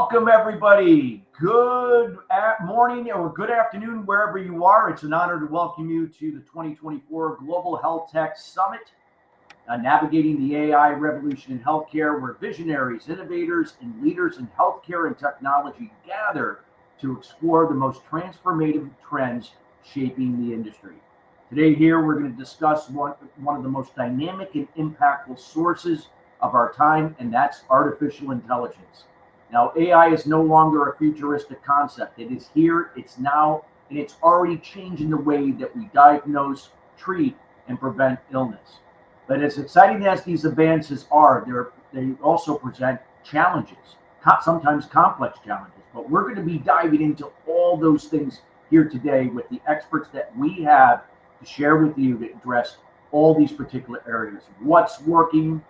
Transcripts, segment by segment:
Welcome, everybody. Good morning or good afternoon, wherever you are. It's an honor to welcome you to the 2024 Global Health Tech Summit, Navigating the AI Revolution in Healthcare, where visionaries, innovators, and leaders in healthcare and technology gather to explore the most transformative trends shaping the industry. Today here, we're going to discuss one of the most dynamic and impactful sources of our time, and that's artificial intelligence. Now, AI is no longer a futuristic concept. It is here, it's now, and it's already changing the way that we diagnose, treat, and prevent illness. But as exciting as these advances are, they also present challenges, sometimes complex challenges. But we're going to be diving into all those things here today with the experts that we have to share with you to address all these particular areas. What's working,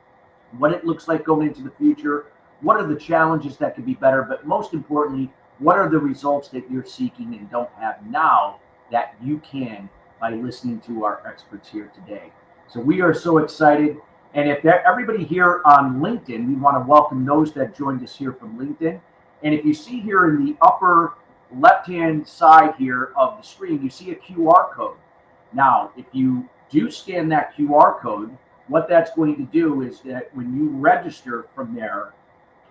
what it looks like going into the future, what are the challenges that could be better, but most importantly, what are the results that you're seeking and don't have now that you can by listening to our experts here today. So we are so excited. And if everybody here on LinkedIn, we want to welcome those that joined us here from LinkedIn. And if you see here in the upper left-hand side here of the screen, you see a QR code. Now, if you do scan that QR code, what that's going to do is that when you register from there,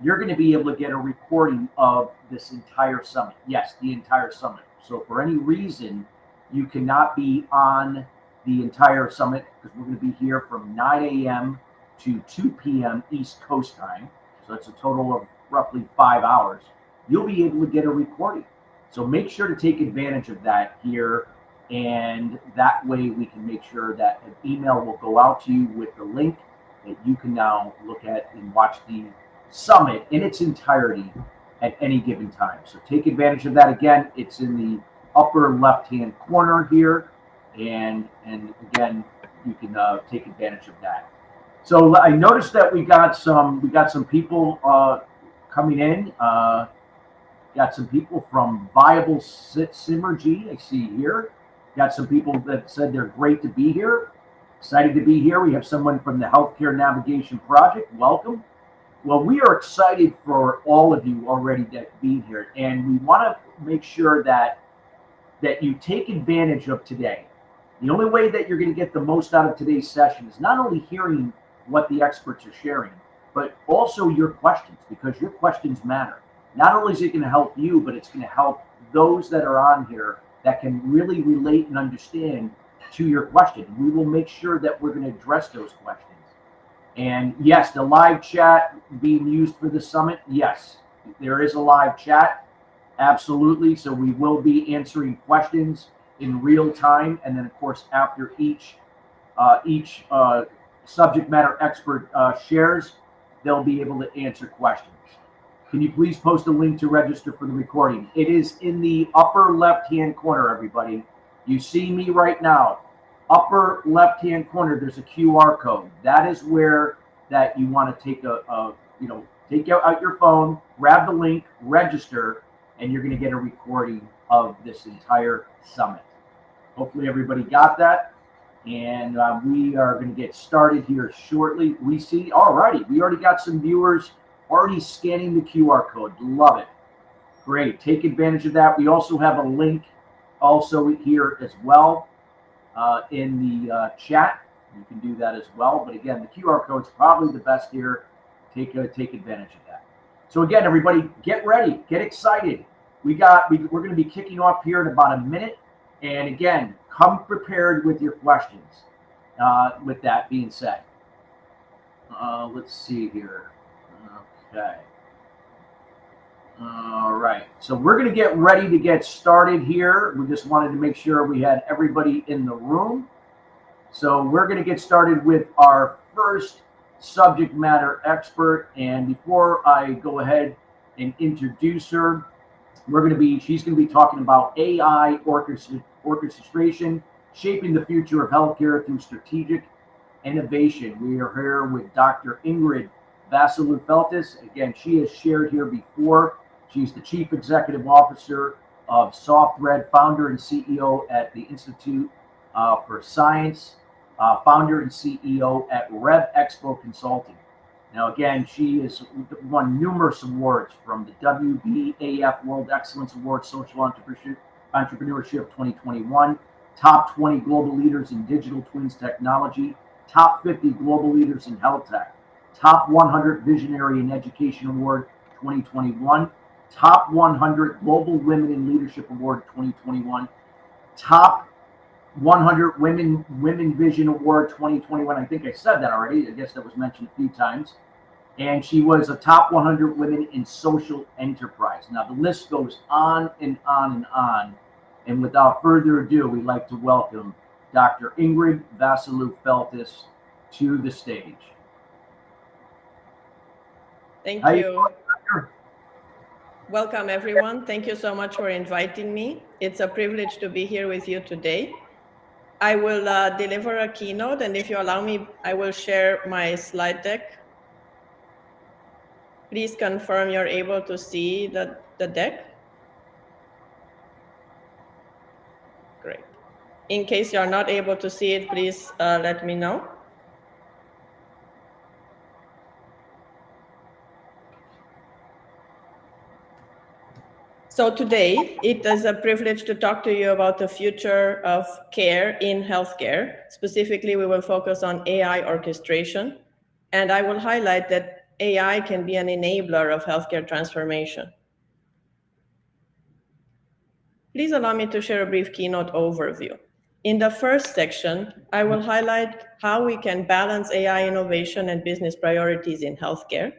you're going to be able to get a recording of this entire summit. Yes, the entire summit. So for any reason, you cannot be on the entire summit because we're going to be here from 9 a.m. to 2 p.m. East Coast time. So that's a total of roughly 5 hours. You'll be able to get a recording. So make sure to take advantage of that here. And that way we can make sure that an email will go out to you with the link that you can now look at and watch the summit in its entirety at any given time. So take advantage of that. Again, it's in the upper left-hand corner here, and again, you can take advantage of that. So I noticed that we got some people coming in. Got some people from Viable Synergy. I see here. Got some people that said they're great to be here. Excited to be here. We have someone from the Healthcare Navigation Project. Welcome. Well, we are excited for all of you already that being here, and we want to make sure that you take advantage of today. The only way that you're going to get the most out of today's session is not only hearing what the experts are sharing, but also your questions, because your questions matter. Not only is it going to help you, but it's going to help those that are on here that can really relate and understand to your question. We will make sure that we're going to address those questions. And yes, the live chat being used for the summit, yes, there is a live chat, absolutely. So we will be answering questions in real time, and then of course after each subject matter expert shares, they'll be able to answer questions. Can you please post a link to register for the recording? It is in the upper left-hand corner, everybody. You see me right now. Upper left-hand corner, there's a QR code. That is where that you want to take take out your phone, grab the link, register, and you're going to get a recording of this entire summit. Hopefully everybody got that. And we are going to get started here shortly. We see, alrighty, we already got some viewers already scanning the QR code. Love it. Great. Take advantage of that. We also have a link also here as well. In the chat, you can do that as well. But again, the QR code is probably the best here. Take advantage of that. So again, everybody, get ready, get excited. We're going to be kicking off here in about a minute. And again, come prepared with your questions. With that being said, let's see here. Okay. All right, so we're going to get ready to get started here. We just wanted to make sure we had everybody in the room. So we're going to get started with our first subject matter expert. And before I go ahead and introduce her, she's going to be talking about AI orchestration, shaping the future of healthcare through strategic innovation. We are here with Dr. Ingrid Vasiliu-Feltes. Again, she has shared here before. She's the Chief Executive Officer of Softhread, founder and CEO at the Institute for Science, founder and CEO at Rev Expo Consulting. Now, again, she has won numerous awards from the WBAF World Excellence Award, Social Entrepreneurship 2021, Top 20 Global Leaders in Digital Twins Technology, Top 50 Global Leaders in Health Tech, Top 100 Visionary in Education Award 2021, Top 100 Global Women in Leadership Award 2021, Top 100 Women Vision Award 2021. I think I said that already. I guess that was mentioned a few times. And she was a top 100 women in social enterprise. Now, the list goes on and on and on. And without further ado, we'd like to welcome Dr. Ingrid Vasiliu-Feltes to the stage. Thank you. Welcome, everyone. Thank you so much for inviting me. It's a privilege to be here with you today. I will deliver a keynote, and if you allow me, I will share my slide deck. Please confirm you're able to see the deck. Great. In case you're not able to see it, please let me know. So today, it is a privilege to talk to you about the future of care in healthcare. Specifically, we will focus on AI orchestration, and I will highlight that AI can be an enabler of healthcare transformation. Please allow me to share a brief keynote overview. In the first section, I will highlight how we can balance AI innovation and business priorities in healthcare.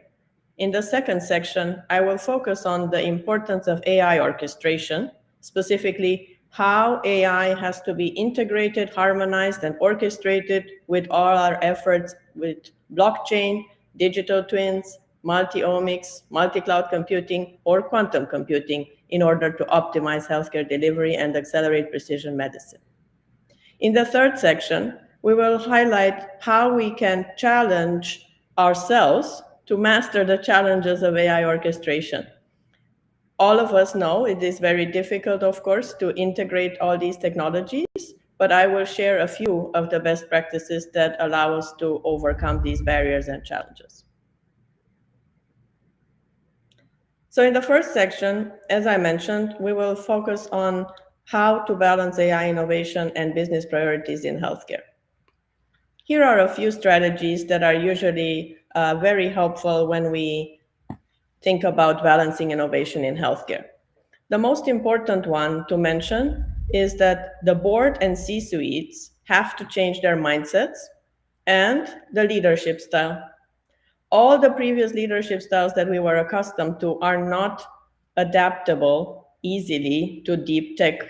In the second section, I will focus on the importance of AI orchestration, specifically how AI has to be integrated, harmonized, and orchestrated with all our efforts with blockchain, digital twins, multi-omics, multi-cloud computing, or quantum computing in order to optimize healthcare delivery and accelerate precision medicine. In the third section, we will highlight how we can challenge ourselves to master the challenges of AI orchestration. All of us know it is very difficult, of course, to integrate all these technologies, but I will share a few of the best practices that allow us to overcome these barriers and challenges. So in the first section, as I mentioned, we will focus on how to balance AI innovation and business priorities in healthcare. Here are a few strategies that are usually very helpful when we think about balancing innovation in healthcare. The most important one to mention is that the board and C-suites have to change their mindsets and the leadership style. All the previous leadership styles that we were accustomed to are not adaptable easily to deep tech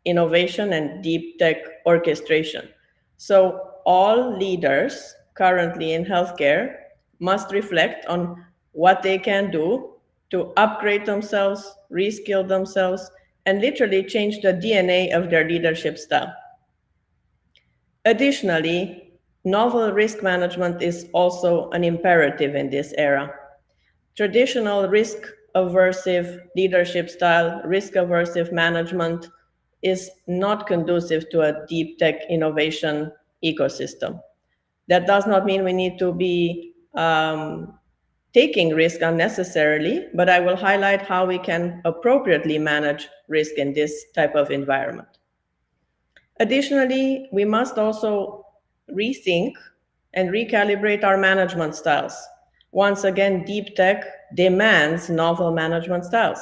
innovation and deep tech orchestration. So all leaders currently in healthcare must reflect on what they can do to upgrade themselves, reskill themselves, and literally change the DNA of their leadership style. Additionally, novel risk management is also an imperative in this era. Traditional risk-aversive leadership style, risk-aversive management is not conducive to a deep tech innovation ecosystem. That does not mean we need to be taking risk unnecessarily, but I will highlight how we can appropriately manage risk in this type of environment. Additionally, we must also rethink and recalibrate our management styles. Once again, deep tech demands novel management styles.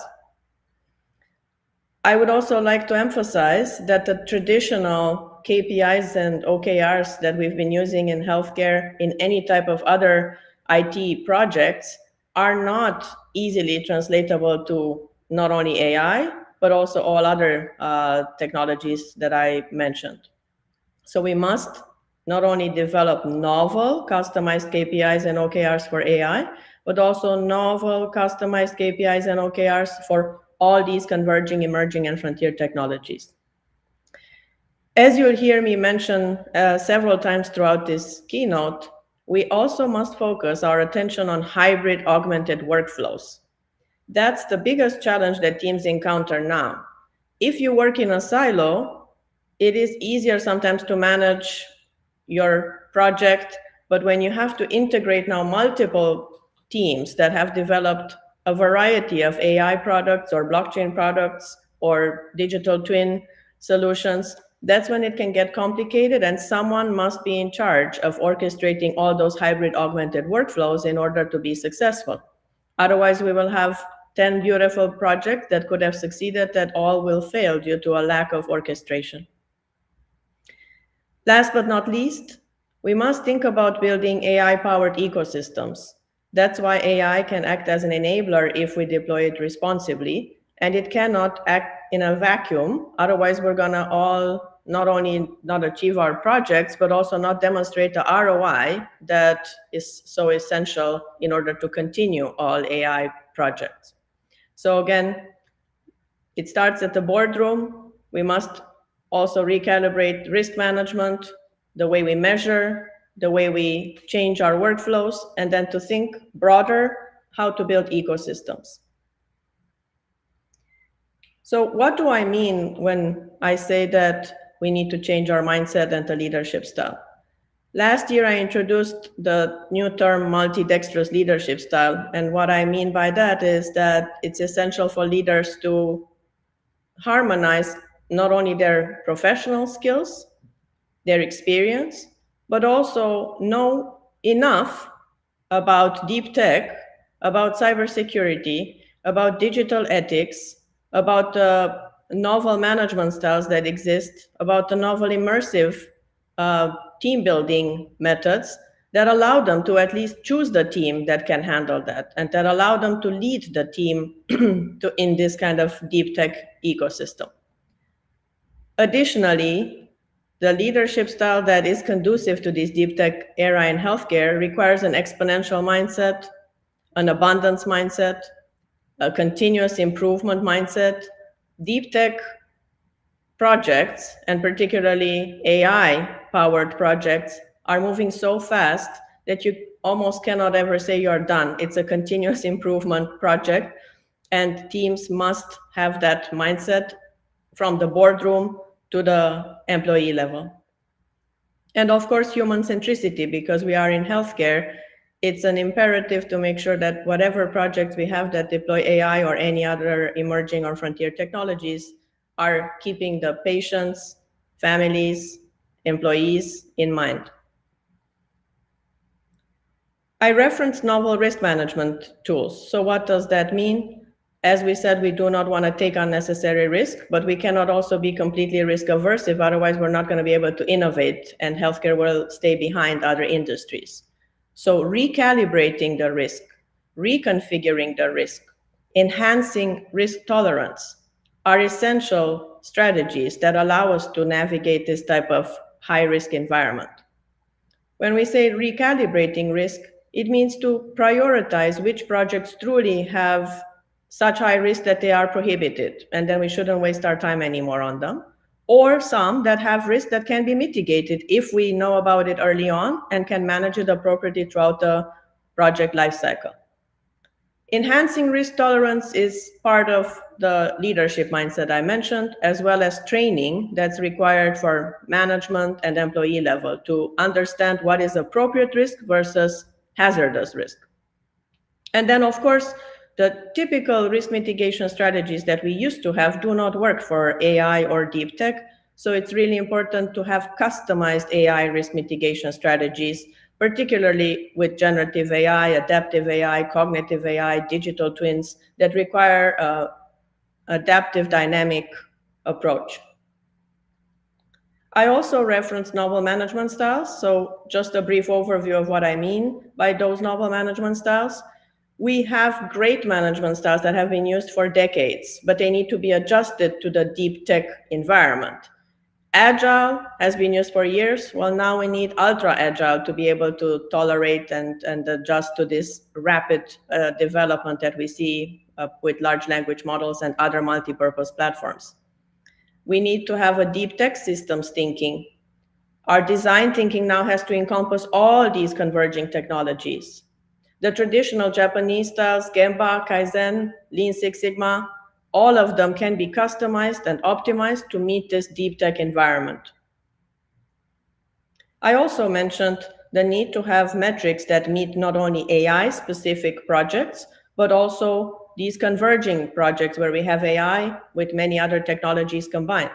I would also like to emphasize that the traditional KPIs and OKRs that we've been using in healthcare in any type of other IT projects are not easily translatable to not only AI, but also all other technologies that I mentioned. So we must not only develop novel customized KPIs and OKRs for AI, but also novel customized KPIs and OKRs for all these converging, emerging, and frontier technologies. As you'll hear me mention several times throughout this keynote, we also must focus our attention on hybrid augmented workflows. That's the biggest challenge that teams encounter now. If you work in a silo, it is easier sometimes to manage your project But when you have to integrate now multiple teams that have developed a variety of AI products or blockchain products or digital twin solutions, that's when it can get complicated, and someone must be in charge of orchestrating all those hybrid augmented workflows in order to be successful. Otherwise, we will have 10 beautiful projects that could have succeeded that all will fail due to a lack of orchestration. Last but not least, we must think about building AI-powered ecosystems. That's why AI can act as an enabler if we deploy it responsibly, and it cannot act in a vacuum. Otherwise, we're gonna all not only not achieve our projects, but also not demonstrate the ROI that is so essential in order to continue all AI projects. So again, it starts at the boardroom. We must also recalibrate risk management, the way we measure, the way we change our workflows, and then to think broader how to build ecosystems. So what do I mean when I say that we need to change our mindset and the leadership style? Last year, I introduced the new term multidextrous leadership style. And what I mean by that is that it's essential for leaders to harmonize not only their professional skills, their experience, but also know enough about deep tech, about cybersecurity, about digital ethics, about the novel management styles that exist, about the novel immersive team building methods that allow them to at least choose the team that can handle that, and that allow them to lead the team in this kind of deep tech ecosystem. Additionally, the leadership style that is conducive to this deep tech era in healthcare requires an exponential mindset, an abundance mindset, a continuous improvement mindset. Deep tech projects, and particularly AI-powered projects, are moving so fast that you almost cannot ever say you're done. It's a continuous improvement project, and teams must have that mindset from the boardroom to the employee level. And of course, human centricity, because we are in healthcare, it's an imperative to make sure that whatever projects we have that deploy AI or any other emerging or frontier technologies are keeping the patients, families, employees in mind. I referenced novel risk management tools. So what does that mean? As we said, we do not want to take unnecessary risk, but we cannot also be completely risk averse. Otherwise, we're not going to be able to innovate, and healthcare will stay behind other industries. So recalibrating the risk, reconfiguring the risk, enhancing risk tolerance are essential strategies that allow us to navigate this type of high-risk environment. When we say recalibrating risk, it means to prioritize which projects truly have such high risk that they are prohibited, and then we shouldn't waste our time anymore on them, or some that have risk that can be mitigated if we know about it early on and can manage it appropriately throughout the project lifecycle. Enhancing risk tolerance is part of the leadership mindset I mentioned, as well as training that's required for management and employee level to understand what is appropriate risk versus hazardous risk. And then, of course, the typical risk mitigation strategies that we used to have do not work for AI or deep tech. So it's really important to have customized AI risk mitigation strategies, particularly with generative AI, adaptive AI, cognitive AI, digital twins that require an adaptive dynamic approach. I also referenced novel management styles. So just a brief overview of what I mean by those novel management styles. We have great management styles that have been used for decades, but they need to be adjusted to the deep tech environment. Agile has been used for years. Well, now we need ultra agile to be able to tolerate and adjust to this rapid development that we see with large language models and other multi-purpose platforms. We need to have a deep tech systems thinking. Our design thinking now has to encompass all these converging technologies. The traditional Japanese styles, Gemba, Kaizen, Lean Six Sigma, all of them can be customized and optimized to meet this deep tech environment. I also mentioned the need to have metrics that meet not only AI-specific projects, but also these converging projects where we have AI with many other technologies combined.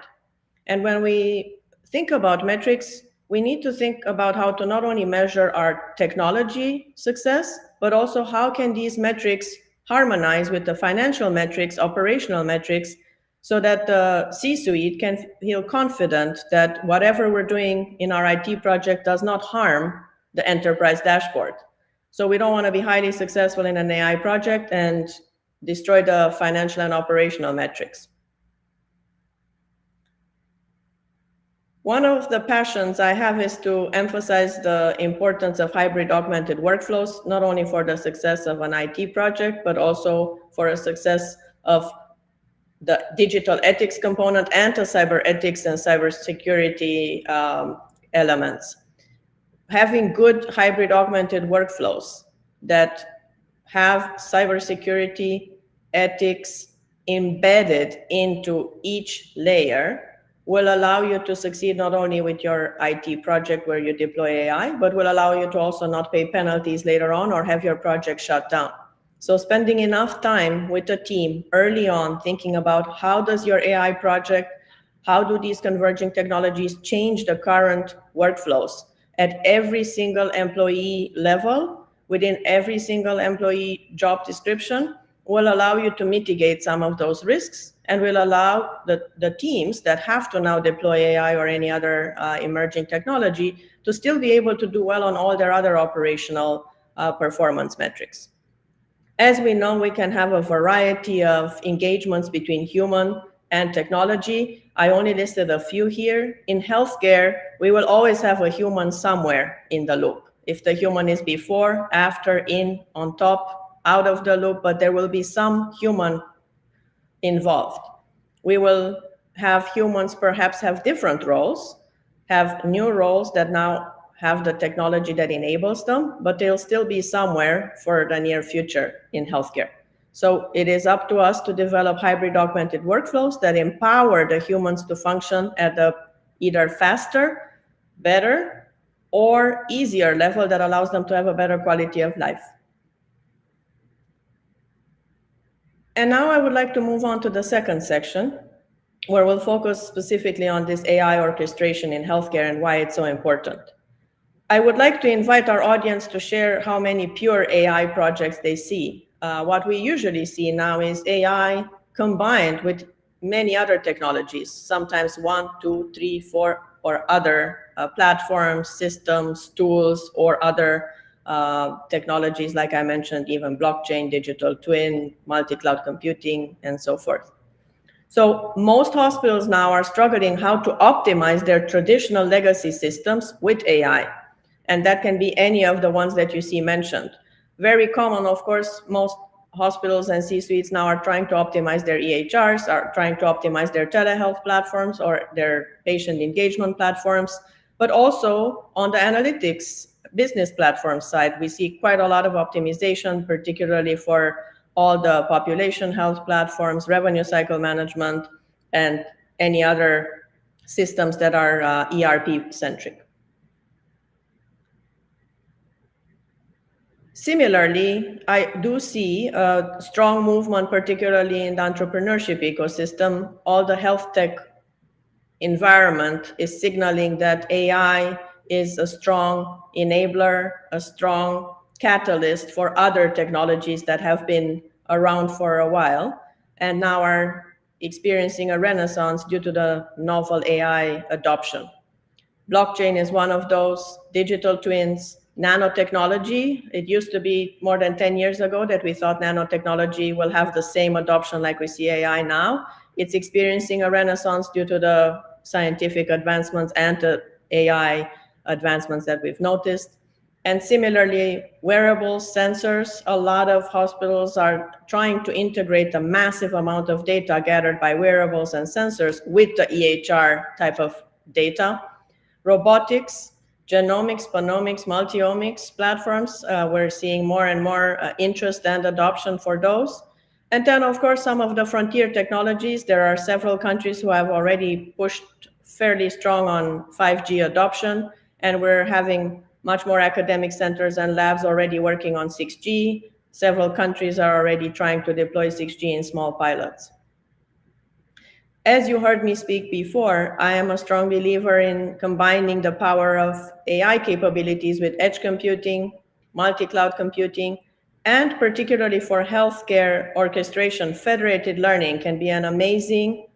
And when we think about metrics, we need to think about how to not only measure our technology success, but also how can these metrics harmonize with the financial metrics, operational metrics, so that the C-suite can feel confident that whatever we're doing in our IT project does not harm the enterprise dashboard. So we don't want to be highly successful in an AI project and destroy the financial and operational metrics. One of the passions I have is to emphasize the importance of hybrid augmented workflows, not only for the success of an IT project, but also for a success of the digital ethics component and the cyber ethics and cybersecurity elements. Having good hybrid augmented workflows that have cybersecurity ethics embedded into each layer will allow you to succeed not only with your IT project where you deploy AI, but will allow you to also not pay penalties later on or have your project shut down. So spending enough time with the team early on, thinking about how does your AI project, how do these converging technologies change the current workflows at every single employee level, within every single employee job description, will allow you to mitigate some of those risks and will allow the teams that have to now deploy AI or any other emerging technology to still be able to do well on all their other operational performance metrics. As we know, we can have a variety of engagements between human and technology. I only listed a few here. In healthcare, we will always have a human somewhere in the loop. If the human is before, after, in, on top, out of the loop, but there will be some human involved. We will have humans perhaps have different roles, have new roles that now have the technology that enables them, but they'll still be somewhere for the near future in healthcare. So it is up to us to develop hybrid augmented workflows that empower the humans to function at a either faster, better, or easier level that allows them to have a better quality of life. And now I would like to move on to the second section, where we'll focus specifically on this AI orchestration in healthcare and why it's so important. I would like to invite our audience to share how many pure AI projects they see. What we usually see now is AI combined with many other technologies, sometimes 1, 2, 3, 4, or other platforms, systems, tools, or other technologies, like I mentioned, even blockchain, digital twin, multi-cloud computing, and so forth. So most hospitals now are struggling how to optimize their traditional legacy systems with AI. And that can be any of the ones that you see mentioned. Very common, of course, most hospitals and C-suites now are trying to optimize their EHRs, are trying to optimize their telehealth platforms or their patient engagement platforms, but also on the analytics business platform side, we see quite a lot of optimization, particularly for all the population health platforms, revenue cycle management, and any other systems that are ERP-centric. Similarly, I do see a strong movement, particularly in the entrepreneurship ecosystem. All the health tech environment is signaling that AI is a strong enabler, a strong catalyst for other technologies that have been around for a while and now are experiencing a renaissance due to the novel AI adoption. Blockchain is one of those, digital twins, nanotechnology. It used to be more than 10 years ago that we thought nanotechnology will have the same adoption like we see AI now. It's experiencing a renaissance due to the scientific advancements and the AI advancements that we've noticed. And similarly, wearables, sensors, a lot of hospitals are trying to integrate the massive amount of data gathered by wearables and sensors with the EHR type of data. Robotics, genomics, panomics, multi-omics platforms, we're seeing more and more interest and adoption for those. And then, of course, some of the frontier technologies. There are several countries who have already pushed fairly strong on 5G adoption, and we're having much more academic centers and labs already working on 6G. Several countries are already trying to deploy 6G in small pilots. As you heard me speak before, I am a strong believer in combining the power of AI capabilities with edge computing, multi-cloud computing, and particularly for healthcare orchestration, federated learning can be an amazing,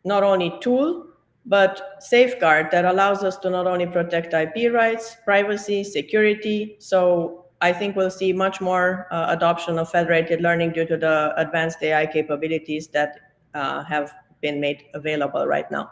not only tool, but safeguard that allows us to not only protect IP rights, privacy, security. So I think we'll see much more adoption of federated learning due to the advanced AI capabilities that have been made available right now.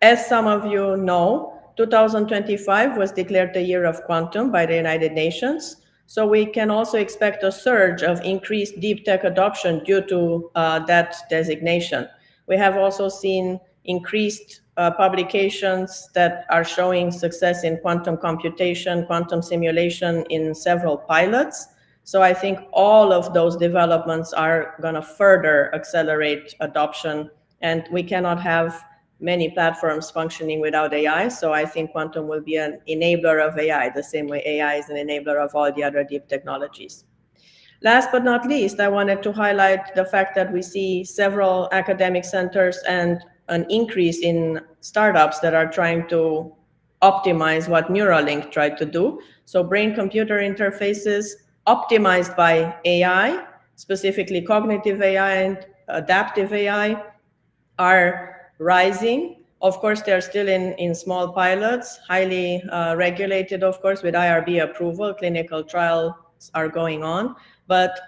As some of you know, 2025 was declared the year of quantum by the United Nations. So we can also expect a surge of increased deep tech adoption due to that designation. We have also seen increased publications that are showing success in quantum computation, quantum simulation in several pilots. So I think all of those developments are going to further accelerate adoption, and we cannot have many platforms functioning without AI. So I think quantum will be an enabler of AI, the same way AI is an enabler of all the other deep technologies. Last but not least, I wanted to highlight the fact that we see several academic centers and an increase in startups that are trying to optimize what Neuralink tried to do. So brain-computer interfaces optimized by AI, specifically cognitive AI and adaptive AI, are rising. Of course, they're still in small pilots, highly regulated, of course, with IRB approval. Clinical trials are going on, but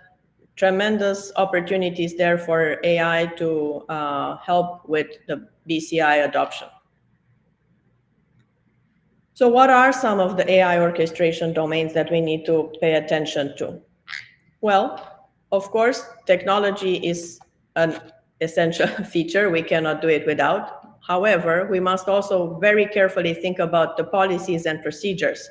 tremendous opportunities there for AI to help with the BCI adoption. So what are some of the AI orchestration domains that we need to pay attention to? Well, of course, technology is an essential feature. We cannot do it without. However, we must also very carefully think about the policies and procedures.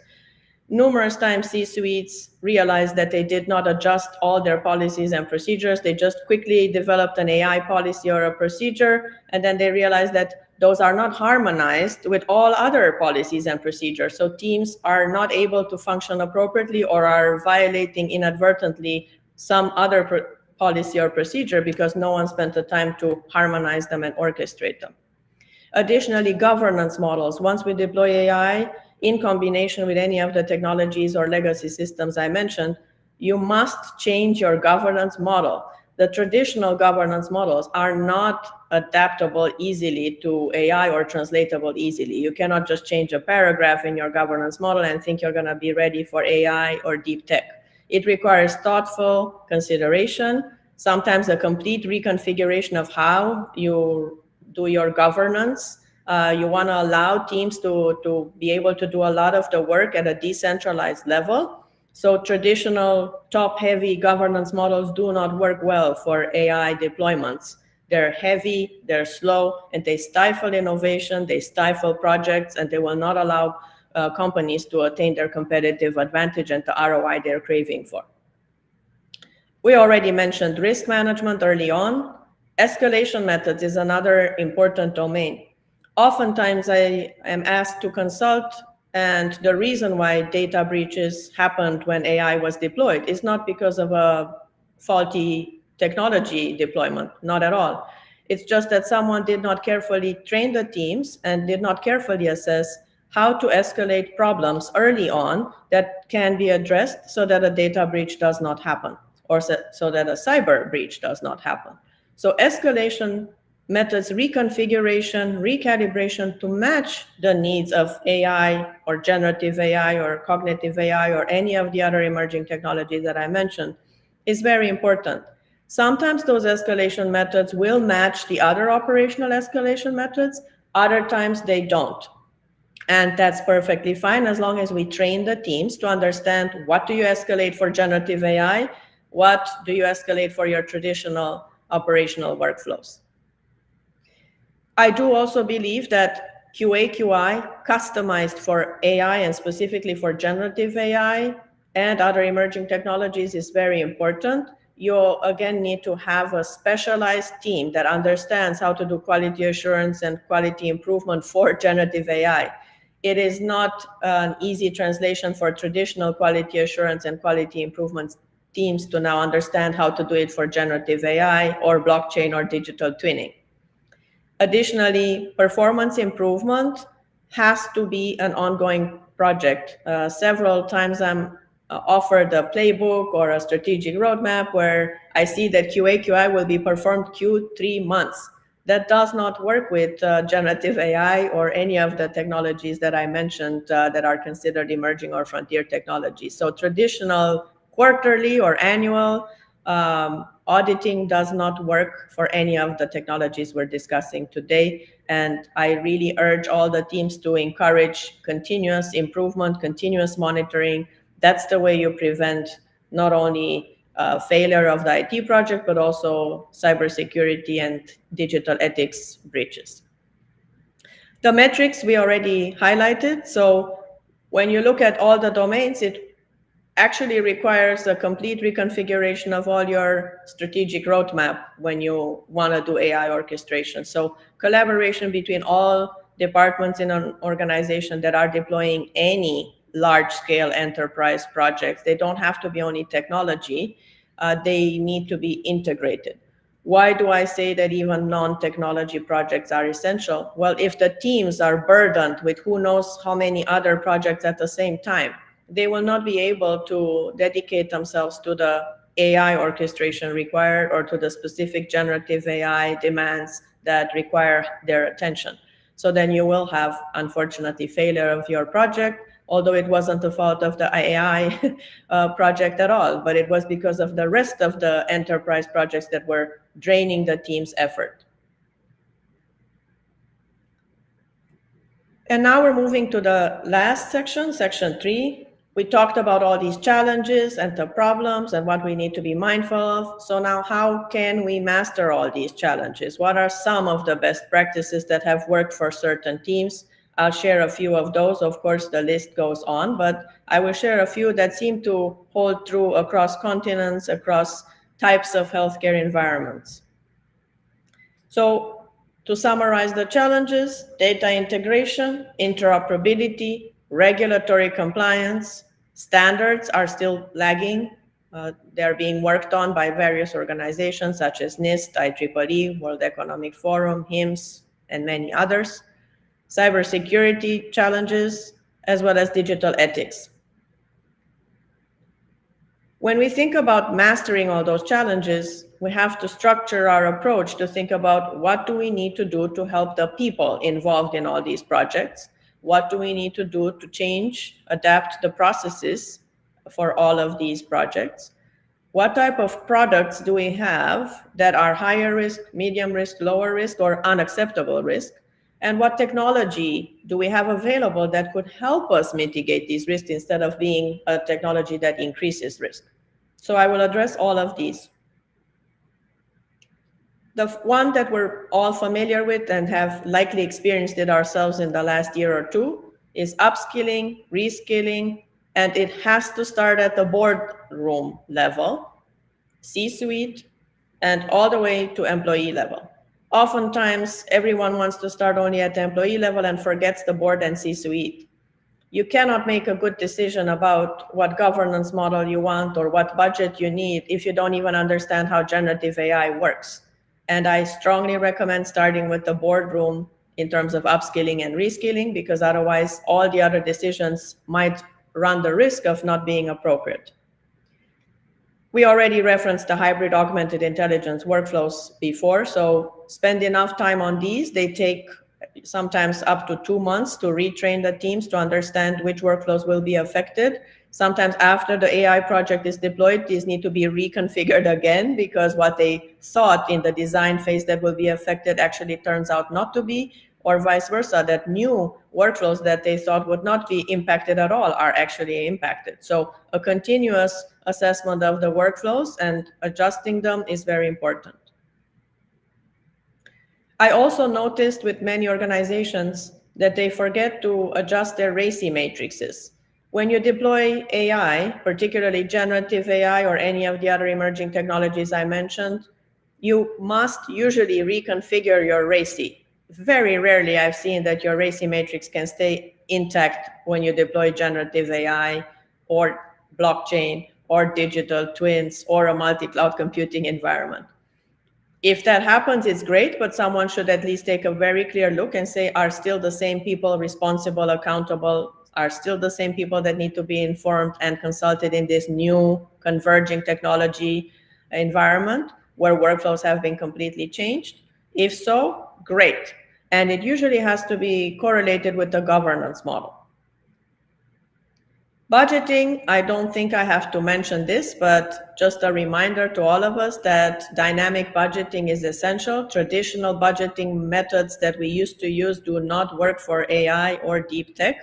Numerous times C-suites realized that they did not adjust all their policies and procedures. They just quickly developed an AI policy or a procedure, and then they realized that those are not harmonized with all other policies and procedures. So teams are not able to function appropriately or are violating inadvertently some other policy or procedure because no one spent the time to harmonize them and orchestrate them. Additionally, governance models. Once we deploy AI in combination with any of the technologies or legacy systems I mentioned, you must change your governance model. The traditional governance models are not adaptable easily to AI or translatable easily. You cannot just change a paragraph in your governance model and think you're going to be ready for AI or deep tech. It requires thoughtful consideration, sometimes a complete reconfiguration of how you do your governance. You want to allow teams to be able to do a lot of the work at a decentralized level. So traditional top-heavy governance models do not work well for AI deployments. They're heavy, they're slow, and they stifle innovation, they stifle projects, and they will not allow companies to attain their competitive advantage and the ROI they're craving for. We already mentioned risk management early on. Escalation methods is another important domain. Oftentimes I am asked to consult, and the reason why data breaches happened when AI was deployed is not because of a faulty technology deployment, not at all. It's just that someone did not carefully train the teams and did not carefully assess how to escalate problems early on that can be addressed so that a data breach does not happen, or so that a cyber breach does not happen. So escalation methods, reconfiguration, recalibration to match the needs of AI or generative AI or cognitive AI or any of the other emerging technologies that I mentioned is very important. Sometimes those escalation methods will match the other operational escalation methods. Other times they don't. And that's perfectly fine as long as we train the teams to understand what do you escalate for generative AI, what do you escalate for your traditional operational workflows. I do also believe that QA/QI customized for AI and specifically for generative AI and other emerging technologies is very important. You again need to have a specialized team that understands how to do quality assurance and quality improvement for generative AI. it is not an easy translation for traditional quality assurance and quality improvement teams to now understand how to do it for generative AI or blockchain or digital twinning. Additionally, performance improvement has to be an ongoing project. Several times I'm offered a playbook or a strategic roadmap where I see that QA/QI will be performed Q3 months. That does not work with generative AI or any of the technologies that I mentioned that are considered emerging or frontier technologies. So traditional quarterly or annual auditing does not work for any of the technologies we're discussing today. And I really urge all the teams to encourage continuous improvement, continuous monitoring. That's the way you prevent not only failure of the IT project, but also cybersecurity and digital ethics breaches. The metrics we already highlighted. So when you look at all the domains, it actually requires a complete reconfiguration of all your strategic roadmap when you want to do AI orchestration. So collaboration between all departments in an organization that are deploying any large-scale enterprise projects. They don't have to be only technology. They need to be integrated. Why do I say that even non-technology projects are essential? Well, if the teams are burdened with who knows how many other projects at the same time, they will not be able to dedicate themselves to the AI orchestration required or to the specific generative AI demands that require their attention. So then you will have, unfortunately, failure of your project, although it wasn't the fault of the AI project at all, but it was because of the rest of the enterprise projects that were draining the team's effort. And now we're moving to the last section, section 3. We talked about all these challenges and the problems and what we need to be mindful of. So now how can we master all these challenges? What are some of the best practices that have worked for certain teams? I'll share a few of those. Of course, the list goes on, but I will share a few that seem to hold true across continents, across types of healthcare environments. So to summarize the challenges: data integration, interoperability, regulatory compliance. Standards are still lagging. They're being worked on by various organizations such as NIST, IEEE, World Economic Forum, HIMSS, and many others. Cybersecurity challenges, as well as digital ethics. When we think about mastering all those challenges, we have to structure our approach to think about what do we need to do to help the people involved in all these projects? What do we need to do to change, adapt the processes for all of these projects? What type of products do we have that are higher risk, medium risk, lower risk, or unacceptable risk? And what technology do we have available that could help us mitigate these risks instead of being a technology that increases risk? So I will address all of these. The one that we're all familiar with and have likely experienced it ourselves in the last year or two is upskilling, reskilling, and it has to start at the boardroom level, C-suite, and all the way to employee level. Oftentimes, everyone wants to start only at the employee level and forgets the board and C-suite. You cannot make a good decision about what governance model you want or what budget you need if you don't even understand how generative AI works. And I strongly recommend starting with the boardroom in terms of upskilling and reskilling, because otherwise all the other decisions might run the risk of not being appropriate. We already referenced the hybrid augmented intelligence workflows before, so spend enough time on these. They take sometimes up to 2 months to retrain the teams to understand which workflows will be affected. Sometimes after the AI project is deployed, these need to be reconfigured again because what they thought in the design phase that will be affected actually turns out not to be, or vice versa, that new workflows that they thought would not be impacted at all are actually impacted. So a continuous assessment of the workflows and adjusting them is very important. I also noticed with many organizations that they forget to adjust their RACI matrices. When you deploy AI, particularly generative AI or any of the other emerging technologies I mentioned, you must usually reconfigure your RACI. very rarely I've seen that your RACI matrix can stay intact when you deploy generative AI or blockchain or digital twins or a multi-cloud computing environment. If that happens, it's great, but someone should at least take a very clear look and say, are still the same people responsible, accountable, are still the same people that need to be informed and consulted in this new converging technology environment where workflows have been completely changed? If so, great. And it usually has to be correlated with the governance model. Budgeting, I don't think I have to mention this, but just a reminder to all of us that dynamic budgeting is essential. Traditional budgeting methods that we used to use do not work for AI or deep tech.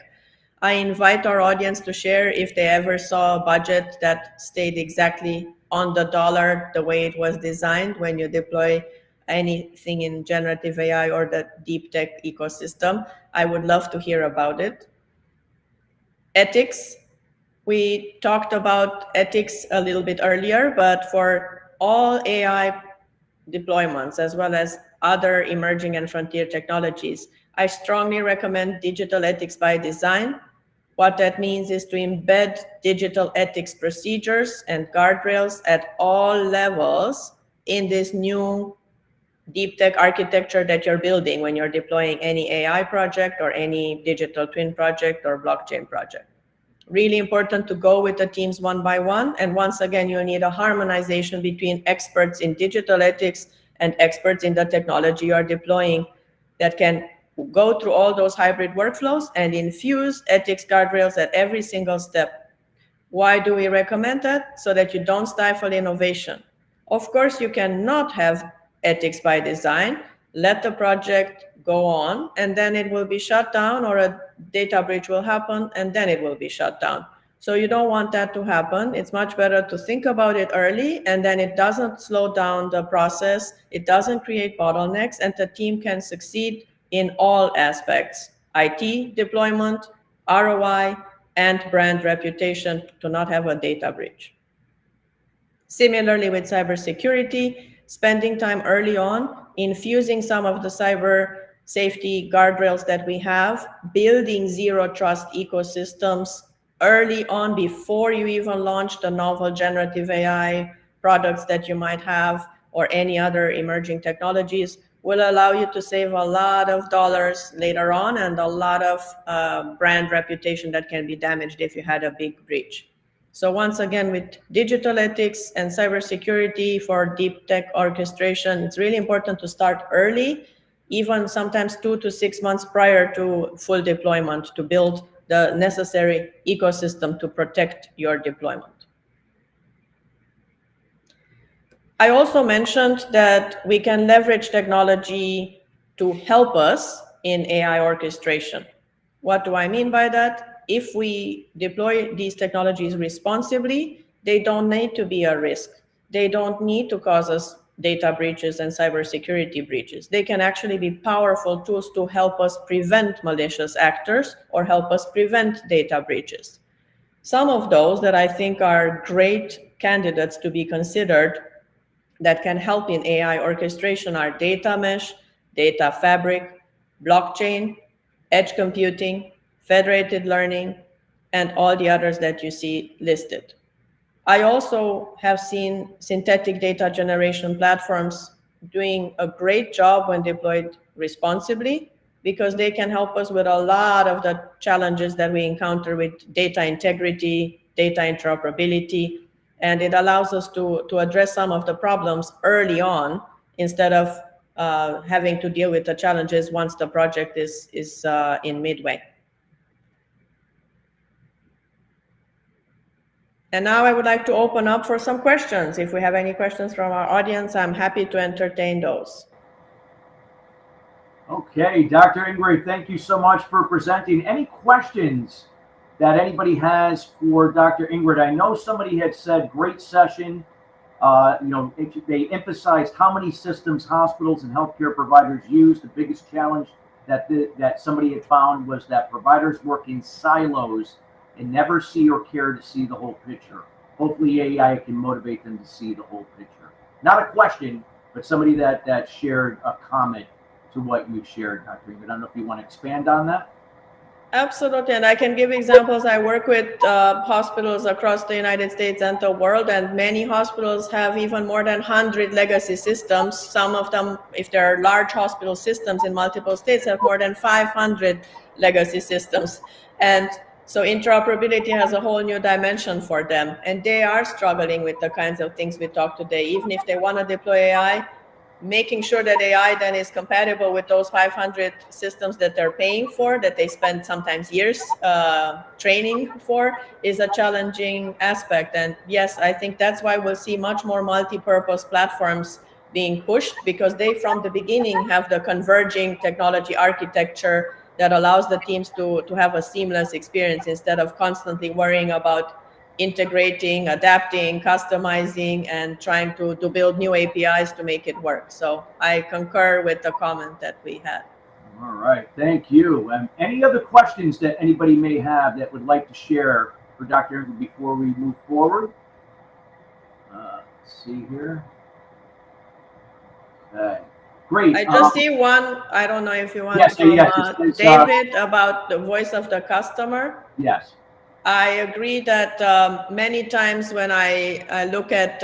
I invite our audience to share if they ever saw a budget that stayed exactly on the dollar the way it was designed when you deploy anything in generative AI or the deep tech ecosystem. I would love to hear about it. Ethics. We talked about ethics a little bit earlier, but for all AI deployments, as well as other emerging and frontier technologies, I strongly recommend digital ethics by design. What that means is to embed digital ethics procedures and guardrails at all levels in this new deep tech architecture that you're building when you're deploying any AI project or any digital twin project or blockchain project. Really important to go with the teams one by one. And once again, you need a harmonization between experts in digital ethics and experts in the technology you are deploying that can go through all those hybrid workflows and infuse ethics guardrails at every single step. Why do we recommend that? So that you don't stifle innovation. Of course, you cannot have ethics by design. Let the project go on, and then it will be shut down, or a data breach will happen, and then it will be shut down. So you don't want that to happen. It's much better to think about it early, and then it doesn't slow down the process. It doesn't create bottlenecks, and the team can succeed in all aspects: IT deployment, ROI, and brand reputation, to not have a data breach. Similarly with cybersecurity, spending time early on, infusing some of the cyber safety guardrails that we have, building zero trust ecosystems early on before you even launch the novel generative AI products that you might have or any other emerging technologies will allow you to save a lot of dollars later on and a lot of brand reputation that can be damaged if you had a big breach. So once again, with digital ethics and cybersecurity for deep tech orchestration, it's really important to start early, even sometimes 2 to 6 months prior to full deployment, to build the necessary ecosystem to protect your deployment. I also mentioned that we can leverage technology to help us in AI orchestration. What do I mean by that? If we deploy these technologies responsibly, they don't need to be a risk. They don't need to cause us data breaches and cybersecurity breaches. They can actually be powerful tools to help us prevent malicious actors or help us prevent data breaches. Some of those that I think are great candidates to be considered that can help in AI orchestration are data mesh, data fabric, blockchain, edge computing, federated learning, and all the others that you see listed. I also have seen synthetic data generation platforms doing a great job when deployed responsibly, because they can help us with a lot of the challenges that we encounter with data integrity, data interoperability, and it allows us to address some of the problems early on instead of having to deal with the challenges once the project is in midway. And now I would like to open up for some questions. If we have any questions from our audience, I'm happy to entertain those. Okay, Dr. Ingrid, thank you so much for presenting. Any questions that anybody has for Dr. Ingrid? I know somebody had said great session. They emphasized how many systems hospitals and healthcare providers use. The biggest challenge that somebody had found was that providers work in silos and never see or care to see the whole picture. Hopefully AI can motivate them to see the whole picture. Not a question, but somebody that shared a comment to what you've shared, Dr. Ingrid. I don't know if you want to expand on that. Absolutely, and I can give examples. I work with hospitals across the United States and the world, and many hospitals have even more than 100 legacy systems. Some of them, if they're large hospital systems in multiple states, have more than 500 legacy systems. And so interoperability has a whole new dimension for them, and they are struggling with the kinds of things we talked today. Even if they want to deploy AI, making sure that AI then is compatible with those 500 systems that they're paying for, that they spend sometimes years training for, is a challenging aspect. And yes, I think that's why we'll see much more multi-purpose platforms being pushed, because they from the beginning have the converging technology architecture that allows the teams to have a seamless experience instead of constantly worrying about integrating, adapting, customizing, and trying to build new APIs to make it work. So I concur with the comment that we had. All right, thank you. Any other questions that anybody may have that would like to share for Dr. Ingrid before we move forward? Let's see here. Great. I just see one. I don't know if you want yes, to yes, David, about the voice of the customer. Yes. I agree that many times when I look at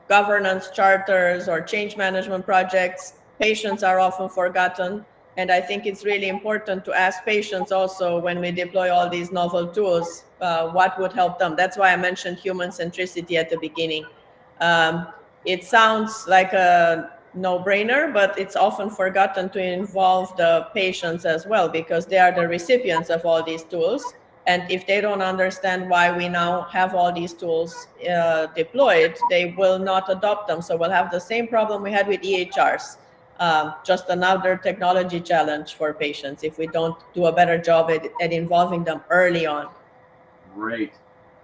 governance charters or change management projects, patients are often forgotten. And I think it's really important to ask patients also, when we deploy all these novel tools, what would help them. That's why I mentioned human centricity at the beginning. It sounds like a no-brainer, but it's often forgotten to involve the patients as well, because they are the recipients of all these tools. And if they don't understand why we now have all these tools deployed, they will not adopt them. So we'll have the same problem we had with EHRs, just another technology challenge for patients if we don't do a better job at involving them early on. Great.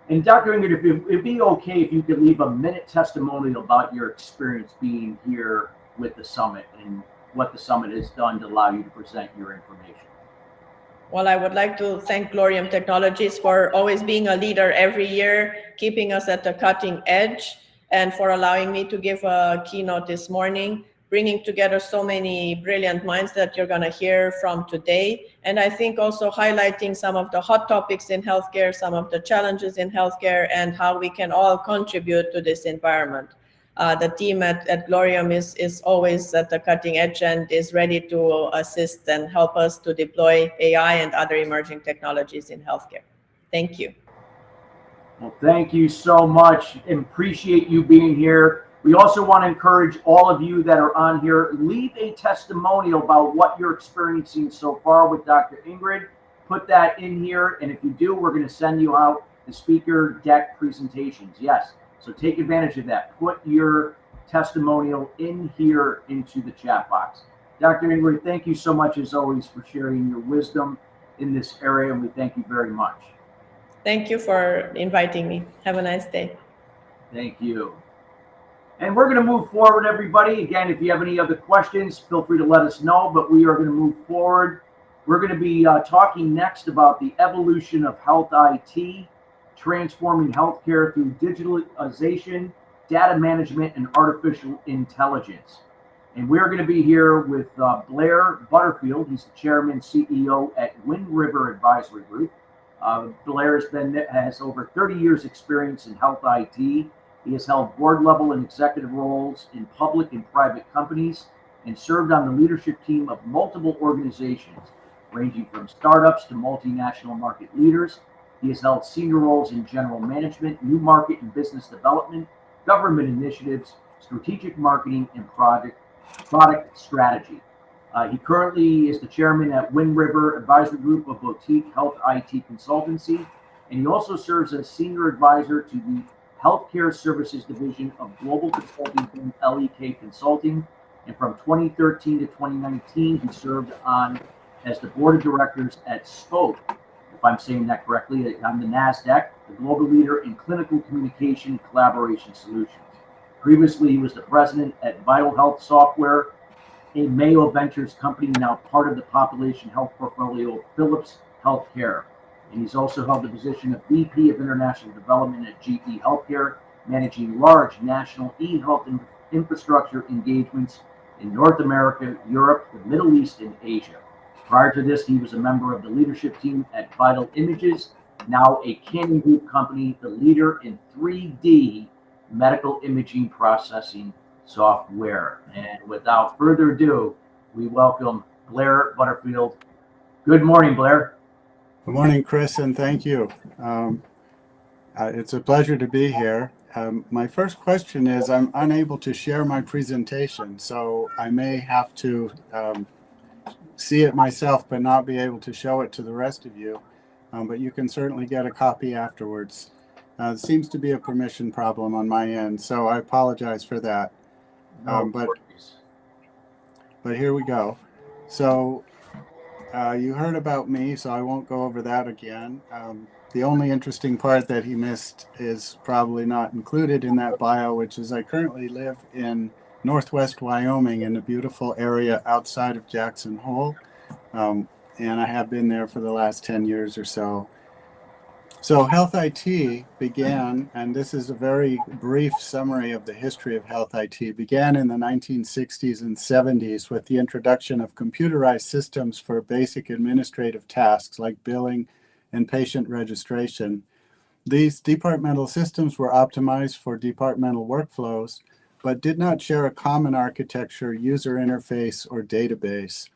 And Dr. Ingrid, it'd be okay if you could leave a minute testimonial about your experience being here with the summit and what the summit has done to allow you to present your information. Well, I would like to thank Glorium Technologies for always being a leader every year, keeping us at the cutting edge, and for allowing me to give a keynote this morning, bringing together so many brilliant minds that you're going to hear from today. And I think also highlighting some of the hot topics in healthcare, some of the challenges in healthcare, and how we can all contribute to this environment. The team at Glorium is always at the cutting edge and is ready to assist and help us to deploy AI and other emerging technologies in healthcare. Thank you. Well, thank you so much. Appreciate you being here. We also want to encourage all of you that are on here, leave a testimonial about what you're experiencing so far with Dr. Ingrid. Put that in here, and if you do, we're going to send you out the speaker deck presentations. Yes. So take advantage of that. Put your testimonial in here into the chat box. Dr. Ingrid, thank you so much as always for sharing your wisdom in this area, and we thank you very much. Thank you for inviting me. Have a nice day. Thank you. And we're going to move forward, everybody. Again, if you have any other questions, feel free to let us know, but we are going to move forward. We're going to be talking next about the evolution of health IT, transforming healthcare through digitalization, data management, and artificial intelligence. And we're going to be here with Blair Butterfield. He's the chairman CEO at Wind River Advisory Group. Blair has over 30 years experience in health IT. He has held board level and executive roles in public and private companies and served on the leadership team of multiple organizations, ranging from startups to multinational market leaders. He has held senior roles in general management, new market and business development, government initiatives, strategic marketing, and product strategy. He currently is the chairman at Wind River Advisory Group, a boutique health IT consultancy, and he also serves as senior advisor to the Healthcare Services Division of global consulting firm LEK Consulting. And from 2013 to 2019, he served as the board of directors at Spoke, if I'm saying that correctly, on the NASDAQ, the global leader in clinical communication and collaboration solutions. Previously, he was the president at Vital Health Software, a Mayo Ventures company now part of the population health portfolio of Philips Healthcare. And he's also held the position of VP of International Development at GE Healthcare, managing large national e-health infrastructure engagements in North America, Europe, the Middle East, and Asia. Prior to this, he was a member of the leadership team at Vital Images, now a Canon Group company, the leader in 3D medical imaging processing software. And without further ado, we welcome Blair Butterfield. Good morning, Blair. Good morning, Chris, and thank you. It's a pleasure to be here. My first question is, I'm unable to share my presentation, so I may have to see it myself but not be able to show it to the rest of you. But you can certainly get a copy afterwards. It seems to be a permission problem on my end, so I apologize for that. But here we go. So you heard about me, so I won't go over that again. The only interesting part that he missed is probably not included in that bio, which is I currently live in Northwest Wyoming in a beautiful area outside of Jackson Hole. And I have been there for the last 10 years or so. So Health IT began, and this is a very brief summary of the history of Health IT, began in the 1960s and 70s with the introduction of computerized systems for basic administrative tasks like billing and patient registration. These departmental systems were optimized for departmental workflows, but did not share a common architecture, user interface, or database.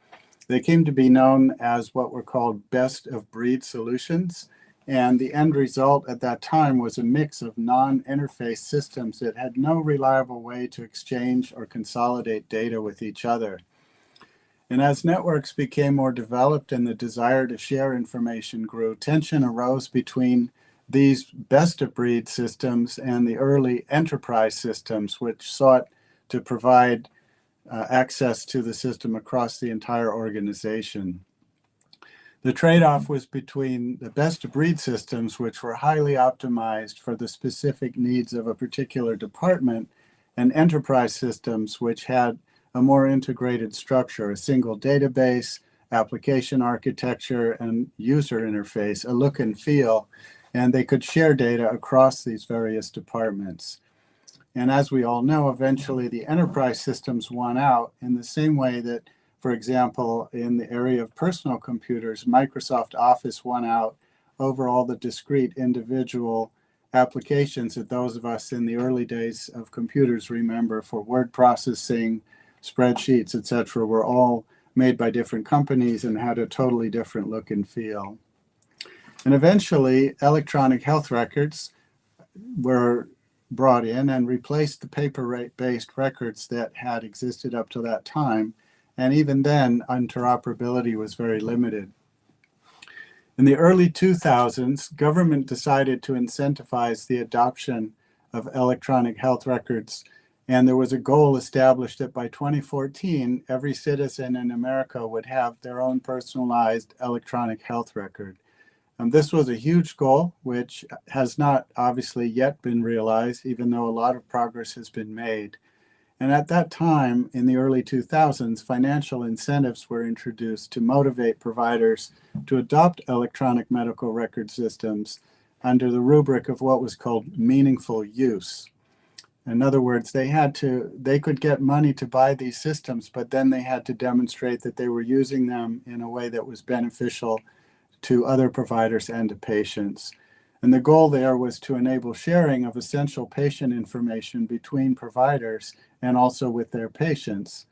They came to be known as what were called best-of-breed solutions, and the end result at that time was a mix of non-interface systems that had no reliable way to exchange or consolidate data with each other. And as networks became more developed and the desire to share information grew, tension arose between these best-of-breed systems and the early enterprise systems, which sought to provide access to the system across the entire organization. The trade-off was between the best-of-breed systems, which were highly optimized for the specific needs of a particular department, and enterprise systems, which had a more integrated structure, a single database, application architecture, and user interface, a look and feel, and they could share data across these various departments. And as we all know, eventually the enterprise systems won out in the same way that, for example, in the area of personal computers, Microsoft Office won out over all the discrete individual applications that those of us in the early days of computers remember for word processing, spreadsheets, etc., were all made by different companies and had a totally different look and feel. And eventually, electronic health records were brought in and replaced the paper-based records that had existed up to that time. And even then, interoperability was very limited. In the early 2000s, government decided to incentivize the adoption of electronic health records. And there was a goal established that by 2014, every citizen in America would have their own personalized electronic health record. This was a huge goal, which has not obviously yet been realized, even though a lot of progress has been made. And at that time, in the early 2000s, financial incentives were introduced to motivate providers to adopt electronic medical record systems under the rubric of what was called meaningful use. In other words, they could get money to buy these systems, but then they had to demonstrate that they were using them in a way that was beneficial to other providers and to patients. And the goal there was to enable sharing of essential patient information between providers and also with their patients.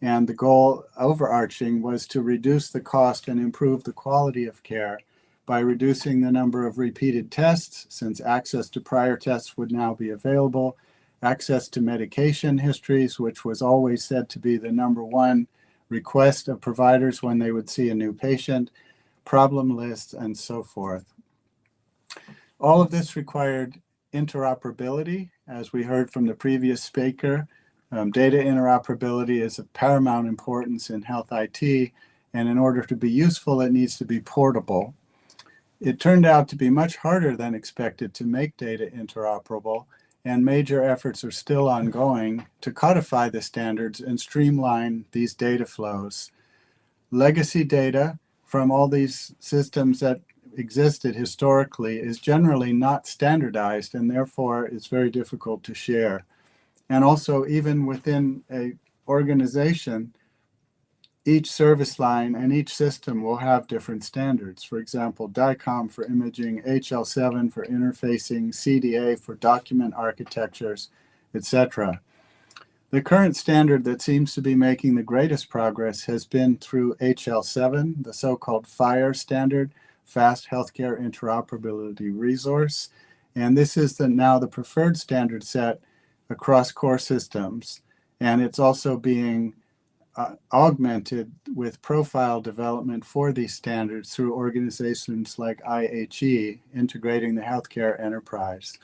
And the goal overarching was to reduce the cost and improve the quality of care by reducing the number of repeated tests, since access to prior tests would now be available, access to medication histories, which was always said to be the number one request of providers when they would see a new patient, problem lists, and so forth. All of this required interoperability, as we heard from the previous speaker. Data interoperability is of paramount importance in health IT, and in order to be useful, it needs to be portable. It turned out to be much harder than expected to make data interoperable, and major efforts are still ongoing to codify the standards and streamline these data flows. Legacy data from all these systems that existed historically is generally not standardized, and therefore it's very difficult to share. And also, even within a organization, each service line and each system will have different standards. For example, DICOM for imaging, HL7 for interfacing, CDA for document architectures, etc. The current standard that seems to be making the greatest progress has been through HL7, the so-called FHIR standard, Fast Healthcare Interoperability Resource. And this is now the preferred standard set across core systems. And it's also being augmented with profile development for these standards through organizations like IHE, integrating the healthcare enterprise.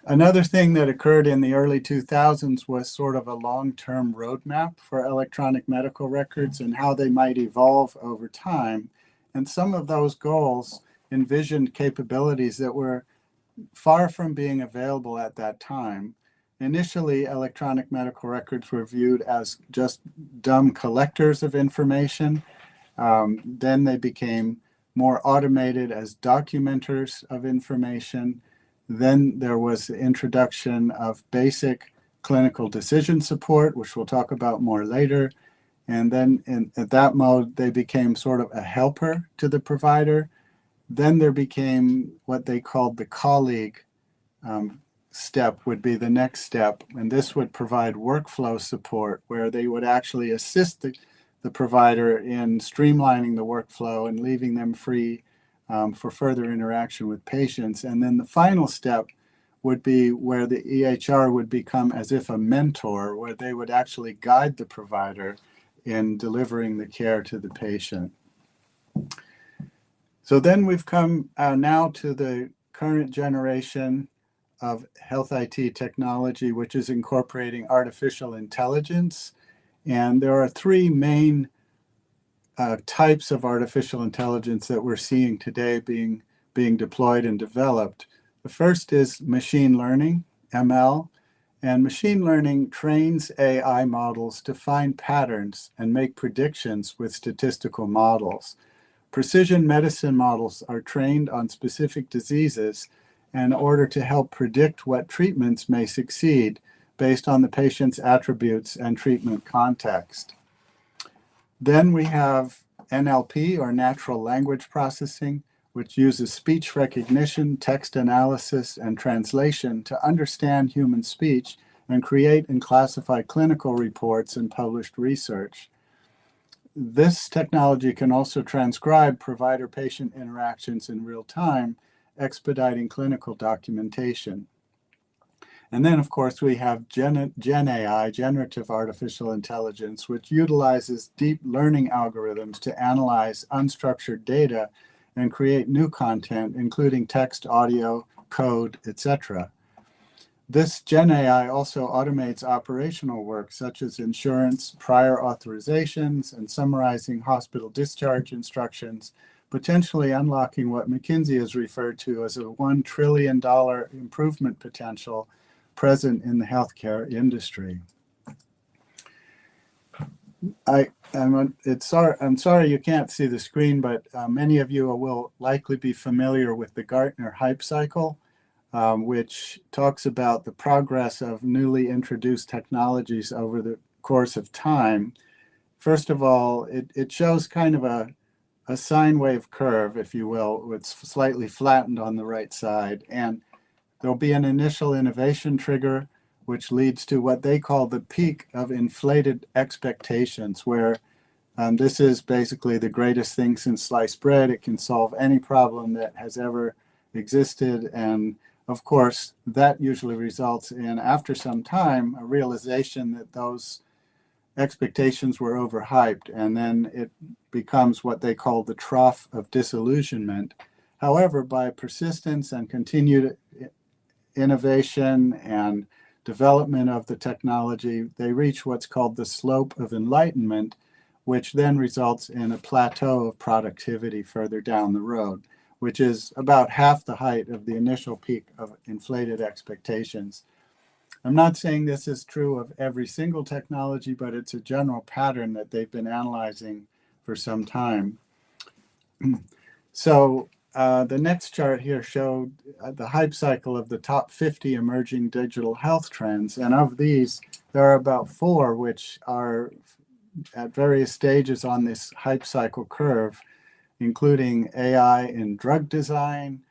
Another thing that occurred in the early 2000s was sort of a long-term roadmap for electronic medical records and how they might evolve over time. And some of those goals envisioned capabilities that were far from being available at that time. Initially, electronic medical records were viewed as just dumb collectors of information. Then they became more automated as documenters of information. Then there was the introduction of basic clinical decision support, which we'll talk about more later. And then at that mode, they became sort of a helper to the provider. Then there became what they called the colleague step would be the next step, and this would provide workflow support where they would actually assist the provider in streamlining the workflow and leaving them free for further interaction with patients. And then the final step would be where the EHR would become as if a mentor, where they would actually guide the provider in delivering the care to the patient. So then we've come now to the current generation of health IT technology, which is incorporating artificial intelligence. And there are three main types of artificial intelligence that we're seeing today being deployed and developed. The first is machine learning, ML, and machine learning trains AI models to find patterns and make predictions with statistical models. Precision medicine models are trained on specific diseases in order to help predict what treatments may succeed based on the patient's attributes and treatment context. Then we have NLP, or natural language processing, which uses speech recognition, text analysis, and translation to understand human speech and create and classify clinical reports and published research. This technology can also transcribe provider-patient interactions in real time, expediting clinical documentation. And then, of course, we have Gen AI, generative artificial intelligence, which utilizes deep learning algorithms to analyze unstructured data and create new content, including text, audio, code, etc. This Gen AI also automates operational work, such as insurance, prior authorizations, and summarizing hospital discharge instructions, potentially unlocking what McKinsey has referred to as a $1 trillion improvement potential present in the healthcare industry. I'm sorry you can't see the screen, but many of you will likely be familiar with the Gartner hype cycle, which talks about the progress of newly introduced technologies over the course of time. First of all, it shows kind of a sine wave curve, if you will. It's slightly flattened on the right side, and there'll be an initial innovation trigger, which leads to what they call the peak of inflated expectations, where this is basically the greatest thing since sliced bread. It can solve any problem that has ever existed. And of course, that usually results in, after some time, a realization that those expectations were overhyped, and then it becomes what they call the trough of disillusionment. However, by persistence and continued innovation and development of the technology, they reach what's called the slope of enlightenment, which then results in a plateau of productivity further down the road, which is about half the height of the initial peak of inflated expectations. I'm not saying this is true of every single technology, but it's a general pattern that they've been analyzing for some time. So the next chart here showed the hype cycle of the top 50 emerging digital health trends. And of these, there are about 4 which are at various stages on this hype cycle curve, including AI in drug design,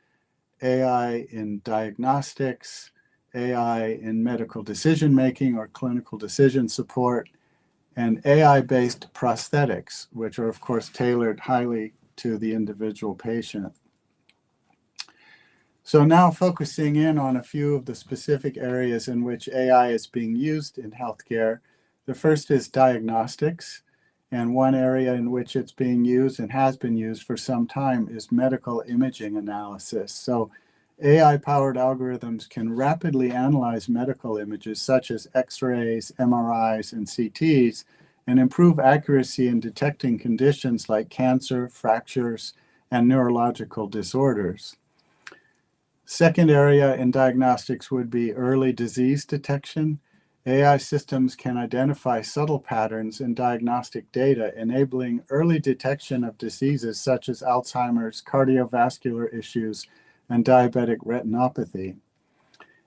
AI in diagnostics, AI in medical decision making or clinical decision support, and AI-based prosthetics, which are, of course, tailored highly to the individual patient. So now focusing in on a few of the specific areas in which AI is being used in healthcare. The first is diagnostics, and one area in which it's being used and has been used for some time is medical imaging analysis. So AI-powered algorithms can rapidly analyze medical images such as X-rays, MRIs, and CTs, and improve accuracy in detecting conditions like cancer, fractures, and neurological disorders. Second area in diagnostics would be early disease detection. AI systems can identify subtle patterns in diagnostic data, enabling early detection of diseases such as Alzheimer's, cardiovascular issues, and diabetic retinopathy.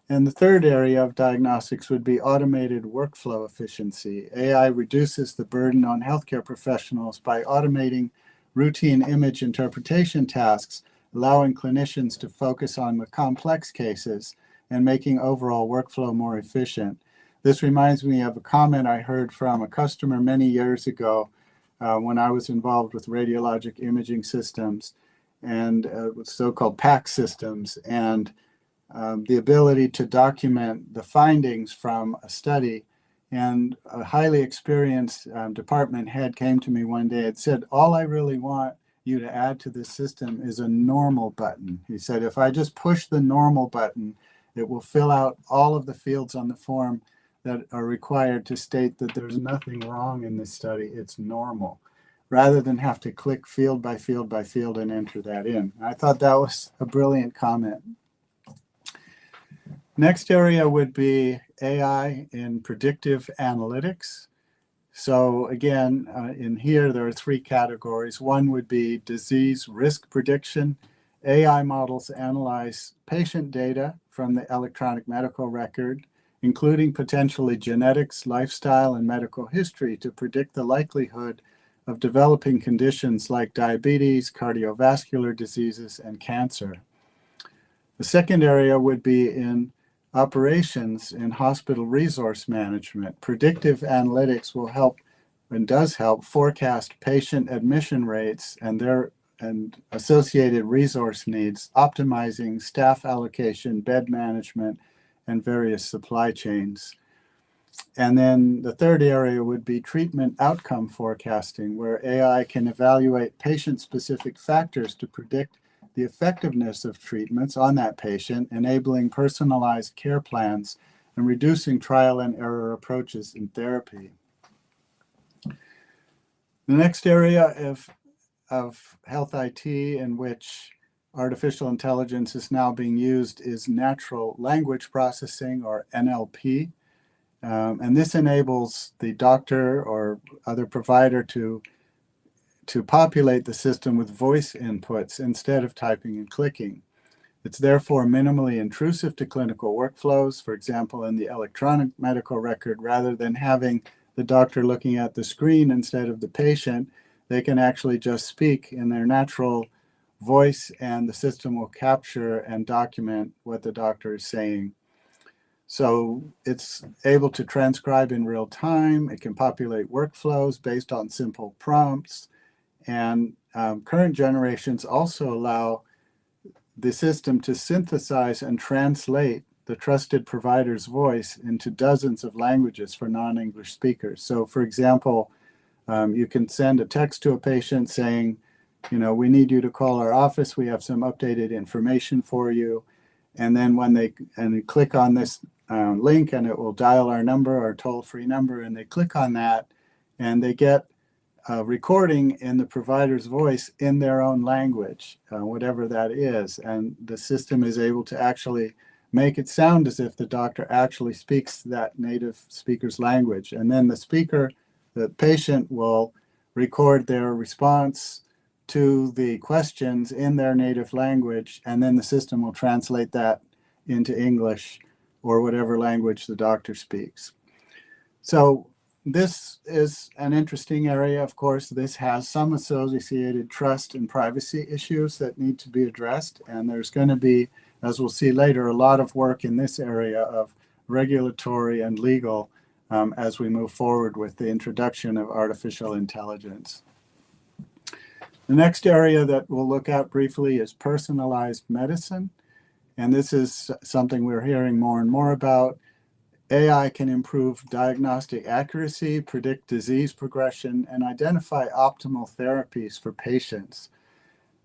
And the third area of diagnostics would be automated workflow efficiency. AI reduces the burden on healthcare professionals by automating routine image interpretation tasks, allowing clinicians to focus on the complex cases and making overall workflow more efficient. This reminds me of a comment I heard from a customer many years ago when I was involved with radiologic imaging systems and with so-called PACS systems, and the ability to document the findings from a study. And a highly experienced department head came to me one day and said, "All I really want you to add to this system is a normal button." He said, "If I just push the normal button, it will fill out all of the fields on the form that are required to state that there's nothing wrong in this study. It's normal," rather than have to click field by field by field and enter that in. I thought that was a brilliant comment. Next area would be AI in predictive analytics. So again, in here, there are 3 categories. One would be disease risk prediction. AI models analyze patient data from the electronic medical record, including potentially genetics, lifestyle, and medical history, to predict the likelihood of developing conditions like diabetes, cardiovascular diseases, and cancer. The second area would be in operations in hospital resource management. Predictive analytics will help and does help forecast patient admission rates and their associated resource needs, optimizing staff allocation, bed management, and various supply chains. And then the third area would be treatment outcome forecasting, where AI can evaluate patient-specific factors to predict the effectiveness of treatments on that patient, enabling personalized care plans and reducing trial and error approaches in therapy. The next area of health IT in which artificial intelligence is now being used is natural language processing, or NLP. And this enables the doctor or other provider to populate the system with voice inputs instead of typing and clicking. It's therefore minimally intrusive to clinical workflows, for example, in the electronic medical record. Rather than having the doctor looking at the screen instead of the patient, they can actually just speak in their natural voice, and the system will capture and document what the doctor is saying. So it's able to transcribe in real time. It can populate workflows based on simple prompts. And current generations also allow the system to synthesize and translate the trusted provider's voice into dozens of languages for non-English speakers. So for example, you can send a text to a patient saying, "We need you to call our office. We have some updated information for you." And then when they click on this link, and it will dial our number, our toll-free number, and they click on that, and they get a recording in the provider's voice in their own language, whatever that is. And the system is able to actually make it sound as if the doctor actually speaks that native speaker's language. And then the patient will record their response to the questions in their native language, and then the system will translate that into English or whatever language the doctor speaks. So this is an interesting area. Of course, this has some associated trust and privacy issues that need to be addressed. And there's going to be, as we'll see later, a lot of work in this area of regulatory and legal as we move forward with the introduction of artificial intelligence. The next area that we'll look at briefly is personalized medicine. And this is something we're hearing more and more about. AI can improve diagnostic accuracy, predict disease progression, and identify optimal therapies for patients.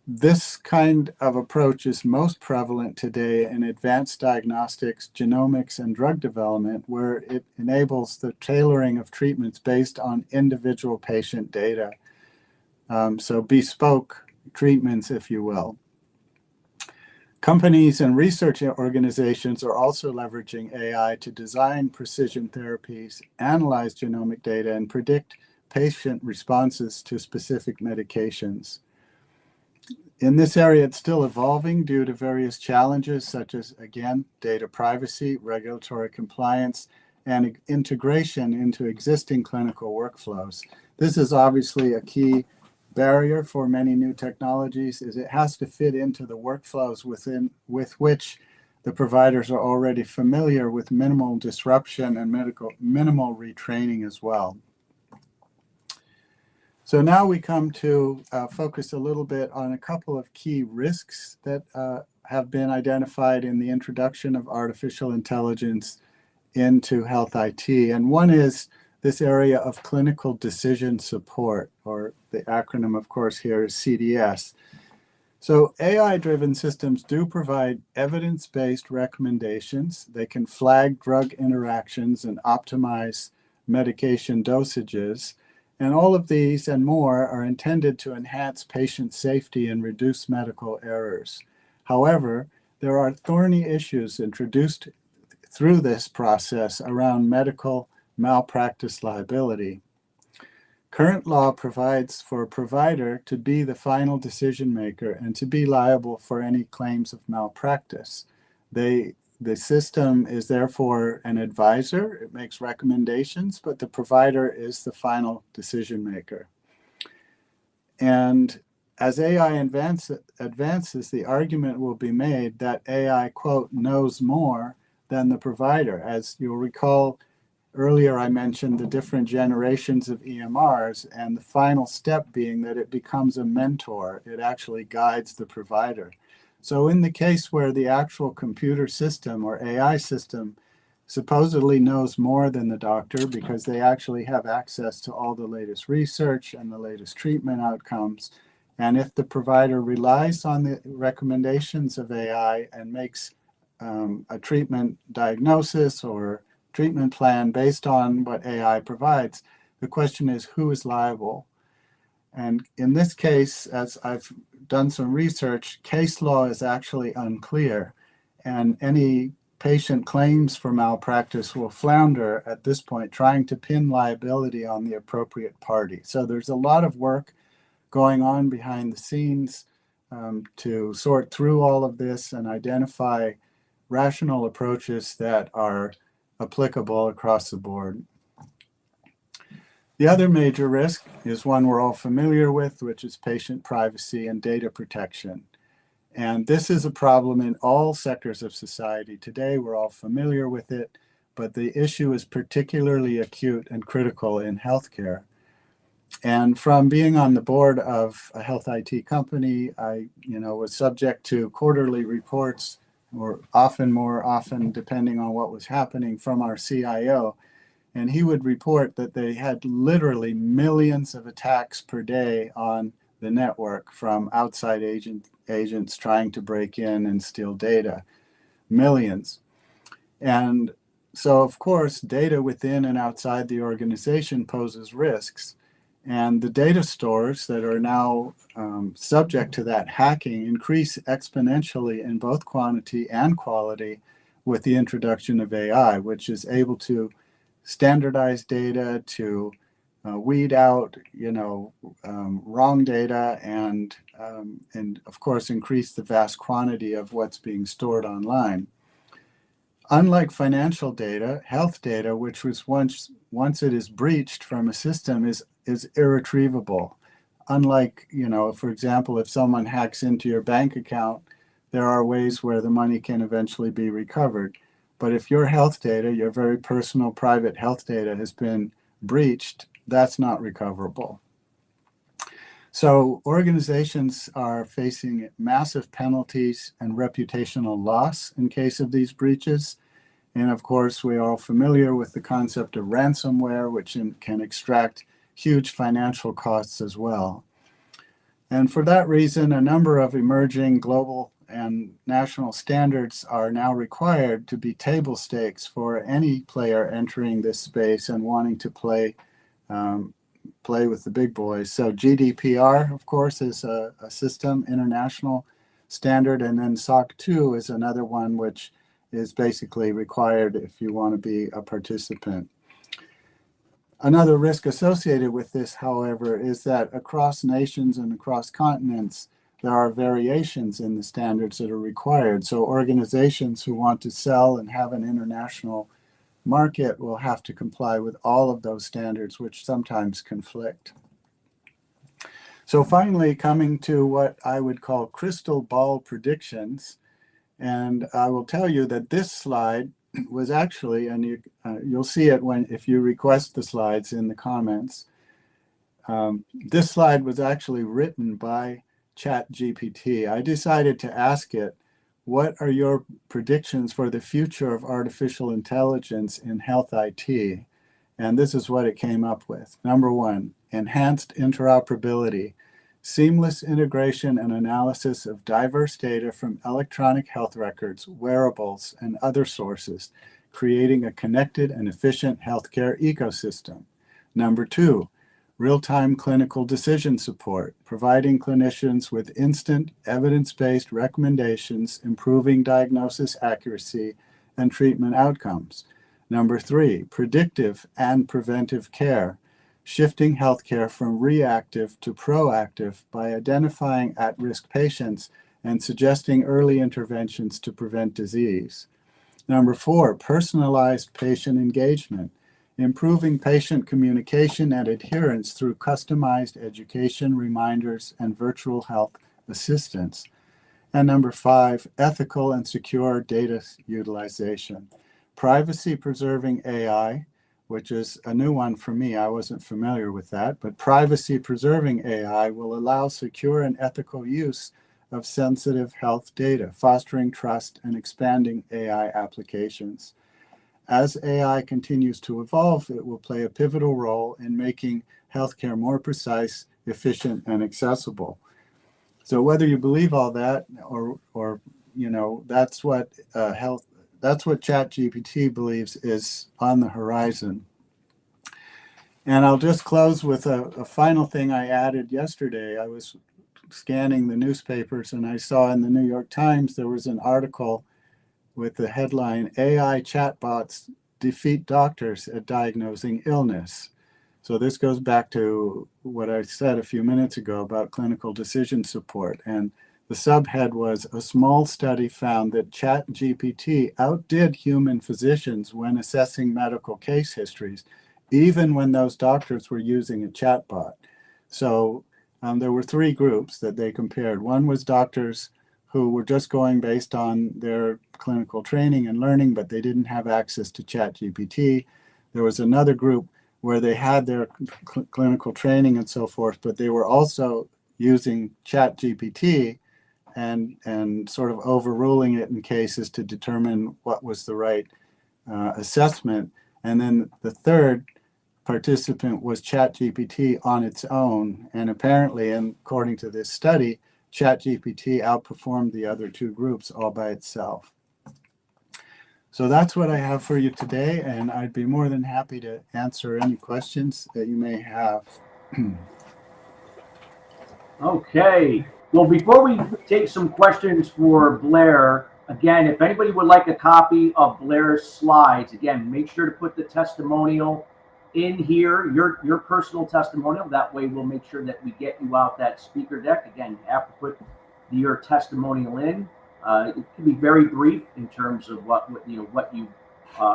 This kind of approach is most prevalent today in advanced diagnostics, genomics, and drug development, where it enables the tailoring of treatments based on individual patient data. So bespoke treatments, if you will. Companies and research organizations are also leveraging AI to design precision therapies, analyze genomic data, and predict patient responses to specific medications. In this area, it's still evolving due to various challenges such as, again, data privacy, regulatory compliance, and integration into existing clinical workflows. This is obviously a key barrier for many new technologies, is it has to fit into the workflows with which the providers are already familiar, with minimal disruption and minimal retraining as well. So now we come to focus a little bit on a couple of key risks that have been identified in the introduction of artificial intelligence into health IT. And one is this area of clinical decision support, or the acronym, of course, here is CDS. So AI-driven systems do provide evidence-based recommendations. They can flag drug interactions and optimize medication dosages. And all of these and more are intended to enhance patient safety and reduce medical errors. However, there are thorny issues introduced through this process around medical malpractice liability. Current law provides for a provider to be the final decision maker and to be liable for any claims of malpractice. The system is therefore an advisor. It makes recommendations, but the provider is the final decision maker. And as AI advances, the argument will be made that AI, quote, knows more than the provider. As you'll recall, earlier I mentioned the different generations of EMRs, and the final step being that it becomes a mentor. It actually guides the provider. So in the case where the actual computer system or AI system supposedly knows more than the doctor because they actually have access to all the latest research and the latest treatment outcomes, and if the provider relies on the recommendations of AI and makes a treatment diagnosis or treatment plan based on what AI provides, the question is, who is liable? And in this case, as I've done some research, case law is actually unclear, and any patient claims for malpractice will flounder at this point, trying to pin liability on the appropriate party. So there's a lot of work going on behind the scenes to sort through all of this and identify rational approaches that are applicable across the board. The other major risk is one we're all familiar with, which is patient privacy and data protection. And this is a problem in all sectors of society today. We're all familiar with it, but the issue is particularly acute and critical in healthcare. And from being on the board of a health IT company, I was subject to quarterly reports, or more often, depending on what was happening, from our CIO. And he would report that they had literally millions of attacks per day on the network from outside agents trying to break in and steal data. Millions. And so, of course, data within and outside the organization poses risks. And the data stores that are now subject to that hacking increase exponentially in both quantity and quality with the introduction of AI, which is able to standardize data, to weed out, wrong data, and of course increase the vast quantity of what's being stored online. Unlike financial data, health data, which was once it is breached from a system, is irretrievable. Unlike, for example, if someone hacks into your bank account, there are ways where the money can eventually be recovered. But if your health data, your very personal private health data, has been breached, that's not recoverable. So organizations are facing massive penalties and reputational loss in case of these breaches. And of course, we are all familiar with the concept of ransomware, which can extract huge financial costs as well. And for that reason, a number of emerging global and national standards are now required to be table stakes for any player entering this space and wanting to play with the big boys. So GDPR, of course, is a system, international standard, and then SOC 2 is another one which is basically required if you want to be a participant. Another risk associated with this, however, is that across nations and across continents, there are variations in the standards that are required. So organizations who want to sell and have an international market will have to comply with all of those standards, which sometimes conflict. So finally, coming to what I would call crystal ball predictions, and I will tell you that this slide was actually, and you'll see it if you request the slides in the comments. This slide was actually written by ChatGPT. I decided to ask it, what are your predictions for the future of artificial intelligence in health IT? And this is what it came up with. Number one, enhanced interoperability, seamless integration and analysis of diverse data from electronic health records, wearables, and other sources, creating a connected and efficient healthcare ecosystem. Number two, real-time clinical decision support, providing clinicians with instant evidence-based recommendations, improving diagnosis accuracy and treatment outcomes. Number three, predictive and preventive care, shifting healthcare from reactive to proactive by identifying at-risk patients and suggesting early interventions to prevent disease. Number four, personalized patient engagement, improving patient communication and adherence through customized education, reminders, and virtual health assistance. And number five, ethical and secure data utilization, privacy-preserving AI, which is a new one for me. I wasn't familiar with that, but privacy-preserving AI will allow secure and ethical use of sensitive health data, fostering trust and expanding AI applications. As AI continues to evolve, it will play a pivotal role in making healthcare more precise, efficient, and accessible. So whether you believe all that, or that's what ChatGPT believes is on the horizon. And I'll just close with a final thing I added yesterday. I was scanning the newspapers and I saw in the New York Times there was an article with the headline, AI chatbots defeat doctors at diagnosing illness. So this goes back to what I said a few minutes ago about clinical decision support. And the subhead was, a small study found that ChatGPT outdid human physicians when assessing medical case histories, even when those doctors were using a chatbot. So there were three groups that they compared. One was doctors who were just going based on their clinical training and learning, but they didn't have access to ChatGPT. There was another group where they had their clinical training and so forth, but they were also using ChatGPT and sort of overruling it in cases to determine what was the right assessment. And then the third participant was ChatGPT on its own. And apparently, and according to this study, ChatGPT outperformed the other two groups all by itself. So that's what I have for you today, and I'd be more than happy to answer any questions that you may have. Okay. Well, before we take some questions for Blair, again, if anybody would like a copy of Blair's slides, again, make sure to put the testimonial in here your personal testimonial. That way we'll make sure that we get you out that speaker deck. Again, you have to put your testimonial in. It can be very brief in terms of what you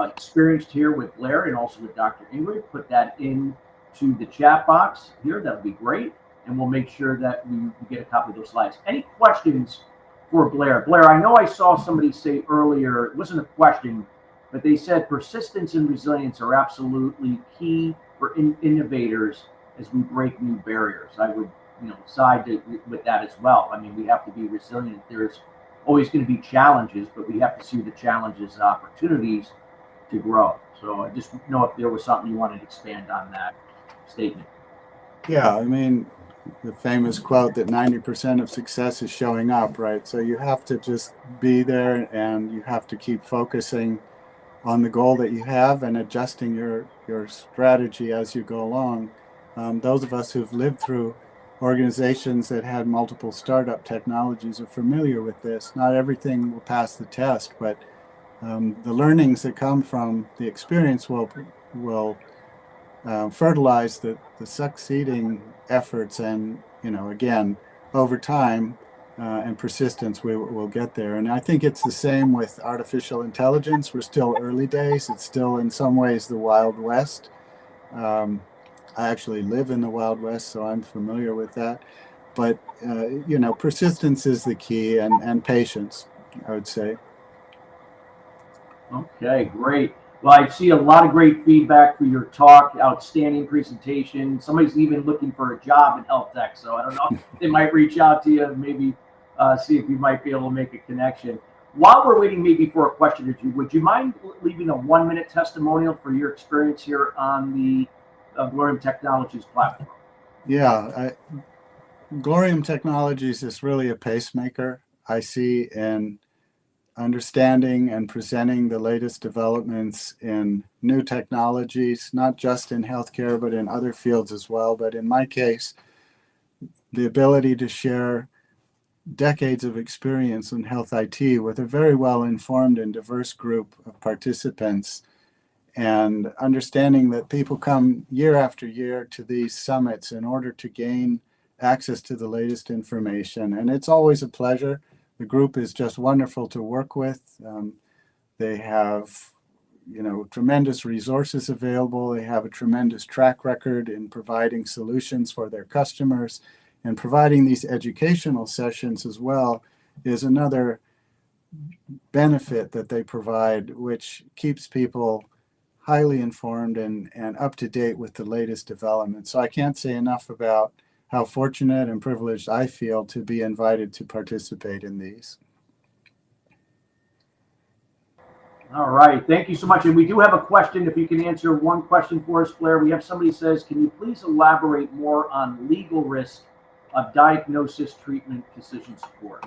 experienced here with Blair and also with Dr. Ingrid. Put that into the chat box here. That would be great. And we'll make sure that we get a copy of those slides. Any questions for Blair? Blair, I know I saw somebody say earlier, it wasn't a question, but they said persistence and resilience are absolutely key for innovators as we break new barriers. I would side with that as well. I mean, we have to be resilient. There's always going to be challenges, but we have to see the challenges as opportunities to grow. So I just know if there was something you wanted to expand on that statement. Yeah, I mean, the famous quote that 90% of success is showing up, right? So you have to just be there, and you have to keep focusing on the goal that you have and adjusting your strategy as you go along. Those of us who've lived through organizations that had multiple startup technologies are familiar with this. Not everything will pass the test, but the learnings that come from the experience will fertilize the succeeding efforts, and again, over time and persistence, we'll get there. And I think it's the same with artificial intelligence. We're still early days. It's still in some ways the Wild West. I actually live in the Wild West, so I'm familiar with that. But persistence is the key, and patience, I would say. Okay, great. Well, I see a lot of great feedback for your talk. Outstanding presentation. Somebody's even looking for a job in HealthTech, so I don't know. They might reach out to you and maybe see if you might be able to make a connection. While we're waiting maybe for a question or two, would you mind leaving a 1-minute testimonial for your experience here on the Glorium Technologies platform? Yeah, Glorium Technologies is really a pacemaker, I see, in understanding and presenting the latest developments in new technologies, not just in healthcare, but in other fields as well. But in my case, the ability to share decades of experience in health IT with a very well-informed and diverse group of participants, and understanding that people come year after year to these summits in order to gain access to the latest information. And it's always a pleasure. The group is just wonderful to work with. They have, tremendous resources available. They have a tremendous track record in providing solutions for their customers, and providing these educational sessions as well is another benefit that they provide, which keeps people highly informed and up to date with the latest developments. So I can't say enough about how fortunate and privileged I feel to be invited to participate in these. All right, thank you so much. And we do have a question. If you can answer one question for us, Blair. We have somebody says, can you please elaborate more on legal risk of diagnosis, treatment, decision support?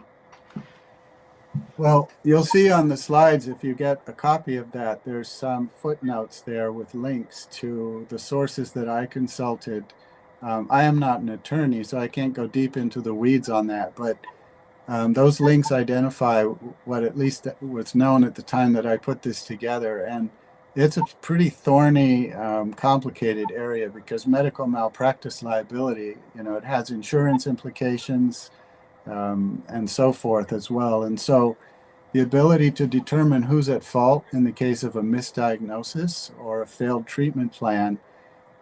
Well, you'll see on the slides, if you get a copy of that, there's some footnotes there with links to the sources that I consulted. I am not an attorney, so I can't go deep into the weeds on that, but those links identify what at least was known at the time that I put this together. And it's a pretty thorny, complicated area, because medical malpractice liability, it has insurance implications and so forth as well. And so the ability to determine who's at fault in the case of a misdiagnosis or a failed treatment plan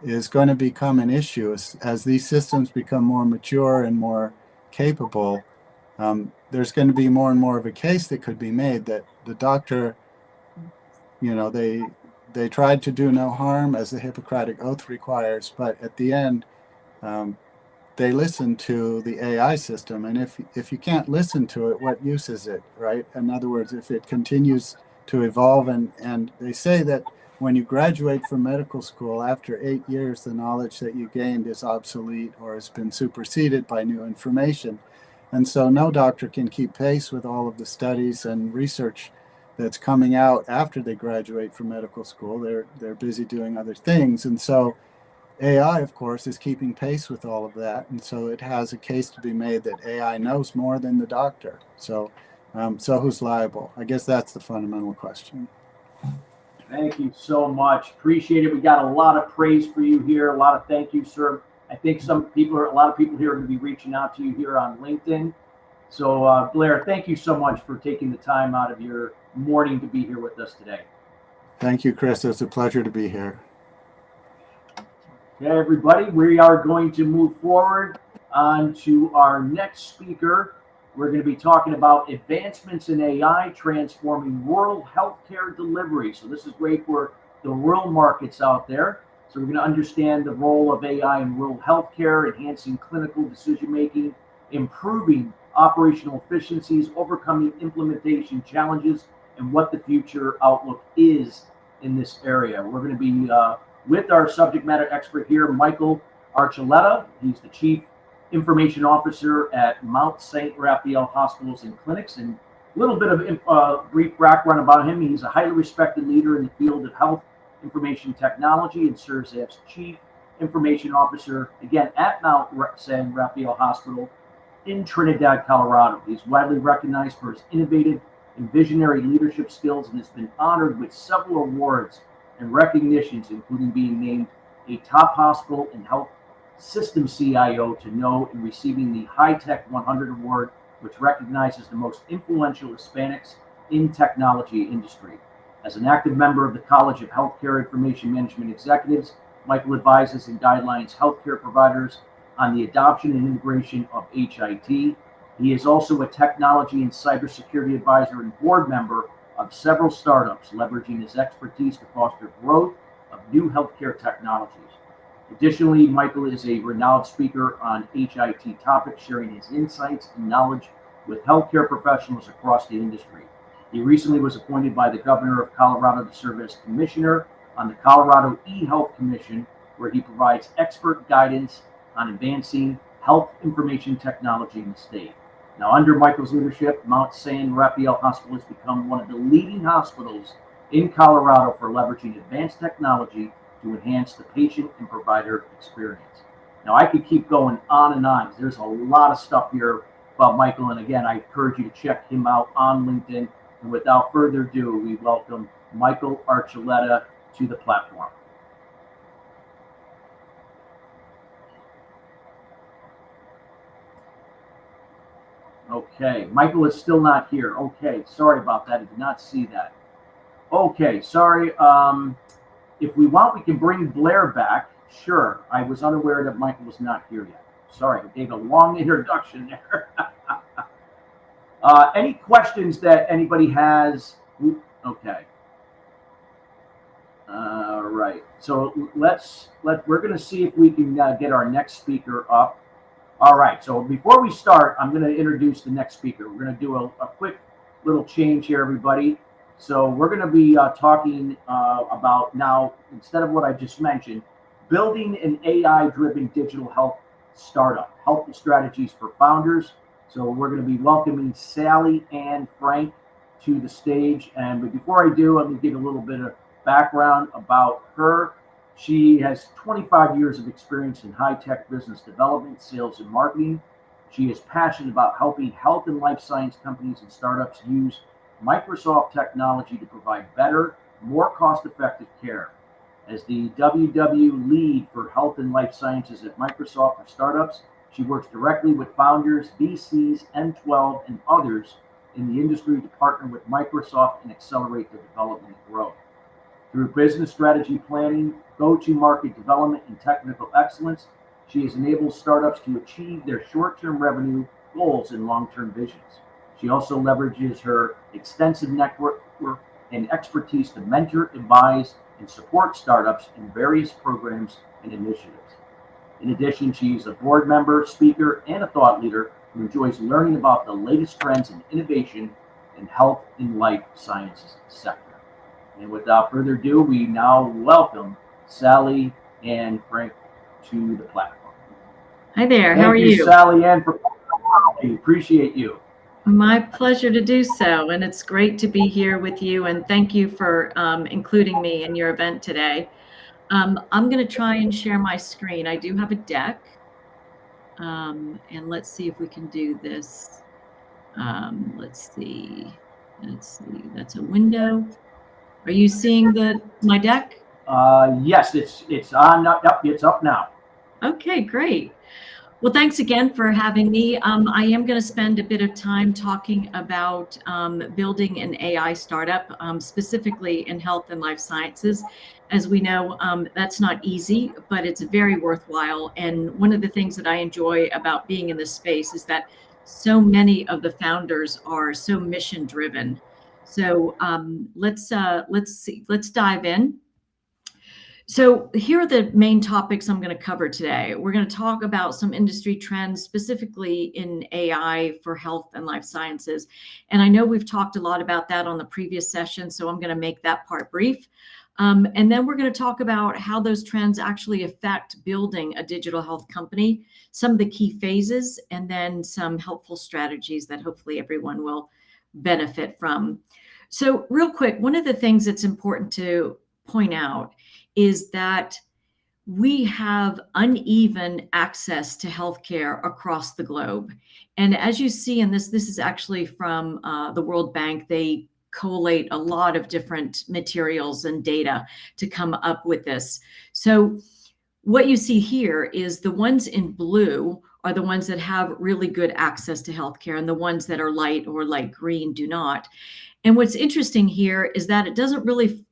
is going to become an issue as these systems become more mature and more capable. There's going to be more and more of a case that could be made that the doctor, they tried to do no harm, as the Hippocratic Oath requires, but at the end, they listen to the AI system. And if you can't listen to it, what use is it, right? In other words, if it continues to evolve, and they say that when you graduate from medical school, after 8 years, the knowledge that you gained is obsolete or has been superseded by new information. And so no doctor can keep pace with all of the studies and research that's coming out after they graduate from medical school. They're busy doing other things. And so AI, of course, is keeping pace with all of that. And so it has a case to be made that AI knows more than the doctor. So who's liable? I guess that's the fundamental question. Thank you so much. Appreciate it. We got a lot of praise for you here. A lot of thank you, sir. I think a lot of people here are going to be reaching out to you here on LinkedIn. So, Blair, thank you so much for taking the time out of your morning to be here with us today. Thank you, Chris. It's a pleasure to be here. Okay, everybody, we are going to move forward on to our next speaker. We're going to be talking about advancements in AI transforming rural healthcare delivery. So this is great for the rural markets out there. So we're going to understand the role of AI in rural healthcare, enhancing clinical decision-making, improving operational efficiencies, overcoming implementation challenges, and what the future outlook is in this area. We're going to be with our subject matter expert here, Michael Archuleta. He's the Chief Information Officer at Mount St. Raphael Hospitals and Clinics. And a little bit of brief background about him. He's a highly respected leader in the field of health information technology and serves as Chief Information Officer, again, at Mount St. Raphael Hospital in Trinidad, Colorado. He's widely recognized for his innovative and visionary leadership skills and has been honored with several awards and recognitions, including being named a top hospital and health system CIO to know and receiving the HealthTech 100 Award, which recognizes the most influential Hispanics in technology industry. As an active member of the College of Healthcare Information Management Executives, Michael advises and guidelines healthcare providers on the adoption and integration of HIT. He is also a technology and cybersecurity advisor and board member of several startups, leveraging his expertise to foster growth of new healthcare technologies. Additionally, Michael is a renowned speaker on HIT topics, sharing his insights and knowledge with healthcare professionals across the industry. He recently was appointed by the governor of Colorado to serve as commissioner on the Colorado eHealth Commission, where he provides expert guidance on advancing health information technology in the state. Now, under Michael's leadership, Mount St. Raphael Hospital has become one of the leading hospitals in Colorado for leveraging advanced technology to enhance the patient and provider experience. Now, I could keep going on and on. There's a lot of stuff here about Michael, and again, I encourage you to check him out on LinkedIn. And without further ado, we welcome Michael Archuleta to the platform. Okay, Michael is still not here. Okay, sorry about that. I did not see that. Okay, sorry. If we want, we can bring Blair back. Sure, I was unaware that Michael was not here yet. Sorry, I gave a long introduction there. Any questions that anybody has? Okay. All right. So we're going to see if we can get our next speaker up. All right. So before we start, I'm going to introduce the next speaker. We're going to do a quick little change here, everybody. So we're going to be talking about now, instead of what I just mentioned, building an AI-driven digital health startup, health strategies for founders. So we're going to be welcoming Sally Ann Frank to the stage. And before I do, let me give a little bit of background about her. She has 25 years of experience in high-tech business development, sales, and marketing. She is passionate about helping health and life science companies and startups use Microsoft technology to provide better, more cost-effective care. As the WW lead for health and life sciences at Microsoft for startups, she works directly with founders, VCs, N12, and others in the industry to partner with Microsoft and accelerate the development and growth. Through business strategy planning, go-to-market development, and technical excellence, she has enabled startups to achieve their short-term revenue goals and long-term visions. She also leverages her extensive network and expertise to mentor, advise, and support startups in various programs and initiatives. In addition, she is a board member, speaker, and a thought leader who enjoys learning about the latest trends and innovation in health and life sciences sector. And without further ado, we now welcome Sally Ann Frank to the platform. Hi there. How are you? Thank you, Sally Ann, for coming. Appreciate you. My pleasure to do so, and it's great to be here with you, and thank you for including me in your event today. I'm going to try and share my screen. I do have a deck, and let's see if we can do this. Let's see, that's a window. Are you seeing my deck? Yes, it's on. Yep, it's up now. Okay, great. Well, thanks again for having me. I am going to spend a bit of time talking about building an AI startup, specifically in health and life sciences. As we know, that's not easy, but it's very worthwhile. And one of the things that I enjoy about being in this space is that so many of the founders are so mission driven. So let's dive in. So here are the main topics I'm going to cover today. We're going to talk about some industry trends, specifically in AI for health and life sciences. And I know we've talked a lot about that on the previous session, so I'm going to make that part brief. And then we're going to talk about how those trends actually affect building a digital health company, some of the key phases, and then some helpful strategies that hopefully everyone will benefit from. So real quick, one of the things that's important to point out is that we have uneven access to healthcare across the globe. And as you see in this is actually from the World Bank. They collate a lot of different materials and data to come up with this. So what you see here is the ones in blue are the ones that have really good access to healthcare, and the ones that are light or light green do not. And what's interesting here is that it doesn't really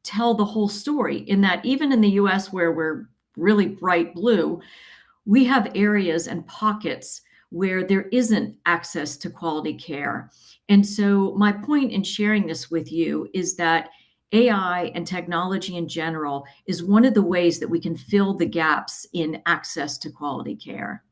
tell the whole story, in that even in the US, where we're really bright blue, we have areas and pockets where there isn't access to quality care. And so my point in sharing this with you is that AI and technology in general is one of the ways that we can fill the gaps in access to quality care.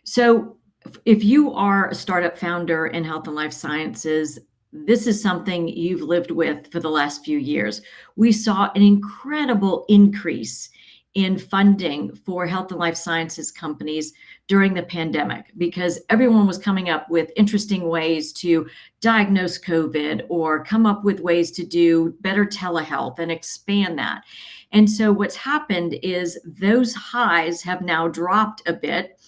So if you are a startup founder in health and life sciences, this is something you've lived with for the last few years. We saw an incredible increase in funding for health and life sciences companies during the pandemic, because everyone was coming up with interesting ways to diagnose COVID or come up with ways to do better telehealth and expand that. And so what's happened is those highs have now dropped a bit,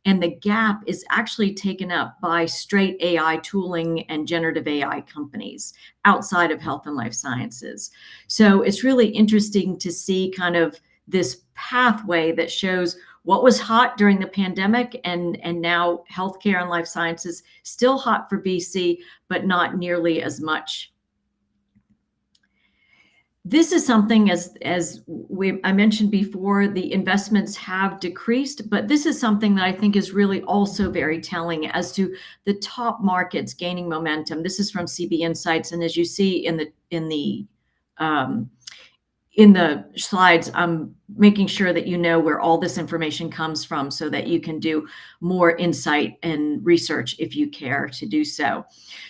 and the gap is actually taken up by straight AI tooling and generative AI companies outside of health and life sciences. So it's really interesting to see kind of this pathway that shows what was hot during the pandemic, and now healthcare and life sciences still hot for BC, but not nearly as much. This is something, as I mentioned before, the investments have decreased, but this is something that I think is really also very telling as to the top markets gaining momentum. This is from CB Insights, and as you see in the slides, I'm making sure that you know where all this information comes from so that you can do more insight and research if you care to do so.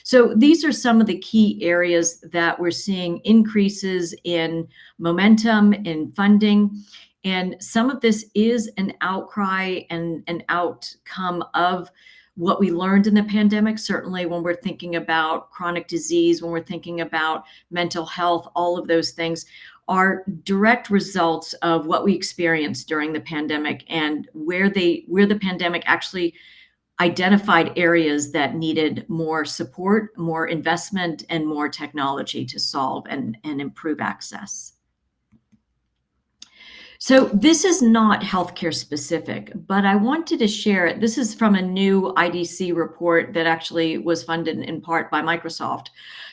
So these are some of the key areas that we're seeing increases in momentum, in funding. And some of this is an outcry and an outcome of what we learned in the pandemic. Certainly when we're thinking about chronic disease, when we're thinking about mental health, all of those things are direct results of what we experienced during the pandemic, and where the pandemic actually identified areas that needed more support, more investment, and more technology to solve and improve access. So this is not healthcare specific, but I wanted to share it. This is from a new IDC report that actually was funded in part by Microsoft.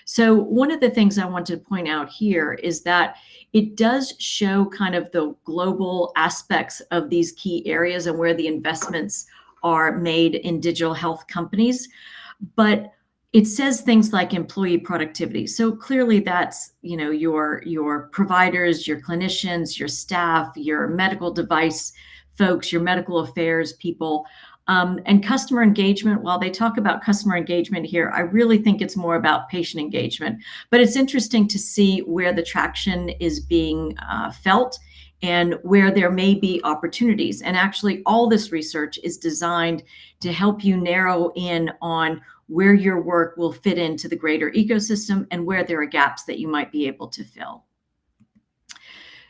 So one of the things I want to point out here is that it does show kind of the global aspects of these key areas and where the investments are made in digital health companies. But it says things like employee productivity. So clearly that's, your providers, your clinicians, your staff, your medical device folks, your medical affairs people, and customer engagement. While they talk about customer engagement here, I really think it's more about patient engagement. But it's interesting to see where the traction is being felt and where there may be opportunities. And actually, all this research is designed to help you narrow in on where your work will fit into the greater ecosystem and where there are gaps that you might be able to fill.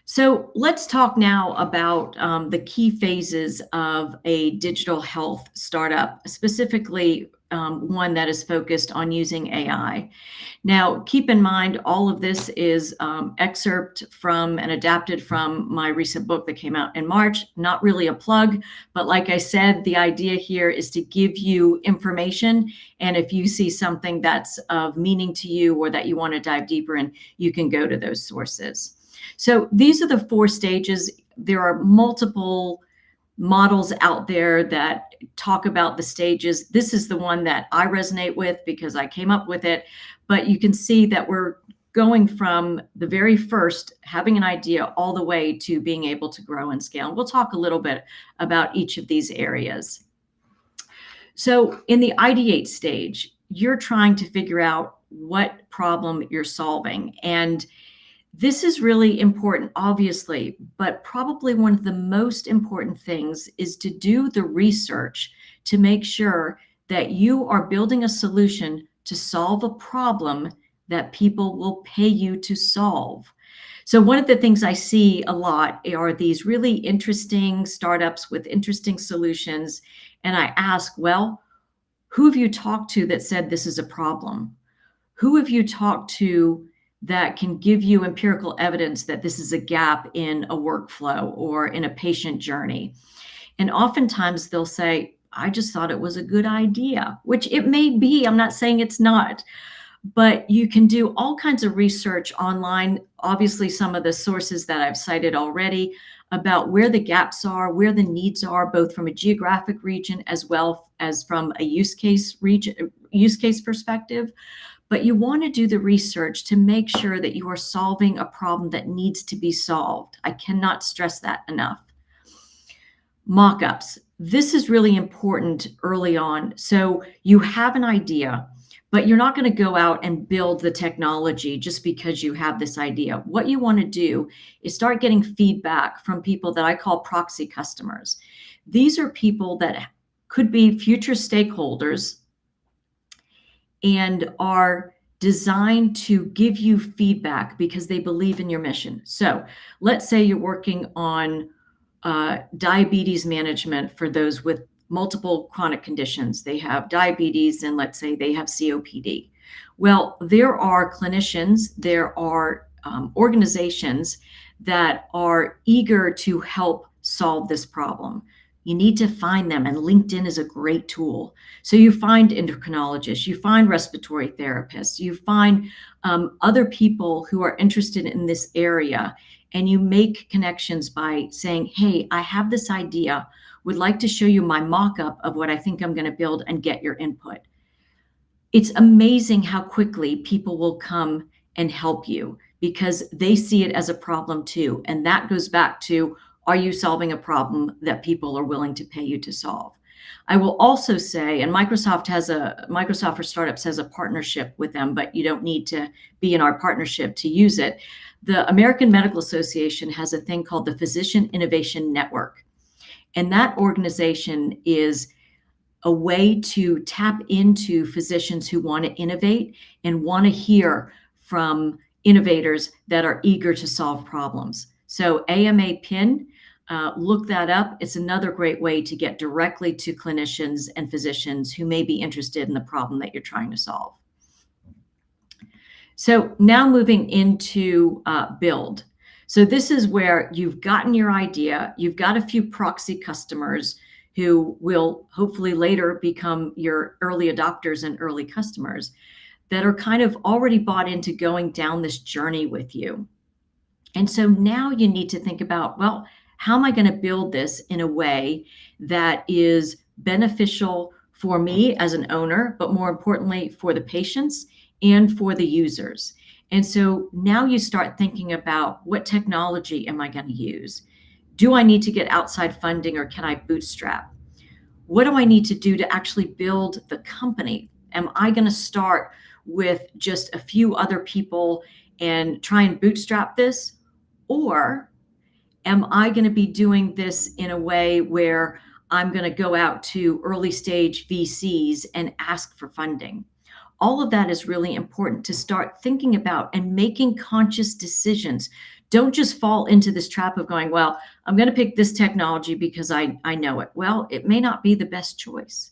So let's talk now about the key phases of a digital health startup, specifically one that is focused on using AI. Now, keep in mind, all of this is excerpt from and adapted from my recent book that came out in March. Not really a plug, but like I said, the idea here is to give you information. And if you see something that's of meaning to you or that you want to dive deeper in, you can go to those sources. So these are the 4 stages. There are multiple models out there that talk about the stages. This is the one that I resonate with because I came up with it. But you can see that we're going from the very first, having an idea, all the way to being able to grow and scale. And we'll talk a little bit about each of these areas. So in the ideate stage, you're trying to figure out what problem you're solving. And this is really important, obviously, but probably one of the most important things is to do the research to make sure that you are building a solution to solve a problem that people will pay you to solve. So one of the things I see a lot are these really interesting startups with interesting solutions. And I ask, well, who have you talked to that said this is a problem? Who have you talked to that can give you empirical evidence that this is a gap in a workflow or in a patient journey? And oftentimes they'll say, I just thought it was a good idea, which it may be. I'm not saying it's not, but you can do all kinds of research online. Obviously, some of the sources that I've cited already about where the gaps are, where the needs are, both from a geographic region as well as from a use case perspective. But you want to do the research to make sure that you are solving a problem that needs to be solved. I cannot stress that enough. Mock-ups. This is really important early on. So you have an idea, but you're not going to go out and build the technology just because you have this idea. What you want to do is start getting feedback from people that I call proxy customers. These are people that could be future stakeholders and are designed to give you feedback because they believe in your mission. So let's say you're working on diabetes management for those with multiple chronic conditions. They have diabetes and let's say they have COPD. Well, there are clinicians, there are organizations that are eager to help solve this problem. You need to find them, and LinkedIn is a great tool. So you find endocrinologists, you find respiratory therapists, you find other people who are interested in this area, and you make connections by saying, hey, I have this idea, would like to show you my mock-up of what I think I'm going to build and get your input. It's amazing how quickly people will come and help you because they see it as a problem too. And that goes back to, are you solving a problem that people are willing to pay you to solve? I will also say, and Microsoft for Startups has a partnership with them, but you don't need to be in our partnership to use it. The American Medical Association has a thing called the Physician Innovation Network. And that organization is a way to tap into physicians who want to innovate and want to hear from innovators that are eager to solve problems. So AMA PIN, look that up. It's another great way to get directly to clinicians and physicians who may be interested in the problem that you're trying to solve. So now moving into build. So this is where you've gotten your idea, you've got a few proxy customers who will hopefully later become your early adopters and early customers that are kind of already bought into going down this journey with you. And so now you need to think about, well, how am I going to build this in a way that is beneficial for me as an owner, but more importantly for the patients and for the users? And so now you start thinking about, what technology am I going to use? Do I need to get outside funding or can I bootstrap? What do I need to do to actually build the company? Am I going to start with just a few other people and try and bootstrap this? Or am I going to be doing this in a way where I'm going to go out to early stage VCs and ask for funding? All of that is really important to start thinking about and making conscious decisions. Don't just fall into this trap of going, well, I'm going to pick this technology because I know it. Well, it may not be the best choice.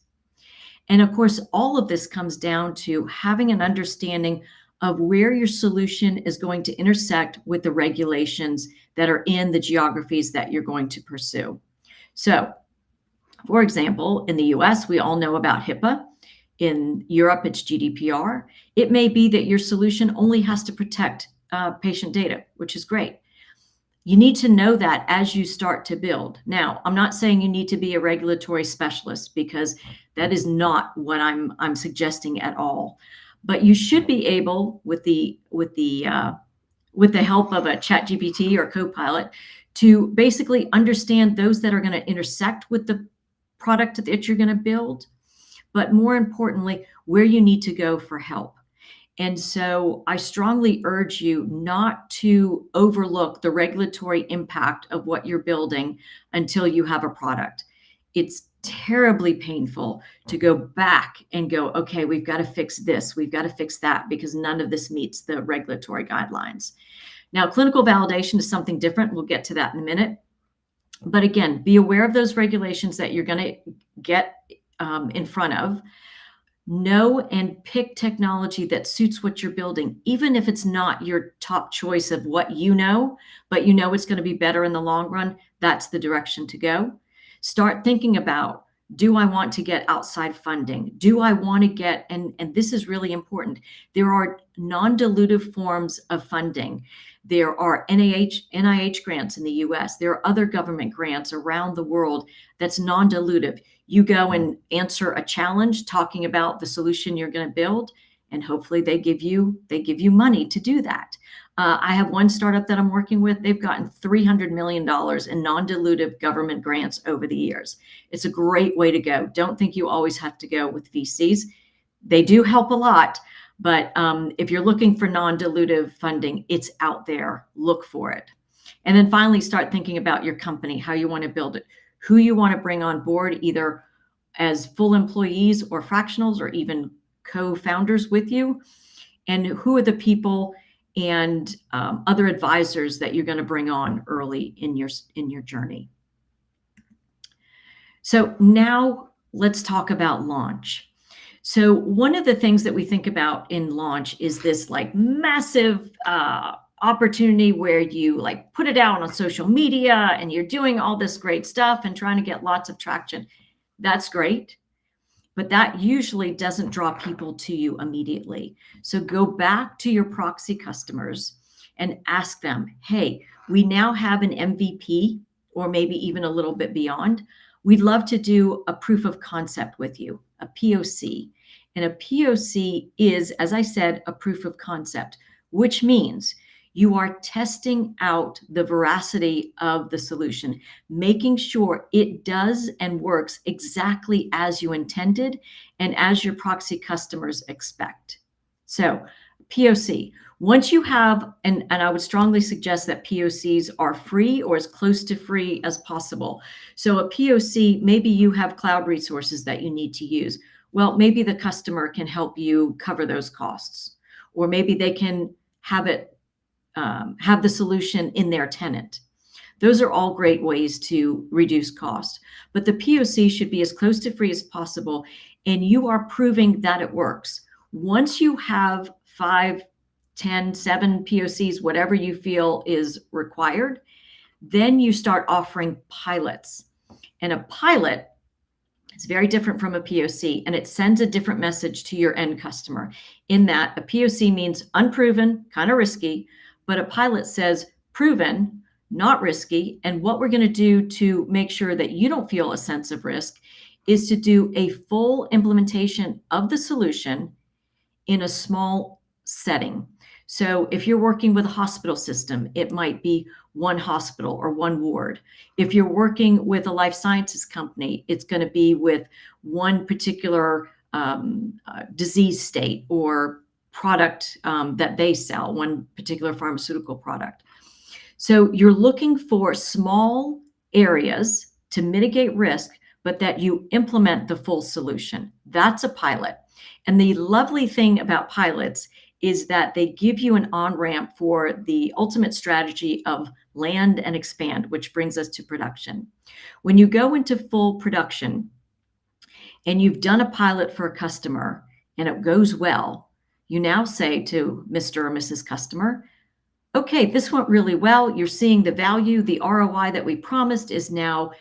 And of course, all of this comes down to having an understanding of where your solution is going to intersect with the regulations that are in the geographies that you're going to pursue. So, for example, in the US, we all know about HIPAA. In Europe, it's GDPR. It may be that your solution only has to protect patient data, which is great. You need to know that as you start to build. Now, I'm not saying you need to be a regulatory specialist, because that is not what I'm suggesting at all. But you should be able, with the help of a ChatGPT or Copilot, to basically understand those that are going to intersect with the product that you're going to build, but more importantly, where you need to go for help. And so I strongly urge you not to overlook the regulatory impact of what you're building until you have a product. It's terribly painful to go back and go, okay, we've got to fix this, we've got to fix that, because none of this meets the regulatory guidelines. Now, clinical validation is something different. We'll get to that in a minute. But again, be aware of those regulations that you're going to get in front of. Know and pick technology that suits what you're building, even if it's not your top choice of what you know, but you know it's going to be better in the long run. That's the direction to go. Start thinking about, do I want to get outside funding? Do I want to get, and this is really important, there are non-dilutive forms of funding. There are NIH grants in the US. There are other government grants around the world that's non-dilutive. You go and answer a challenge talking about the solution you're going to build, and hopefully they give you money to do that. I have one startup that I'm working with. They've gotten $300 million in non-dilutive government grants over the years. It's a great way to go. Don't think you always have to go with VCs. They do help a lot, but if you're looking for non-dilutive funding, it's out there. Look for it. And then finally, start thinking about your company, how you want to build it, who you want to bring on board, either as full employees or fractionals or even co-founders with you, and who are the people and other advisors that you're going to bring on early in your journey. So now let's talk about launch. So one of the things that we think about in launch is this like massive opportunity where you like put it out on social media and you're doing all this great stuff and trying to get lots of traction. That's great, but that usually doesn't draw people to you immediately. So go back to your proxy customers and ask them, hey, we now have an MVP, or maybe even a little bit beyond. We'd love to do a proof of concept with you, a POC. And a POC is, as I said, a proof of concept, which means you are testing out the veracity of the solution, making sure it does and works exactly as you intended and as your proxy customers expect. So POC, once you have, and I would strongly suggest that POCs are free or as close to free as possible. So a POC, maybe you have cloud resources that you need to use. Well, maybe the customer can help you cover those costs, or maybe they can have the solution in their tenant. Those are all great ways to reduce cost. But the POC should be as close to free as possible, and you are proving that it works. Once you have 5, 10, 7 POCs, whatever you feel is required, then you start offering pilots. And a pilot is very different from a POC, and it sends a different message to your end customer, in that a POC means unproven, kind of risky, but a pilot says proven, not risky. And what we're going to do to make sure that you don't feel a sense of risk is to do a full implementation of the solution in a small setting. So if you're working with a hospital system, it might be one hospital or one ward. If you're working with a life sciences company, it's going to be with one particular disease state or product that they sell, one particular pharmaceutical product. So you're looking for small areas to mitigate risk, but that you implement the full solution. That's a pilot. And the lovely thing about pilots is that they give you an on-ramp for the ultimate strategy of land and expand, which brings us to production. When you go into full production, and you've done a pilot for a customer and it goes well, you now say to Mr. or Mrs. Customer, okay, this went really well. You're seeing the value, the ROI that we promised is now,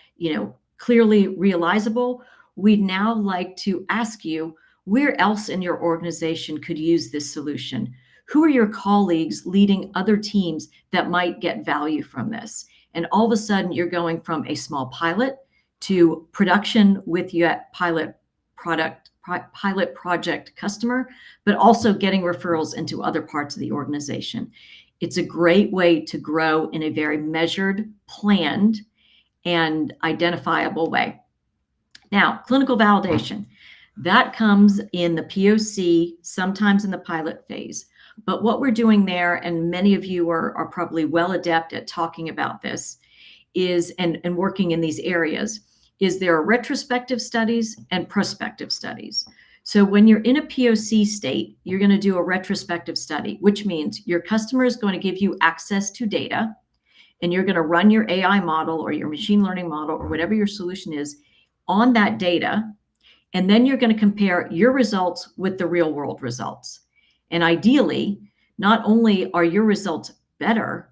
clearly realizable. We'd now like to ask you, where else in your organization could use this solution? Who are your colleagues leading other teams that might get value from this? And all of a sudden you're going from a small pilot to production with your pilot project customer, but also getting referrals into other parts of the organization. It's a great way to grow in a very measured, planned, and identifiable way. Now, clinical validation, that comes in the POC, sometimes in the pilot phase. But what we're doing there, and many of you are probably well adept at talking about this, is and working in these areas, is there are retrospective studies and prospective studies. So when you're in a POC state, you're going to do a retrospective study, which means your customer is going to give you access to data, and you're going to run your AI model or your machine learning model or whatever your solution is on that data. And then you're going to compare your results with the real world results. And ideally, not only are your results better,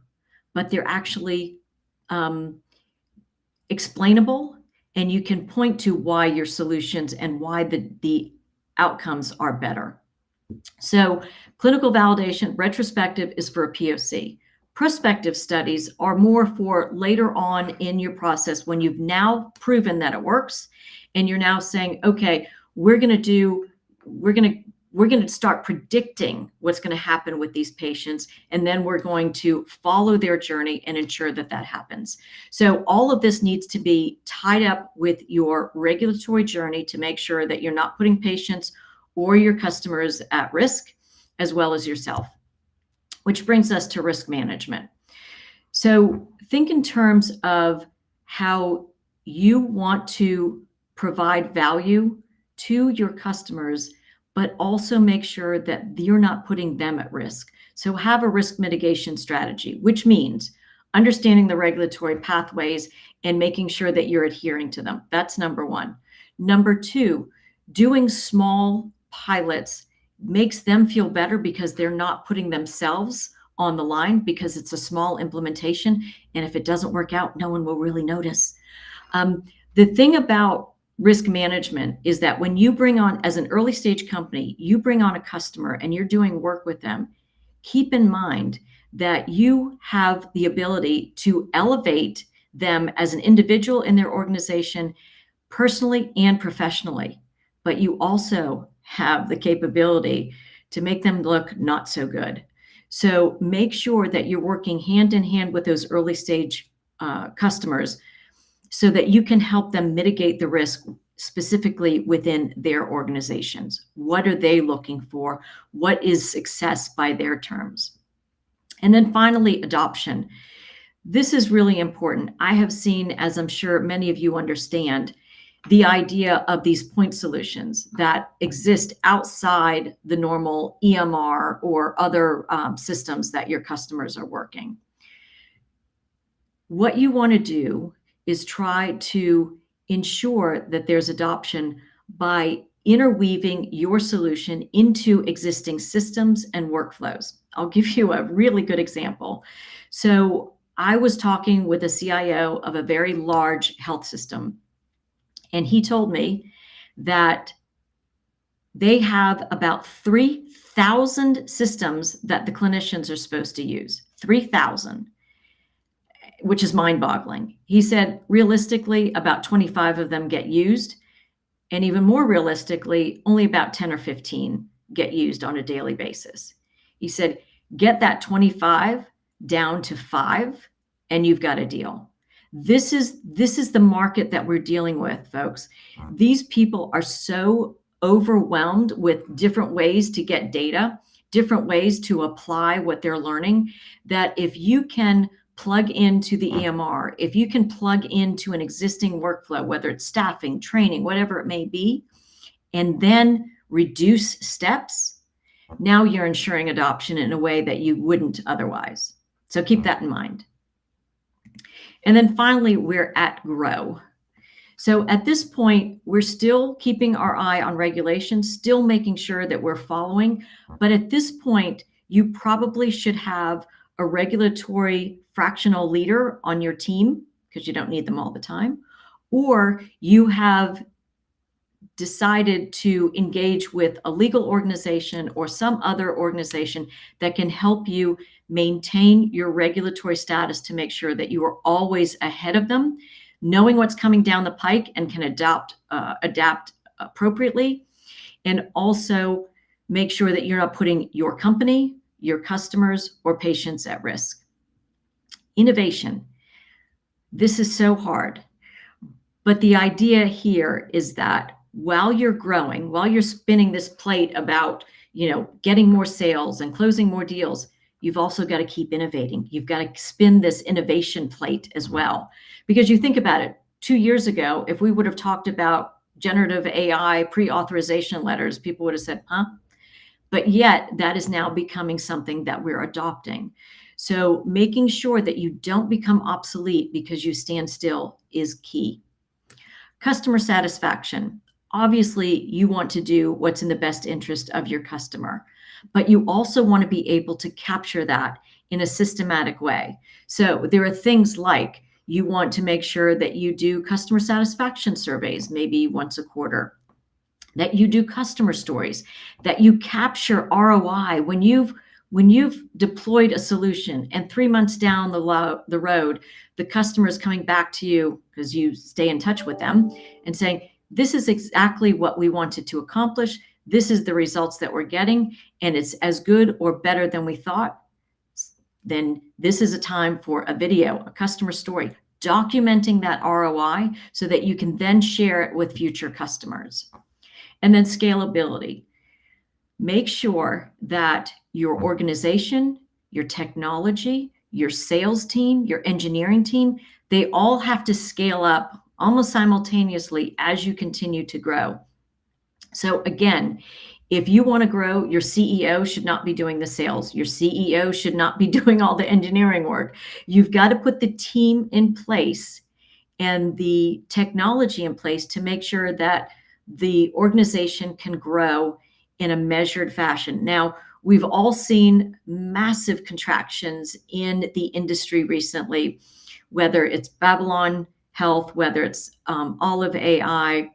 but they're actually explainable, and you can point to why your solutions and why the outcomes are better. So clinical validation, retrospective is for a POC. Prospective studies are more for later on in your process when you've now proven that it works, and you're now saying, okay, we're going to start predicting what's going to happen with these patients, and then we're going to follow their journey and ensure that that happens. So all of this needs to be tied up with your regulatory journey to make sure that you're not putting patients or your customers at risk, as well as yourself, which brings us to risk management. So think in terms of how you want to provide value to your customers, but also make sure that you're not putting them at risk. So have a risk mitigation strategy, which means understanding the regulatory pathways and making sure that you're adhering to them. That's number one. Number two, doing small pilots makes them feel better because they're not putting themselves on the line, because it's a small implementation. And if it doesn't work out, no one will really notice. The thing about risk management is that when you bring on, as an early stage company, you bring on a customer and you're doing work with them, keep in mind that you have the ability to elevate them as an individual in their organization, personally and professionally. But you also have the capability to make them look not so good. So make sure that you're working hand in hand with those early stage customers so that you can help them mitigate the risk specifically within their organizations. What are they looking for? What is success by their terms? And then finally, adoption. This is really important. I have seen, as I'm sure many of you understand, the idea of these point solutions that exist outside the normal EMR or other systems that your customers are working. What you want to do is try to ensure that there's adoption by interweaving your solution into existing systems and workflows. I'll give you a really good example. So I was talking with a CIO of a very large health system, and he told me that they have about 3,000 systems that the clinicians are supposed to use, 3,000. Which is mind-boggling. He said, realistically, about 25 of them get used. And even more realistically, only about 10 or 15 get used on a daily basis. He said, get that 25 down to 5, and you've got a deal. This is the market that we're dealing with, folks. These people are so overwhelmed with different ways to get data, different ways to apply what they're learning, that if you can plug into the EMR, if you can plug into an existing workflow, whether it's staffing, training, whatever it may be, and then reduce steps, now you're ensuring adoption in a way that you wouldn't otherwise. So keep that in mind. And then finally, we're at grow. So at this point, we're still keeping our eye on regulation, still making sure that we're following. But at this point, you probably should have a regulatory fractional leader on your team, because you don't need them all the time, or you have decided to engage with a legal organization or some other organization that can help you maintain your regulatory status to make sure that you are always ahead of them, knowing what's coming down the pike and can adapt appropriately, and also make sure that you're not putting your company, your customers, or patients at risk. Innovation. This is so hard. But the idea here is that while you're growing, while you're spinning this plate about, getting more sales and closing more deals, you've also got to keep innovating. You've got to spin this innovation plate as well. Because you think about it, 2 years ago, if we would have talked about generative AI pre-authorization letters, people would have said, huh? But yet that is now becoming something that we're adopting. So making sure that you don't become obsolete because you stand still is key. Customer satisfaction. Obviously, you want to do what's in the best interest of your customer, but you also want to be able to capture that in a systematic way. So there are things like you want to make sure that you do customer satisfaction surveys, maybe once a quarter, that you do customer stories, that you capture ROI when you've deployed a solution and 3 months down the road, the customer is coming back to you because you stay in touch with them and saying, this is exactly what we wanted to accomplish. This is the results that we're getting, and it's as good or better than we thought. Then this is a time for a video, a customer story, documenting that ROI so that you can then share it with future customers. And then scalability. Make sure that your organization, your technology, your sales team, your engineering team, they all have to scale up almost simultaneously as you continue to grow. So again, if you want to grow, your CEO should not be doing the sales. Your CEO should not be doing all the engineering work. You've got to put the team in place and the technology in place to make sure that the organization can grow in a measured fashion. Now, we've all seen massive contractions in the industry recently, whether it's Babylon Health, whether it's Olive AI.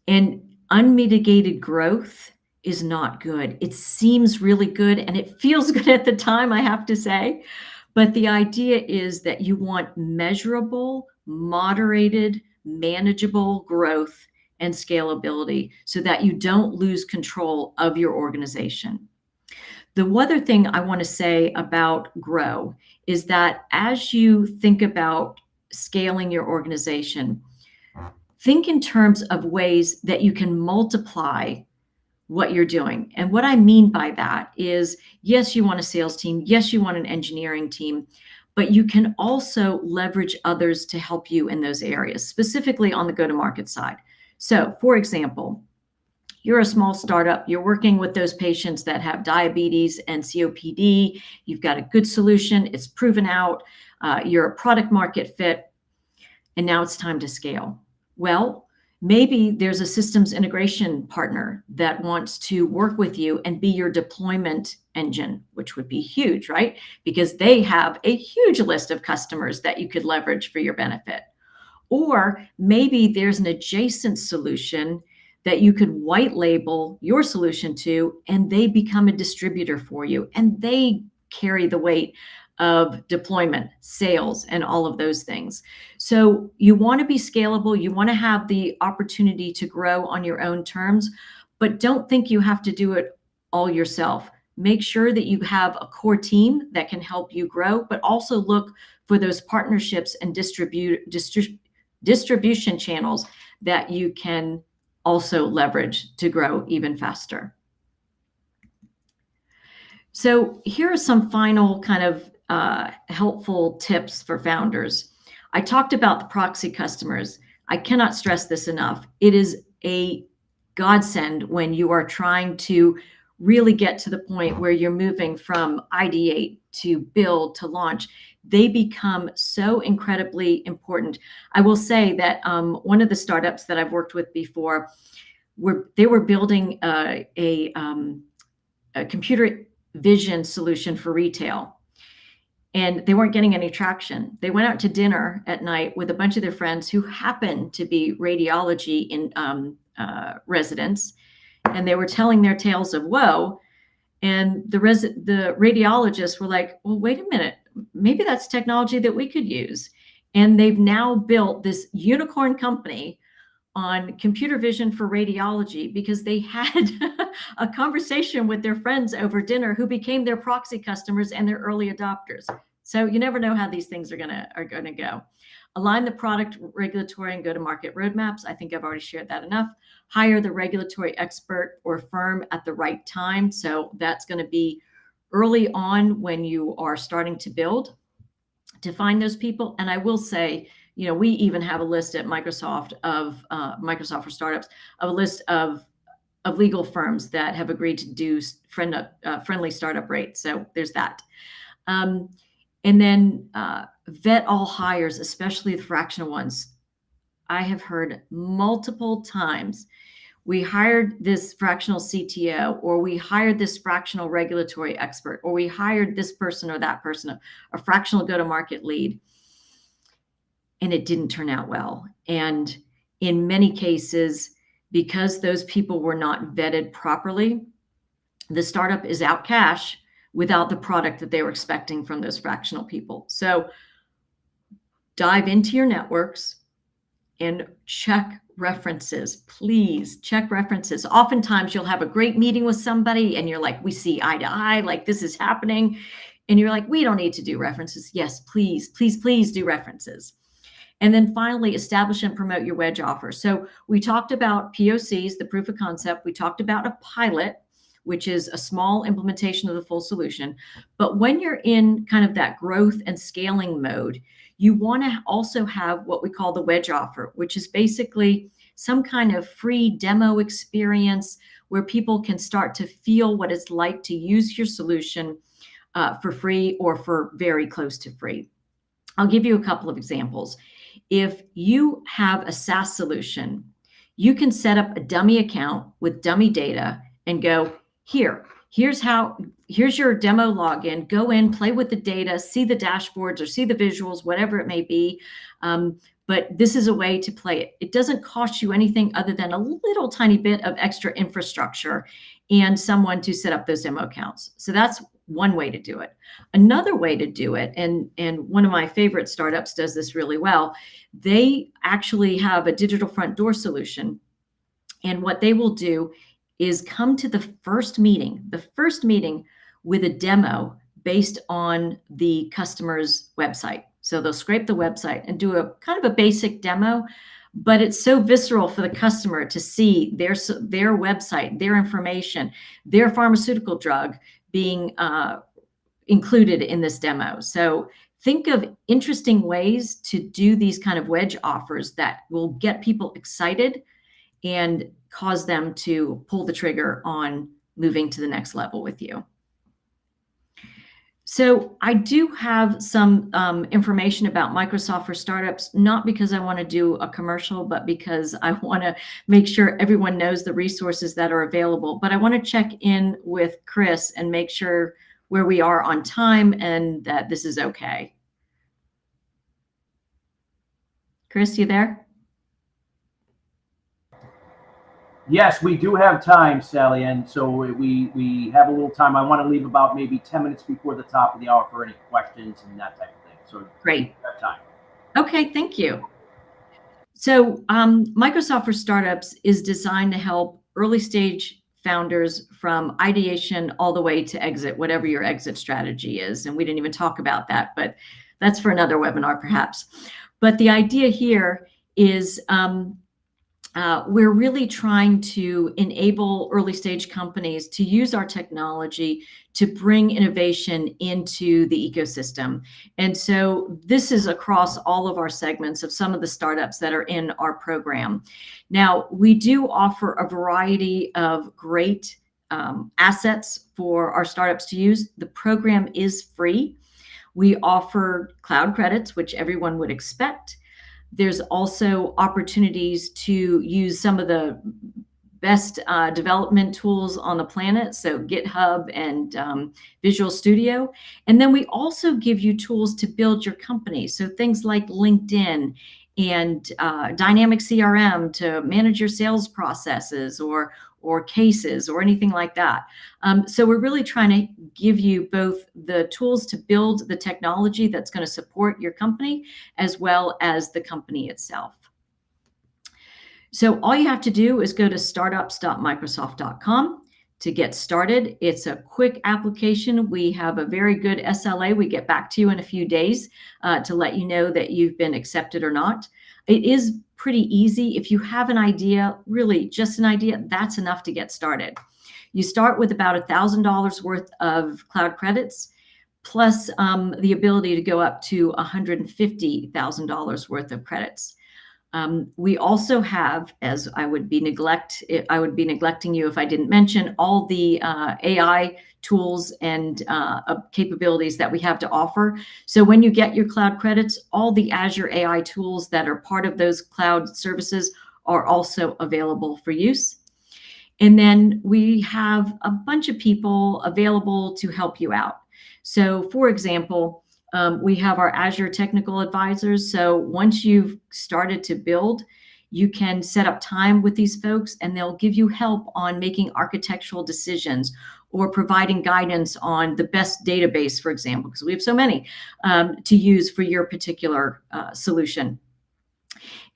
And unmitigated growth is not good. It seems really good and it feels good at the time, I have to say. But the idea is that you want measurable, moderated, manageable growth and scalability so that you don't lose control of your organization. The other thing I want to say about grow is that as you think about scaling your organization, think in terms of ways that you can multiply what you're doing. And what I mean by that is, yes, you want a sales team. Yes, you want an engineering team, but you can also leverage others to help you in those areas, specifically on the go-to-market side. So for example, you're a small startup, you're working with those patients that have diabetes and COPD, you've got a good solution, it's proven out, you're a product market fit, and now it's time to scale. Well, maybe there's a systems integration partner that wants to work with you and be your deployment engine, which would be huge, right? Because they have a huge list of customers that you could leverage for your benefit. Or maybe there's an adjacent solution that you could white label your solution to, and they become a distributor for you, and they carry the weight of deployment, sales, and all of those things. So you want to be scalable. You want to have the opportunity to grow on your own terms, but don't think you have to do it all yourself. Make sure that you have a core team that can help you grow, but also look for those partnerships and distribution channels that you can also leverage to grow even faster. So here are some final kind of helpful tips for founders. I talked about the proxy customers. I cannot stress this enough. It is a godsend when you are trying to really get to the point where you're moving from ideate to build to launch, they become so incredibly important. I will say that one of the startups that I've worked with before, they were building a computer vision solution for retail, and they weren't getting any traction. They went out to dinner at night with a bunch of their friends who happened to be radiology in residents, and they were telling their tales of woe. And the radiologists were like, well, wait a minute, maybe that's technology that we could use. And they've now built this unicorn company on computer vision for radiology because they had a conversation with their friends over dinner who became their proxy customers and their early adopters. So you never know how these things are gonna go. Align the product, regulatory, and go-to-market roadmaps. I think I've already shared that enough. Hire the regulatory expert or firm at the right time. So that's going to be early on when you are starting to build, to find those people. And I will say, you know, we even have a list at Microsoft of Microsoft for Startups, of a list of legal firms that have agreed to do friendly startup rates. So there's that. And then vet all hires, especially the fractional ones. I have heard multiple times, we hired this fractional CTO, or we hired this fractional regulatory expert, or we hired this person or that person, a fractional go-to-market lead, and it didn't turn out well. And in many cases, because those people were not vetted properly, the startup is out cash without the product that they were expecting from those fractional people. So dive into your networks and check references. Please check references. Oftentimes you'll have a great meeting with somebody and you're like, we see eye to eye, like this is happening. And you're like, we don't need to do references. Yes, please, please, please do references. And then finally, establish and promote your wedge offer. So we talked about POCs, the proof of concept. We talked about a pilot, which is a small implementation of the full solution. But when you're in kind of that growth and scaling mode, you want to also have what we call the wedge offer, which is basically some kind of free demo experience where people can start to feel what it's like to use your solution for free or for very close to free. I'll give you a couple of examples. If you have a SaaS solution, you can set up a dummy account with dummy data and go, here's your demo login, go in, play with the data, see the dashboards or see the visuals, whatever it may be. But this is a way to play it. It doesn't cost you anything other than a little tiny bit of extra infrastructure and someone to set up those demo accounts. So that's one way to do it. Another way to do it, and one of my favorite startups does this really well, they actually have a digital front door solution. And what they will do is come to the first meeting with a demo based on the customer's website. So they'll scrape the website and do a kind of a basic demo, but it's so visceral for the customer to see their website, their information, their pharmaceutical drug being included in this demo. So think of interesting ways to do these kind of wedge offers that will get people excited and cause them to pull the trigger on moving to the next level with you. So I do have some information about Microsoft for Startups, not because I want to do a commercial, but because I want to make sure everyone knows the resources that are available. But I want to check in with Chris and make sure where we are on time and that this is okay. Chris, you there? Yes, we do have time, Sally, and so we have a little time. I want to leave about maybe 10 minutes before the top of the hour for any questions and that type of thing. So great. We have time. Okay, thank you. So Microsoft for Startups is designed to help early stage founders from ideation all the way to exit, whatever your exit strategy is. And we didn't even talk about that, but that's for another webinar perhaps. But the idea here is we're really trying to enable early stage companies to use our technology to bring innovation into the ecosystem. And so this is across all of our segments of some of the startups that are in our program. Now, we do offer a variety of great assets for our startups to use. The program is free. We offer cloud credits, which everyone would expect. There's also opportunities to use some of the best development tools on the planet, so GitHub and Visual Studio. And then we also give you tools to build your company, so things like LinkedIn and dynamic CRM to manage your sales processes or cases or anything like that. So we're really trying to give you both the tools to build the technology that's going to support your company, as well as the company itself. So all you have to do is go to startups.microsoft.com to get started. It's a quick application. We have a very good SLA. We get back to you in a few days to let you know that you've been accepted or not. It is pretty easy. If you have an idea, really just an idea, that's enough to get started. You start with about $1,000 worth of cloud credits, plus the ability to go up to $150,000 worth of credits. We also have, as I would be neglecting you if I didn't mention, all the AI tools and capabilities that we have to offer. So when you get your cloud credits, all the Azure AI tools that are part of those cloud services are also available for use. And then we have a bunch of people available to help you out. So for example, we have our Azure technical advisors. So once you've started to build, you can set up time with these folks and they'll give you help on making architectural decisions or providing guidance on the best database, for example, because we have so many to use for your particular solution.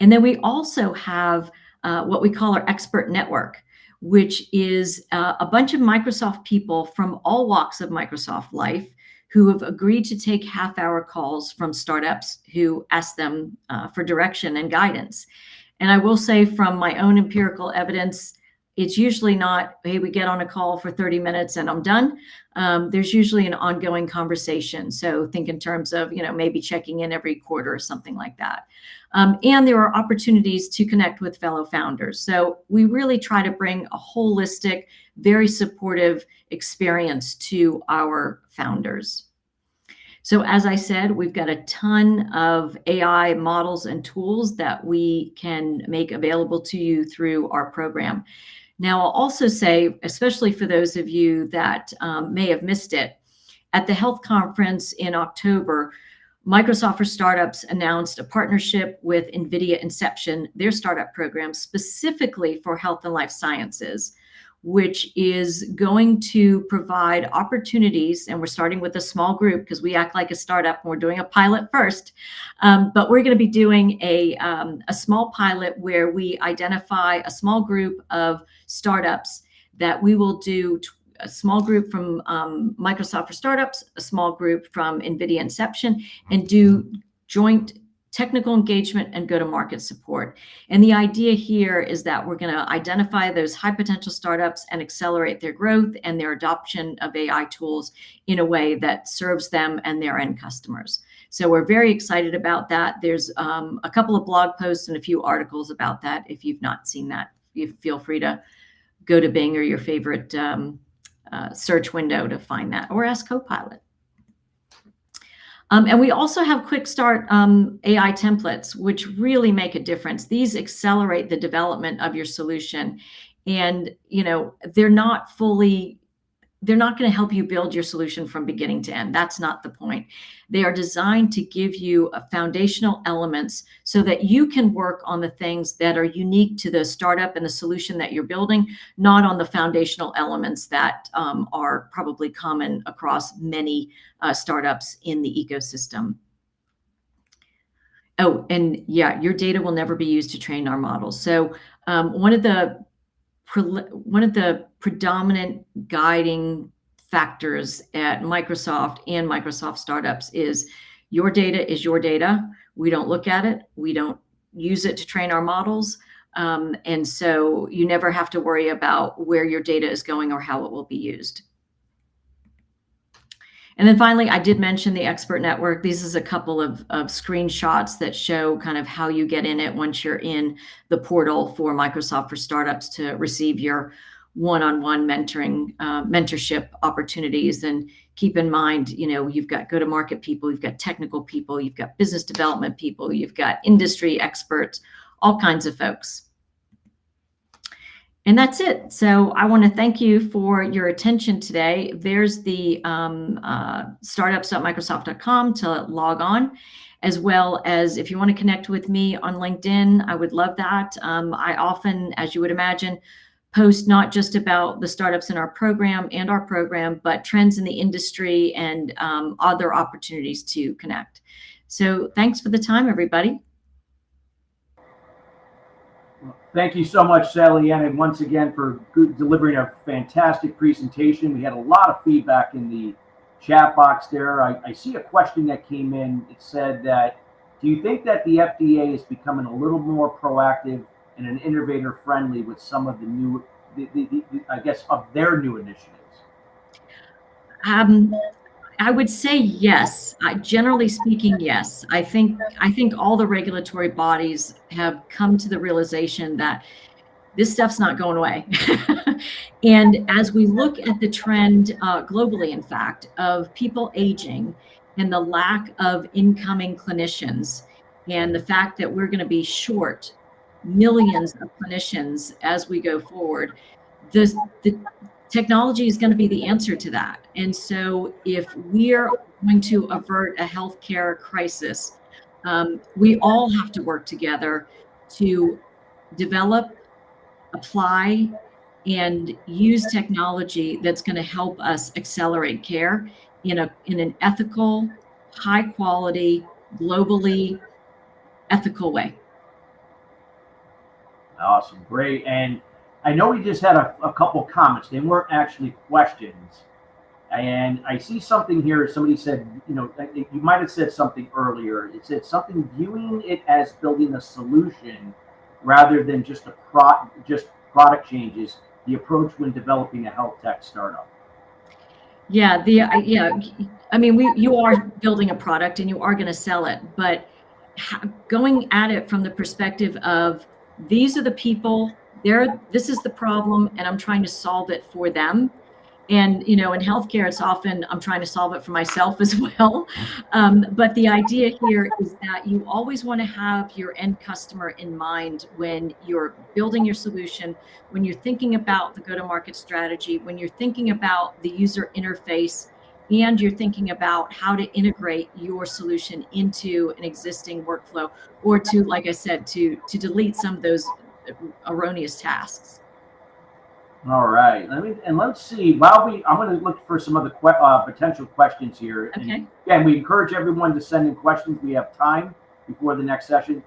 And then we also have what we call our expert network, which is a bunch of Microsoft people from all walks of Microsoft life who have agreed to take half-hour calls from startups who ask them for direction and guidance. And I will say from my own empirical evidence, it's usually not, hey, we get on a call for 30 minutes and I'm done. There's usually an ongoing conversation. So think in terms of, maybe checking in every quarter or something like that. And there are opportunities to connect with fellow founders. So we really try to bring a holistic, very supportive experience to our founders. So as I said, we've got a ton of AI models and tools that we can make available to you through our program. Now, I'll also say, especially for those of you that may have missed it, at the Health Conference in October, Microsoft for Startups announced a partnership with NVIDIA Inception, their startup program specifically for health and life sciences, which is going to provide opportunities. And we're starting with a small group because we act like a startup and we're doing a pilot first. But we're going to be doing a small pilot where we identify a small group of startups that we will do a small group from Microsoft for Startups, a small group from NVIDIA Inception, and do joint technical engagement and go-to-market support. And the idea here is that we're going to identify those high potential startups and accelerate their growth and their adoption of AI tools in a way that serves them and their end customers. So we're very excited about that. There's a couple of blog posts and a few articles about that. If you've not seen that, you feel free to go to Bing or your favorite search window to find that, or ask Copilot. And we also have quick start AI templates, which really make a difference. These accelerate the development of your solution. And, they're not going to help you build your solution from beginning to end. That's not the point. They are designed to give you foundational elements so that you can work on the things that are unique to the startup and the solution that you're building, not on the foundational elements that are probably common across many startups in the ecosystem. Oh, and yeah, your data will never be used to train our models. So one of the predominant guiding factors at Microsoft and Microsoft startups is your data is your data. We don't look at it. We don't use it to train our models. And so you never have to worry about where your data is going or how it will be used. And then finally, I did mention the expert network. These is a couple of screenshots that show kind of how you get in it once you're in the portal for Microsoft for Startups to receive your one-on-one mentorship opportunities. And keep in mind, you've got go-to-market people, you've got technical people, you've got business development people, you've got industry experts, all kinds of folks. And that's it. So I want to thank you for your attention today. There's the startups.microsoft.com to log on, as well as if you want to connect with me on LinkedIn, I would love that. I often, as you would imagine, post not just about the startups in our program, but trends in the industry and other opportunities to connect. So thanks for the time, everybody. Thank you so much, Sally, and once again for delivering a fantastic presentation. We had a lot of feedback in the chat box there. I see a question that came in. It said that, do you think that the FDA is becoming a little more proactive and an innovator friendly with some of the new, I guess, of their new initiatives? I would say yes. Generally speaking, yes. I think all the regulatory bodies have come to the realization that this stuff's not going away. And as we look at the trend globally, in fact, of people aging and the lack of incoming clinicians, and the fact that we're going to be short millions of clinicians as we go forward, the technology is going to be the answer to that. And so if we're going to avert a healthcare crisis, we all have to work together to develop, apply, and use technology that's going to help us accelerate care in an ethical, high quality, globally ethical way. Awesome, great. And I know we just had a couple comments. They weren't actually questions. And I see something here. Somebody said, you might have said something earlier. It said something viewing it as building a solution rather than just product changes, the approach when developing a health tech startup. Yeah, I mean, you are building a product and you are going to sell it, but going at it from the perspective of these are the people, this is the problem, and I'm trying to solve it for them. And, in healthcare, it's often I'm trying to solve it for myself as well. But the idea here is that you always want to have your end customer in mind when you're building your solution, when you're thinking about the go-to-market strategy, when you're thinking about the user interface, and you're thinking about how to integrate your solution into an existing workflow, or to, like I said, to delete some of those erroneous tasks. All right. Let's see. I'm going to look for some other potential questions here. Okay. And again, we encourage everyone to send in questions. We have time before the next session.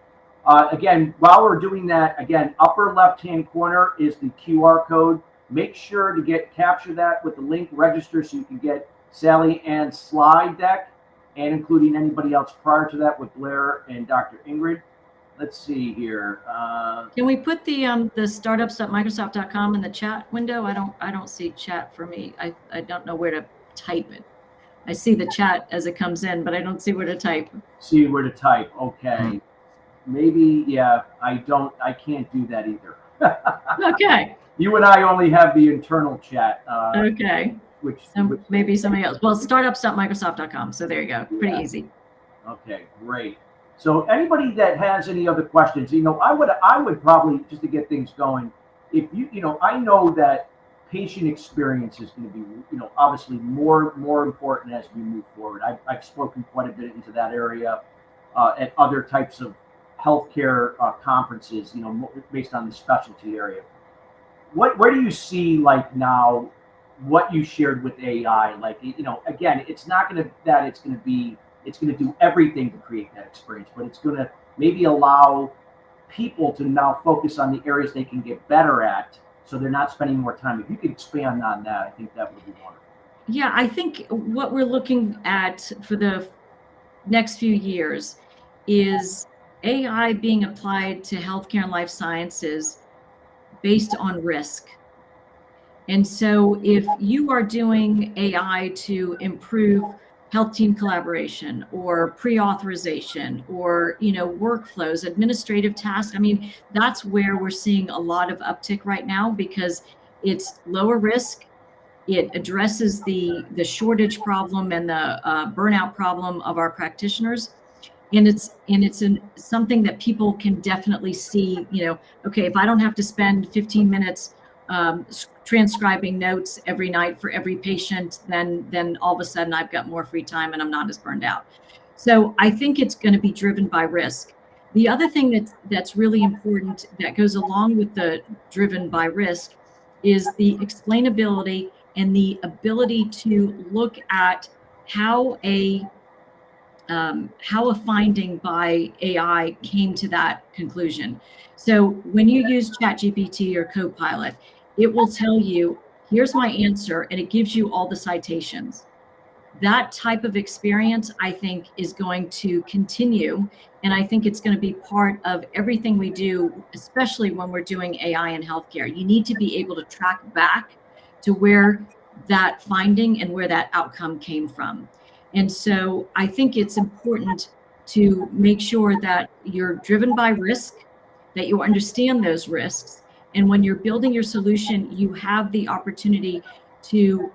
Again, while we're doing that, again, upper left-hand corner is the QR code. Make sure to capture that with the link, register so you can get Sally and slide deck, and including anybody else prior to that with Blair and Dr. Ingrid. Let's see here. Can we put the startups.microsoft.com in the chat window? I don't see chat for me. I don't know where to type it. I see the chat as it comes in, but I don't see where to type. See where to type. Okay. Maybe, yeah, I can't do that either. Okay. You and I only have the internal chat. Okay. Which maybe somebody else. Well, startups.microsoft.com. So there you go. Pretty easy. Okay, great. So anybody that has any other questions, I would probably, just to get things going, if I know that patient experience is going to be, obviously more important as we move forward. I've spoken quite a bit into that area at other types of healthcare conferences, based on the specialty area. Where do you see now what you shared with AI? Again, it's not going to do everything to create that experience, but it's going to maybe allow people to now focus on the areas they can get better at, so they're not spending more time. If you could expand on that, I think that would be wonderful. Yeah, I think what we're looking at for the next few years is AI being applied to healthcare and life sciences based on risk. And so if you are doing AI to improve health team collaboration or pre-authorization or, workflows, administrative tasks, I mean, that's where we're seeing a lot of uptick right now, because It's lower risk. It addresses the shortage problem and the burnout problem of our practitioners. And it's something that people can definitely see, okay, if I don't have to spend 15 minutes transcribing notes every night for every patient, then all of a sudden I've got more free time and I'm not as burned out. So I think it's going to be driven by risk. The other thing that's really important that goes along with the driven by risk is the explainability and the ability to look at how a finding by AI came to that conclusion. So when you use ChatGPT or Copilot, it will tell you, here's my answer, and it gives you all the citations. That type of experience, I think, is going to continue. And I think it's going to be part of everything we do, especially when we're doing AI in healthcare. You need to be able to track back to where that finding and where that outcome came from. And so I think it's important to make sure that you're driven by risk, that you understand those risks. And when you're building your solution, you have the opportunity to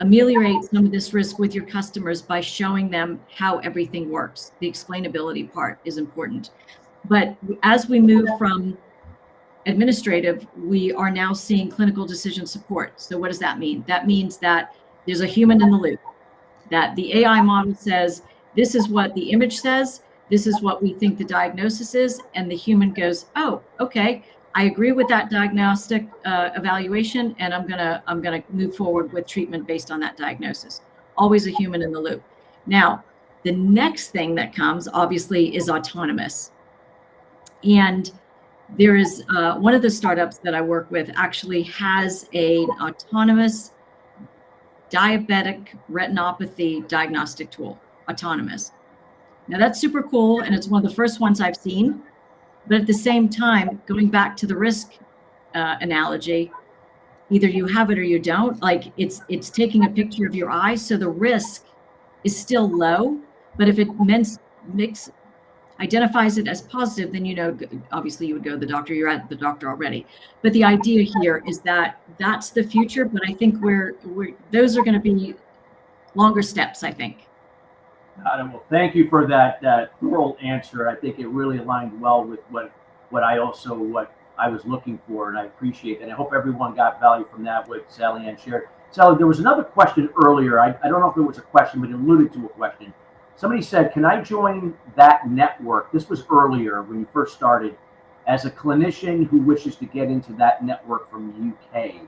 ameliorate some of this risk with your customers by showing them how everything works. The explainability part is important. But as we move from administrative, we are now seeing clinical decision support. So what does that mean? That means that there's a human in the loop, that the AI model says, this is what the image says, this is what we think the diagnosis is, and the human goes, oh, okay, I agree with that diagnostic evaluation, and I'm gonna move forward with treatment based on that diagnosis. Always a human in the loop. Now, the next thing that comes, obviously, is autonomous. And there is one of the startups that I work with actually has an autonomous diabetic retinopathy diagnostic tool, autonomous. Now that's super cool, and it's one of the first ones I've seen. But at the same time, going back to the risk analogy, either you have it or you don't. Like it's taking a picture of your eye, so the risk is still low. But if it identifies it as positive, then obviously you would go to the doctor. You're at the doctor already. But the idea here is that that's the future. But I think those are going to be longer steps, I think. Well, thank you for that thorough answer. I think it really aligned well with what I was looking for, and I appreciate that. I hope everyone got value from that, what Sally Ann shared. Sally, there was another question earlier. I don't know if it was a question, but it alluded to a question. Somebody said, can I join that network? This was earlier when you first started, as a clinician who wishes to get into that network from the UK.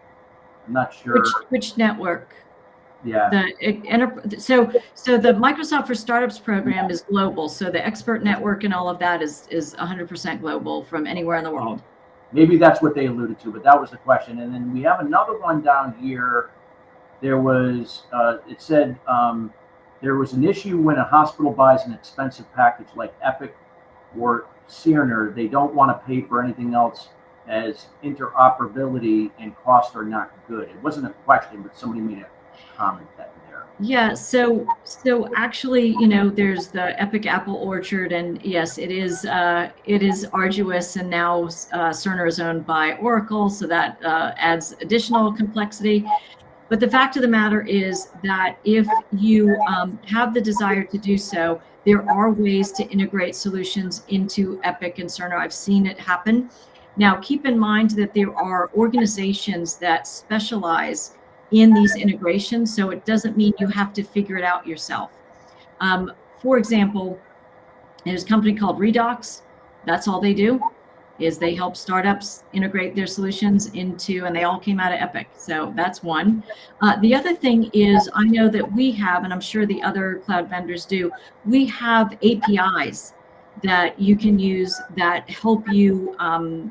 I'm not sure. Which network? Yeah. So the Microsoft for Startups program is global. So the expert network and all of that is 100% global from anywhere in the world. Maybe that's what they alluded to, but that was the question. And then we have another one down here. There was, it said, there was an issue when a hospital buys an expensive package like Epic or Cerner. They don't want to pay for anything else, as interoperability and cost are not good. It wasn't a question, but somebody made a comment that there. Yeah, so actually, there's the Epic Apple Orchard, and yes, it is arduous, and now Cerner is owned by Oracle, so that adds additional complexity. But the fact of the matter is that if you have the desire to do so, there are ways to integrate solutions into Epic and Cerner. I've seen it happen. Now, keep in mind that there are organizations that specialize in these integrations, so it doesn't mean you have to figure it out yourself. For example, there's a company called Redox. That's all they do, is they help startups integrate their solutions into, and they all came out of Epic. So that's one. The other thing is, I know that we have, and I'm sure the other cloud vendors do, we have APIs that you can use that help you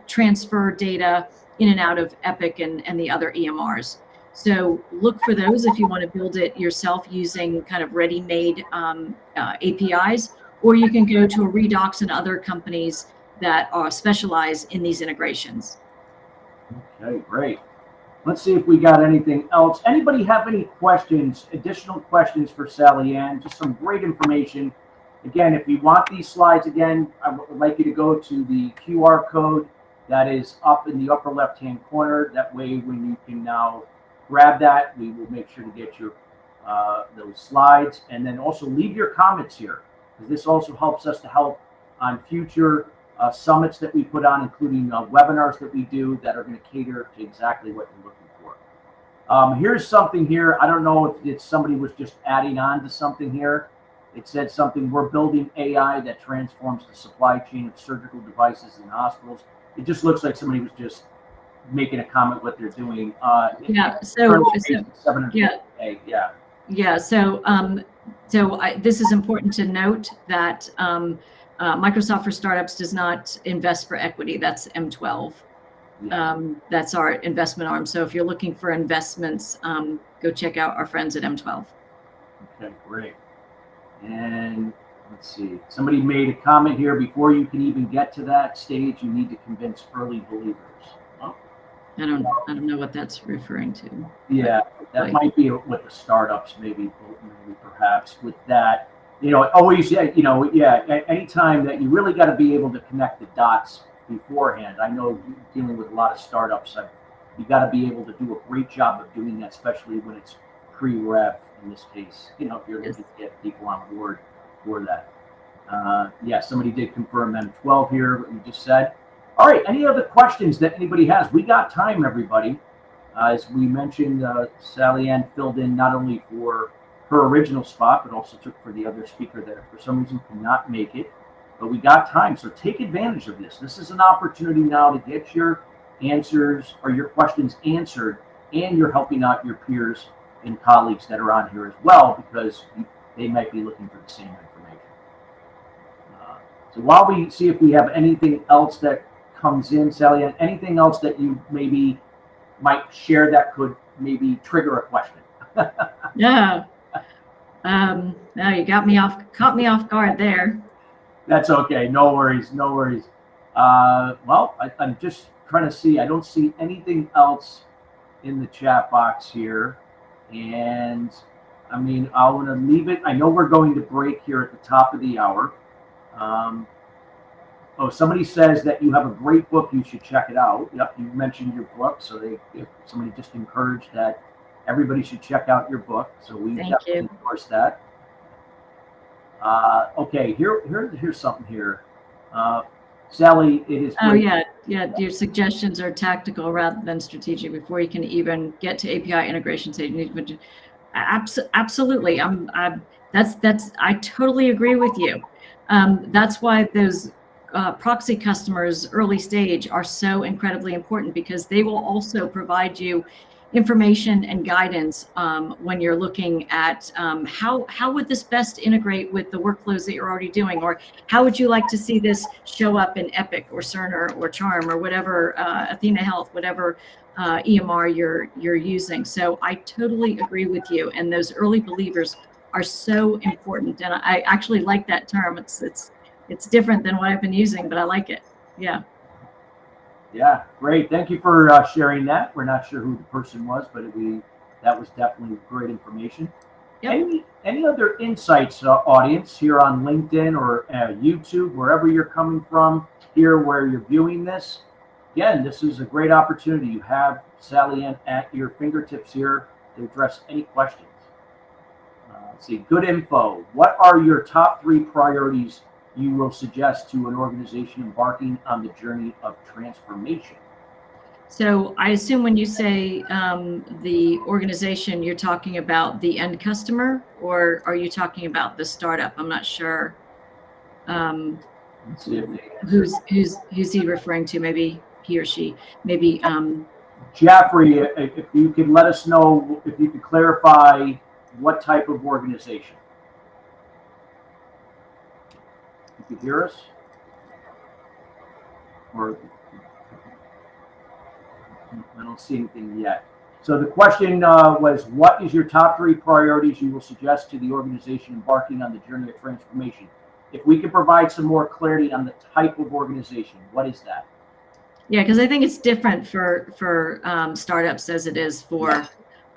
transfer data in and out of Epic and the other EMRs. So look for those if you want to build it yourself using kind of ready-made APIs, or you can go to a Redox and other companies that are specialized in these integrations. Okay, great. Let's see if we got anything else. Anybody have any questions, additional questions for Sally Ann? Just some great information. Again, if you want these slides again, I would like you to go to the QR code that is up in the upper left-hand corner. That way, when you can now grab that, we will make sure to get your those slides, and then also leave your comments here, because this also helps us to help on future summits that we put on, including webinars that we do that are going to cater to exactly what you're looking for. Here's something here. I don't know if it's somebody was just adding on to something here. It said something, we're building AI that transforms the supply chain of surgical devices in hospitals. It just looks like somebody was just making a comment what they're doing. Yeah. This is important to note that Microsoft for Startups does not invest for equity. That's M12. That's our investment arm. So if you're looking for investments, go check out our friends at M12. Okay, great. And let's see, somebody made a comment here, before you can even get to that stage, you need to convince early believers. Oh. I don't know what that's referring to. Yeah, that might be with the startups, maybe perhaps with that. Always, anytime that you really got to be able to connect the dots beforehand. I know dealing with a lot of startups, you got to be able to do a great job of doing that, especially when it's pre-rev in this case. If you're looking to get people on board for that. Yeah, somebody did confirm M12 here, what you just said. All right, any other questions that anybody has? We got time, everybody. As we mentioned, Sally Ann filled in not only for her original spot, but also took for the other speaker that for some reason could not make it. But we got time, so take advantage of this. This is an opportunity now to get your answers or your questions answered, and you're helping out your peers and colleagues that are on here as well, because they might be looking for the same information. So while we see if we have anything else that comes in, Sally, anything else that you maybe might share that could maybe trigger a question? Yeah. No, you caught me off guard there. That's okay. No worries. No worries. Well, I'm just trying to see. I don't see anything else in the chat box here. And I mean, I want to leave it. I know we're going to break here at the top of the hour. Somebody says that you have a great book. You should check it out. Yep, you mentioned your book. So somebody just encouraged that everybody should check out your book. So we definitely endorse that. Okay, here's something here. Sally, it is. Oh, yeah. Your suggestions are tactical rather than strategic. Before you can even get to API integration stage, you need to. Absolutely. I totally agree with you. That's why those proxy customers early stage are so incredibly important, because they will also provide you information and guidance when you're looking at how would this best integrate with the workflows that you're already doing, or how would you like to see this show up in Epic or Cerner or Charm or whatever, Athena Health, whatever EMR you're using. So I totally agree with you, and those early believers are so important, and I actually like that term. It's different than what I've been using, but I like it. Yeah, great. Thank you for sharing that. We're not sure who the person was, but that was definitely great information. Yep. Any other insights, audience, here on LinkedIn or YouTube, wherever you're coming from, here where you're viewing this? Again, this is a great opportunity. You have Sally Ann at your fingertips here to address any questions. Let's see, good info. What are your top 3 priorities you will suggest to an organization embarking on the journey of transformation? So I assume when you say the organization, you're talking about the end customer, or are you talking about the startup? I'm not sure. Let's see if who's he referring to? Maybe he or she. Maybe Jaffrey, if you could let us know, if you could clarify what type of organization. You can hear us? Or I don't see anything yet. So the question was, what is your top 3 priorities you will suggest to the organization embarking on the journey of transformation? If we could provide some more clarity on the type of organization, what is that? Yeah, because I think it's different for startups as it is for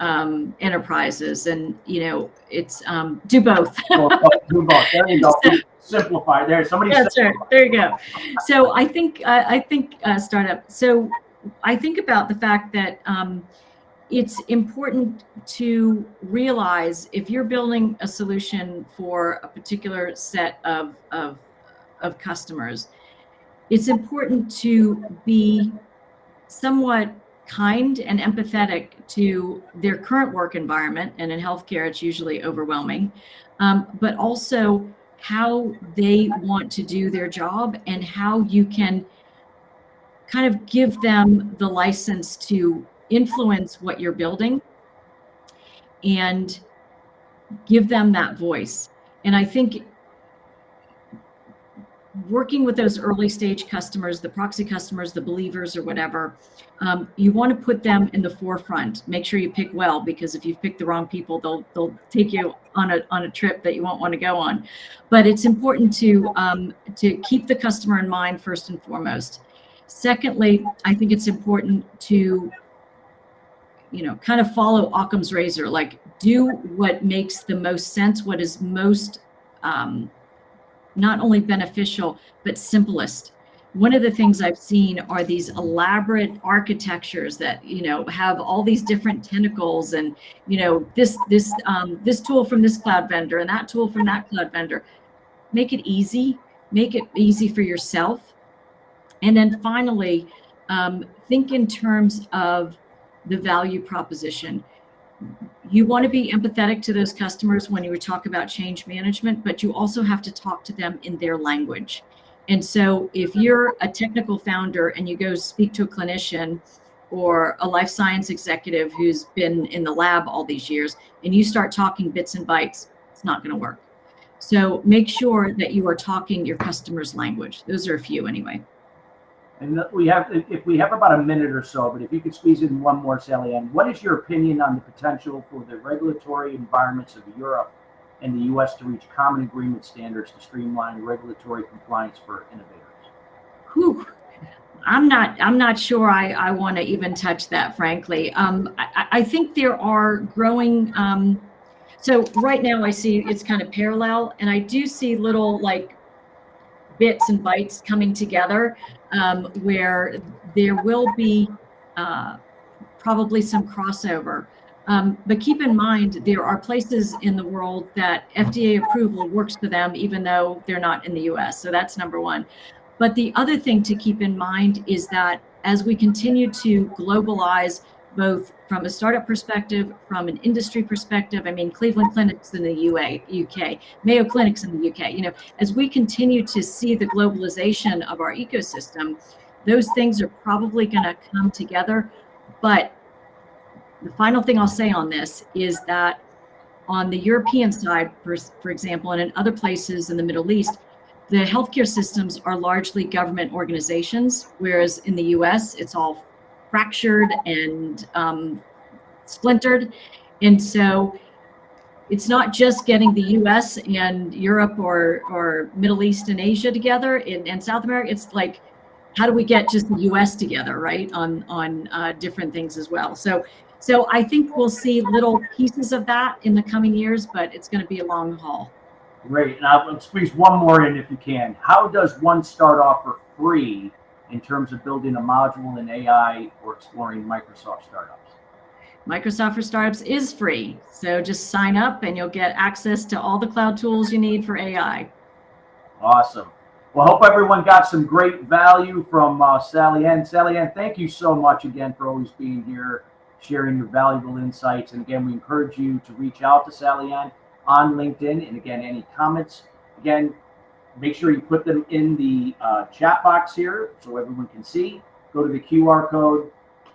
enterprises, and it's do both. Do both. There you go. Simplify. There, somebody Yeah, said. sure. There you go. So I think startup. So I think about the fact that it's important to realize if you're building a solution for a particular set of customers, it's important to be somewhat kind and empathetic to their current work environment. And in healthcare, it's usually overwhelming, but also how they want to do their job and how you can kind of give them the license to influence what you're building and give them that voice. And I think working with those early stage customers, the proxy customers, the believers or whatever, you want to put them in the forefront. Make sure you pick well, because if you've picked the wrong people, they'll take you on a trip that you won't want to go on. But it's important to keep the customer in mind first and foremost. Secondly, I think it's important to kind of follow Occam's razor, like do what makes the most sense, what is most not only beneficial, but simplest. One of the things I've seen are these elaborate architectures that, have all these different tentacles and, this tool from this cloud vendor and that tool from that cloud vendor. Make it easy for yourself. And then finally, think in terms of the value proposition. You want to be empathetic to those customers when you talk about change management, but you also have to talk to them in their language. And so if you're a technical founder and you go speak to a clinician or a life science executive who's been in the lab all these years, and you start talking bits and bytes, it's not going to work. So make sure that you are talking your customer's language. Those are a few anyway. And if we have about a minute or so, but if you could squeeze in one more, Sally Ann, what is your opinion on the potential for the regulatory environments of Europe and the U.S. to reach common agreement standards to streamline regulatory compliance for innovators? Whew. I'm not sure I want to even touch that, frankly. I think there are growing. So right now I see it's kind of parallel, and I do see little like bits and bytes coming together where there will be probably some crossover. But keep in mind, there are places in the world that FDA approval works for them, even though they're not in the US. So that's number one. But the other thing to keep in mind is that as we continue to globalize, both from a startup perspective, from an industry perspective, I mean, Cleveland Clinic's in the UK, Mayo Clinic's in the UK, as we continue to see the globalization of our ecosystem, those things are probably going to come together. But the final thing I'll say on this is that on the European side, for example, and in other places in the Middle East, the healthcare systems are largely government organizations, whereas in the US, it's all fractured and splintered. And so it's not just getting the US and Europe or Middle East and Asia together and South America. It's like, how do we get just the US together, right, on different things as well? So I think we'll see little pieces of that in the coming years, but it's going to be a long haul. Great. And I'll squeeze one more in if you can. How does one start off for free in terms of building a module in AI or exploring Microsoft startups? Microsoft for Startups is free. So just sign up and you'll get access to all the cloud tools you need for AI. Awesome. Well, I hope everyone got some great value from Sally Ann. Sally Ann, thank you so much again for always being here, sharing your valuable insights. And again, we encourage you to reach out to Sally Ann on LinkedIn. And again, any comments, again, make sure you put them in the chat box here so everyone can see. Go to the QR code,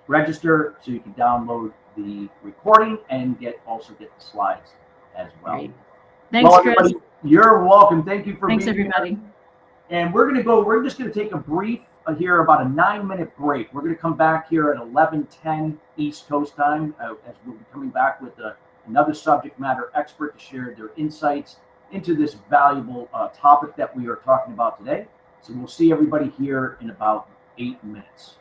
register so you can download the recording and also get the slides as well. Great. Thanks, well, Chris. everybody, you're welcome. Thank you for Thanks, being everybody. here. And we're just going to take a brief here, about a 9-minute break. We're going to come back here at 11:10 East Coast time as we'll be coming back with another subject matter expert to share their insights into this valuable topic that we are talking about today. So we'll see everybody here in about 8 minutes.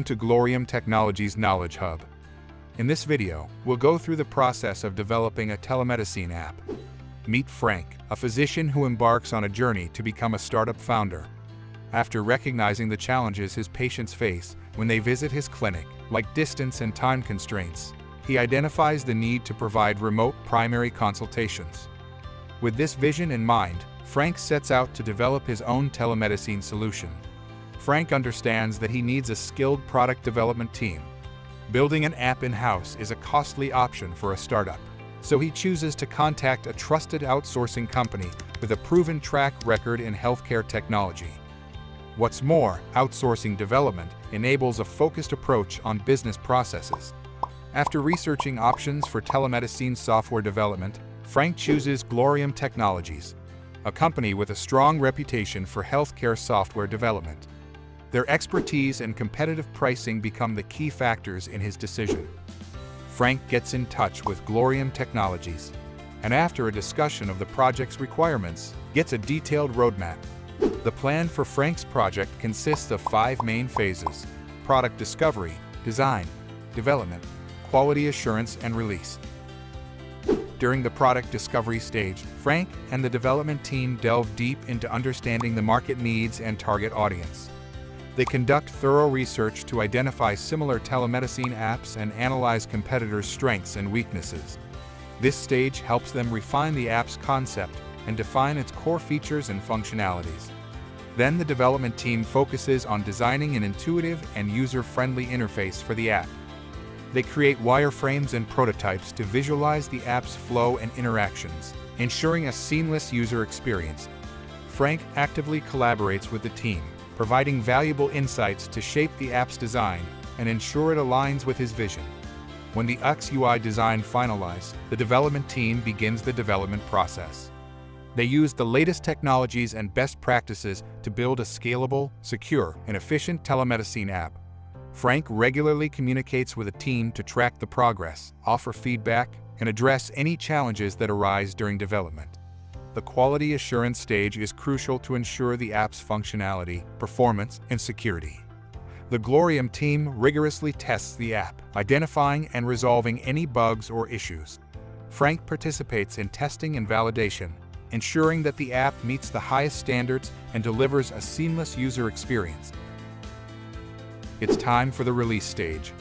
To Glorium Technologies Knowledge Hub. In this video, we'll go through the process of developing a telemedicine app. Meet Frank, a physician who embarks on a journey to become a startup founder. After recognizing the challenges his patients face when they visit his clinic, like distance and time constraints, he identifies the need to provide remote primary consultations. With this vision in mind, Frank sets out to develop his own telemedicine solution. Frank understands that he needs a skilled product development team. Building an app in-house is a costly option for a startup, so he chooses to contact a trusted outsourcing company with a proven track record in healthcare technology. What's more, outsourcing development enables a focused approach on business processes. After researching options for telemedicine software development, Frank chooses Glorium Technologies, a company with a strong reputation for healthcare software development. Their expertise and competitive pricing become the key factors in his decision. Frank gets in touch with Glorium Technologies, and after a discussion of the project's requirements, gets a detailed roadmap. The plan for Frank's project consists of 5 main phases: product discovery, design, development, quality assurance, and release. During the product discovery stage, Frank and the development team delve deep into understanding the market needs and target audience. They conduct thorough research to identify similar telemedicine apps and analyze competitors' strengths and weaknesses. This stage helps them refine the app's concept and define its core features and functionalities. Then the development team focuses on designing an intuitive and user-friendly interface for the app. They create wireframes and prototypes to visualize the app's flow and interactions, ensuring a seamless user experience. Frank actively collaborates with the team, providing valuable insights to shape the app's design and ensure it aligns with his vision. When the UX/UI design finalized, the development team begins the development process. They use the latest technologies and best practices to build a scalable, secure, and efficient telemedicine app. Frank regularly communicates with a team to track the progress, offer feedback, and address any challenges that arise during development. The quality assurance stage is crucial to ensure the app's functionality, performance, and security. The Glorium team rigorously tests the app, identifying and resolving any bugs or issues. Frank participates in testing and validation, ensuring that the app meets the highest standards and delivers a seamless user experience. It's time for the release stage.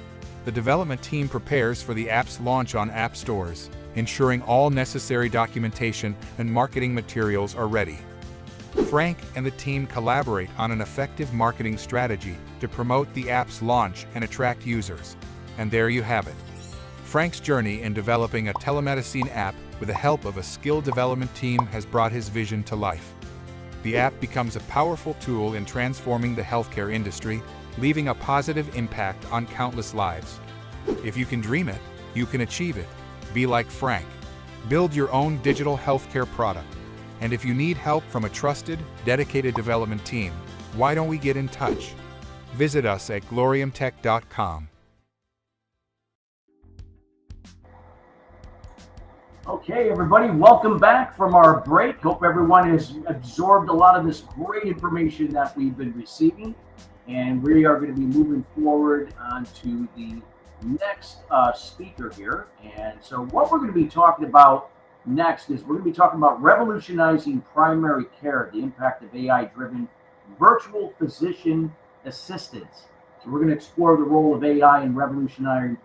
The development team prepares for the app's launch on app stores, ensuring all necessary documentation and marketing materials are ready. Frank and the team collaborate on an effective marketing strategy to promote the app's launch and attract users. And there you have it. Frank's journey in developing a telemedicine app with the help of a skilled development team has brought his vision to life. The app becomes a powerful tool in transforming the healthcare industry, leaving a positive impact on countless lives. If you can dream it, you can achieve it. Be like Frank. Build your own digital healthcare product. And if you need help from a trusted, dedicated development team, why don't we get in touch? Visit us at gloriumtech.com. Okay, everybody, welcome back from our break. Hope everyone has absorbed a lot of this great information that we've been receiving. And we are going to be moving forward onto the next speaker here. And so what we're going to be talking about next is we're going to be talking about revolutionizing primary care, the impact of AI-driven virtual physician assistants. So we're going to explore the role of AI in revolutionizing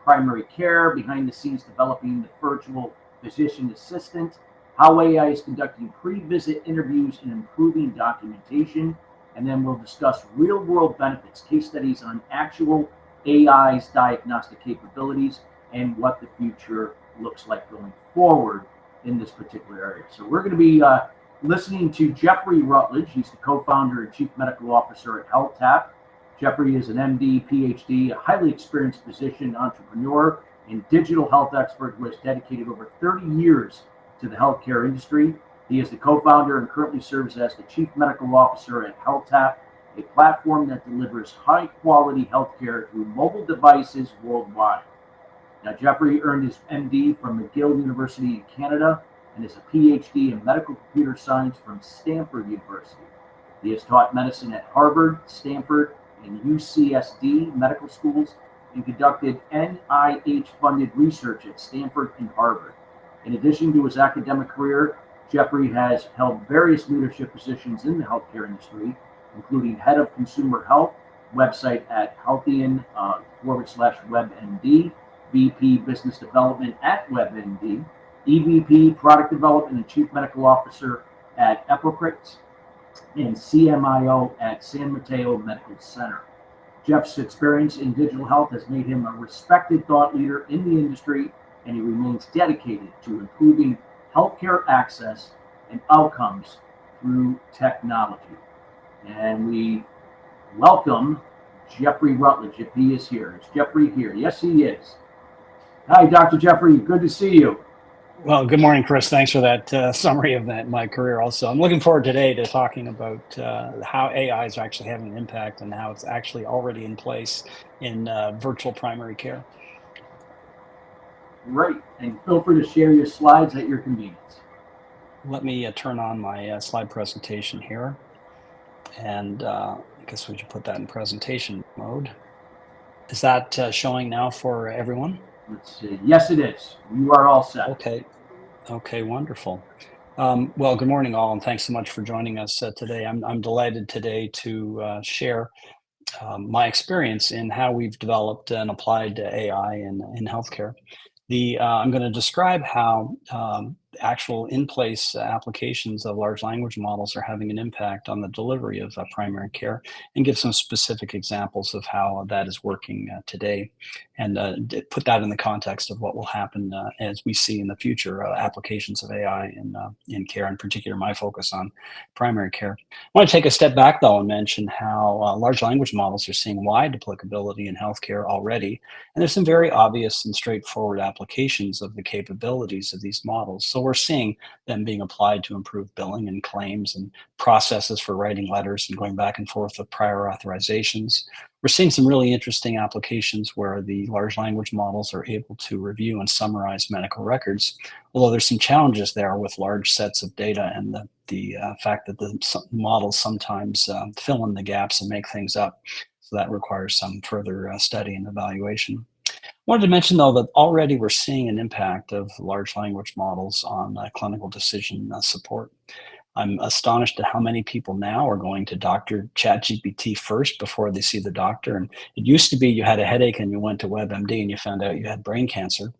primary care, behind the scenes developing the virtual physician assistant, how AI is conducting pre-visit interviews and improving documentation, and then we'll discuss real-world benefits, case studies on actual AI's diagnostic capabilities, and what the future looks like going forward in this particular area. So we're going to be listening to Jeffrey Rutledge. He's the co-founder and chief medical officer at HealthTech. Jeffrey is an MD, PhD, a highly experienced physician, entrepreneur, and digital health expert who has dedicated over 30 years to the healthcare industry. He is the co-founder and currently serves as the chief medical officer at HealthTech, a platform that delivers high-quality healthcare through mobile devices worldwide. Now, Jeffrey earned his MD from McGill University in Canada and is a PhD in medical computer science from Stanford University. He has taught medicine at Harvard, Stanford, and UCSD medical schools and conducted NIH-funded research at Stanford and Harvard. In addition to his academic career, Jeffrey has held various leadership positions in the healthcare industry, including head of consumer health, website at Healthian/WebMD, VP business development at WebMD, EVP product development and chief medical officer at Epocrits, and CMIO at San Mateo Medical Center. Jeff's experience in digital health has made him a respected thought leader in the industry, and he remains dedicated to improving healthcare access and outcomes through technology. And we welcome Jeffrey Rutledge, if he is here. Is Jeffrey here? Yes, he is. Hi, Dr. Jeffrey. Good to see you. Well, good morning, Chris. Thanks for that summary of my career also. I'm looking forward today to talking about how AI is actually having an impact and how it's actually already in place in virtual primary care. Great. And feel free to share your slides at your convenience. Let me turn on my slide presentation here. And I guess we should put that in presentation mode. Is that showing now for everyone? Let's see. Yes, it is. You are all set. Okay, wonderful. Well, good morning all, and thanks so much for joining us today. I'm delighted today to share my experience in how we've developed and applied AI in healthcare. I'm going to describe how actual in-place applications of large language models are having an impact on the delivery of primary care, and give some specific examples of how that is working today, and put that in the context of what will happen as we see in the future applications of AI in care, in particular my focus on primary care. I want to take a step back though and mention how large language models are seeing wide applicability in healthcare already, and there's some very obvious and straightforward applications of the capabilities of these models. So we're seeing them being applied to improve billing and claims and processes for writing letters and going back and forth with prior authorizations. We're seeing some really interesting applications where the large language models are able to review and summarize medical records, although there's some challenges there with large sets of data and the fact that the models sometimes fill in the gaps and make things up. So that requires some further study and evaluation. I wanted to mention, though, that already we're seeing an impact of large language models on clinical decision support. I'm astonished at how many people now are going to Dr. ChatGPT first before they see the doctor. And it used to be you had a headache and you went to WebMD and you found out you had brain cancer.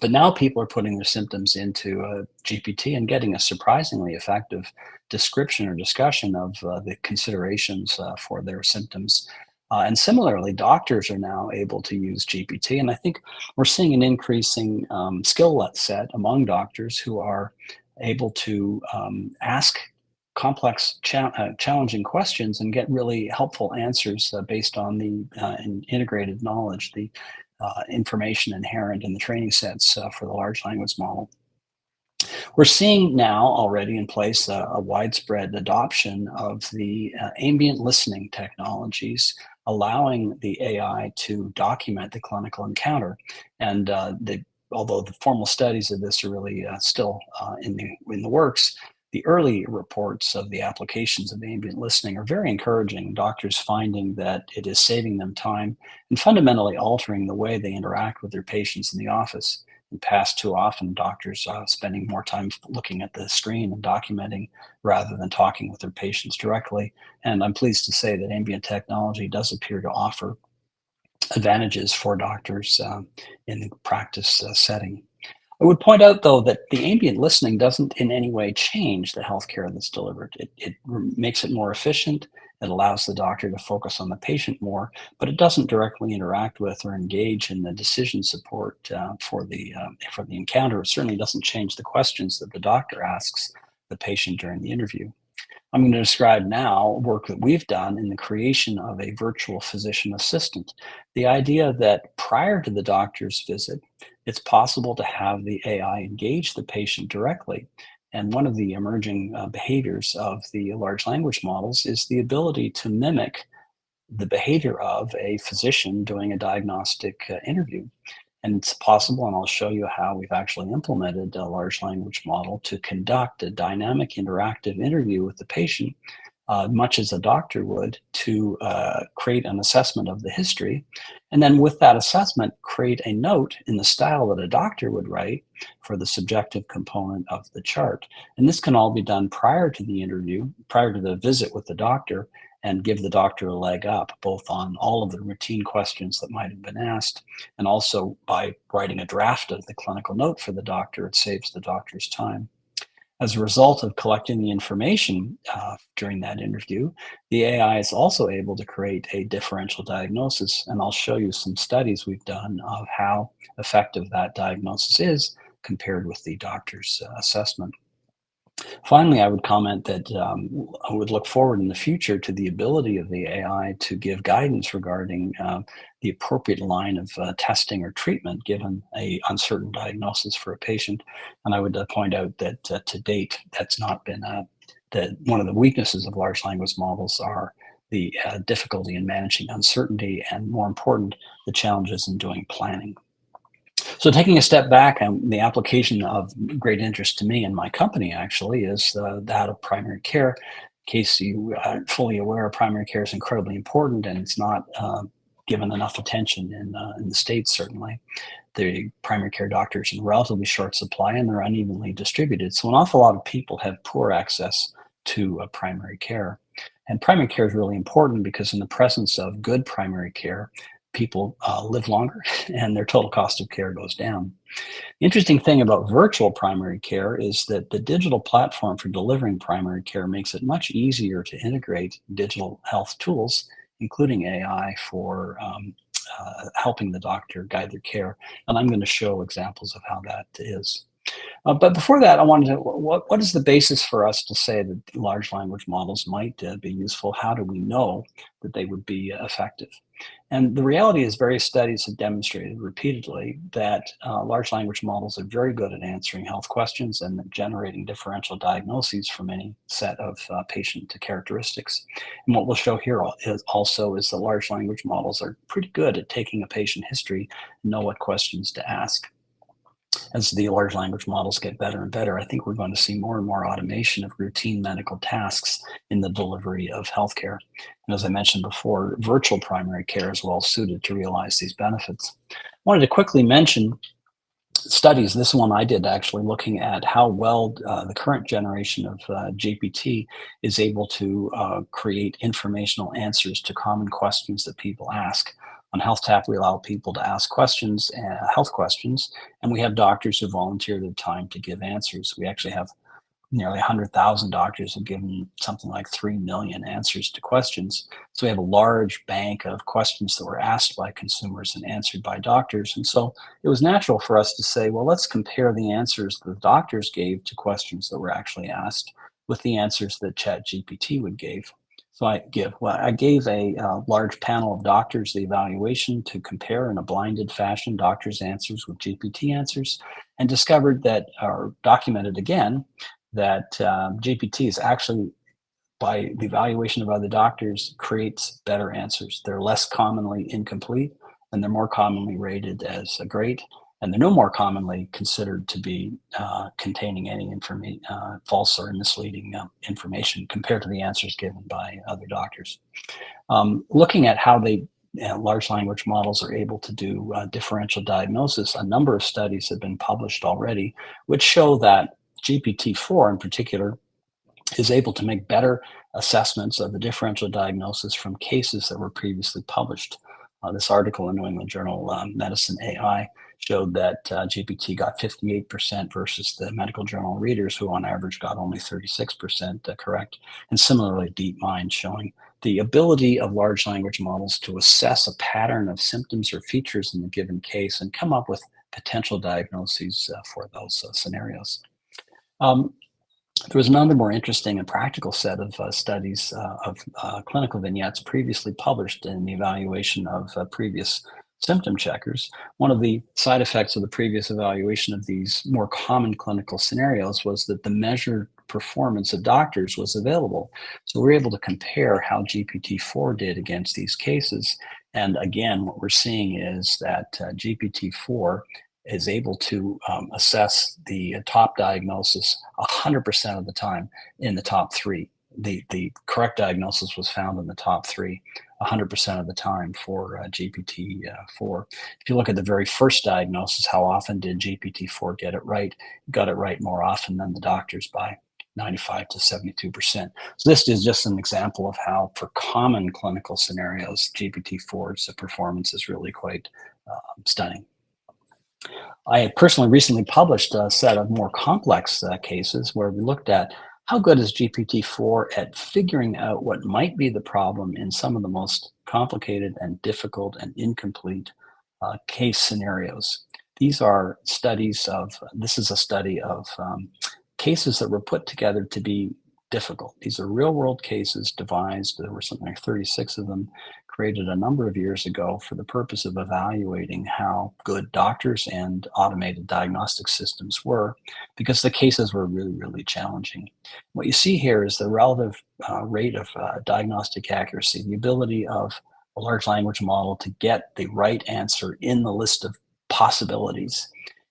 But now people are putting their symptoms into GPT and getting a surprisingly effective description or discussion of the considerations for their symptoms. And similarly, doctors are now able to use GPT. And I think we're seeing an increasing skill set among doctors who are able to ask complex, challenging questions and get really helpful answers based on the integrated knowledge, the information inherent in the training sets for the large language model. We're seeing now already in place a widespread adoption of the ambient listening technologies, allowing the AI to document the clinical encounter. And although the formal studies of this are really still in the works, the early reports of the applications of ambient listening are very encouraging. Doctors finding that it is saving them time and fundamentally altering the way they interact with their patients in the office. In the past, too often, doctors spending more time looking at the screen and documenting rather than talking with their patients directly. And I'm pleased to say that ambient technology does appear to offer advantages for doctors in the practice setting. I would point out, though, that the ambient listening doesn't in any way change the healthcare that's delivered. It makes it more efficient. It allows the doctor to focus on the patient more, but it doesn't directly interact with or engage in the decision support for the encounter. It certainly doesn't change the questions that the doctor asks the patient during the interview. I'm going to describe now work that we've done in the creation of a virtual physician assistant. The idea that prior to the doctor's visit, it's possible to have the AI engage the patient directly. And one of the emerging behaviors of the large language models is the ability to mimic the behavior of a physician doing a diagnostic interview. And it's possible, and I'll show you how we've actually implemented a large language model to conduct a dynamic interactive interview with the patient much as a doctor would, to create an assessment of the history. And then with that assessment, create a note in the style that a doctor would write for the subjective component of the chart. And this can all be done prior to the interview, prior to the visit with the doctor, and give the doctor a leg up, both on all of the routine questions that might have been asked, and also by writing a draft of the clinical note for the doctor. It saves the doctor's time. As a result of collecting the information during that interview, the AI is also able to create a differential diagnosis, and I'll show you some studies we've done of how effective that diagnosis is compared with the doctor's assessment. Finally, I would comment that I would look forward in the future to the ability of the AI to give guidance regarding the appropriate line of testing or treatment given a uncertain diagnosis for a patient. And I would point out that to date, that's not been one of the weaknesses of large language models are the difficulty in managing uncertainty, and more important, the challenges in doing planning. So taking a step back, the application of great interest to me and my company actually is that of primary care. In case you are fully aware, primary care is incredibly important, and it's not given enough attention in the States, certainly. The primary care doctors in relatively short supply, and they're unevenly distributed. So an awful lot of people have poor access to primary care. And primary care is really important because in the presence of good primary care, people live longer and their total cost of care goes down. The interesting thing about virtual primary care is that the digital platform for delivering primary care makes it much easier to integrate digital health tools, including AI, for helping the doctor guide their care. And I'm going to show examples of how that is. But before that, I wanted to, what is the basis for us to say that large language models might be useful? How do we know that they would be effective? And the reality is various studies have demonstrated repeatedly that large language models are very good at answering health questions and generating differential diagnoses from any set of patient characteristics. And what we'll show here also is that large language models are pretty good at taking a patient history and know what questions to ask. As the large language models get better and better, I think we're going to see more and more automation of routine medical tasks in the delivery of healthcare. And as I mentioned before, virtual primary care is well suited to realize these benefits. I wanted to quickly mention studies. This one I did actually, looking at how well the current generation of GPT is able to create informational answers to common questions that people ask. On HealthTech, we allow people to ask questions, health questions, and we have doctors who volunteer their time to give answers. We actually have nearly 100,000 doctors have given something like 3 million answers to questions. So we have a large bank of questions that were asked by consumers and answered by doctors. And so it was natural for us to say, well, let's compare the answers the doctors gave to questions that were actually asked with the answers that ChatGPT would give. So I gave a large panel of doctors the evaluation to compare in a blinded fashion doctors' answers with GPT answers, and discovered that, or documented again, that GPT is actually, by the evaluation of other doctors, creates better answers. They're less commonly incomplete, and they're more commonly rated as great, and they're no more commonly considered to be containing any false or misleading information compared to the answers given by other doctors. Looking at how large language models are able to do differential diagnosis, a number of studies have been published already, which show that GPT-4 in particular is able to make better assessments of the differential diagnosis from cases that were previously published. This article in New England Journal Medicine AI showed that GPT got 58% versus the medical journal readers, who on average got only 36% correct. And similarly, DeepMind showing the ability of large language models to assess a pattern of symptoms or features in a given case and come up with potential diagnoses for those scenarios. There was another more interesting and practical set of studies of clinical vignettes previously published in the evaluation of previous symptom checkers. One of the side effects of the previous evaluation of these more common clinical scenarios was that the measured performance of doctors was available. So we're able to compare how GPT-4 did against these cases. And again, what we're seeing is that GPT-4 is able to assess the top diagnosis 100% of the time in the top 3 the correct diagnosis was found in the top three 100% of the time for GPT-4. If you look at the very first diagnosis, how often did GPT-4 get it right? It got it right more often than the doctors by 95 to 72%. So this is just an example of how, for common clinical scenarios, GPT-4's performance is really quite stunning. I personally recently published a set of more complex cases where we looked at how good is GPT-4 at figuring out what might be the problem in some of the most complicated and difficult and incomplete case scenarios. These are studies of, this is a study of cases that were put together to be difficult. These are real world cases devised, there were something like 36 of them, created a number of years ago for the purpose of evaluating how good doctors and automated diagnostic systems were, because the cases were really, really challenging. What you see here is the relative rate of diagnostic accuracy, the ability of a large language model to get the right answer in the list of possibilities.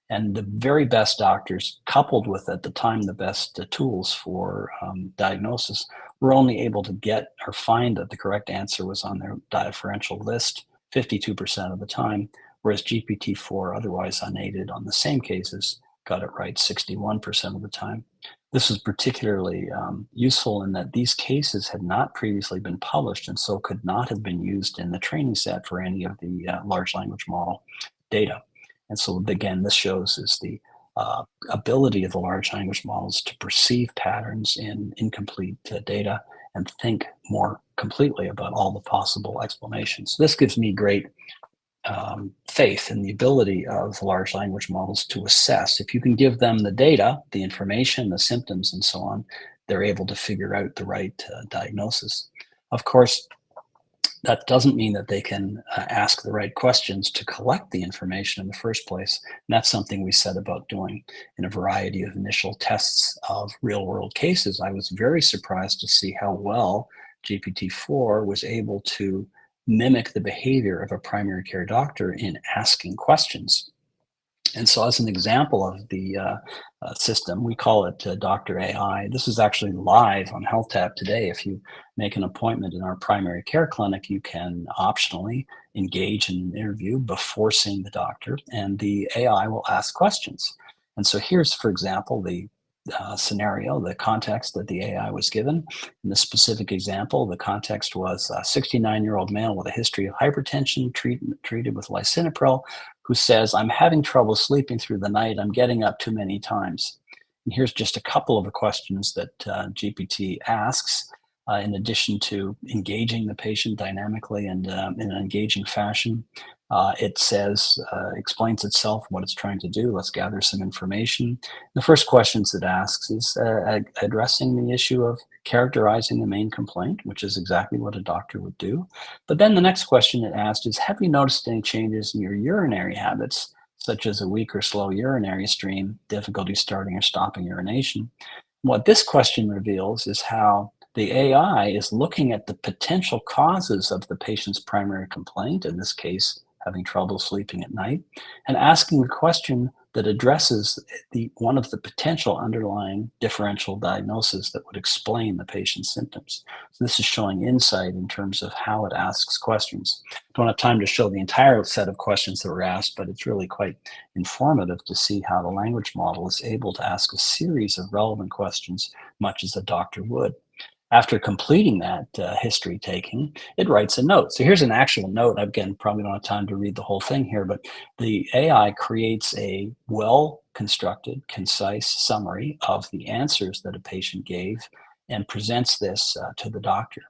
And the very best doctors, coupled with, at the time, the best tools for diagnosis, were only able to get or find that the correct answer was on their differential list 52% of the time, whereas GPT-4, otherwise unaided on the same cases, got it right 61% of the time. This was particularly useful in that these cases had not previously been published and so could not have been used in the training set for any of the large language model data. And so again, this shows is the ability of the large language models to perceive patterns in incomplete data and think more completely about all the possible explanations. This gives me great faith in the ability of large language models to assess. If you can give them the data, the information, the symptoms, and so on, they're able to figure out the right diagnosis. Of course, that doesn't mean that they can ask the right questions to collect the information in the first place. And that's something we set about doing in a variety of initial tests of real world cases. I was very surprised to see how well GPT-4 was able to mimic the behavior of a primary care doctor in asking questions. And so as an example of the system, we call it Doctor.ai. This is actually live on HealthTech today. If you make an appointment in our primary care clinic, you can optionally engage in an interview before seeing the doctor, and the AI will ask questions. And so here's, for example, the scenario, the context that the AI was given. In this specific example, the context was a 69-year-old male with a history of hypertension treated with lisinopril, who says, "I'm having trouble sleeping through the night. I'm getting up too many times." And here's just a couple of the questions that GPT asks. In addition to engaging the patient dynamically and in an engaging fashion, it says, explains itself, what it's trying to do. Let's gather some information. The first questions it asks is addressing the issue of characterizing the main complaint, which is exactly what a doctor would do. But then the next question it asked is, have you noticed any changes in your urinary habits, such as a weak or slow urinary stream, difficulty starting or stopping urination? What this question reveals is how the AI is looking at the potential causes of the patient's primary complaint, in this case, having trouble sleeping at night, and asking the question that addresses one of the potential underlying differential diagnoses that would explain the patient's symptoms. So this is showing insight in terms of how it asks questions. I don't have time to show the entire set of questions that were asked, but it's really quite informative to see how the language model is able to ask a series of relevant questions, much as a doctor would. After completing that history taking, it writes a note. So here's an actual note. Again, probably don't have time to read the whole thing here, but the AI creates a well-constructed, concise summary of the answers that a patient gave and presents this to the doctor.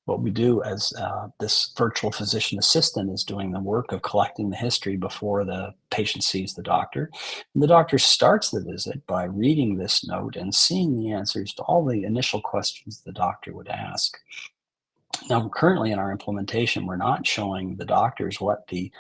What we do as this virtual physician assistant is doing the work of collecting the history before the patient sees the doctor. And the doctor starts the visit by reading this note and seeing the answers to all the initial questions the doctor would ask. Now, currently in our implementation, we're not showing the doctors what the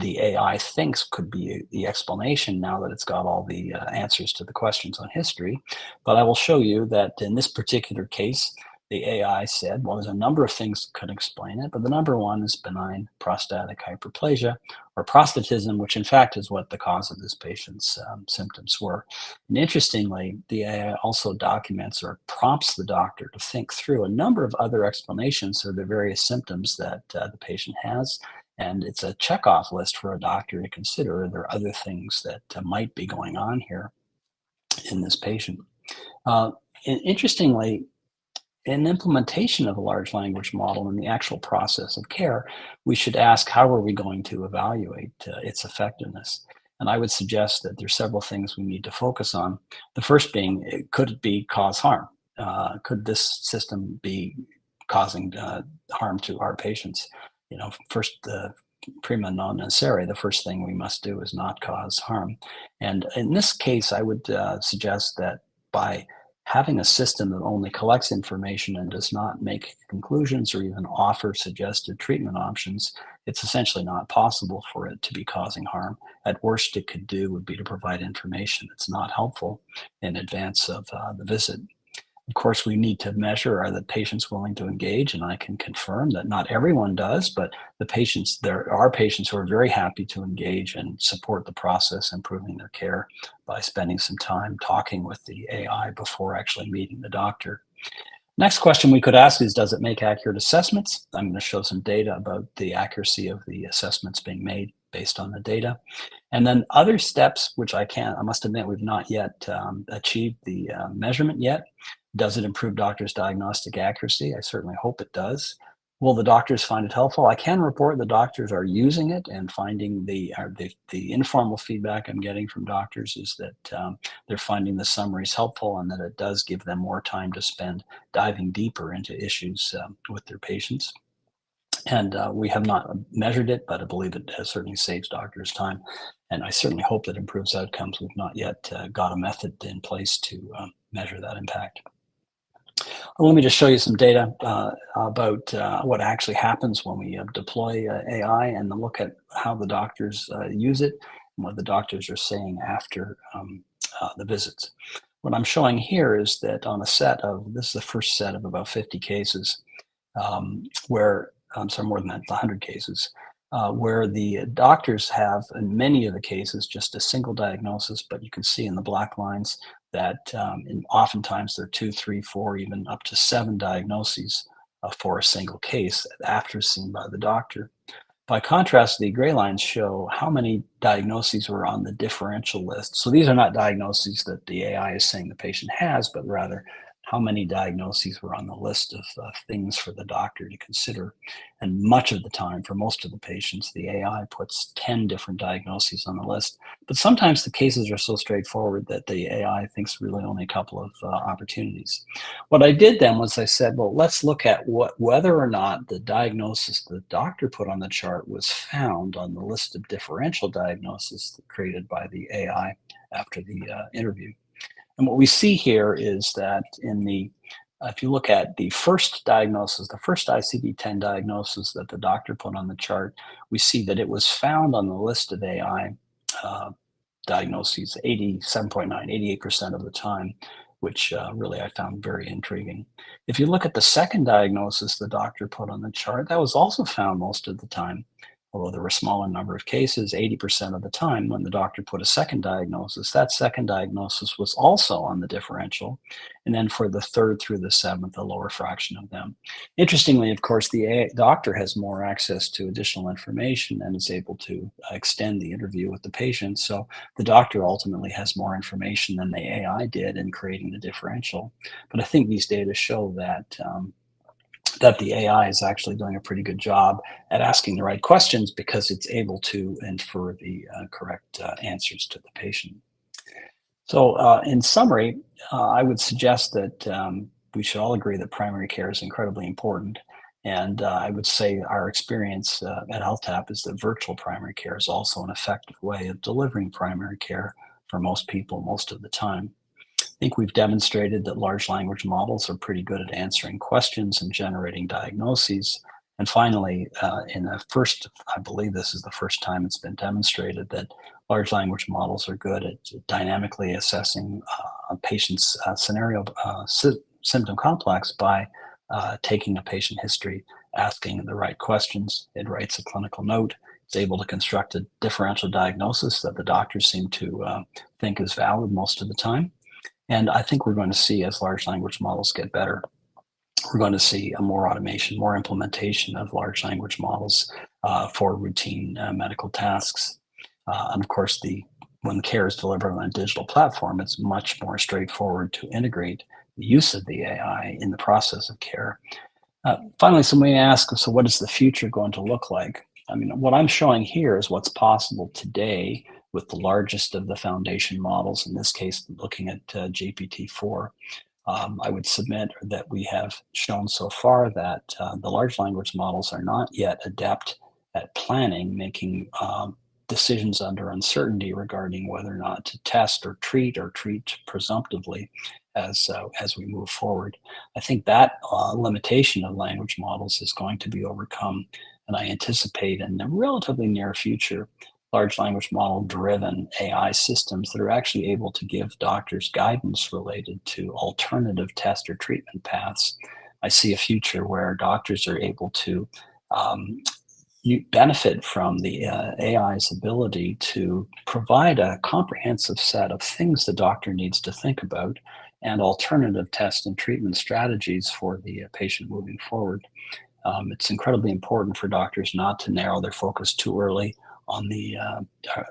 AI thinks could be the explanation now that it's got all the answers to the questions on history. But I will show you that in this particular case, The AI said, well, there's a number of things that could explain it, but the number one is benign prostatic hyperplasia or prostatism, which in fact is what the cause of this patient's symptoms were. And interestingly, the AI also documents or prompts the doctor to think through a number of other explanations for the various symptoms that the patient has. And it's a checkoff list for a doctor to consider. Are there other things that might be going on here in this patient? Interestingly, in implementation of a large language model in the actual process of care, we should ask, how are we going to evaluate its effectiveness? And I would suggest that there's several things we need to focus on. The first being, could it be cause harm? Could this system be causing harm to our patients? First, prima non nocere, the first thing we must do is not cause harm. And in this case, I would suggest that by having a system that only collects information and does not make conclusions or even offer suggested treatment options, it's essentially not possible for it to be causing harm. At worst, it could do would be to provide information that's not helpful in advance of the visit. Of course, we need to measure, are the patients willing to engage? And I can confirm that not everyone does, but there are patients who are very happy to engage and support the process, improving their care by spending some time talking with the AI before actually meeting the doctor. Next question we could ask is, does it make accurate assessments? I'm going to show some data about the accuracy of the assessments being made based on the data. And then other steps, which I must admit, we've not yet achieved the measurement yet. Does it improve doctors' diagnostic accuracy? I certainly hope it does. Will the doctors find it helpful? I can report the doctors are using it and finding the informal feedback I'm getting from doctors is that they're finding the summaries helpful and that it does give them more time to spend diving deeper into issues with their patients. And we have not measured it, but I believe it certainly saves doctors time. And I certainly hope that improves outcomes. We've not yet got a method in place to measure that impact. Let me just show you some data about what actually happens when we deploy AI and then look at how the doctors use it and what the doctors are saying after the visits. What I'm showing here is that on this is the first set of about 50 cases more than that, 100 cases, where the doctors have, in many of the cases, just a single diagnosis, but you can see in the black lines that oftentimes there are 2, 3, 4, even up to 7 diagnoses for a single case after seen by the doctor. By contrast, the gray lines show how many diagnoses were on the differential list. So these are not diagnoses that the AI is saying the patient has, but rather how many diagnoses were on the list of things for the doctor to consider. And much of the time, for most of the patients, the AI puts 10 different diagnoses on the list. But sometimes the cases are so straightforward that the AI thinks really only a couple of opportunities. What I did then was I said, well, let's look at whether or not the diagnosis the doctor put on the chart was found on the list of differential diagnoses created by the AI after the interview. And what we see here is that if you look at the first diagnosis, the first ICD-10 diagnosis that the doctor put on the chart, we see that it was found on the list of AI diagnoses 87.9, 88% of the time, which really I found very intriguing. If you look at the second diagnosis the doctor put on the chart, that was also found most of the time. Although there were a smaller number of cases, 80% of the time when the doctor put a second diagnosis, that second diagnosis was also on the differential. And then for the third through the seventh, a lower fraction of them. Interestingly, of course, the doctor has more access to additional information and is able to extend the interview with the patient. So the doctor ultimately has more information than the AI did in creating the differential. But I think these data show that the AI is actually doing a pretty good job at asking the right questions because it's able to infer the correct answers to the patient. So in summary, I would suggest that we should all agree that primary care is incredibly important. And I would say our experience at HealthTech is that virtual primary care is also an effective way of delivering primary care for most people most of the time. I think we've demonstrated that large language models are pretty good at answering questions and generating diagnoses. And finally, I believe this is the first time it's been demonstrated that large language models are good at dynamically assessing a patient's symptom complex by taking a patient history, asking the right questions. It writes a clinical note. It's able to construct a differential diagnosis that the doctors seem to think is valid most of the time. And I think we're going to see, as large language models get better, we're going to see more automation, more implementation of large language models for routine medical tasks. And of course, when care is delivered on a digital platform, it's much more straightforward to integrate the use of the AI in the process of care. Finally, somebody asked, so what is the future going to look like? I mean, what I'm showing here is what's possible today with the largest of the foundation models, in this case, looking at GPT-4. I would submit that we have shown so far that the large language models are not yet adept at planning, making decisions under uncertainty regarding whether or not to test or treat presumptively as we move forward. I think that limitation of language models is going to be overcome, and I anticipate in the relatively near future large language model driven AI systems that are actually able to give doctors guidance related to alternative test or treatment paths. I see a future where doctors are able to benefit from the AI's ability to provide a comprehensive set of things the doctor needs to think about and alternative test and treatment strategies for the patient moving forward. It's incredibly important for doctors not to narrow their focus too early on the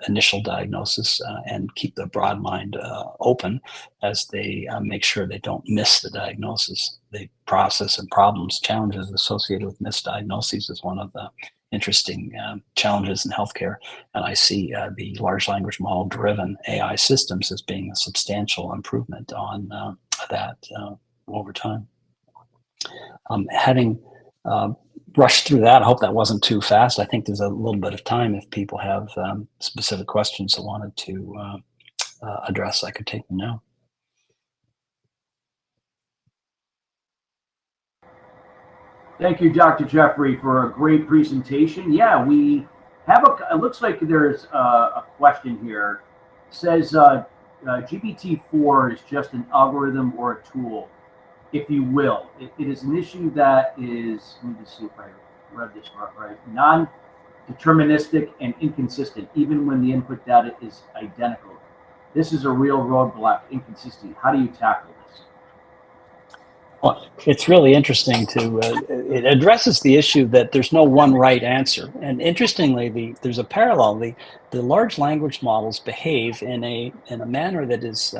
initial diagnosis and keep the broad mind open as they make sure they don't miss the diagnosis. The process and problems, challenges associated with misdiagnoses is one of the interesting challenges in healthcare. And I see the large language model driven AI systems as being a substantial improvement on that over time. Having rushed through that, I hope that wasn't too fast. I think there's a little bit of time if people have specific questions that wanted to address, I could take them now. Thank you, Dr. Jeffrey, for a great presentation. Yeah, we have it looks like there's a question here. It says GPT-4 is just an algorithm or a tool, if you will. It is an issue that is, let me just see if I read this right, non-deterministic and inconsistent, even when the input data is identical. This is a real roadblock, inconsistency. How do you tackle this? Well, it's really interesting it addresses the issue that there's no one right answer. And interestingly, there's a parallel. The large language models behave in a manner that is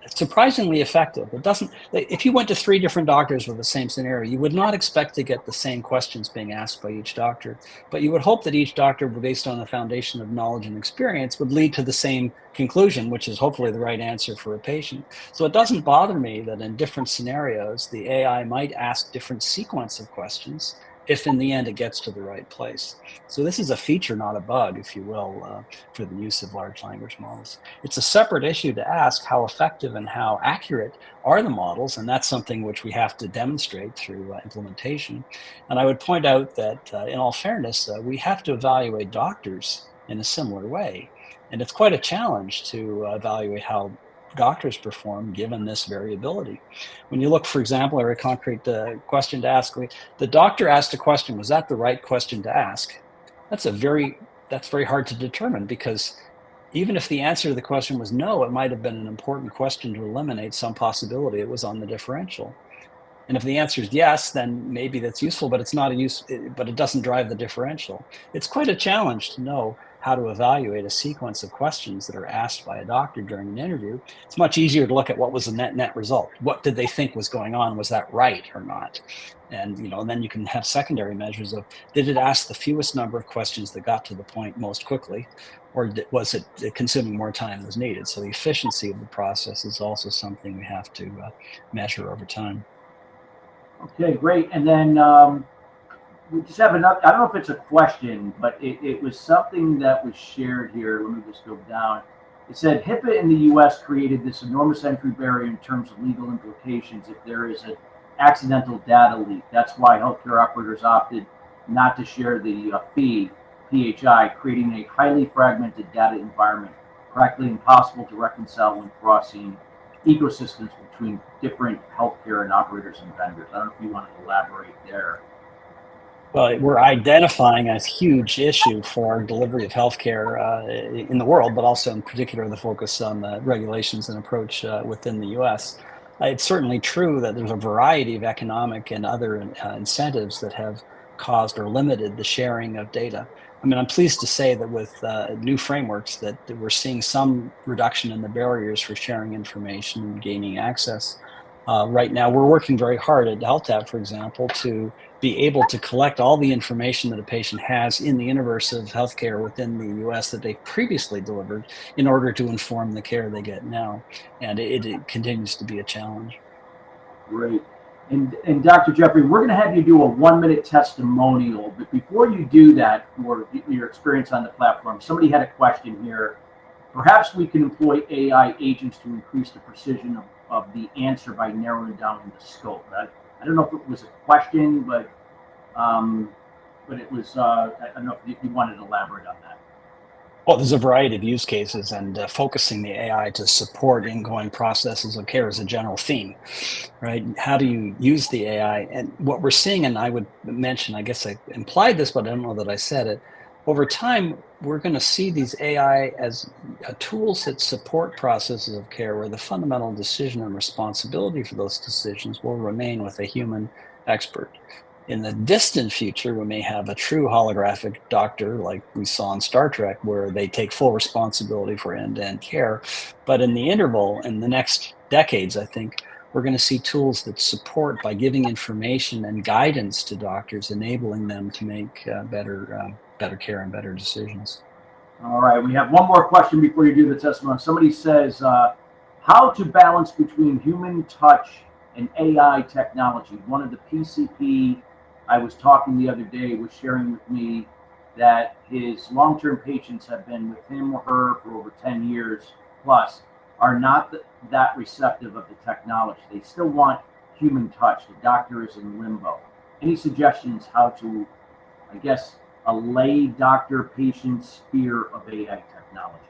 surprisingly effective. It doesn't. If you went to 3 different doctors with the same scenario, you would not expect to get the same questions being asked by each doctor. But you would hope that each doctor, based on the foundation of knowledge and experience, would lead to the same conclusion, which is hopefully the right answer for a patient. So it doesn't bother me that in different scenarios, the AI might ask different sequence of questions if in the end it gets to the right place. So this is a feature, not a bug, if you will, for the use of large language models. It's a separate issue to ask how effective and how accurate are the models, and that's something which we have to demonstrate through implementation. And I would point out that in all fairness, we have to evaluate doctors in a similar way. And it's quite a challenge to evaluate how doctors perform given this variability. When you look, for example, at a concrete question to ask, the doctor asked a question, was that the right question to ask? That's very hard to determine, because even if the answer to the question was no, it might have been an important question to eliminate some possibility it was on the differential. And if the answer is yes, then maybe that's useful, but it's not but it doesn't drive the differential. It's quite a challenge to know how to evaluate a sequence of questions that are asked by a doctor during an interview. It's much easier to look at what was the net result. What did they think was going on? Was that right or not? And and then you can have secondary measures of, did it ask the fewest number of questions that got to the point most quickly, or was it consuming more time than was needed? So the efficiency of the process is also something we have to measure over time. Okay, great. And then we just have another, I don't know if it's a question, but it was something that was shared here. Let me just go down. It said HIPAA in the US created this enormous entry barrier in terms of legal implications if there is an accidental data leak. That's why healthcare operators opted not to share the fee, PHI, creating a highly fragmented data environment, practically impossible to reconcile when crossing ecosystems between different healthcare and operators and vendors. I don't know if you want to elaborate there. Well, we're identifying a huge issue for delivery of healthcare in the world, but also in particular the focus on the regulations and approach within the U.S. It's certainly true that there's a variety of economic and other incentives that have caused or limited the sharing of data. I mean, I'm pleased to say that with new frameworks that we're seeing some reduction in the barriers for sharing information and gaining access. Right now, we're working very hard at HealthTech, for example, to be able to collect all the information that a patient has in the universe of healthcare within the U.S. that they've previously delivered in order to inform the care they get now. And it continues to be a challenge. Great. And Dr. Jeffrey, we're going to have you do a 1-minute testimonial. But before you do that, for your experience on the platform, somebody had a question here. Perhaps we can employ AI agents to increase the precision of the answer by narrowing down the scope. I don't know if it was a question, but it was, I don't know if you wanted to elaborate on that. Well, there's a variety of use cases, and focusing the AI to support ingoing processes of care is a general theme, right? How do you use the AI? And what we're seeing, and I would mention, I guess I implied this, but I don't know that I said it, over time, we're going to see these AI as tools that support processes of care where the fundamental decision and responsibility for those decisions will remain with a human expert. In the distant future, we may have a true holographic doctor like we saw in Star Trek, where they take full responsibility for end-to-end care. But in the interval, in the next decades, I think, we're going to see tools that support by giving information and guidance to doctors, enabling them to make better care and better decisions. All right, we have one more question before you do the testimony. Somebody says, how to balance between human touch and AI technology. One of the PCP I was talking the other day was sharing with me that his long-term patients have been with him or her for over 10 years plus, are not that receptive of the technology. They still want human touch. The doctor is in limbo. Any suggestions how to, I guess, allay doctor-patient's fear of AI technology?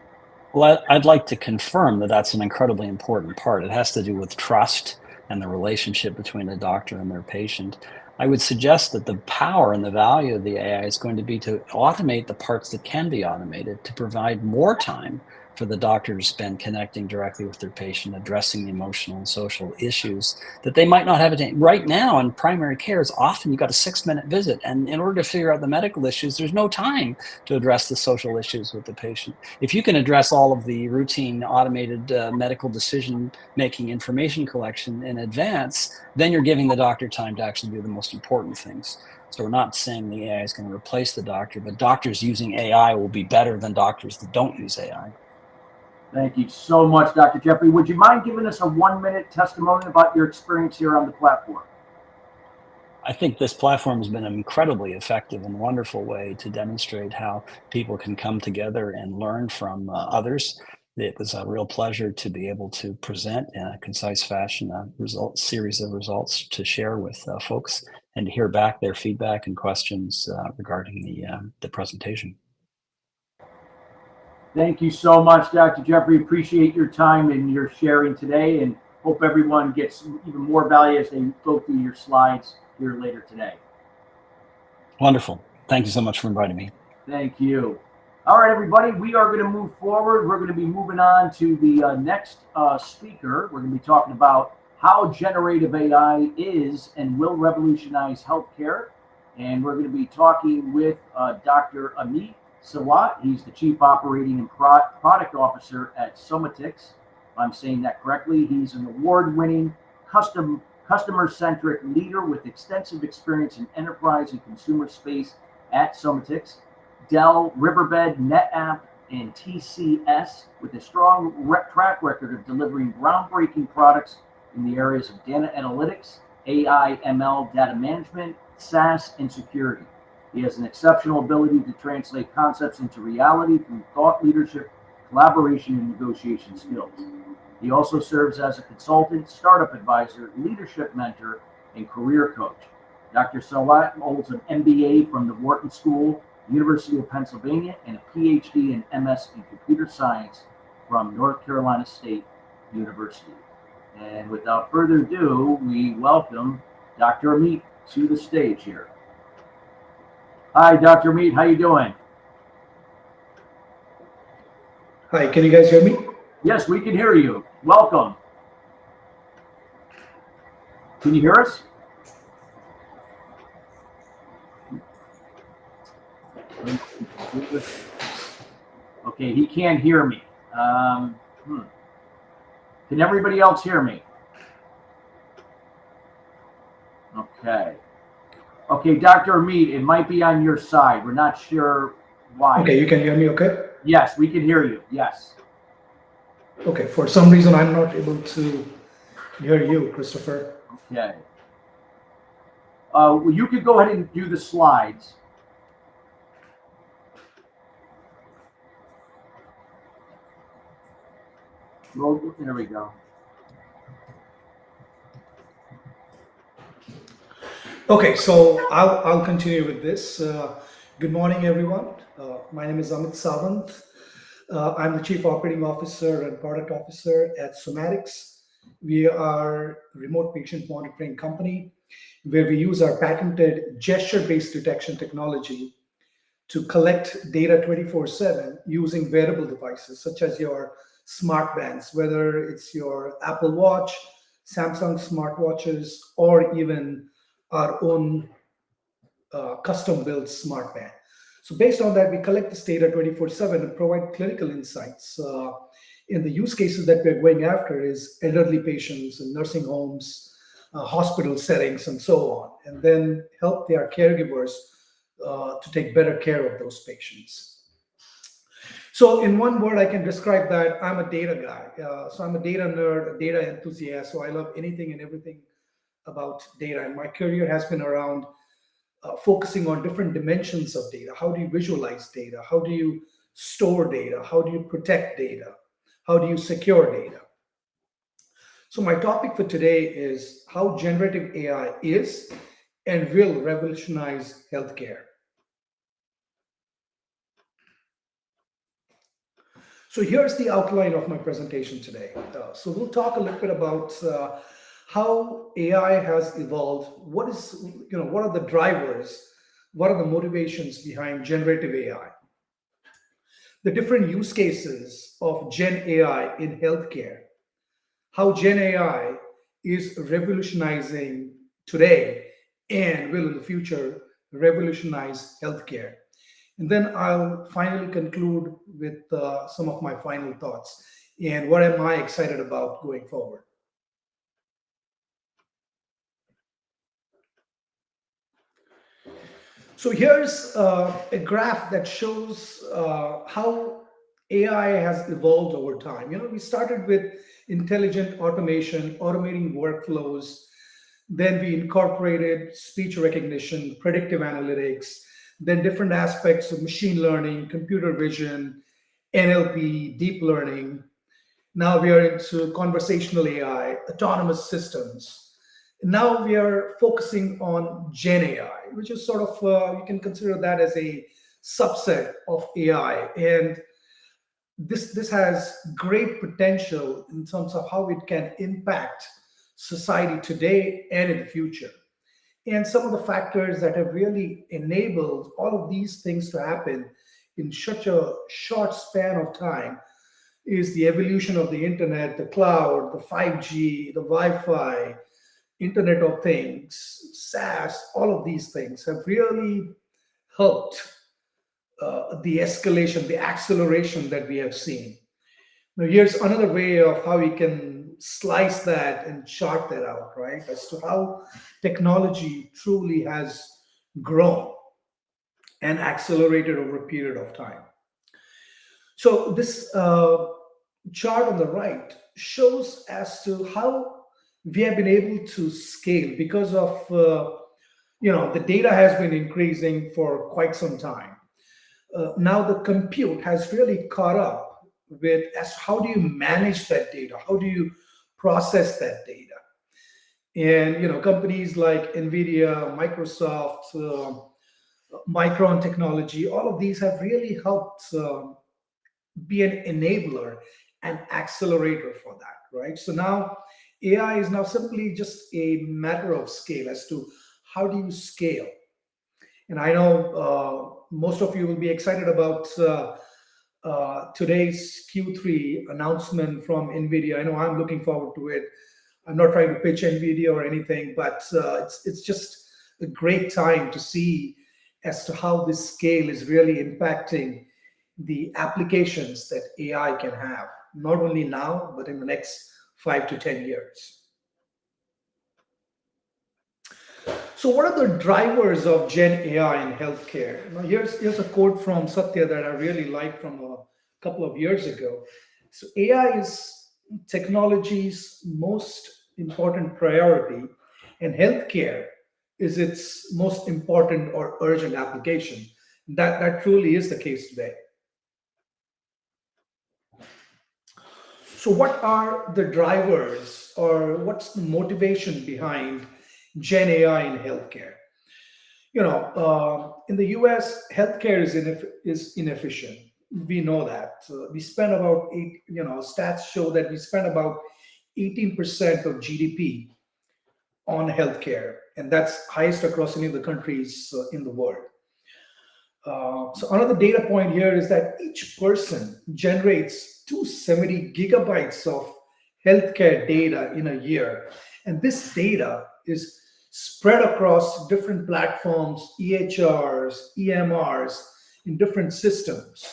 Well, I'd like to confirm that that's an incredibly important part. It has to do with trust and the relationship between the doctor and their patient. I would suggest that the power and the value of the AI is going to be to automate the parts that can be automated, to provide more time for the doctor to spend connecting directly with their patient, addressing the emotional and social issues that they might not have. Right now in primary care, is often you've got a 6-minute visit, and in order to figure out the medical issues, there's no time to address the social issues with the patient. If you can address all of the routine automated medical decision-making information collection in advance, then you're giving the doctor time to actually do the most important things. So we're not saying the AI is going to replace the doctor, but doctors using AI will be better than doctors that don't use AI. Thank you so much, Dr. Jeffrey. Would you mind giving us a 1-minute testimony about your experience here on the platform? I think this platform has been an incredibly effective and wonderful way to demonstrate how people can come together and learn from others. It was a real pleasure to be able to present in a concise fashion a series of results to share with folks and to hear back their feedback and questions regarding the presentation. Thank you so much, Dr. Jeffrey. Appreciate your time and your sharing today, and hope everyone gets even more value as they go through your slides here later today. Wonderful. Thank you so much for inviting me. Thank you. All right, everybody, we are going to move forward. We're going to be moving on to the next speaker. We're going to be talking about how generative AI is and will revolutionize healthcare. And we're going to be talking with Dr. Amit Sawant. He's the Chief Operating and Product Officer at Somatix. If I'm saying that correctly. He's an award-winning customer-centric leader with extensive experience in enterprise and consumer space at Somatix, Dell, Riverbed, NetApp, and TCS, with a strong track record of delivering groundbreaking products in the areas of data analytics, AI, ML, data management, SaaS, and security. He has an exceptional ability to translate concepts into reality through thought leadership, collaboration, and negotiation skills. He also serves as a consultant, startup advisor, leadership mentor, and career coach. Dr. Sawant holds an MBA from the Wharton School, University of Pennsylvania, and a PhD and MS in computer science from North Carolina State University. And without further ado, we welcome Dr. Amit to the stage here. Hi, Dr. Amit, how you doing? Hi, can you guys hear me? Yes, we can hear you. Welcome. Can you hear us? Okay, he can't hear me. Can everybody else hear me? Okay. Okay, Dr. Amit, it might be on your side. We're not sure why. Okay, you can hear me okay? Yes, we can hear you. Yes. Okay, for some reason I'm not able to hear you, Christopher. Okay. Well, you could go ahead and do the slides. Well, there we go. Okay, so I'll continue with this. Good morning, everyone. My name is Amit Sawant. I'm the Chief Operating Officer and Product Officer at Somatix. We are a remote patient monitoring company where we use our patented gesture-based detection technology to collect data 24/7 using wearable devices such as your smart bands, whether it's your Apple Watch, Samsung smartwatches, or even our own custom-built smart band. So based on that, we collect this data 24/7 and provide clinical insights. In the use cases that we're going after is elderly patients in nursing homes, hospital settings, and so on, and then help their caregivers to take better care of those patients. So in one word, I can describe that I'm a data guy. So I'm a data nerd, a data enthusiast. So I love anything and everything about data. And my career has been around focusing on different dimensions of data. How do you visualize data? How do you store data? How do you protect data? How do you secure data? So my topic for today is how generative AI is and will revolutionize healthcare. So here's the outline of my presentation today. So we'll talk a little bit about how AI has evolved. What are the drivers? What are the motivations behind generative AI? The different use cases of Gen AI in healthcare. How Gen AI is revolutionizing today and will in the future revolutionize healthcare. And then I'll finally conclude with some of my final thoughts and what am I excited about going forward. So here's a graph that shows how AI has evolved over time. We started with intelligent automation, automating workflows. Then we incorporated speech recognition, predictive analytics, then different aspects of machine learning, computer vision, NLP, deep learning. Now we are into conversational AI, autonomous systems. Now we are focusing on Gen AI, which is sort of, you can consider that as a subset of AI. And this has great potential in terms of how it can impact society today and in the future. And some of the factors that have really enabled all of these things to happen in such a short span of time is the evolution of the internet, the cloud, the 5G, the Wi-Fi, Internet of Things, SaaS. All of these things have really helped the escalation, the acceleration that we have seen. Now, here's another way of how we can slice that and chart that out, right? As to how technology truly has grown and accelerated over a period of time. So this chart on the right shows as to how we have been able to scale because of, the data has been increasing for quite some time. Now the compute has really caught up with as how do you manage that data? How do you process that data? And companies like NVIDIA, Microsoft, Micron Technology, all of these have really helped be an enabler and accelerator for that, right? So now AI is now simply just a matter of scale as to how do you scale. And I know most of you will be excited about today's Q3 announcement from NVIDIA. I know I'm looking forward to it. I'm not trying to pitch NVIDIA or anything, but it's just a great time to see as to how this scale is really impacting the applications that AI can have, not only now, but in the next 5 to 10 years. So what are the drivers of Gen AI in healthcare? Now, here's a quote from Satya that I really like from a couple of years ago. So AI is technology's most important priority, and healthcare is its most important or urgent application. That truly is the case today. So what are the drivers, or what's the motivation behind Gen AI in healthcare? In the US, healthcare is inefficient. We know that. We spend about stats show that we spend about 18% of GDP on healthcare, and that's highest across any of the countries in the world. So another data point here is that each person generates 270 gigabytes of healthcare data in a year. And this data is spread across different platforms, EHRs, EMRs, in different systems.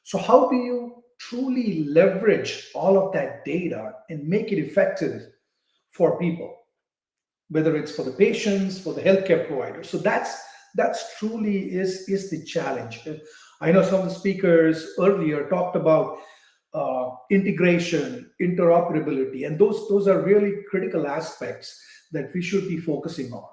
So how do you truly leverage all of that data and make it effective for people, whether it's for the patients, for the healthcare providers? So that's truly is the challenge. I know some of the speakers earlier talked about integration, interoperability, and those are really critical aspects that we should be focusing on.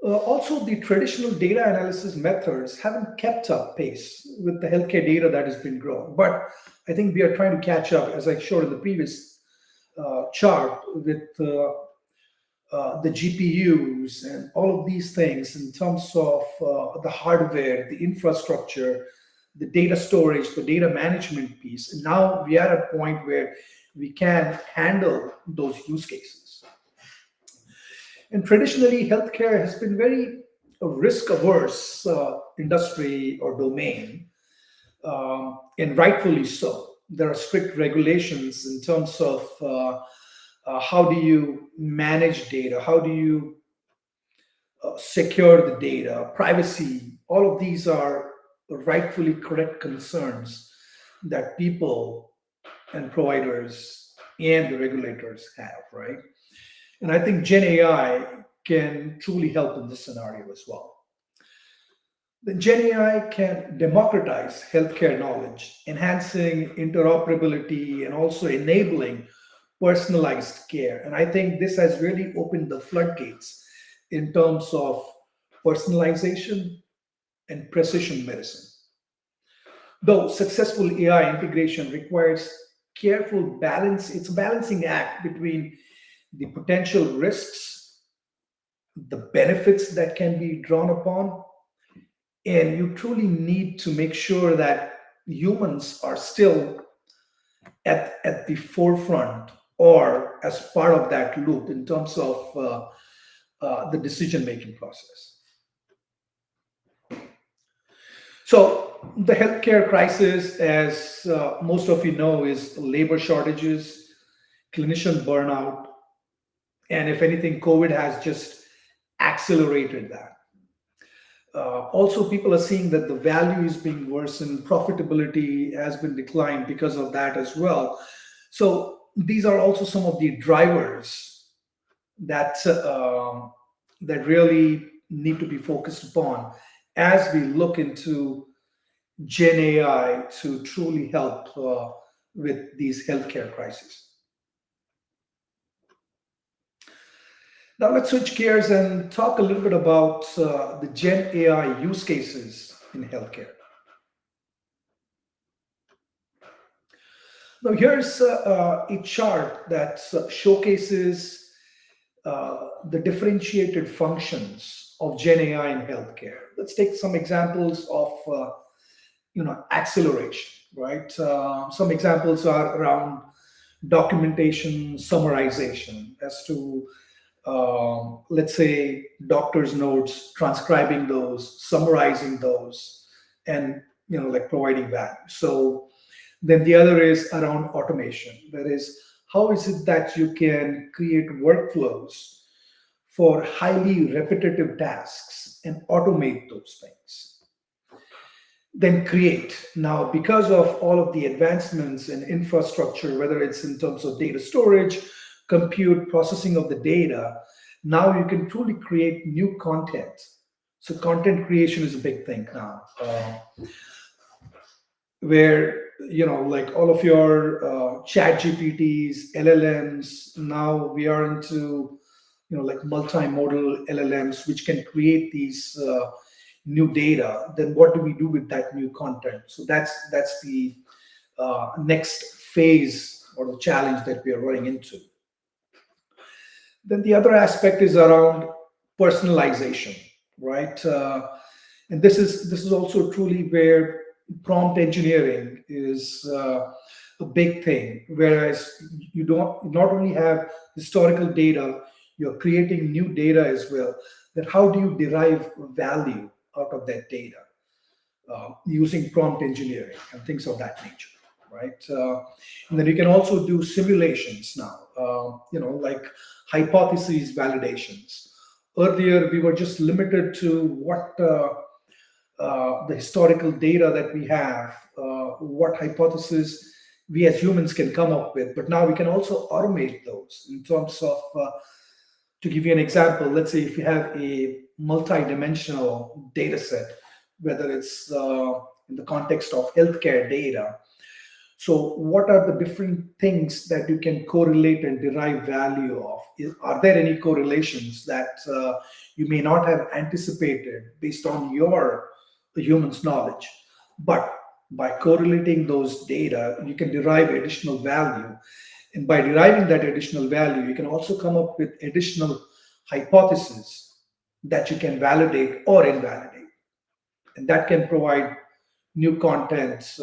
Also, the traditional data analysis methods haven't kept up pace with the healthcare data that has been grown. But I think we are trying to catch up, as I showed in the previous chart, with the GPUs and all of these things in terms of the hardware, the infrastructure, the data storage, the data management piece. And now we are at a point where we can handle those use cases. And traditionally, healthcare has been very risk-averse industry or domain, and rightfully so. There are strict regulations in terms of how do you manage data, how do you secure the data, privacy. All of these are rightfully correct concerns that people and providers and the regulators have, right? And I think Gen AI can truly help in this scenario as well. The Gen AI can democratize healthcare knowledge, enhancing interoperability and also enabling personalized care. And I think this has really opened the floodgates in terms of personalization and precision medicine. Though successful AI integration requires careful balance, it's a balancing act between the potential risks, the benefits that can be drawn upon, and you truly need to make sure that humans are still at the forefront or as part of that loop in terms of the decision-making process. So the healthcare crisis, as most of you know, is labor shortages, clinician burnout, and if anything, COVID has just accelerated that. Also, people are seeing that the value is being worsened, profitability has been declined because of that as well. So these are also some of the drivers that that really need to be focused upon as we look into Gen AI to truly help with these healthcare crises. Now let's switch gears and talk a little bit about the Gen AI use cases in healthcare. Now here's a chart that showcases the differentiated functions of Gen AI in healthcare. Let's take some examples of acceleration, right? Some examples are around documentation, summarization as to, let's say, doctor's notes, transcribing those, summarizing those, and like providing value. So then the other is around automation. That is, how is it that you can create workflows for highly repetitive tasks and automate those things? Then create. Now, because of all of the advancements in infrastructure, whether it's in terms of data storage, compute, processing of the data, now you can truly create new content. So content creation is a big thing now, where like all of your chat GPTs, LLMs. Now we are into like multimodal LLMs, which can create these new data. Then what do we do with that new content? So that's the next phase or the challenge that we are running into. Then the other aspect is around personalization, right? And this is also truly where prompt engineering is a big thing. Whereas you don't not only have historical data, you're creating new data as well. Then how do you derive value out of that data using prompt engineering and things of that nature, right? And then you can also do simulations now, like hypotheses validations. Earlier, we were just limited to what the historical data that we have, what hypothesis we as humans can come up with. But now we can also automate those in terms of, to give you an example, let's say if you have a multi-dimensional data set, whether it's in the context of healthcare data. So what are the different things that you can correlate and derive value of? Are there any correlations that you may not have anticipated based on the human's knowledge? But by correlating those data, you can derive additional value. And by deriving that additional value, you can also come up with additional hypotheses that you can validate or invalidate. And that can provide new content,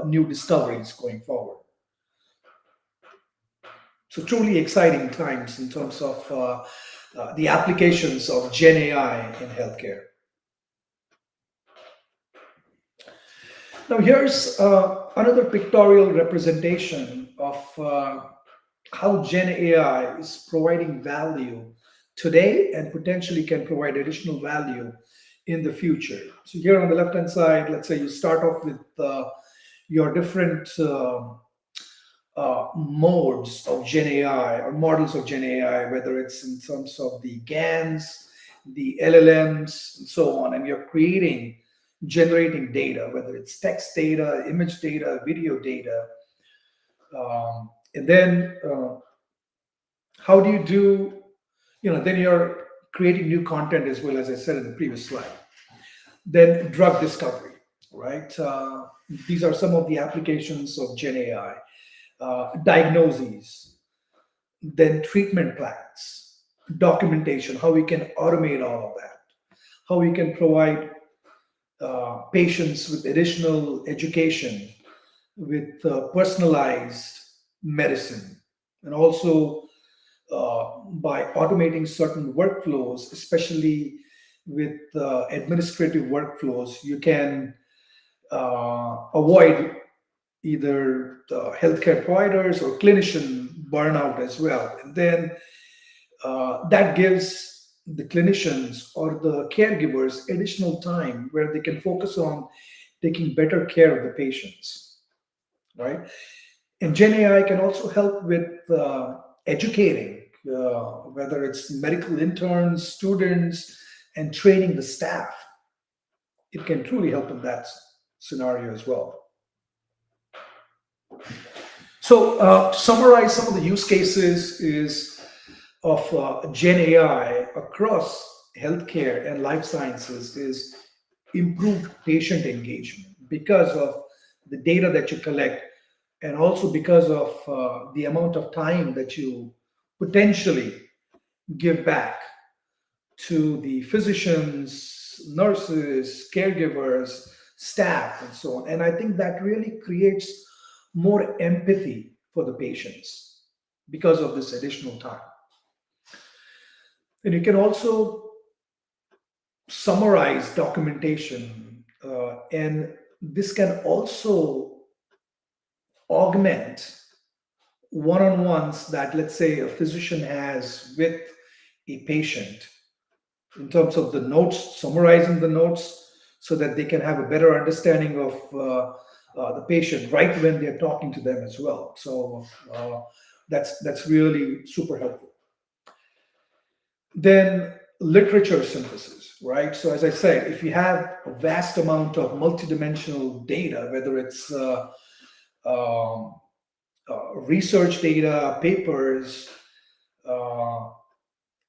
new discoveries going forward. So truly exciting times in terms of the applications of Gen AI in healthcare. Now here's another pictorial representation of how Gen AI is providing value today and potentially can provide additional value in the future. So here on the left-hand side, let's say you start off with your different modes of Gen AI or models of Gen AI, whether it's in terms of the GANs, the LLMs, and so on, and you're generating data, whether it's text data, image data, video data. And then how do you do, then you're creating new content as well, as I said in the previous slide. Then drug discovery, right? These are some of the applications of Gen AI. Diagnoses, then treatment plans, documentation, how we can automate all of that, how we can provide patients with additional education, with personalized medicine, and also by automating certain workflows, especially with administrative workflows, you can avoid either healthcare providers or clinician burnout as well. And then that gives the clinicians or the caregivers additional time where they can focus on taking better care of the patients, right? And Gen AI can also help with educating, whether it's medical interns, students, and training the staff. It can truly help in that scenario as well. So to summarize some of the use cases of Gen AI across healthcare and life sciences is improved patient engagement because of the data that you collect, and also because of the amount of time that you potentially give back to the physicians, nurses, caregivers, staff, and so on. And I think that really creates more empathy for the patients because of this additional time. And you can also summarize documentation, and this can also augment one-on-ones that, let's say, a physician has with a patient in terms of the notes, summarizing the notes so that they can have a better understanding of the patient right when they're talking to them as well. So that's really super helpful. Then literature synthesis, right? So as I said, if you have a vast amount of multidimensional data, whether it's research data, papers,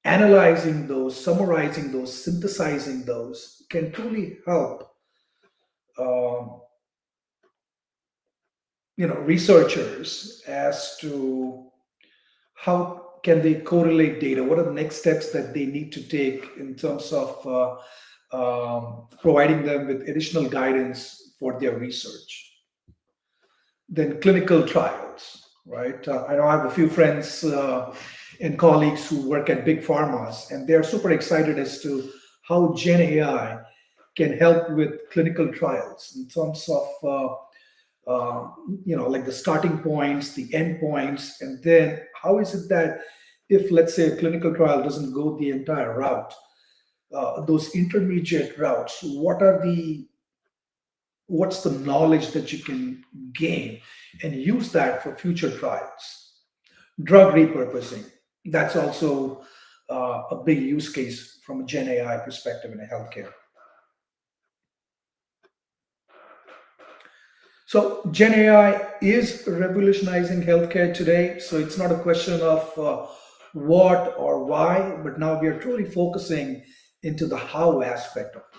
analyzing those, summarizing those, synthesizing those can truly help researchers as to how can they correlate data, what are the next steps that they need to take in terms of providing them with additional guidance for their research. Then clinical trials, right? I know I have a few friends and colleagues who work at big pharmas, and they're super excited as to how Gen AI can help with clinical trials in terms of like the starting points, the end points, and then how is it that if, let's say, a clinical trial doesn't go the entire route, those intermediate routes, what's the knowledge that you can gain and use that for future trials? Drug repurposing, that's also a big use case from a Gen AI perspective in healthcare. So Gen AI is revolutionizing healthcare today. So it's not a question of what or why, but now we are truly focusing into the how aspect of it.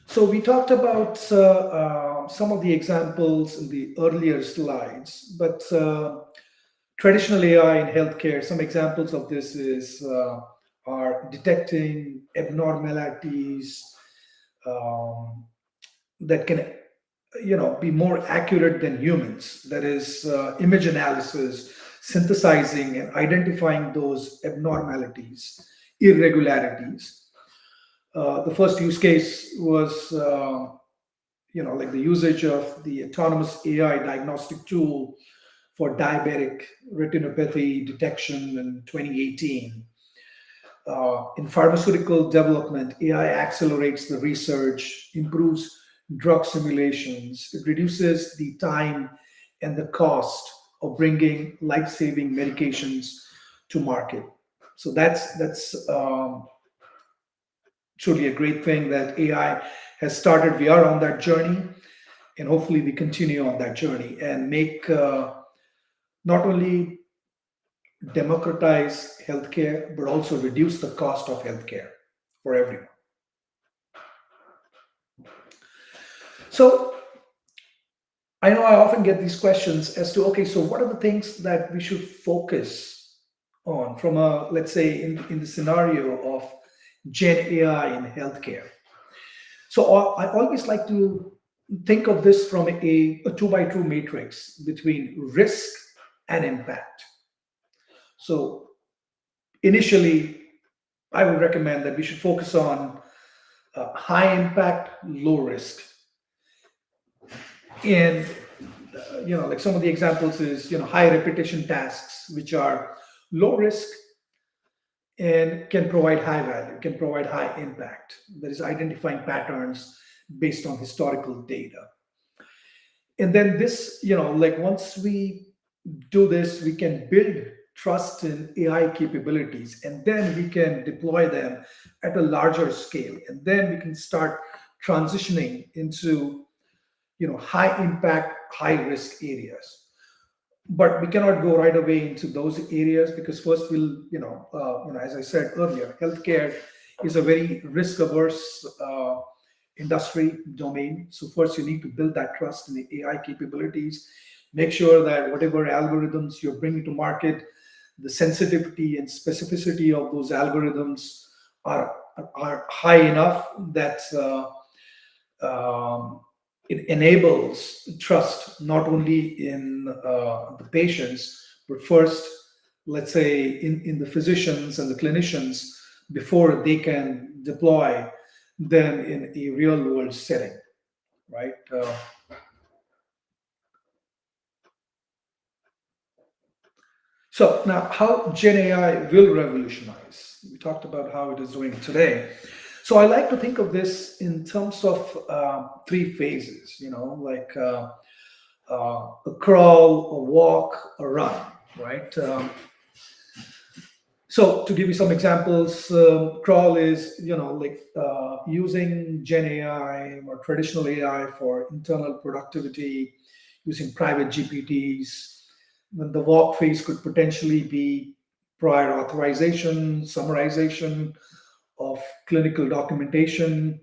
So we talked about some of the examples in the earlier slides, but traditional AI in healthcare, some examples of this are detecting abnormalities that can be more accurate than humans. That is image analysis, synthesizing and identifying those abnormalities, irregularities. The first use case was like the usage of the autonomous AI diagnostic tool for diabetic retinopathy detection in 2018. In pharmaceutical development, AI accelerates the research, improves drug simulations. It reduces the time and the cost of bringing life-saving medications to market. So that's truly a great thing that AI has started. We are on that journey, and hopefully we continue on that journey and make not only democratize healthcare, but also reduce the cost of healthcare for everyone. So I know I often get these questions as to, okay, so what are the things that we should focus on from a, let's say, in the scenario of Gen AI in healthcare? So I always like to think of this from a 2x2 matrix between risk and impact. So initially, I would recommend that we should focus on high impact, low risk. And like some of the examples is high repetition tasks, which are low risk and can provide high value, can provide high impact. That is identifying patterns based on historical data. And then this, like once we do this, we can build trust in AI capabilities, and then we can deploy them at a larger scale. And then we can start transitioning into, high impact, high risk areas. But we cannot go right away into those areas because first we'll, as I said earlier, healthcare is a very risk averse industry domain. So first you need to build that trust in the AI capabilities, make sure that whatever algorithms you're bringing to market, the sensitivity and specificity of those algorithms are high enough that it enables trust not only in the patients, but first, let's say, in the physicians and the clinicians before they can deploy them in a real world setting, right? So now, how Gen AI will revolutionize? We talked about how it is doing today. So I like to think of this in terms of three phases. Like a crawl, a walk, a run, right? So to give you some examples, crawl is like using Gen AI or traditional AI for internal productivity, using private GPTs. Then the walk phase could potentially be prior authorization, summarization of clinical documentation.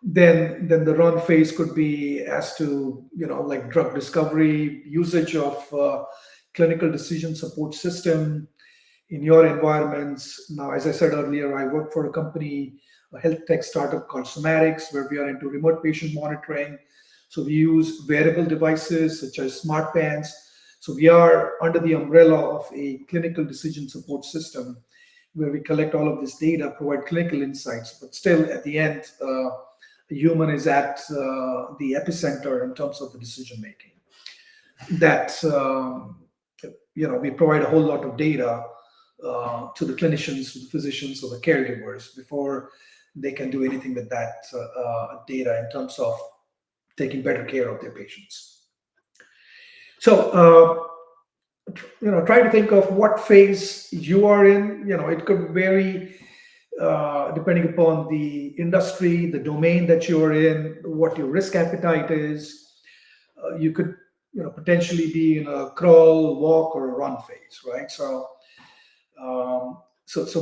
Then the run phase could be as to like drug discovery, usage of clinical decision support system in your environments. Now, as I said earlier, I work for a company, a health tech startup called Somatix, where we are into remote patient monitoring. So we use wearable devices such as smart pens. So we are under the umbrella of a clinical decision support system where we collect all of this data, provide clinical insights, but still at the end, the human is at the epicenter in terms of the decision making. That we provide a whole lot of data to the clinicians, to the physicians, or the caregivers before they can do anything with that data in terms of taking better care of their patients. So, try to think of what phase you are in. It could vary depending upon the industry, the domain that you are in, what your risk appetite is. You could, potentially be in a crawl, walk, or a run phase, right? So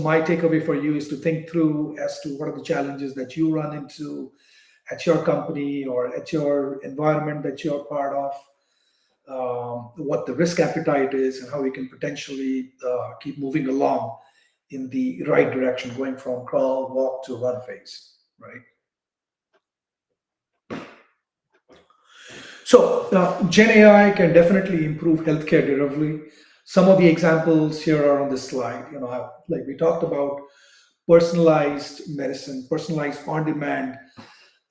my takeaway for you is to think through as to what are the challenges that you run into at your company or at your environment that you're part of, what the risk appetite is, and how we can potentially keep moving along in the right direction, going from crawl, walk to run phase, right? So Gen AI can definitely improve healthcare delivery. Some of the examples here are on this slide. Like we talked about personalized medicine, personalized on-demand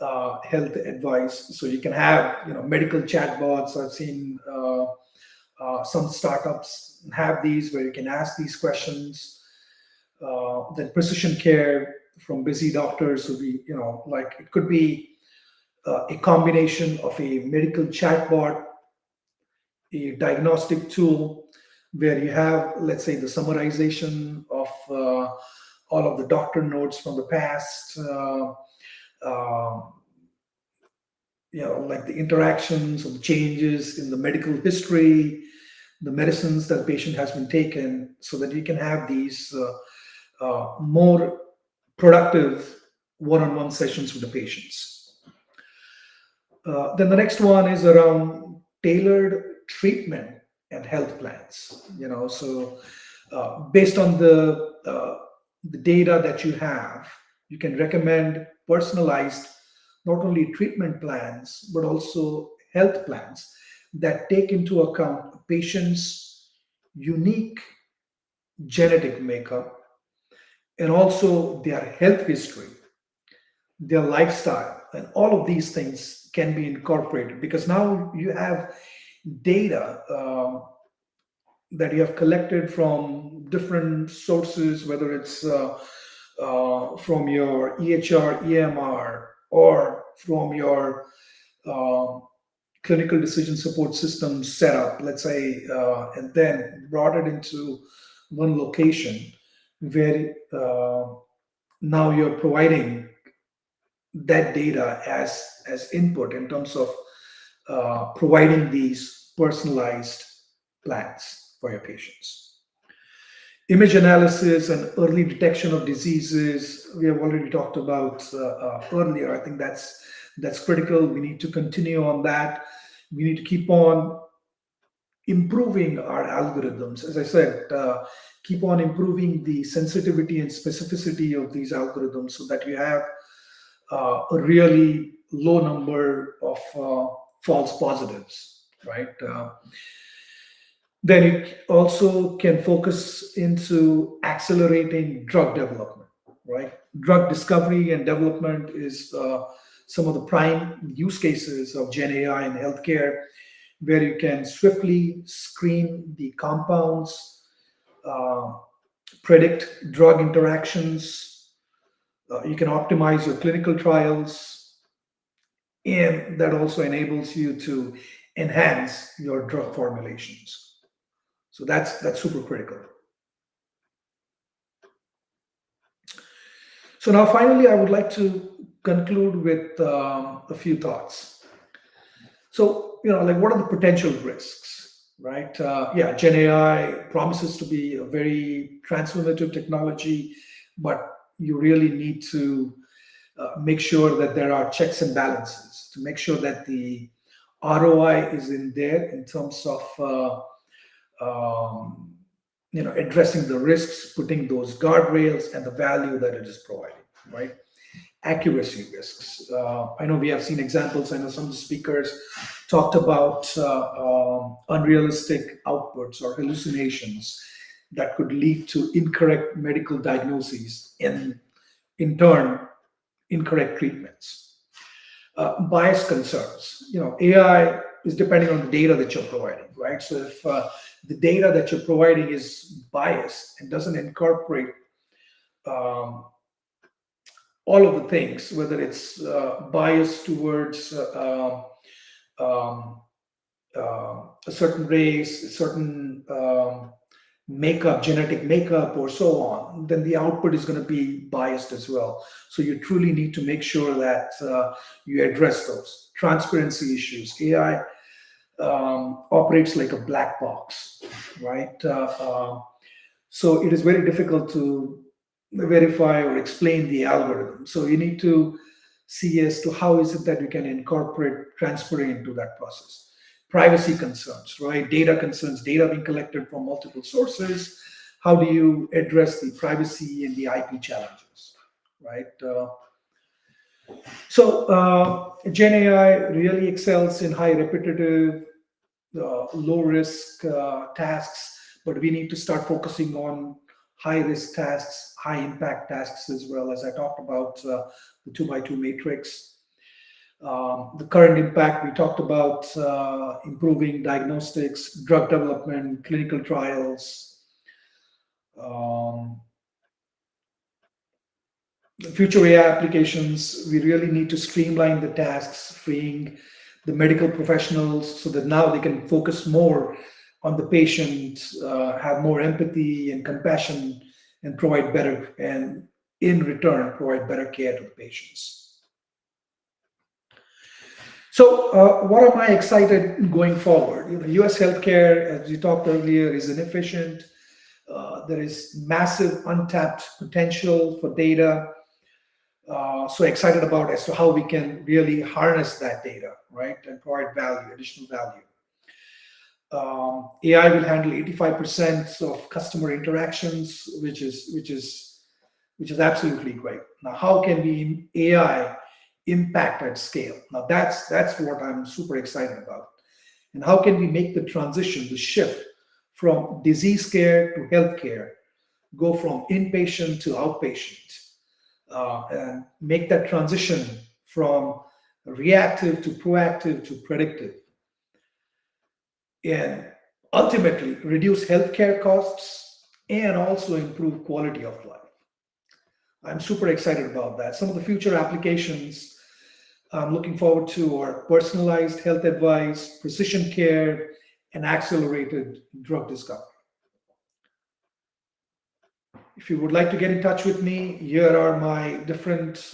health advice. So you can have medical chatbots. I've seen some startups have these where you can ask these questions. Then precision care from busy doctors. So like it could be a combination of a medical chatbot, a diagnostic tool, where you have, let's say, the summarization of all of the doctor notes from the past, like the interactions or the changes in the medical history, the medicines that the patient has been taken, so that you can have these more productive one-on-one sessions with the patients. Then the next one is around tailored treatment and health plans. So based on the data that you have, you can recommend personalized not only treatment plans but also health plans that take into account a patient's unique genetic makeup and also their health history, their lifestyle, and all of these things can be incorporated, because now you have data that you have collected from different sources, whether it's from your EHR, EMR, or from your clinical decision support system setup, let's say, and then brought it into one location where now you're providing that data as input in terms of providing these personalized plans for your patients. Image analysis and early detection of diseases, we have already talked about earlier. I think that's critical. We need to continue on that. We need to keep on improving our algorithms. As I said, keep on improving the sensitivity and specificity of these algorithms so that you have a really low number of false positives, right? Then it also can focus into accelerating drug development, right? Drug discovery and development is some of the prime use cases of Gen AI in healthcare, where you can swiftly screen the compounds, predict drug interactions, you can optimize your clinical trials, and that also enables you to enhance your drug formulations. So that's super critical. So now finally, I would like to conclude with a few thoughts. So, like what are the potential risks, right? Yeah, Gen AI promises to be a very transformative technology, but you really need to make sure that there are checks and balances to make sure that the ROI is in there in terms of addressing the risks, putting those guardrails and the value that it is providing, right? Accuracy risks. I know we have seen examples. I know some of the speakers talked about unrealistic outputs or hallucinations that could lead to incorrect medical diagnoses and, in turn, incorrect treatments. Bias concerns. AI is depending on the data that you're providing, right? So if the data that you're providing is biased and doesn't incorporate all of the things, whether it's bias towards a certain race, a certain genetic makeup, or so on, then the output is going to be biased as well. So you truly need to make sure that you address those transparency issues. AI operates like a black box, right? So it is very difficult to verify or explain the algorithm. So you need to see as to how is it that you can incorporate transparency into that process. Privacy concerns, right? Data concerns, data being collected from multiple sources. How do you address the privacy and the IP challenges, right? So Gen AI really excels in high repetitive, low risk tasks, but we need to start focusing on high risk tasks, high impact tasks as well, as I talked about the 2x2 matrix. The current impact, we talked about improving diagnostics, drug development, clinical trials. Future AI applications, we really need to streamline the tasks, freeing the medical professionals so that now they can focus more on the patient, have more empathy and compassion, and provide better, and in return, provide better care to the patients. So what am I excited going forward? US healthcare, as we talked earlier, is inefficient. There is massive untapped potential for data. So excited about as to how we can really harness that data, right, and provide value, additional value. AI will handle 85% of customer interactions, which is absolutely great. Now, how can we AI impact at scale? Now, that's what I'm super excited about. And how can we make the transition, the shift from disease care to healthcare, go from inpatient to outpatient, and make that transition from reactive to proactive to predictive, and ultimately reduce healthcare costs and also improve quality of life. I'm super excited about that. Some of the future applications I'm looking forward to are personalized health advice, precision care, and accelerated drug discovery. If you would like to get in touch with me, here are my different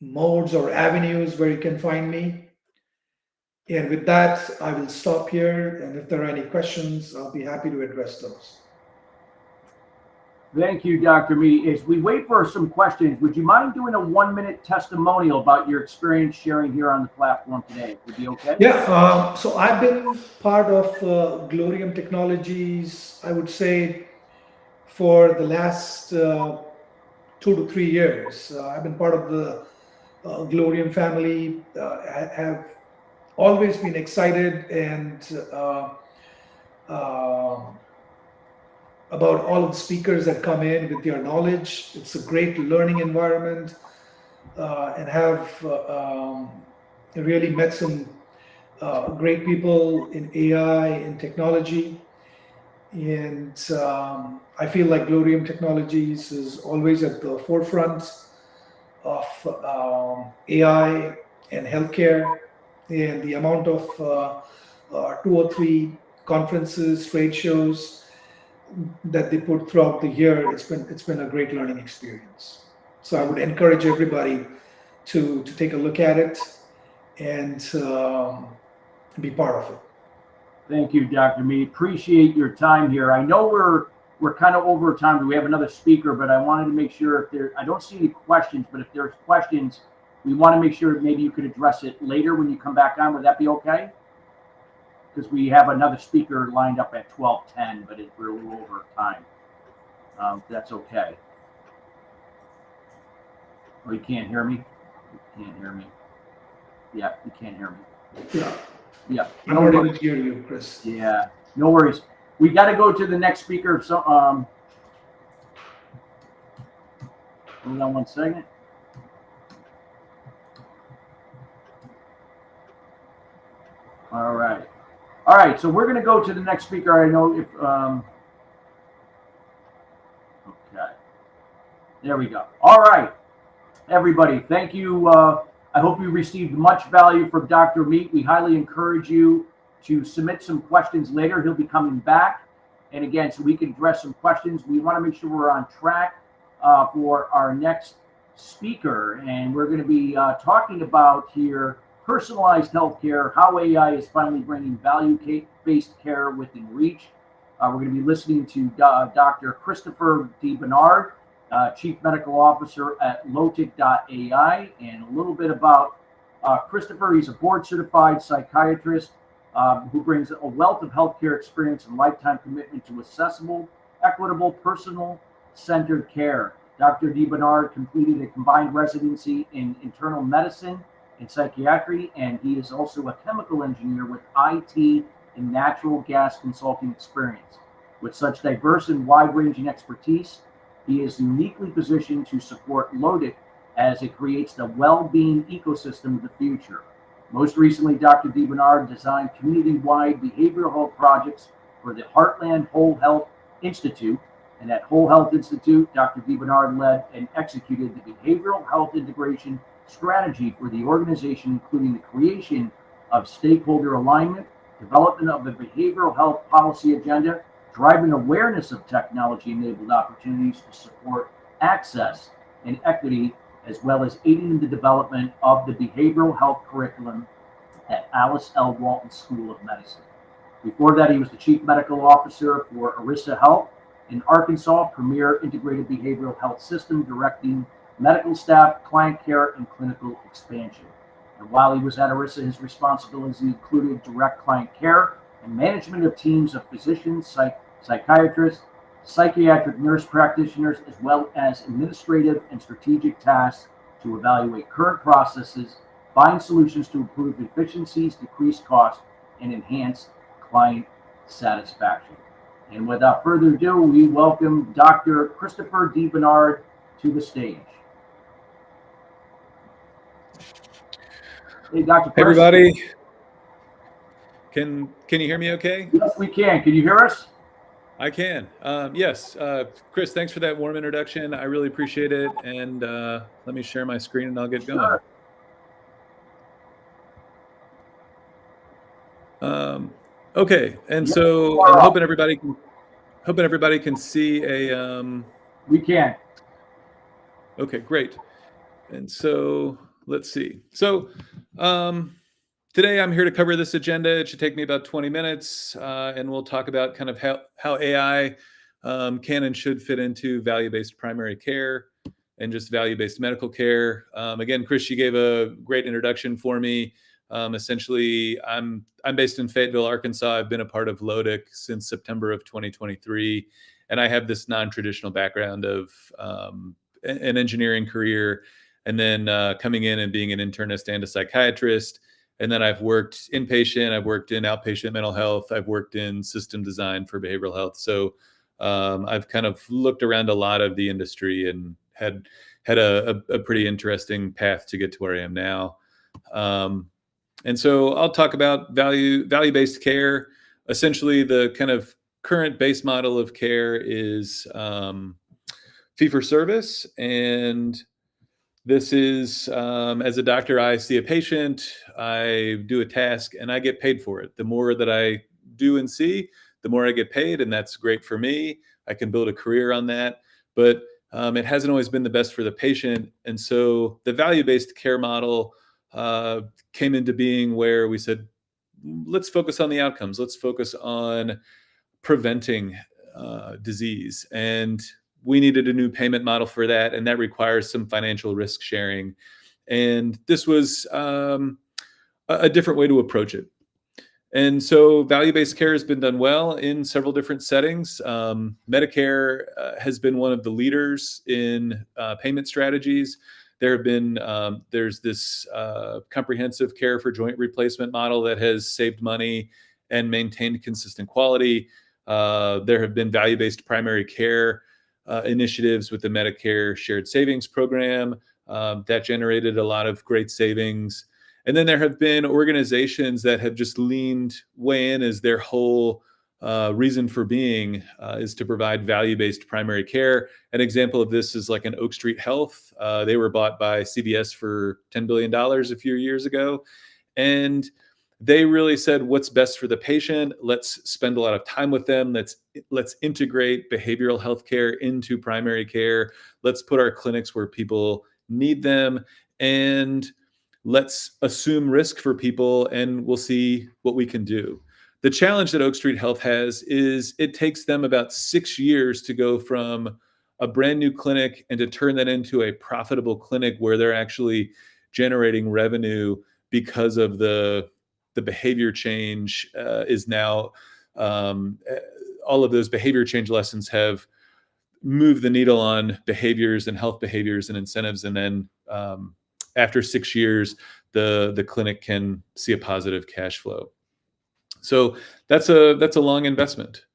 modes or avenues where you can find me. And with that, I will stop here. And if there are any questions, I'll be happy to address those. Thank you, Dr. Amit. As we wait for some questions, would you mind doing a 1-minute testimonial about your experience sharing here on the platform today? Would be okay? Yeah. So I've been part of Glorium Technologies, I would say, for the last 12 2 to 3 years. I've been part of the Glorium family. I have always been excited and about all of the speakers that come in with their knowledge. It's a great learning environment, and have really met some great people in AI and technology. And I feel like Glorium Technologies is always at the forefront of AI and healthcare, and the amount of 2 or 3 conferences, trade shows that they put throughout the year, it's been a great learning experience. So I would encourage everybody to take a look at it and be part of it. Thank you, Dr. Mead. Appreciate your time here. I know we're kind of over time. Do we have another speaker? But I wanted to make sure I don't see any questions, but if there's questions, we want to make sure maybe you could address it later when you come back on. Would that be okay? Because we have another speaker lined up at 12:10, but we're a little over time. That's okay. Oh, you can't hear me? You can't hear me. Yeah, you can't hear me. Yeah. I'm not able to hear you, Chris. Yeah, no worries. We got to go to the next speaker. So, hold on one second. All right. So we're going to go to the next speaker. I know if okay, there we go. All right, everybody. Thank you. I hope you received much value from Dr. Mead. We highly encourage you to submit some questions later. He'll be coming back. And again, so we can address some questions. We want to make sure we're on track for our next speaker. And we're going to be talking about here personalized healthcare, how AI is finally bringing value-based care within reach. We're going to be listening to Dr. Christopher DeBernard, Chief Medical Officer at Lotic.ai, and a little bit about Christopher. He's a board-certified psychiatrist who brings a wealth of healthcare experience and lifetime commitment to accessible, equitable, personal-centered care. Dr. DeBernard completed a combined residency in internal medicine and psychiatry, and he is also a chemical engineer with IT and natural gas consulting experience. With such diverse and wide-ranging expertise, he is uniquely positioned to support Lotic as it creates the well-being ecosystem of the future. Most recently, Dr. DeBernard designed community-wide behavioral health projects for the Heartland Whole Health Institute. And at Whole Health Institute, Dr. DeBernard led and executed the behavioral health integration strategy for the organization, including the creation of stakeholder alignment, development of the behavioral health policy agenda, driving awareness of technology-enabled opportunities to support access and equity, as well as aiding in the development of the behavioral health curriculum at Alice L. Walton School of Medicine. Before that, he was the Chief Medical Officer for Arisa Health in Arkansas, premier integrated behavioral health system, directing medical staff, client care, and clinical expansion. And while he was at Arisa, his responsibilities included direct client care and management of teams of physicians, psychiatrists, psychiatric nurse practitioners, as well as administrative and strategic tasks to evaluate current processes, find solutions to improve efficiencies, decrease costs, and enhance client satisfaction. And without further ado, we welcome Dr. Christopher DeBernard to the stage. Hey, Dr. Hey, everybody. Can you hear me okay? Yes, we can. Can you hear us? I can. Yes. Chris, thanks for that warm introduction. I really appreciate it. And let me share my screen and I'll get going. Sure. Okay. And so I'm hoping everybody can see a. We can. Okay, great. And so let's see. So today I'm here to cover this agenda. It should take me about 20 minutes, and we'll talk about kind of how AI can and should fit into value-based primary care and just value-based medical care. Again, Chris, you gave a great introduction for me. Essentially, I'm based in Fayetteville, Arkansas. I've been a part of Lotic since September of 2023, and I have this non-traditional background of an engineering career, and then coming in and being an internist and a psychiatrist. And then I've worked inpatient, I've worked in outpatient mental health, I've worked in system design for behavioral health. So I've kind of looked around a lot of the industry and had a pretty interesting path to get to where I am now. And so I'll talk about value-based care. Essentially, the kind of current base model of care is fee-for-service, and this is, as a doctor, I see a patient, I do a task, and I get paid for it. The more that I do and see, the more I get paid, and that's great for me. I can build a career on that, but it hasn't always been the best for the patient. And so the value-based care model came into being, where we said, let's focus on the outcomes. Let's focus on preventing disease. And we needed a new payment model for that, and that requires some financial risk sharing. And this was a different way to approach it. And so value-based care has been done well in several different settings. Medicare has been one of the leaders in payment strategies. There's this comprehensive care for joint replacement model that has saved money and maintained consistent quality. There have been value-based primary care initiatives with the Medicare Shared Savings Program that generated a lot of great savings. And then there have been organizations that have just leaned way in as their whole reason for being is to provide value-based primary care. An example of this is like an Oak Street Health. They were bought by CVS for $10 billion a few years ago. And they really said, what's best for the patient? Let's spend a lot of time with them. Let's integrate behavioral health care into primary care. Let's put our clinics where people need them. And let's assume risk for people, and we'll see what we can do. The challenge that Oak Street Health has is it takes them about 6 years to go from a brand new clinic and to turn that into a profitable clinic where they're actually generating revenue, because of the behavior change is now, all of those behavior change lessons have moved the needle on behaviors and health behaviors and incentives. And then after 6 years, the clinic can see a positive cash flow. So that's a long investment.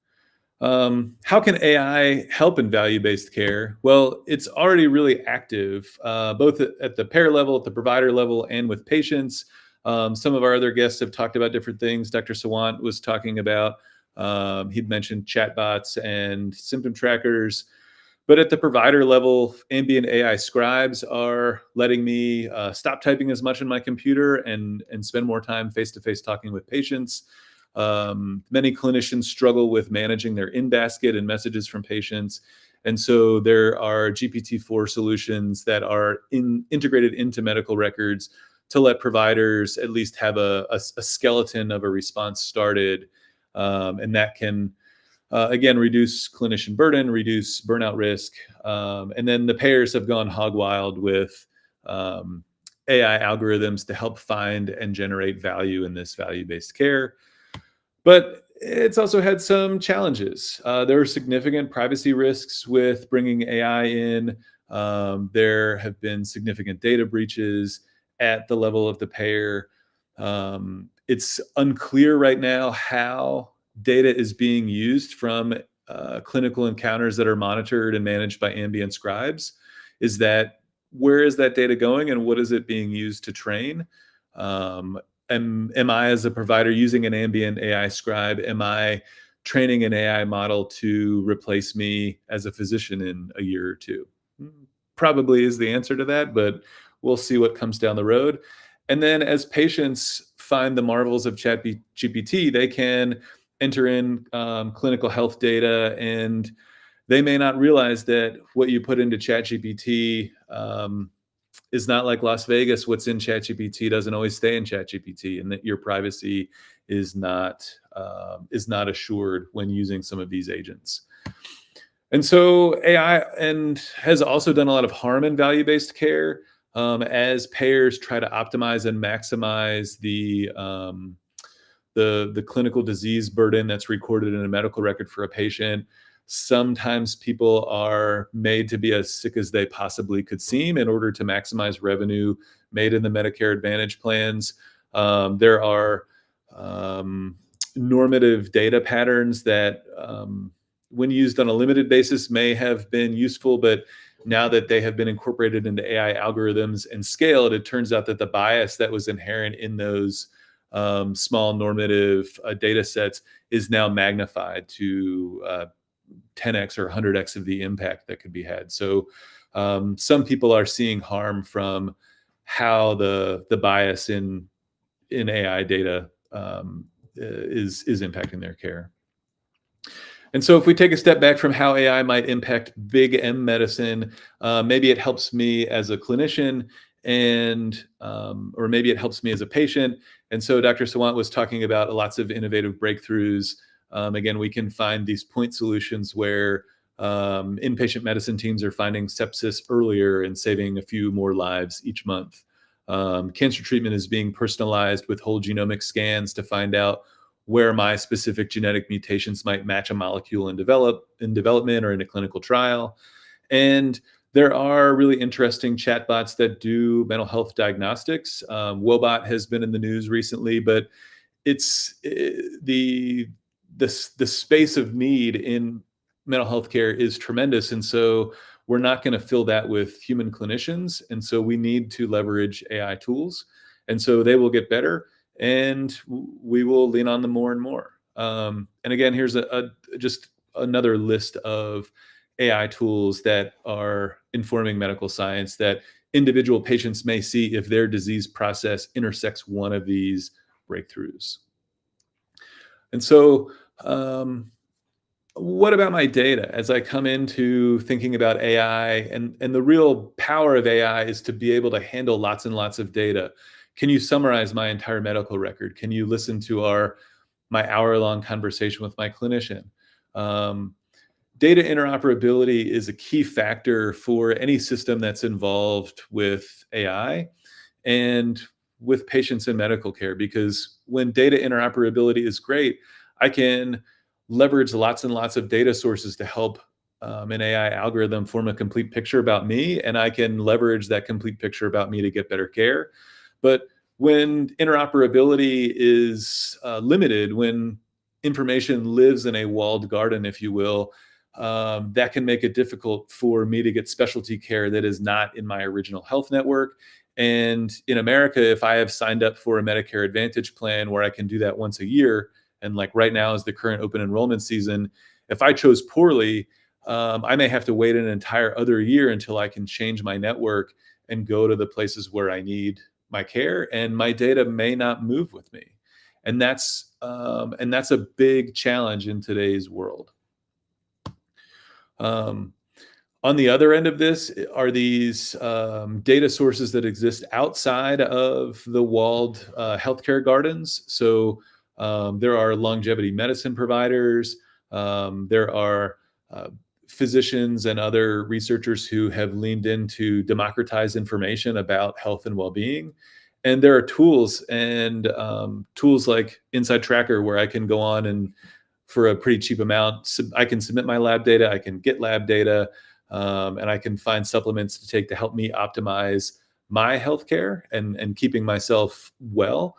How can AI help in value-based care? Well, it's already really active, both at the payer level, at the provider level, and with patients. Some of our other guests have talked about different things. Dr. Sawant was talking about, he'd mentioned chatbots and symptom trackers. But at the provider level, ambient AI scribes are letting me stop typing as much on my computer and spend more time face-to-face talking with patients. Many clinicians struggle with managing their in-basket and messages from patients. And so there are GPT-4 solutions that are integrated into medical records to let providers at least have a skeleton of a response started. And that can, again, reduce clinician burden, reduce burnout risk. And then the payers have gone hog wild with AI algorithms to help find and generate value in this value-based care. But it's also had some challenges. There are significant privacy risks with bringing AI in. There have been significant data breaches at the level of the payer. It's unclear right now how data is being used from clinical encounters that are monitored and managed by ambient scribes. Where is that data going, and what is it being used to train? Am I, as a provider, using an ambient AI scribe? Am I training an AI model to replace me as a physician in a year or two? Probably is the answer to that, but we'll see what comes down the road. And then as patients find the marvels of ChatGPT, they can enter in clinical health data, and they may not realize that what you put into ChatGPT is not like Las Vegas. What's in ChatGPT doesn't always stay in ChatGPT, and that your privacy is not assured when using some of these agents. And so AI has also done a lot of harm in value-based care as payers try to optimize and maximize the clinical disease burden that's recorded in a medical record for a patient. Sometimes people are made to be as sick as they possibly could seem in order to maximize revenue made in the Medicare Advantage plans. There are normative data patterns that, when used on a limited basis, may have been useful, but now that they have been incorporated into AI algorithms and scaled, it turns out that the bias that was inherent in those small normative data sets is now magnified to 10x or 100x of the impact that could be had. So some people are seeing harm from how the bias in AI data is impacting their care. And so if we take a step back from how AI might impact big M medicine, maybe it helps me as a clinician, and or maybe it helps me as a patient. And so Dr. Sawant was talking about lots of innovative breakthroughs. Again, we can find these point solutions where inpatient medicine teams are finding sepsis earlier and saving a few more lives each month. Cancer treatment is being personalized with whole genomic scans to find out where my specific genetic mutations might match a molecule in development or in a clinical trial. And there are really interesting chatbots that do mental health diagnostics. Wobot has been in the news recently, but it's the space of need in mental health care is tremendous. And so we're not going to fill that with human clinicians. And so we need to leverage AI tools. And so they will get better, and we will lean on them more and more. And again, here's just another list of AI tools that are informing medical science that individual patients may see if their disease process intersects one of these breakthroughs. And so, what about my data as I come into thinking about AI? And the real power of AI is to be able to handle lots and lots of data. Can you summarize my entire medical record? Can you listen to my hour-long conversation with my clinician? Data interoperability is a key factor for any system that's involved with AI and with patients in medical care, because when data interoperability is great, I can leverage lots and lots of data sources to help an AI algorithm form a complete picture about me, and I can leverage that complete picture about me to get better care. But when interoperability is limited, when information lives in a walled garden, if you will, that can make it difficult for me to get specialty care that is not in my original health network. And in America, if I have signed up for a Medicare Advantage plan where I can do that once a year, and like right now is the current open enrollment season, if I chose poorly, I may have to wait an entire other year until I can change my network and go to the places where I need my care, and my data may not move with me. And that's a big challenge in today's world. On the other end of this are these data sources that exist outside of the walled healthcare gardens. So there are longevity medicine providers. There are physicians and other researchers who have leaned into democratize information about health and well-being. And there are tools tools like Inside Tracker, where I can go on and for a pretty cheap amount, I can submit my lab data, I can get lab data, and I can find supplements to take to help me optimize my healthcare and keeping myself well.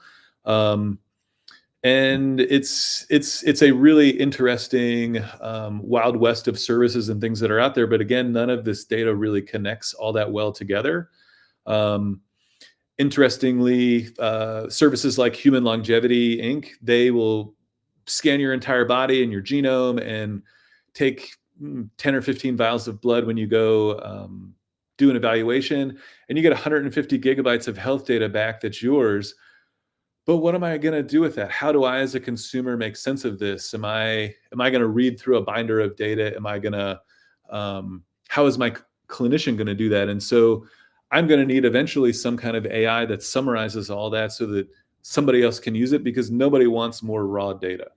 And it's a really interesting wild west of services and things that are out there. But again, none of this data really connects all that well together. Interestingly, services like Human Longevity Inc., they will scan your entire body and your genome and take 10 or 15 vials of blood when you go do an evaluation, and you get 150 gigabytes of health data back that's yours. But what am I going to do with that? How do I, as a consumer, make sense of this? Am I going to read through a binder of data? Am I going to, how is my clinician going to do that? And so I'm going to need eventually some kind of AI that summarizes all that so that somebody else can use it, because nobody wants more raw data.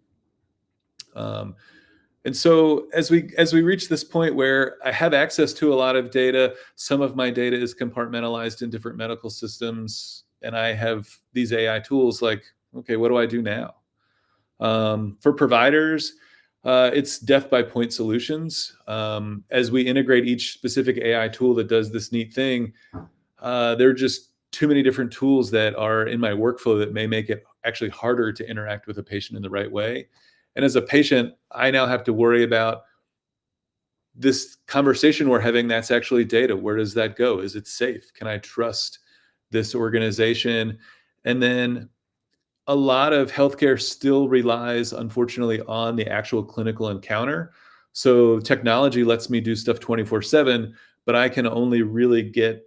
And so as we reach this point where I have access to a lot of data, some of my data is compartmentalized in different medical systems, and I have these AI tools, like, okay, what do I do now? For providers, it's death by point solutions. As we integrate each specific AI tool that does this neat thing, there are just too many different tools that are in my workflow that may make it actually harder to interact with a patient in the right way. And as a patient, I now have to worry about this conversation we're having. That's actually data. Where does that go? Is it safe? Can I trust this organization? And then a lot of healthcare still relies, unfortunately, on the actual clinical encounter. So technology lets me do stuff 24/7, but I can only really get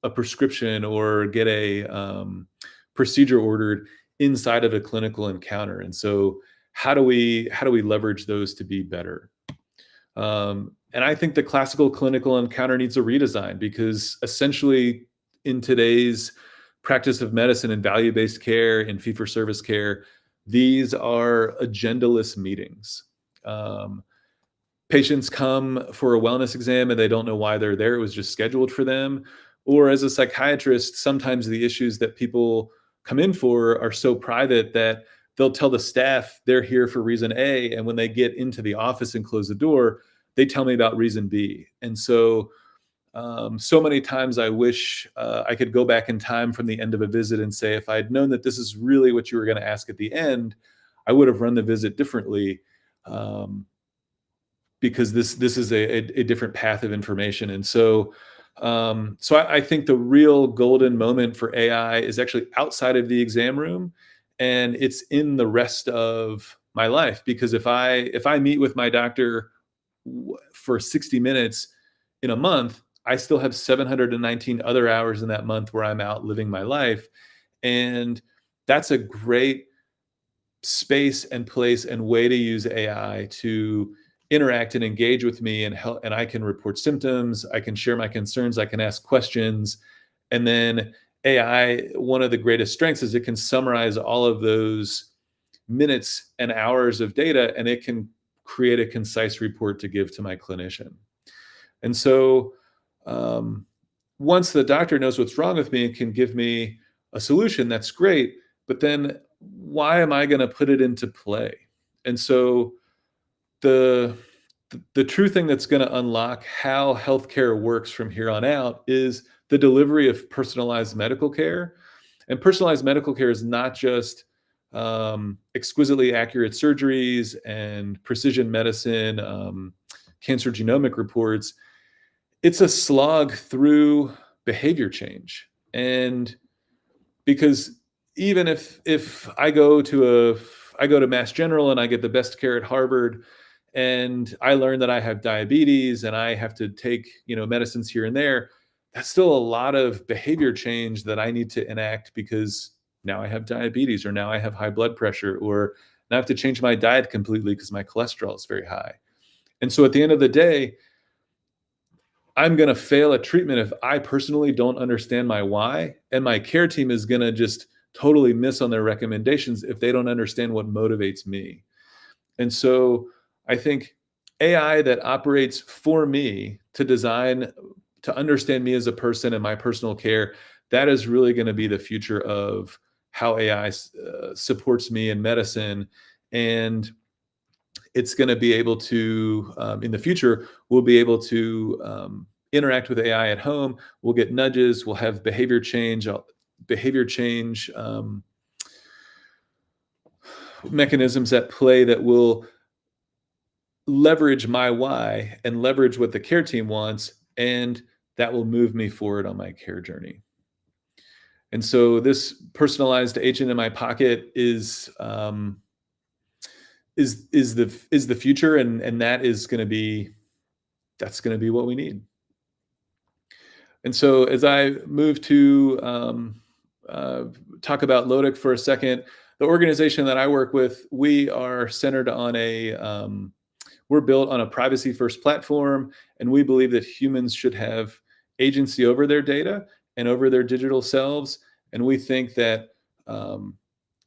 a prescription or get a procedure ordered inside of a clinical encounter. And so how do we leverage those to be better? And I think the classical clinical encounter needs a redesign, because essentially in today's practice of medicine and value-based care and fee-for-service care, these are agendaless meetings. Patients come for a wellness exam and they don't know why they're there. It was just scheduled for them. Or as a psychiatrist, sometimes the issues that people come in for are so private that they'll tell the staff they're here for reason A, and when they get into the office and close the door, they tell me about reason B. And so so many times I wish I could go back in time from the end of a visit and say, if I had known that this is really what you were going to ask at the end, I would have run the visit differently, because this is a different path of information. And so I think the real golden moment for AI is actually outside of the exam room, and it's in the rest of my life. Because if I meet with my doctor for 60 minutes in a month, I still have 719 other hours in that month where I'm out living my life. And that's a great space and place and way to use AI to interact and engage with me and help. And I can report symptoms, I can share my concerns, I can ask questions. And then AI, one of the greatest strengths is it can summarize all of those minutes and hours of data, and it can create a concise report to give to my clinician. And so once the doctor knows what's wrong with me and can give me a solution, that's great. But then why am I going to put it into play? And so the true thing that's going to unlock how healthcare works from here on out is the delivery of personalized medical care. And personalized medical care is not just exquisitely accurate surgeries and precision medicine, cancer genomic reports. It's a slog through behavior change. And because even if I go to Mass General and I get the best care at Harvard, and I learn that I have diabetes and I have to take, medicines here and there, that's still a lot of behavior change that I need to enact, because now I have diabetes, or now I have high blood pressure, or now I have to change my diet completely because my cholesterol is very high. And so at the end of the day, I'm going to fail at treatment if I personally don't understand my why, and my care team is going to just totally miss on their recommendations if they don't understand what motivates me. And so I think AI that operates for me to design, to understand me as a person and my personal care, that is really going to be the future of how AI supports me in medicine. And it's going to be able to, in the future, we'll be able to interact with AI at home. We'll get nudges. We'll have behavior change mechanisms at play that will leverage my why and leverage what the care team wants, and that will move me forward on my care journey. And so this personalized agent in my pocket is the future, and that's going to be what we need. And so as I move to talk about Lotic for a second, the organization that I work with, we are centered on we're built on a privacy-first platform, and we believe that humans should have agency over their data and over their digital selves. And we think that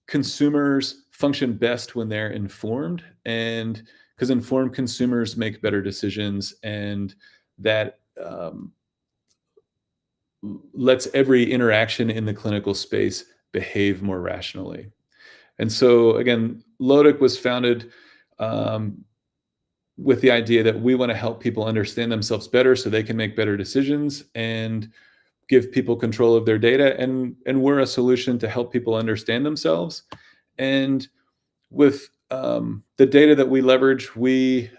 consumers function best when they're informed, and because informed consumers make better decisions, and that lets every interaction in the clinical space behave more rationally. And so again, Lotic was founded with the idea that we want to help people understand themselves better so they can make better decisions and give people control of their data. And we're a solution to help people understand themselves. And with the data that we leverage, we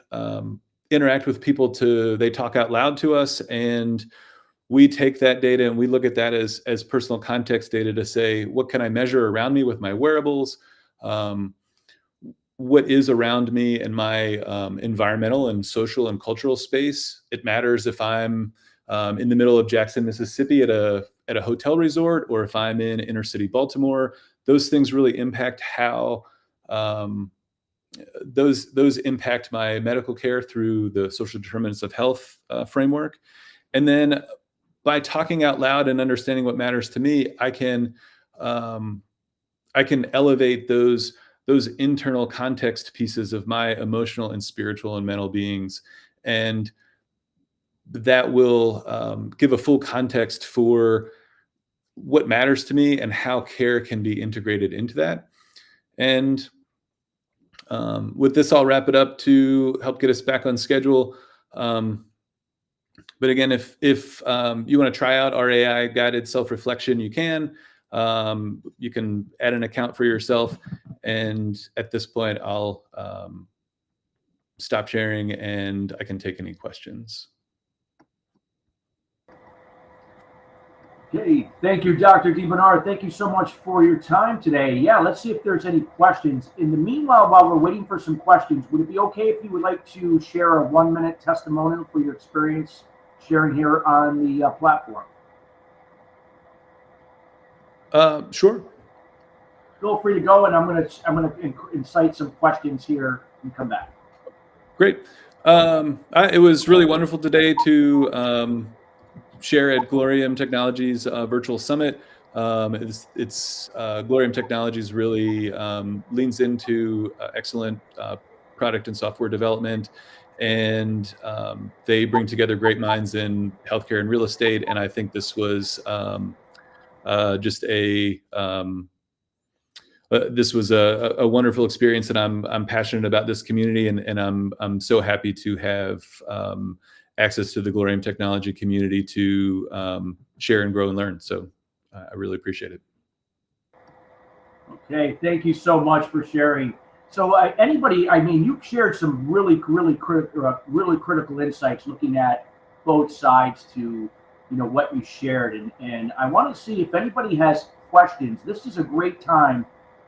interact with people they talk out loud to us, and we take that data and we look at that as personal context data to say, what can I measure around me with my wearables? What is around me in my environmental and social and cultural space? It matters if I'm in the middle of Jackson, Mississippi at a hotel resort, or if I'm in inner city Baltimore. Those things really impact how those impact my medical care through the social determinants of health framework. And then by talking out loud and understanding what matters to me, I can elevate those internal context pieces of my emotional and spiritual and mental beings, and that will give a full context for what matters to me and how care can be integrated into that. And with this, I'll wrap it up to help get us back on schedule. But again, if you want to try out our AI guided self-reflection, you can. You can add an account for yourself. And at this point, I'll stop sharing and I can take any questions. Okay, thank you, Dr. DeBernard. Thank you so much for your time today. Yeah, let's see if there's any questions. In the meanwhile, while we're waiting for some questions, would it be okay if you would like to share a 1-minute testimonial for your experience sharing here on the platform? Sure. Feel free to go, and I'm gonna incite some questions here and come back. Great. It was really wonderful today to share at Glorium Technologies virtual summit. Glorium Technologies really leans into excellent product and software development, and they bring together great minds in healthcare and real estate. And I think this was just a wonderful experience, and I'm passionate about this community, and I'm so happy to have access to the Glorium technology community to share and grow and learn. So I really appreciate it. Okay, thank you so much for sharing. So anybody, I mean, you've shared some really critical insights looking at both sides to, what you shared. And I want to see if anybody has questions. This is a great time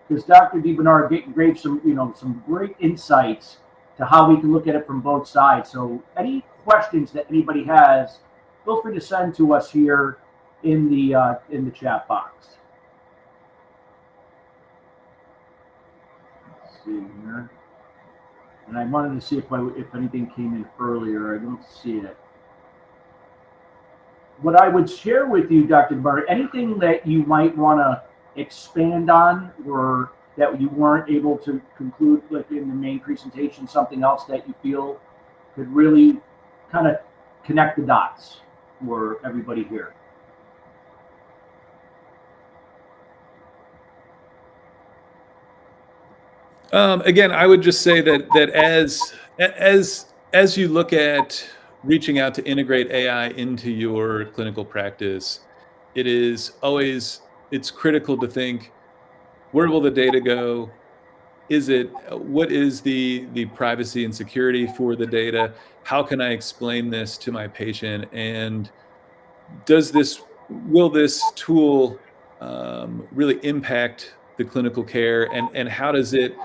because Dr. DeBernard gave some great insights to how we can look at it from both sides. So any questions that anybody has, feel free to send to us here in the chat box. Let's see here. And I wanted to see if anything came in earlier. I don't see it. What I would share with you, Dr. DeBernard, anything that you might want to expand on or that you weren't able to conclude like in the main presentation, something else that you feel could really kind of connect the dots for everybody here. Again, I would just say that as you look at reaching out to integrate AI into your clinical practice, it's critical to think, where will the data go? What is the privacy and security for the data? How can I explain this to my patient? And will this tool really impact the clinical care? And how does it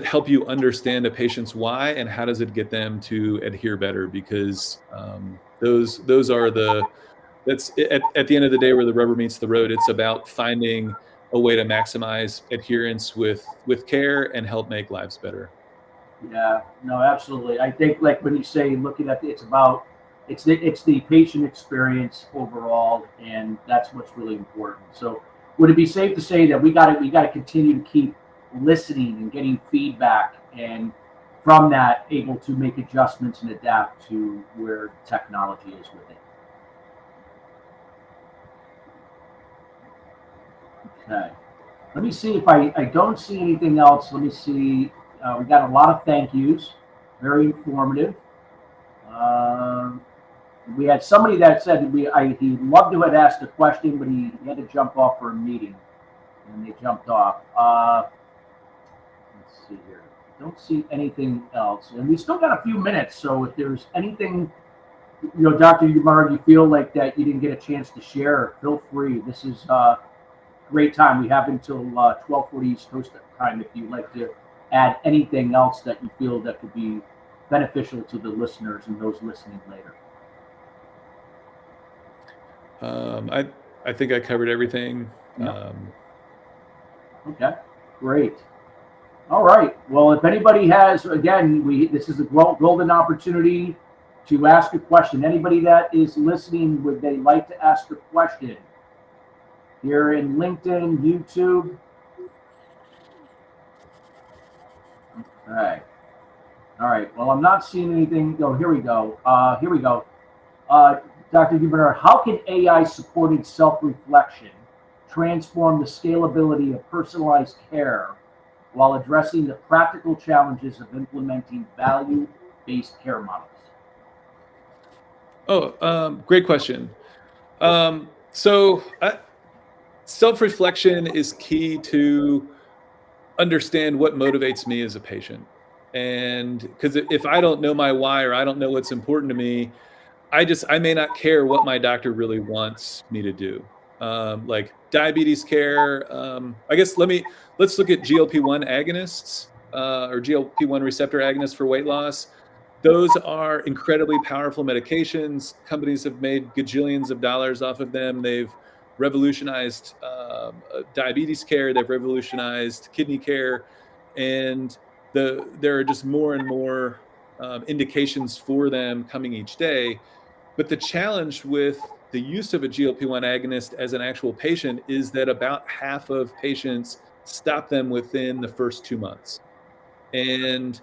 help you understand a patient's why, and how does it get them to adhere better? Because those are that's at the end of the day where the rubber meets the road. It's about finding a way to maximize adherence with care and help make lives better. Yeah, no, absolutely. I think like when you say looking at it's the patient experience overall, and that's what's really important. So would it be safe to say that we got to continue to keep listening and getting feedback, and from that able to make adjustments and adapt to where technology is with it? Okay. Let me see if I don't see anything else. Let me see. We got a lot of thank yous, very informative. We had somebody that said he loved to have asked a question, but he had to jump off for a meeting, and they jumped off. Let's see here. Don't see anything else, and we still got a few minutes. So if there's anything, Dr. DeBernard, you feel like that you didn't get a chance to share, feel free. This is a great time. We have until 12:40 East Coast time if you'd like to add anything else that you feel that could be beneficial to the listeners and those listening later. I think I covered everything. Yep. Okay, great. All right. Well, if anybody has, again, this is a golden opportunity to ask a question. Anybody that is listening, would they like to ask a question? Here in LinkedIn, YouTube. Okay. All right. Well, I'm not seeing anything. Oh, here we go. Dr. DeBernard, how can AI-supported self-reflection transform the scalability of personalized care while addressing the practical challenges of implementing value-based care models? Great question. Self-reflection is key to understand what motivates me as a patient. And because if I don't know my why, or I don't know what's important to me, I may not care what my doctor really wants me to do. Like diabetes care. I guess let's look at GLP-1 agonists or GLP-1 receptor agonists for weight loss. Those are incredibly powerful medications. Companies have made gajillions of dollars off of them. They've revolutionized diabetes care. They've revolutionized kidney care, and there are just more and more indications for them coming each day. But the challenge with the use of a GLP-1 agonist as an actual patient is that about half of patients stop them within the first 2 months. And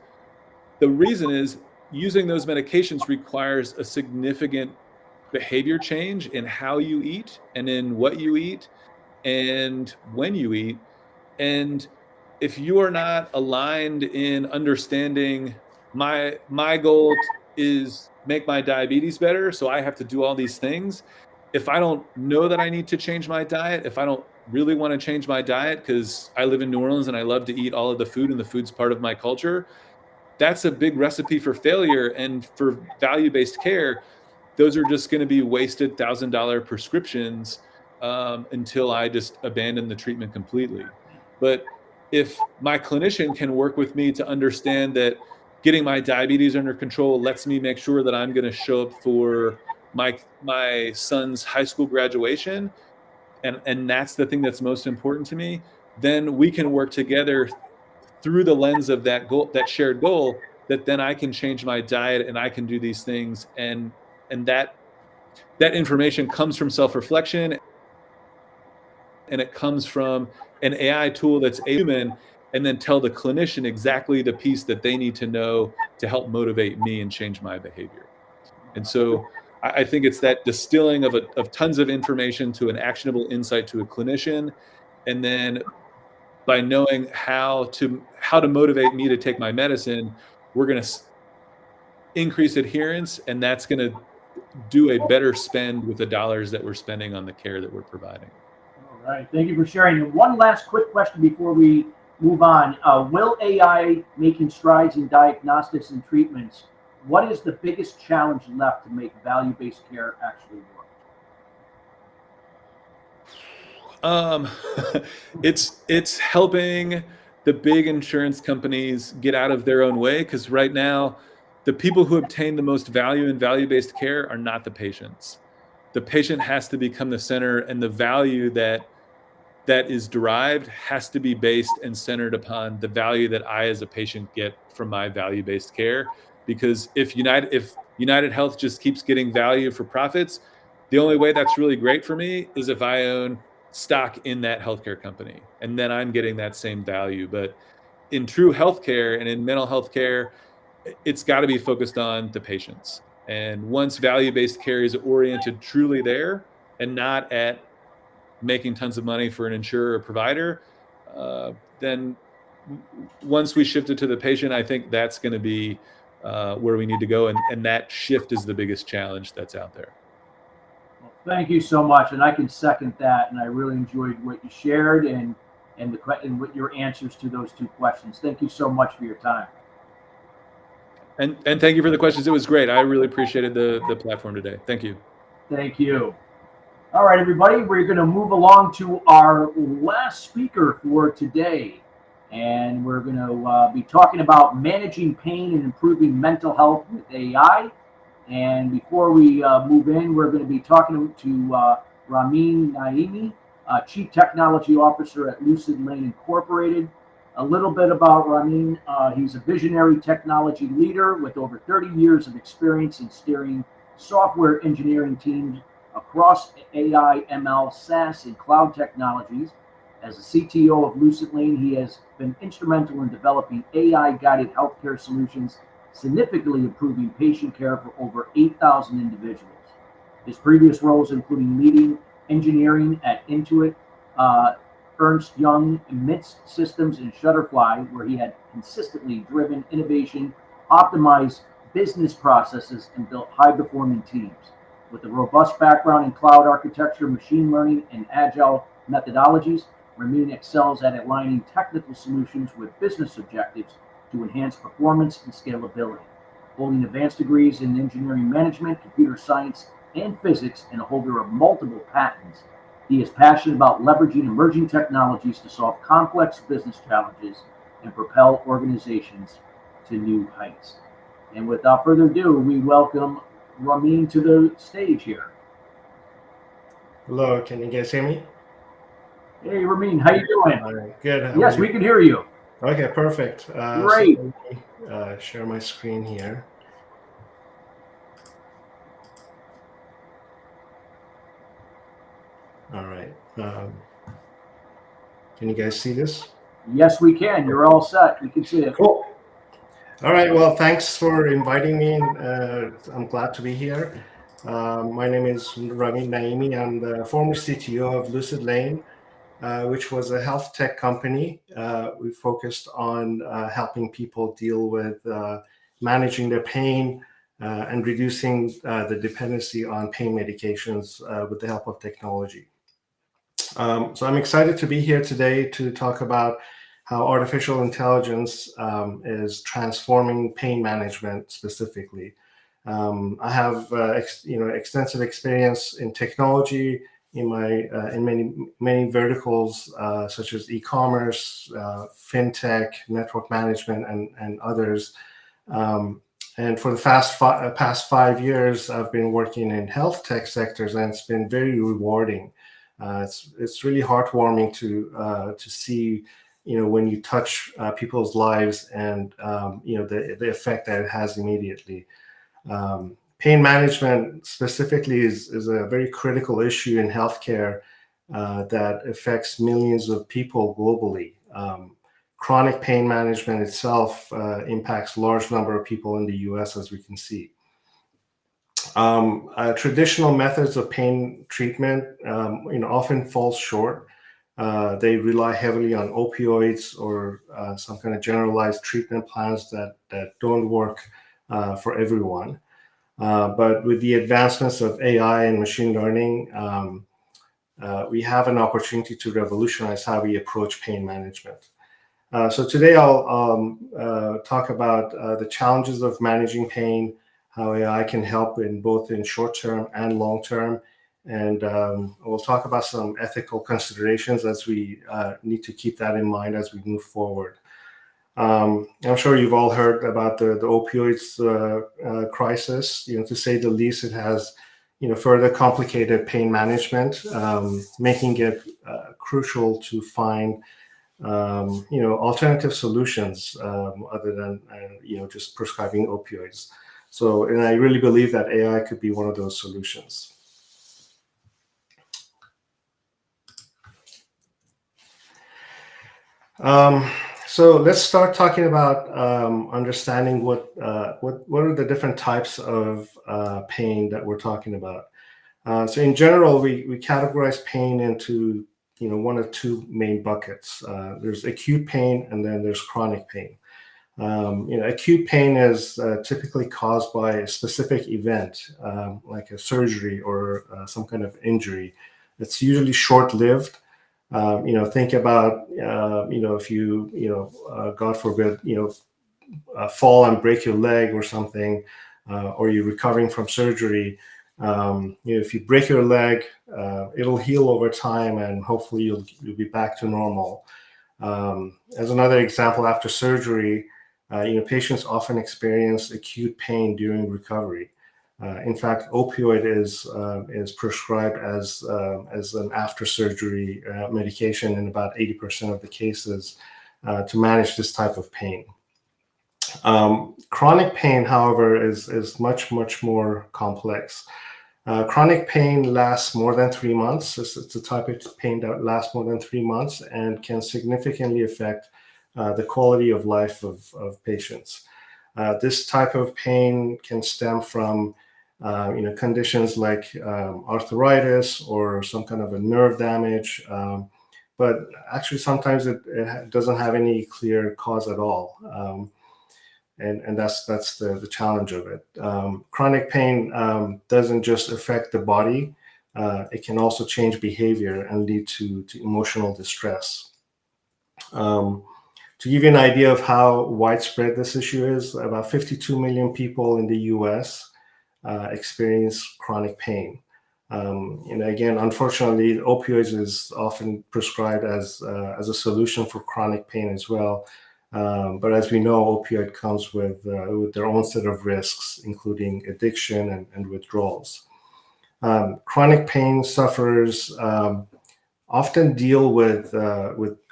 the reason is using those medications requires a significant behavior change in how you eat and in what you eat and when you eat. And if you are not aligned in understanding my goal is make my diabetes better, so I have to do all these things. If I don't know that I need to change my diet, if I don't really want to change my diet because I live in New Orleans and I love to eat all of the food and the food's part of my culture, that's a big recipe for failure. And for value-based care, those are just going to be wasted $1,000 prescriptions until I just abandon the treatment completely. But if my clinician can work with me to understand that getting my diabetes under control lets me make sure that I'm going to show up for my son's high school graduation, and that's the thing that's most important to me, then we can work together through the lens of that goal, that shared goal, that then I can change my diet and I can do these things. And that information comes from self-reflection, and it comes from an AI tool that's human, and then tell the clinician exactly the piece that they need to know to help motivate me and change my behavior. And so I think it's that distilling of tons of information to an actionable insight to a clinician, and then by knowing how to motivate me to take my medicine, we're going to increase adherence, and that's going to do a better spend with the dollars that we're spending on the care that we're providing. All right. Thank you for sharing. And one last quick question before we move on. Will AI making strides in diagnostics and treatments, what is the biggest challenge left to make value-based care actually work? It's helping the big insurance companies get out of their own way, because right now the people who obtain the most value in value-based care are not the patients. The patient has to become the center, and the value that is derived has to be based and centered upon the value that I as a patient get from my value-based care. Because if United Health just keeps getting value for profits, the only way that's really great for me is if I own stock in that healthcare company, and then I'm getting that same value. But in true healthcare and in mental health care, it's got to be focused on the patients. And once value-based care is oriented truly there and not at making tons of money for an insurer or provider, then once we shift it to the patient, I think that's going to be where we need to go, and that shift is the biggest challenge that's out there. Well, thank you so much, and I can second that. And I really enjoyed what you shared and what your answers to those two questions. Thank you so much for your time. And thank you for the questions. It was great. I really appreciated the platform today. Thank you. Thank you. All right, everybody, we're going to move along to our last speaker for today. And we're going to be talking about managing pain and improving mental health with AI. And before we move in, we're going to be talking to Ramin Naimi, Chief Technology Officer at Lucid Lane Incorporated. A little bit about Ramin. He's a visionary technology leader with over 30 years of experience in steering software engineering teams across AI, ML, SaaS, and cloud technologies. As the CTO of Lucid Lane, he has been instrumental in developing AI-guided healthcare solutions, significantly improving patient care for over 8,000 individuals. His previous roles including leading engineering at Intuit, Ernst Young, Mist Systems, and Shutterfly, where he had consistently driven innovation, optimized business processes, and built high-performing teams. With a robust background in cloud architecture, machine learning, and agile methodologies, Ramin excels at aligning technical solutions with business objectives to enhance performance and scalability. Holding advanced degrees in engineering management, computer science, and physics, and a holder of multiple patents, he is passionate about leveraging emerging technologies to solve complex business challenges and propel organizations to new heights. And without further ado, we welcome Ramin to the stage here. Hello, can you guys hear me? Hey, Ramin, how you doing? All right, good. Yes, we can hear you. Okay, perfect. Great. So let me share my screen here. All right. Can you guys see this? Yes, we can. You're all set. We can see it. Cool. All right. Well, thanks for inviting me. I'm glad to be here. My name is Ramin Naimi. I'm the former CTO of Lucid Lane, which was a health tech company. We focused on helping people deal with managing their pain and reducing the dependency on pain medications with the help of technology. So I'm excited to be here today to talk about how artificial intelligence is transforming pain management specifically. I have extensive experience in technology in many verticals such as e-commerce, fintech, network management, and others. And for the past 5 years, I've been working in health tech sectors, and it's been very rewarding. It's really heartwarming to see, when you touch people's lives and the effect that it has immediately. Pain management specifically is a very critical issue in healthcare that affects millions of people globally. Chronic pain management itself impacts a large number of people in the US, as we can see. Traditional methods of pain treatment often fall short. They rely heavily on opioids or some kind of generalized treatment plans that don't work for everyone. But with the advancements of AI and machine learning, we have an opportunity to revolutionize how we approach pain management. So today I'll talk about the challenges of managing pain, how AI can help in both in short term and long term, and we'll talk about some ethical considerations as we need to keep that in mind as we move forward. I'm sure you've all heard about the opioids crisis. To say the least, it has further complicated pain management, making it crucial to find alternative solutions other than just prescribing opioids. So, and I really believe that AI could be one of those solutions. So let's start talking about understanding what are the different types of pain that we're talking about. So in general, we categorize pain into one of two main buckets. There's acute pain, and then there's chronic pain. Acute pain is typically caused by a specific event, like a surgery or some kind of injury. It's usually short-lived. Think about, if you, God forbid, fall and break your leg or something, or you're recovering from surgery. If you break your leg, it'll heal over time, and hopefully you'll be back to normal. As another example, after surgery, patients often experience acute pain during recovery. In fact, opioid is prescribed as an after-surgery medication in about 80% of the cases to manage this type of pain. Chronic pain, however, is much more complex. Chronic pain lasts more than 3 months. It's a type of pain that lasts more than 3 months and can significantly affect the quality of life of patients. This type of pain can stem from conditions like arthritis or some kind of a nerve damage, but actually sometimes it doesn't have any clear cause at all. And that's the challenge of it. Chronic pain doesn't just affect the body, it can also change behavior and lead to emotional distress. To give you an idea of how widespread this issue is, about 52 million people in the US experience chronic pain. Again, unfortunately, opioids is often prescribed as a solution for chronic pain as well. But as we know, opioid comes with their own set of risks, including addiction and withdrawals. Chronic pain sufferers often deal with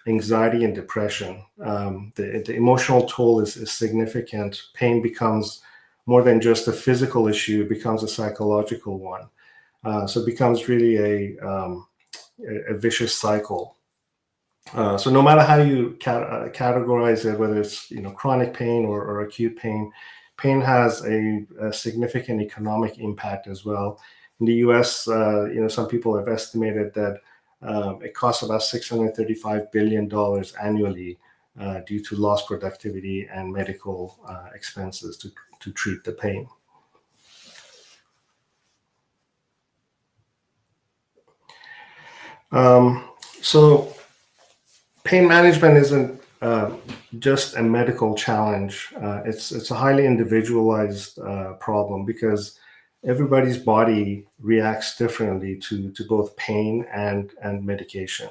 anxiety and depression. The emotional toll is significant. Pain becomes more than just a physical issue; it becomes a psychological one. So it becomes really a vicious cycle. So no matter how you categorize it, whether it's chronic pain or acute pain, pain has a significant economic impact as well. In the U.S., some people have estimated that it costs about $635 billion annually due to lost productivity and medical expenses to treat the pain. So pain management isn't just a medical challenge. It's a highly individualized problem because everybody's body reacts differently to both pain and medication.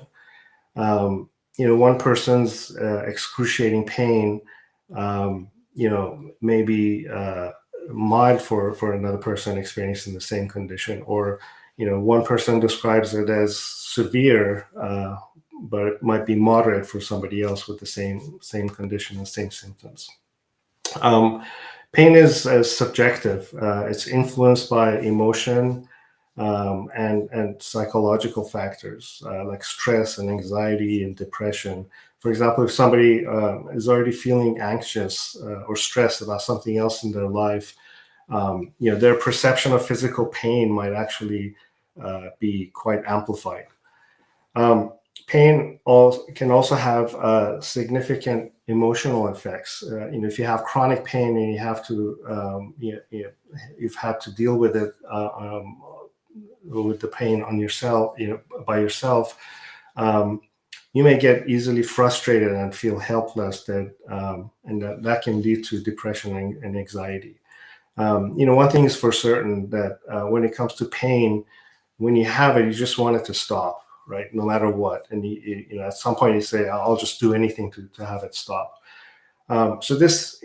One person's excruciating pain, may be mild for another person experiencing the same condition, or one person describes it as severe, but it might be moderate for somebody else with the same condition and same symptoms. Pain is subjective. It's influenced by emotion and psychological factors like stress and anxiety and depression. For example, if somebody is already feeling anxious or stressed about something else in their life, their perception of physical pain might actually be quite amplified. Pain can also have significant emotional effects. If you have chronic pain and you have to, you've had to deal with it with the pain on yourself, by yourself, you may get easily frustrated and feel helpless. And that can lead to depression and anxiety. One thing is for certain, that when it comes to pain, when you have it, you just want it to stop. Right, no matter what, and at some point you say, "I'll just do anything to have it stop." So this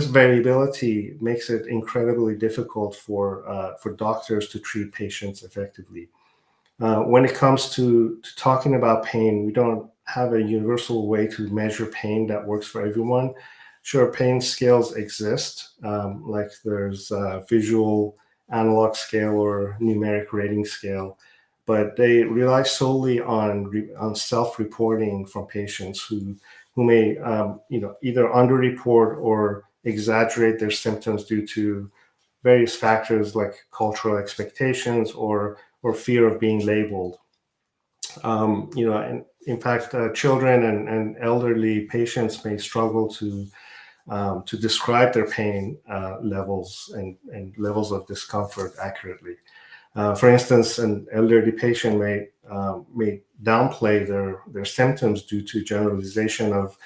variability makes it incredibly difficult for doctors to treat patients effectively. When it comes to talking about pain, we don't have a universal way to measure pain that works for everyone. Sure, pain scales exist, like there's a visual analog scale or numeric rating scale, but they rely solely on self-reporting from patients who may either underreport or exaggerate their symptoms due to various factors like cultural expectations or fear of being labeled. And in fact, children and elderly patients may struggle to describe their pain levels and levels of discomfort accurately. For instance, an elderly patient may downplay their symptoms due to generalization of,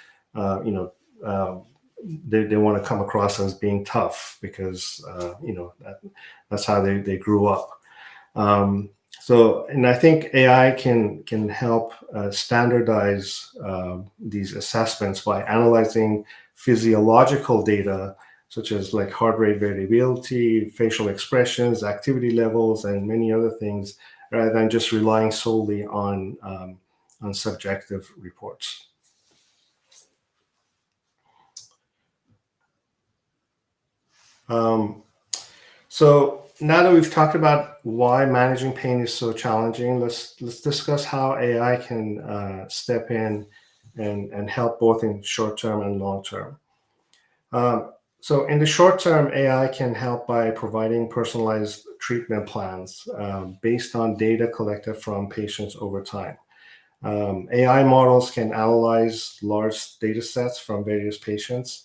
they want to come across as being tough because that's how they grew up. And I think AI can help standardize these assessments by analyzing physiological data such as like heart rate variability, facial expressions, activity levels, and many other things, rather than just relying solely on subjective reports. So now that we've talked about why managing pain is so challenging, let's discuss how AI can step in and help both in short term and long term. So in the short term, AI can help by providing personalized treatment plans based on data collected from patients over time. AI models can analyze large data sets from various patients,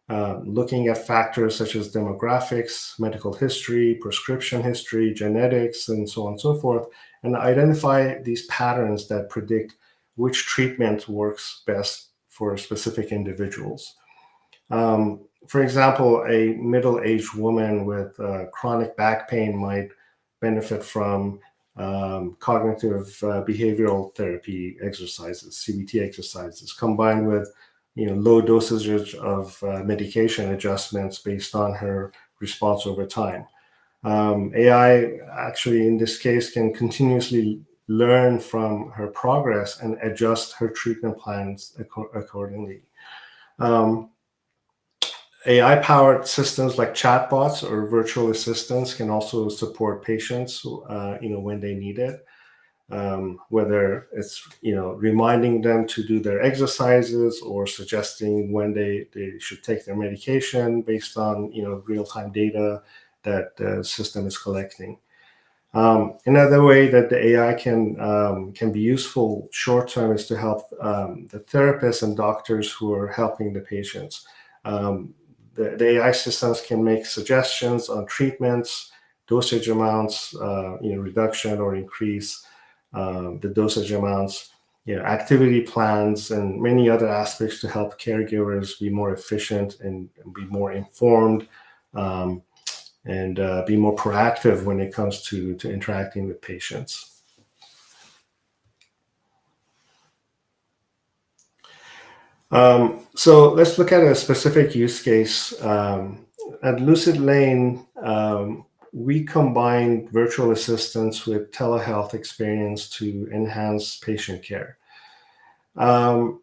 looking at factors such as demographics, medical history, prescription history, genetics, and so on and so forth, and identify these patterns that predict which treatment works best for specific individuals. For example, a middle-aged woman with chronic back pain might benefit from cognitive behavioral therapy exercises, CBT exercises, combined with low dosages of medication adjustments based on her response over time. AI actually, in this case, can continuously learn from her progress and adjust her treatment plans accordingly. AI-powered systems like chatbots or virtual assistants can also support patients, when they need it. Whether it's reminding them to do their exercises or suggesting when they should take their medication based on real-time data that the system is collecting. Another way that the AI can be useful short term is to help the therapists and doctors who are helping the patients. The AI systems can make suggestions on treatments, dosage amounts, reduction or increase the dosage amounts, activity plans, and many other aspects to help caregivers be more efficient and be more informed, and be more proactive when it comes to interacting with patients. So let's look at a specific use case. At Lucid Lane, we combine virtual assistants with telehealth experience to enhance patient care. So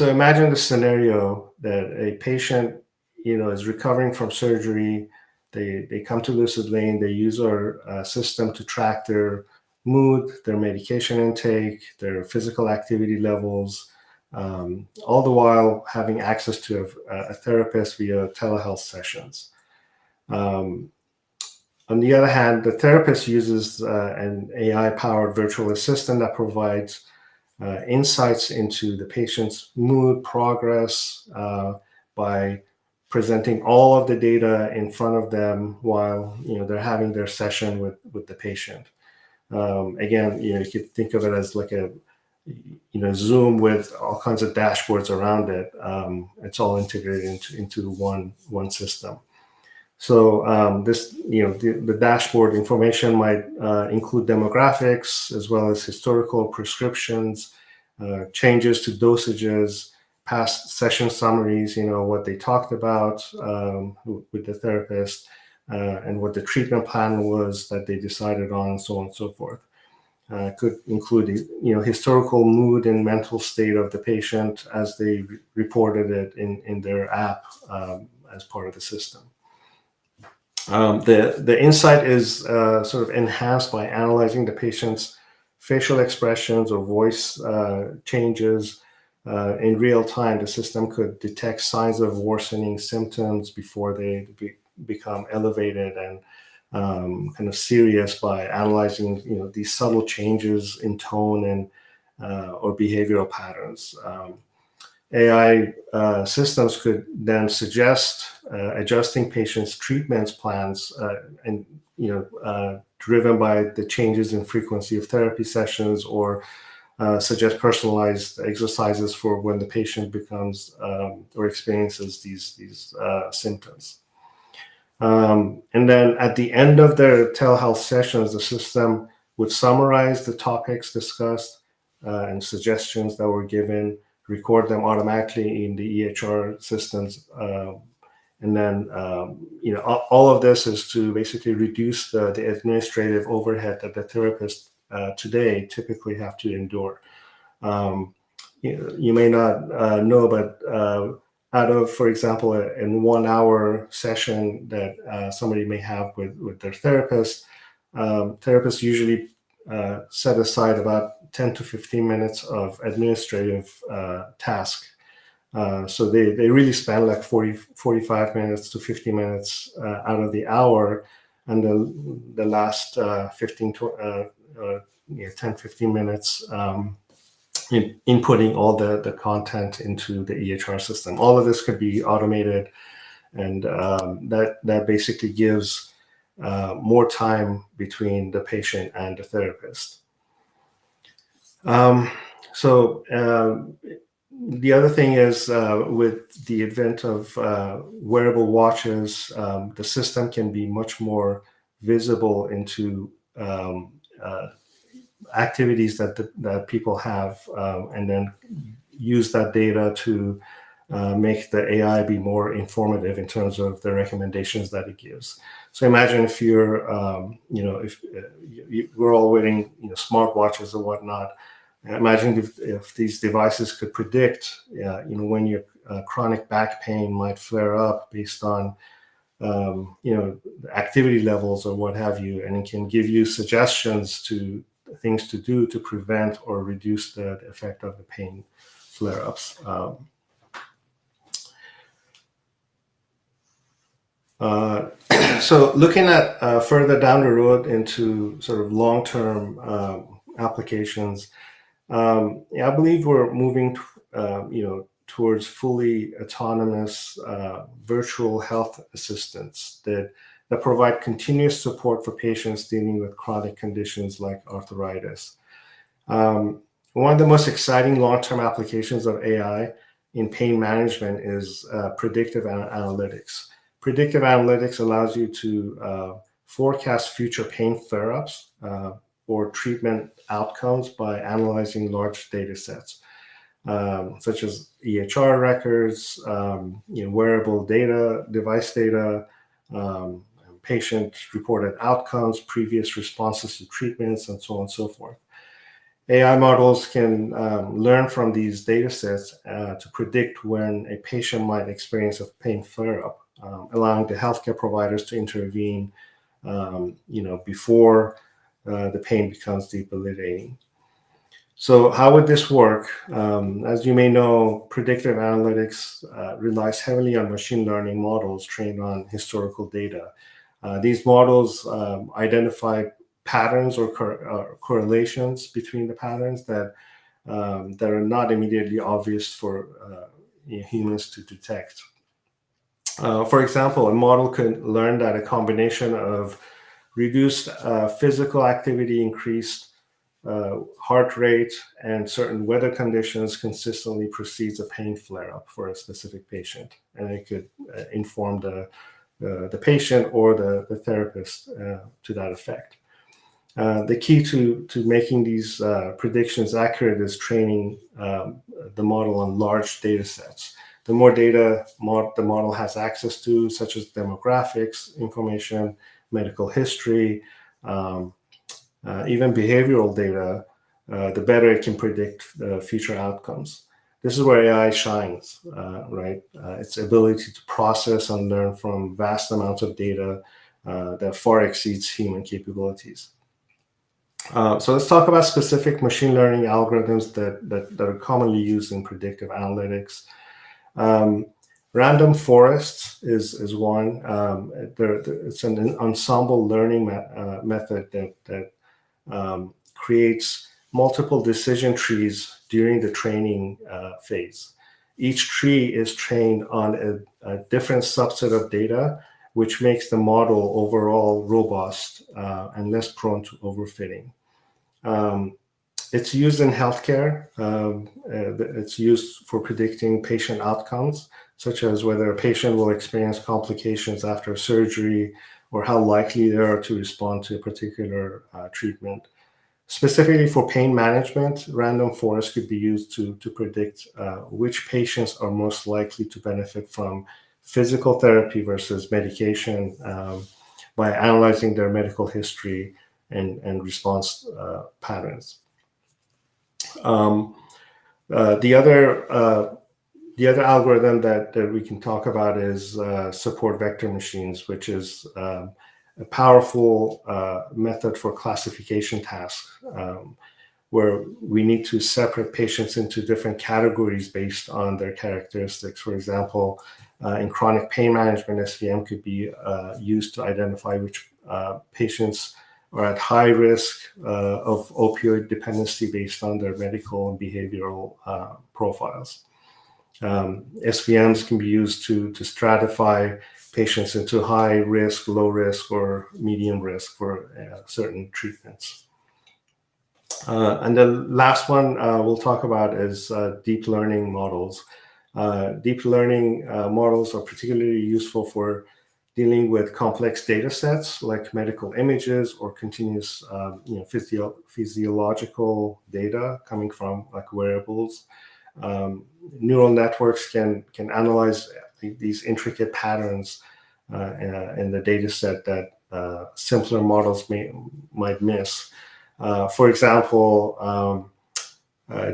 imagine the scenario that a patient, is recovering from surgery. They come to Lucid Lane. They use our system to track their mood, their medication intake, their physical activity levels, all the while having access to a therapist via telehealth sessions. On the other hand, the therapist uses an AI-powered virtual assistant that provides insights into the patient's mood progress by presenting all of the data in front of them while they're having their session with the patient. Again, you could think of it as like a Zoom with all kinds of dashboards around it. It's all integrated into one system. So this, the dashboard information might include demographics as well as historical prescriptions, changes to dosages, past session summaries, what they talked about with the therapist, and what the treatment plan was that they decided on, so on and so forth. Could include, historical mood and mental state of the patient as they reported it in their app as part of the system. The insight is sort of enhanced by analyzing the patient's facial expressions or voice changes in real time. The system could detect signs of worsening symptoms before they become elevated and kind of serious by analyzing these subtle changes in tone or behavioral patterns. AI systems could then suggest adjusting patients' treatments plans, and driven by the changes in frequency of therapy sessions, or suggest personalized exercises for when the patient becomes or experiences these symptoms. And then at the end of their telehealth sessions, the system would summarize the topics discussed and suggestions that were given, record them automatically in the EHR systems. And then, all of this is to basically reduce the administrative overhead that the therapists today typically have to endure. You may not know, but out of, for example, in 1 hour session that somebody may have with their therapist, therapists usually set aside about 10 to 15 minutes of administrative task. So they really spend like 45 minutes to 50 minutes out of the hour, and the last 10, 15 minutes inputting all the content into the EHR system. All of this could be automated, and that basically gives more time between the patient and the therapist. The other thing is, with the advent of wearable watches, the system can be much more visible into activities that people have, and then use that data to make the AI be more informative in terms of the recommendations that it gives. So imagine if you're, if we're all wearing smartwatches or whatnot. Imagine if these devices could predict, when your chronic back pain might flare up based on, activity levels or what have you, and it can give you suggestions to things to do to prevent or reduce the effect of the pain flare-ups. So looking at further down the road into sort of long-term applications, I believe we're moving, towards fully autonomous virtual health assistants that provide continuous support for patients dealing with chronic conditions like arthritis. One of the most exciting long-term applications of AI in pain management is predictive analytics. Predictive analytics allows you to forecast future pain flare-ups or treatment outcomes by analyzing large data sets, such as EHR records, wearable data, device data, patient-reported outcomes, previous responses to treatments, and so on and so forth. AI models can learn from these data sets to predict when a patient might experience a pain flare-up, allowing the healthcare providers to intervene, before the pain becomes debilitating. So how would this work? As you may know, predictive analytics relies heavily on machine learning models trained on historical data. These models identify patterns or correlations between the patterns that are not immediately obvious for humans to detect. For example, a model could learn that a combination of reduced physical activity, increased heart rate, and certain weather conditions consistently precedes a pain flare-up for a specific patient, and it could inform the patient or the therapist to that effect. The key to making these predictions accurate is training the model on large data sets. The more data the model has access to, such as demographics information, medical history, even behavioral data, the better it can predict future outcomes. This is where AI shines, right? Its ability to process and learn from vast amounts of data that far exceeds human capabilities. So let's talk about specific machine learning algorithms that are commonly used in predictive analytics. Random forests is one. It's an ensemble learning method that creates multiple decision trees during the training phase. Each tree is trained on a different subset of data, which makes the model overall robust and less prone to overfitting. It's used in healthcare. It's used for predicting patient outcomes, such as whether a patient will experience complications after surgery or how likely they are to respond to a particular treatment. Specifically for pain management, random forest could be used to predict which patients are most likely to benefit from physical therapy versus medication by analyzing their medical history and response patterns. The other algorithm that we can talk about is support vector machines, which is a powerful method for classification tasks, where we need to separate patients into different categories based on their characteristics. For example, in chronic pain management, SVM could be used to identify which patients are at high risk of opioid dependency based on their medical and behavioral profiles. SVMs can be used to stratify patients into high risk, low risk, or medium risk for certain treatments. And the last one we'll talk about is deep learning models. Deep learning models are particularly useful for dealing with complex data sets like medical images or continuous physiological data coming from like wearables. Neural networks can analyze these intricate patterns in the data set that simpler models might miss. For example,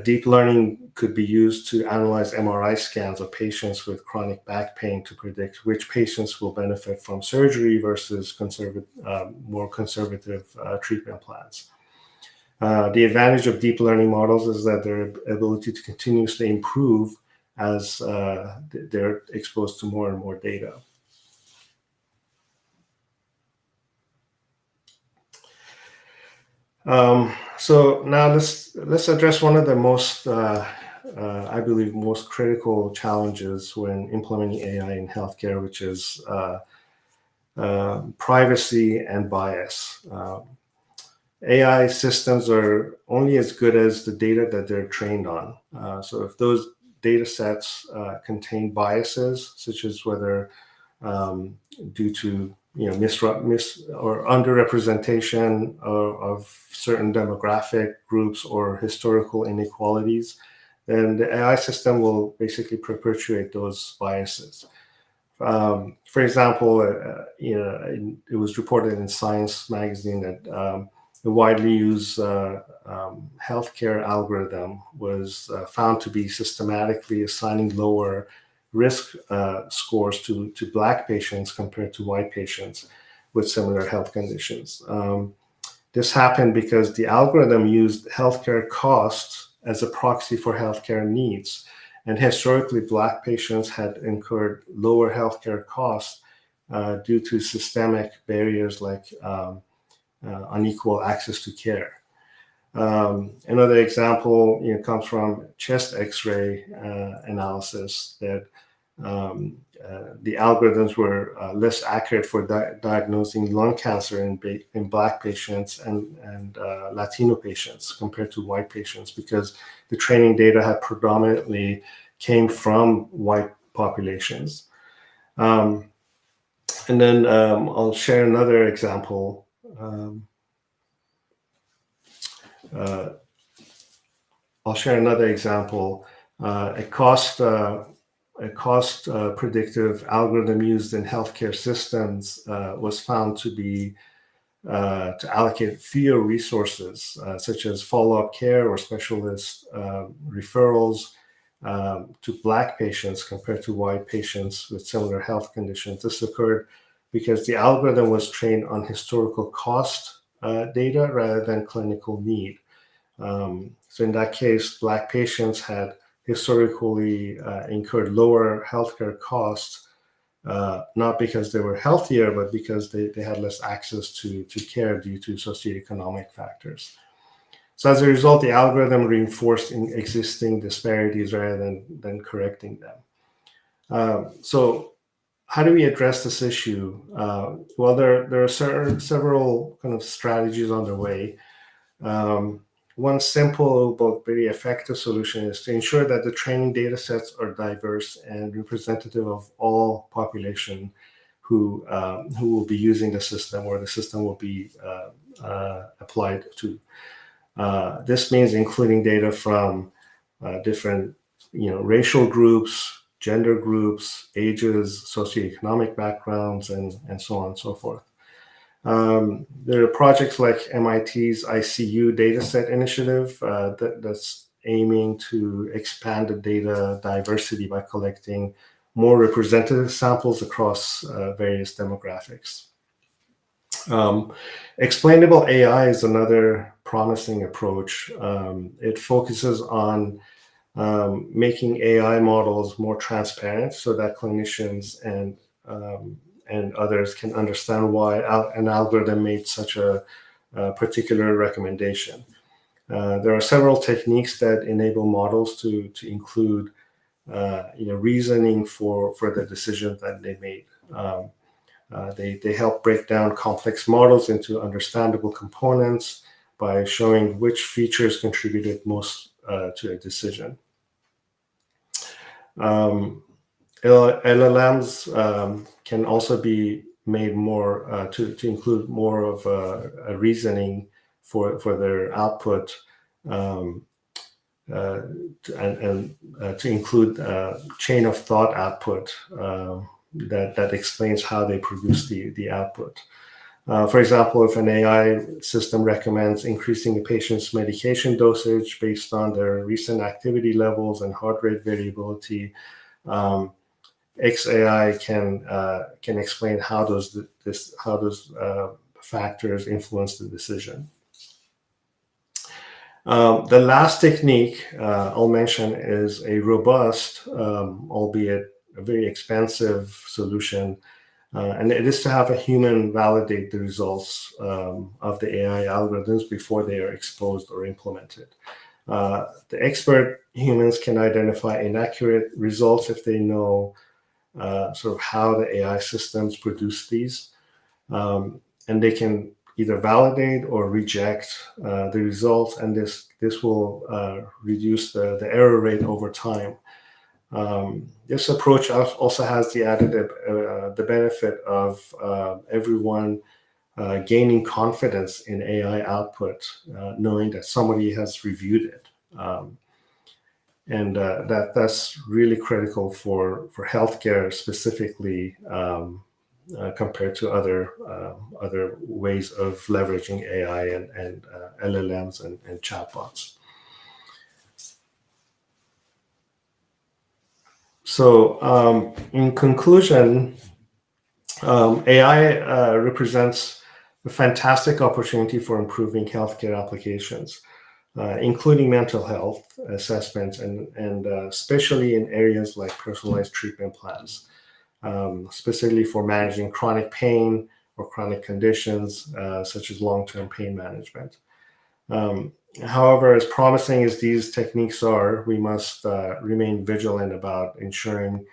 deep learning could be used to analyze MRI scans of patients with chronic back pain to predict which patients will benefit from surgery versus more conservative treatment plans. The advantage of deep learning models is that their ability to continuously improve as they're exposed to more and more data. So now let's address one of the most, I believe, most critical challenges when implementing AI in healthcare, which is privacy and bias. AI systems are only as good as the data that they're trained on. So if those data sets contain biases, such as whether due to mis or underrepresentation of certain demographic groups or historical inequalities, then the AI system will basically perpetuate those biases. For example, it was reported in Science magazine that the widely used healthcare algorithm was found to be systematically assigning lower risk scores to Black patients compared to white patients with similar health conditions. This happened because the algorithm used healthcare costs as a proxy for healthcare needs. And historically, Black patients had incurred lower healthcare costs due to systemic barriers like unequal access to care. Another example comes from chest X-ray analysis that the algorithms were less accurate for diagnosing lung cancer in Black patients and Latino patients compared to white patients because the training data had predominantly came from white populations. And then I'll share another example. A cost predictive algorithm used in healthcare systems was found to be to allocate fewer resources, such as follow-up care or specialist referrals to Black patients compared to white patients with similar health conditions. This occurred because the algorithm was trained on historical cost data rather than clinical need. So in that case, Black patients had historically incurred lower healthcare costs, not because they were healthier, but because they had less access to care due to socioeconomic factors. So as a result, the algorithm reinforced existing disparities rather than correcting them. So how do we address this issue? Well, there are several kind of strategies underway. One simple but very effective solution is to ensure that the training data sets are diverse and representative of all population who will be using the system or the system will be applied to. This means including data from different, racial groups, gender groups, ages, socioeconomic backgrounds, and so on and so forth. There are projects like MIT's ICU Dataset Initiative that's aiming to expand the data diversity by collecting more representative samples across various demographics. Explainable AI is another promising approach. It focuses on making AI models more transparent so that clinicians and others can understand why an algorithm made such a particular recommendation. There are several techniques that enable models to include reasoning for the decisions that they made. They help break down complex models into understandable components by showing which features contributed most to a decision. LLMs can also be made more to include more of a reasoning for their output, and to include chain of thought output that explains how they produce the output. For example, if an AI system recommends increasing a patient's medication dosage based on their recent activity levels and heart rate variability, XAI can explain how those factors influence the decision. The last technique I'll mention is a robust, albeit a very expensive solution, and it is to have a human validate the results of the AI algorithms before they are exposed or implemented. The expert humans can identify inaccurate results if they know sort of how the AI systems produce these, and they can either validate or reject the results, and this will reduce the error rate over time. This approach also has the benefit of everyone gaining confidence in AI output, knowing that somebody has reviewed it. And that's really critical for healthcare specifically, compared to other ways of leveraging AI and LLMs and chatbots. So in conclusion, AI represents a fantastic opportunity for improving healthcare applications, including mental health assessments and especially in areas like personalized treatment plans, specifically for managing chronic pain or chronic conditions such as long-term pain management. However, as promising as these techniques are, we must remain vigilant about ensuring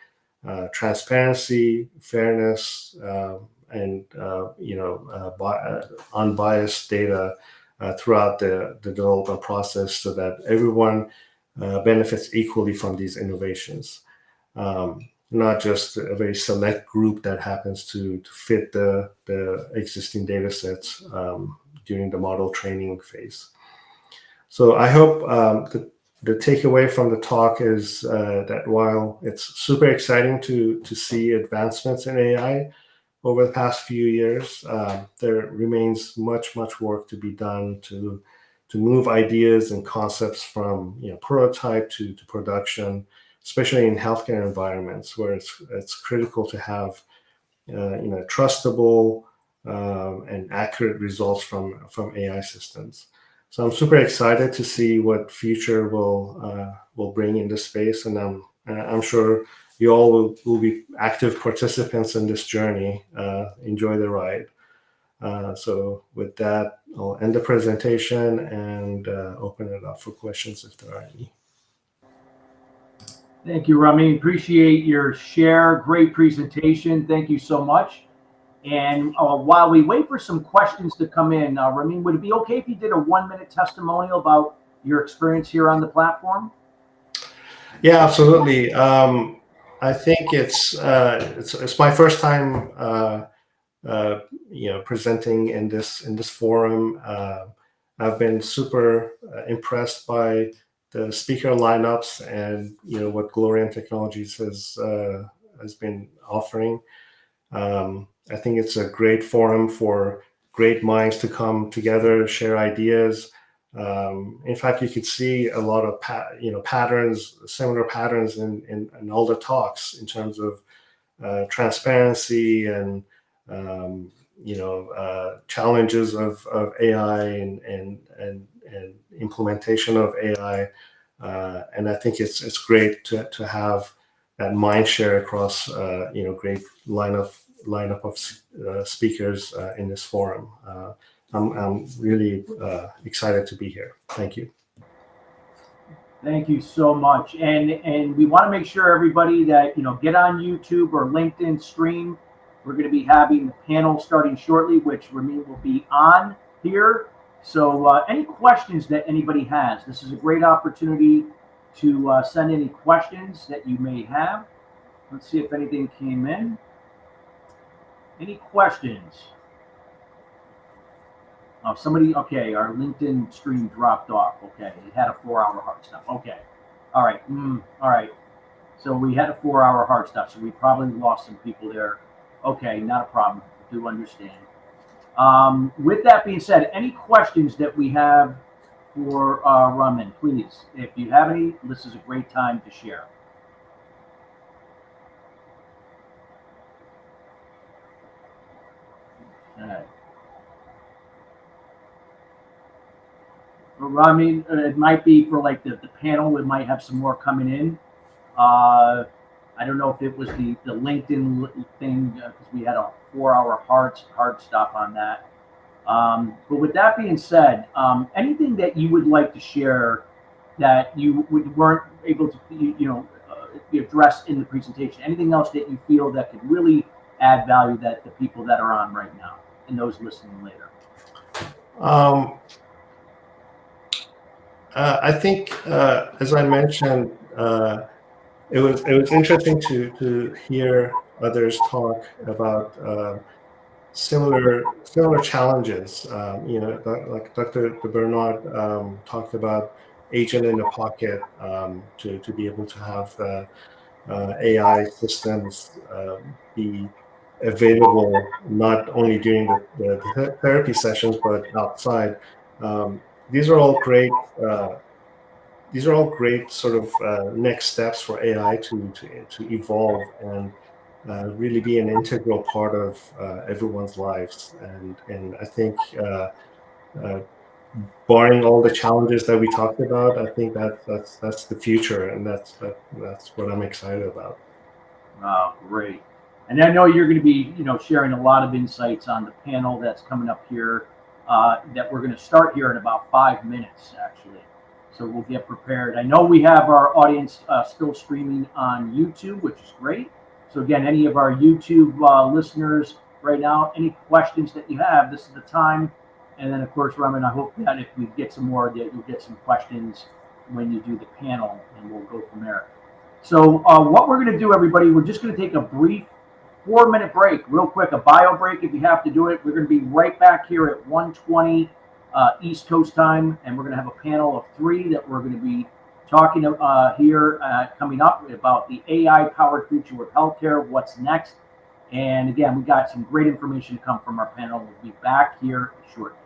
transparency, fairness, and unbiased data throughout the development process, so that everyone benefits equally from these innovations. Not just a very select group that happens to fit the existing data sets during the model training phase. So I hope the takeaway from the talk is that while it's super exciting to see advancements in AI over the past few years, there remains much work to be done to move ideas and concepts from prototype to production, especially in healthcare environments where it's critical to have trustable and accurate results from AI systems. So I'm super excited to see what future will bring in this space, and I'm sure you all will be active participants in this journey. Enjoy the ride. So with that, I'll end the presentation and open it up for questions if there are any. Thank you, Rami. Appreciate your share. Great presentation. Thank you so much. And while we wait for some questions to come in, Rami, would it be okay if you did a 1-minute testimonial about your experience here on the platform? Yeah, absolutely. I think it's my first time presenting in this forum. I've been super impressed by the speaker lineups and what Glorium Technologies has been offering. I think it's a great forum for great minds to come together, share ideas. In fact, you could see a lot of patterns, similar patterns in all the talks in terms of transparency and challenges of AI and implementation of AI. And I think it's great to have that mind share across great lineup of speakers in this forum. I'm really excited to be here. Thank you. Thank you so much. And we want to make sure everybody that, get on YouTube or LinkedIn stream. We're going to be having the panel starting shortly, which Rami will be on here. So any questions that anybody has, this is a great opportunity to send any questions that you may have. Let's see if anything came in. Any questions? Oh, somebody, okay, our LinkedIn stream dropped off. Okay, it had a 4-hour hard stop. Okay, all right, all right. So we had a 4-hour hard stop, so we probably lost some people there. Okay, not a problem. I do understand. With that being said, any questions that we have for Ramin, please, if you have any, this is a great time to share. Okay. Ramin, it might be for like the panel, it might have some more coming in. I don't know if it was the LinkedIn thing because we had a 4-hour hard stop on that. But with that being said, anything that you would like to share that you weren't able to address in the presentation, anything else that you feel that could really add value that the people that are on right now and those listening later? I think, as I mentioned, it was interesting to hear others talk about similar challenges. Like Dr. DeBernard talked about agent in the pocket to be able to have the AI systems be available not only during the therapy sessions but outside. These are all great. These are all great sort of next steps for AI to evolve and really be an integral part of everyone's lives. And I think barring all the challenges that we talked about, I think that's the future, and that's what I'm excited about. Oh, great. And I know you're going to be, sharing a lot of insights on the panel that's coming up here that we're going to start here in about 5 minutes, actually. So we'll get prepared. I know we have our audience still streaming on YouTube, which is great. So again, any of our YouTube listeners right now, any questions that you have, this is the time. And then, of course, Ramin, I hope that if we get some more, that you'll get some questions when you do the panel, and we'll go from there. So what we're going to do, everybody, we're just going to take a brief 4-minute break, real quick, a bio break if you have to do it. We're going to be right back here at 1:20 East Coast time, and we're going to have a panel of 3 that we're going to be talking here coming up about the AI-powered future of healthcare, what's next. And again, we got some great information to come from our panel. We'll be back here shortly.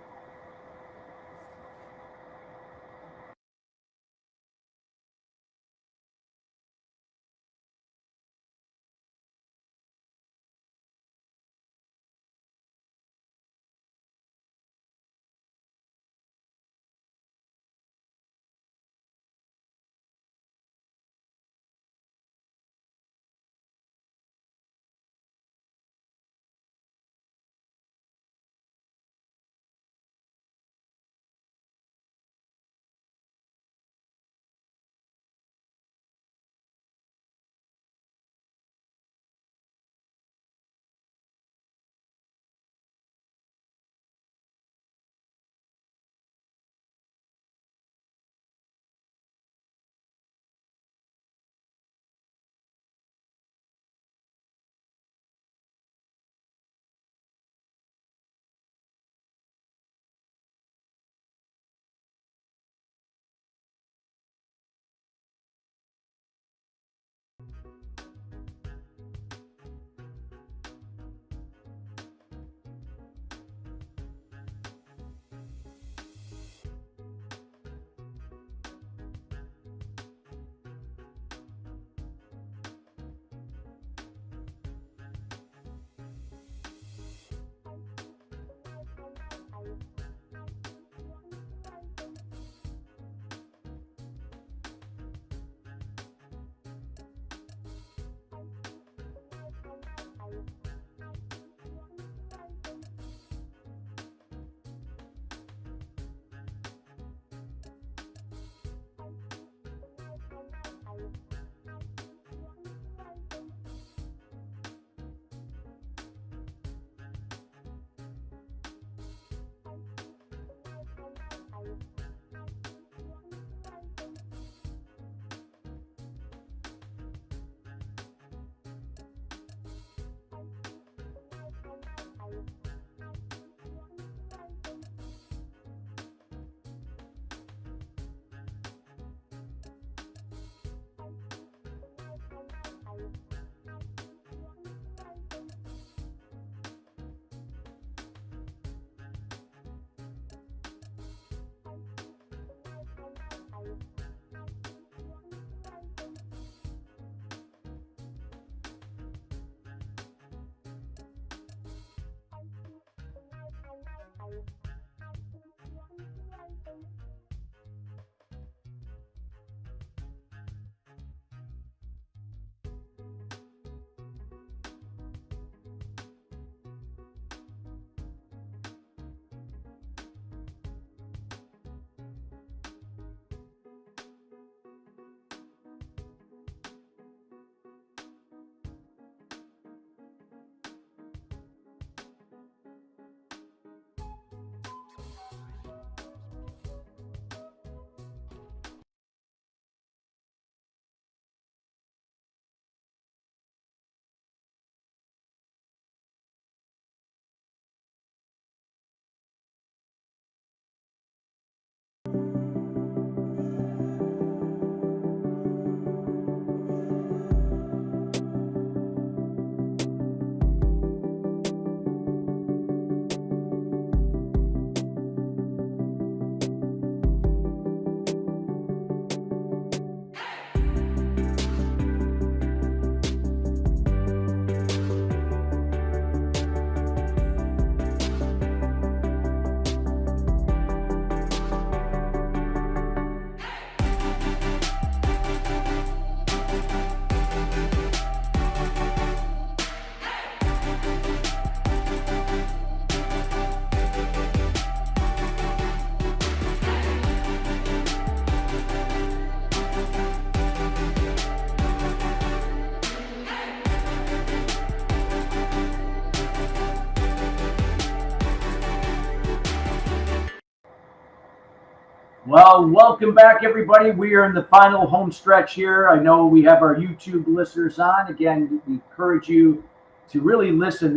Well, welcome back, everybody. We are in the final home stretch here. I know we have our YouTube listeners on. Again, we encourage you to really listen.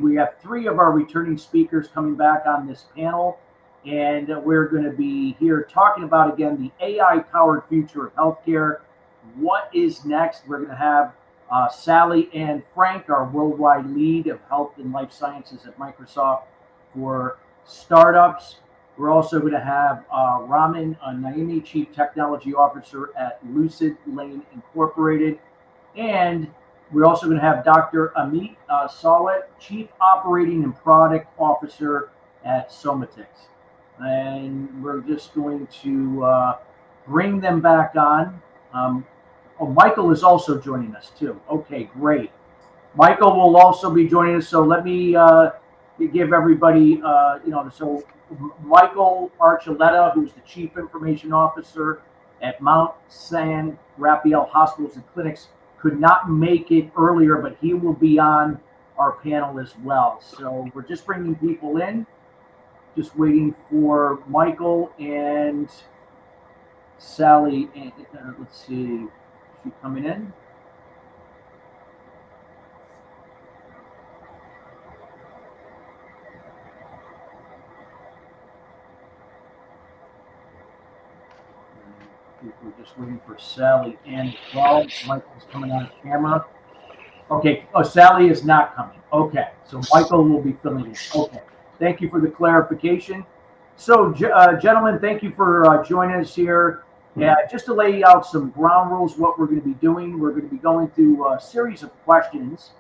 We have 3 of our returning speakers coming back on this panel, and we're going to be here talking about, again, the AI-powered future of healthcare. What is next? We're going to have Sally and Frank, our worldwide lead of health and life sciences at Microsoft for startups. We're also going to have Ramin Naimi, Chief Technology Officer at Lucid Lane Incorporated. And we're also going to have Dr. Amit Sawant, Chief Operating and Product Officer at Somatix. And we're just going to bring them back on. Michael is also joining us too. Okay, great. Michael will also be joining us. So let me give everybody, so Michael Archuleta, who's the Chief Information Officer at Mount San Rafael Hospitals and Clinics, could not make it earlier, but he will be on our panel as well. So we're just bringing people in, just waiting for Michael and Sally. And let's see, is she coming in? We're just waiting for Sally and well, Michael's coming on camera. Okay. Oh, Sally is not coming. Okay. So Michael will be filling in. Okay. Thank you for the clarification. So, gentlemen, thank you for joining us here. Yeah, just to lay out some ground rules, what we're going to be doing, we're going to be going through a series of questions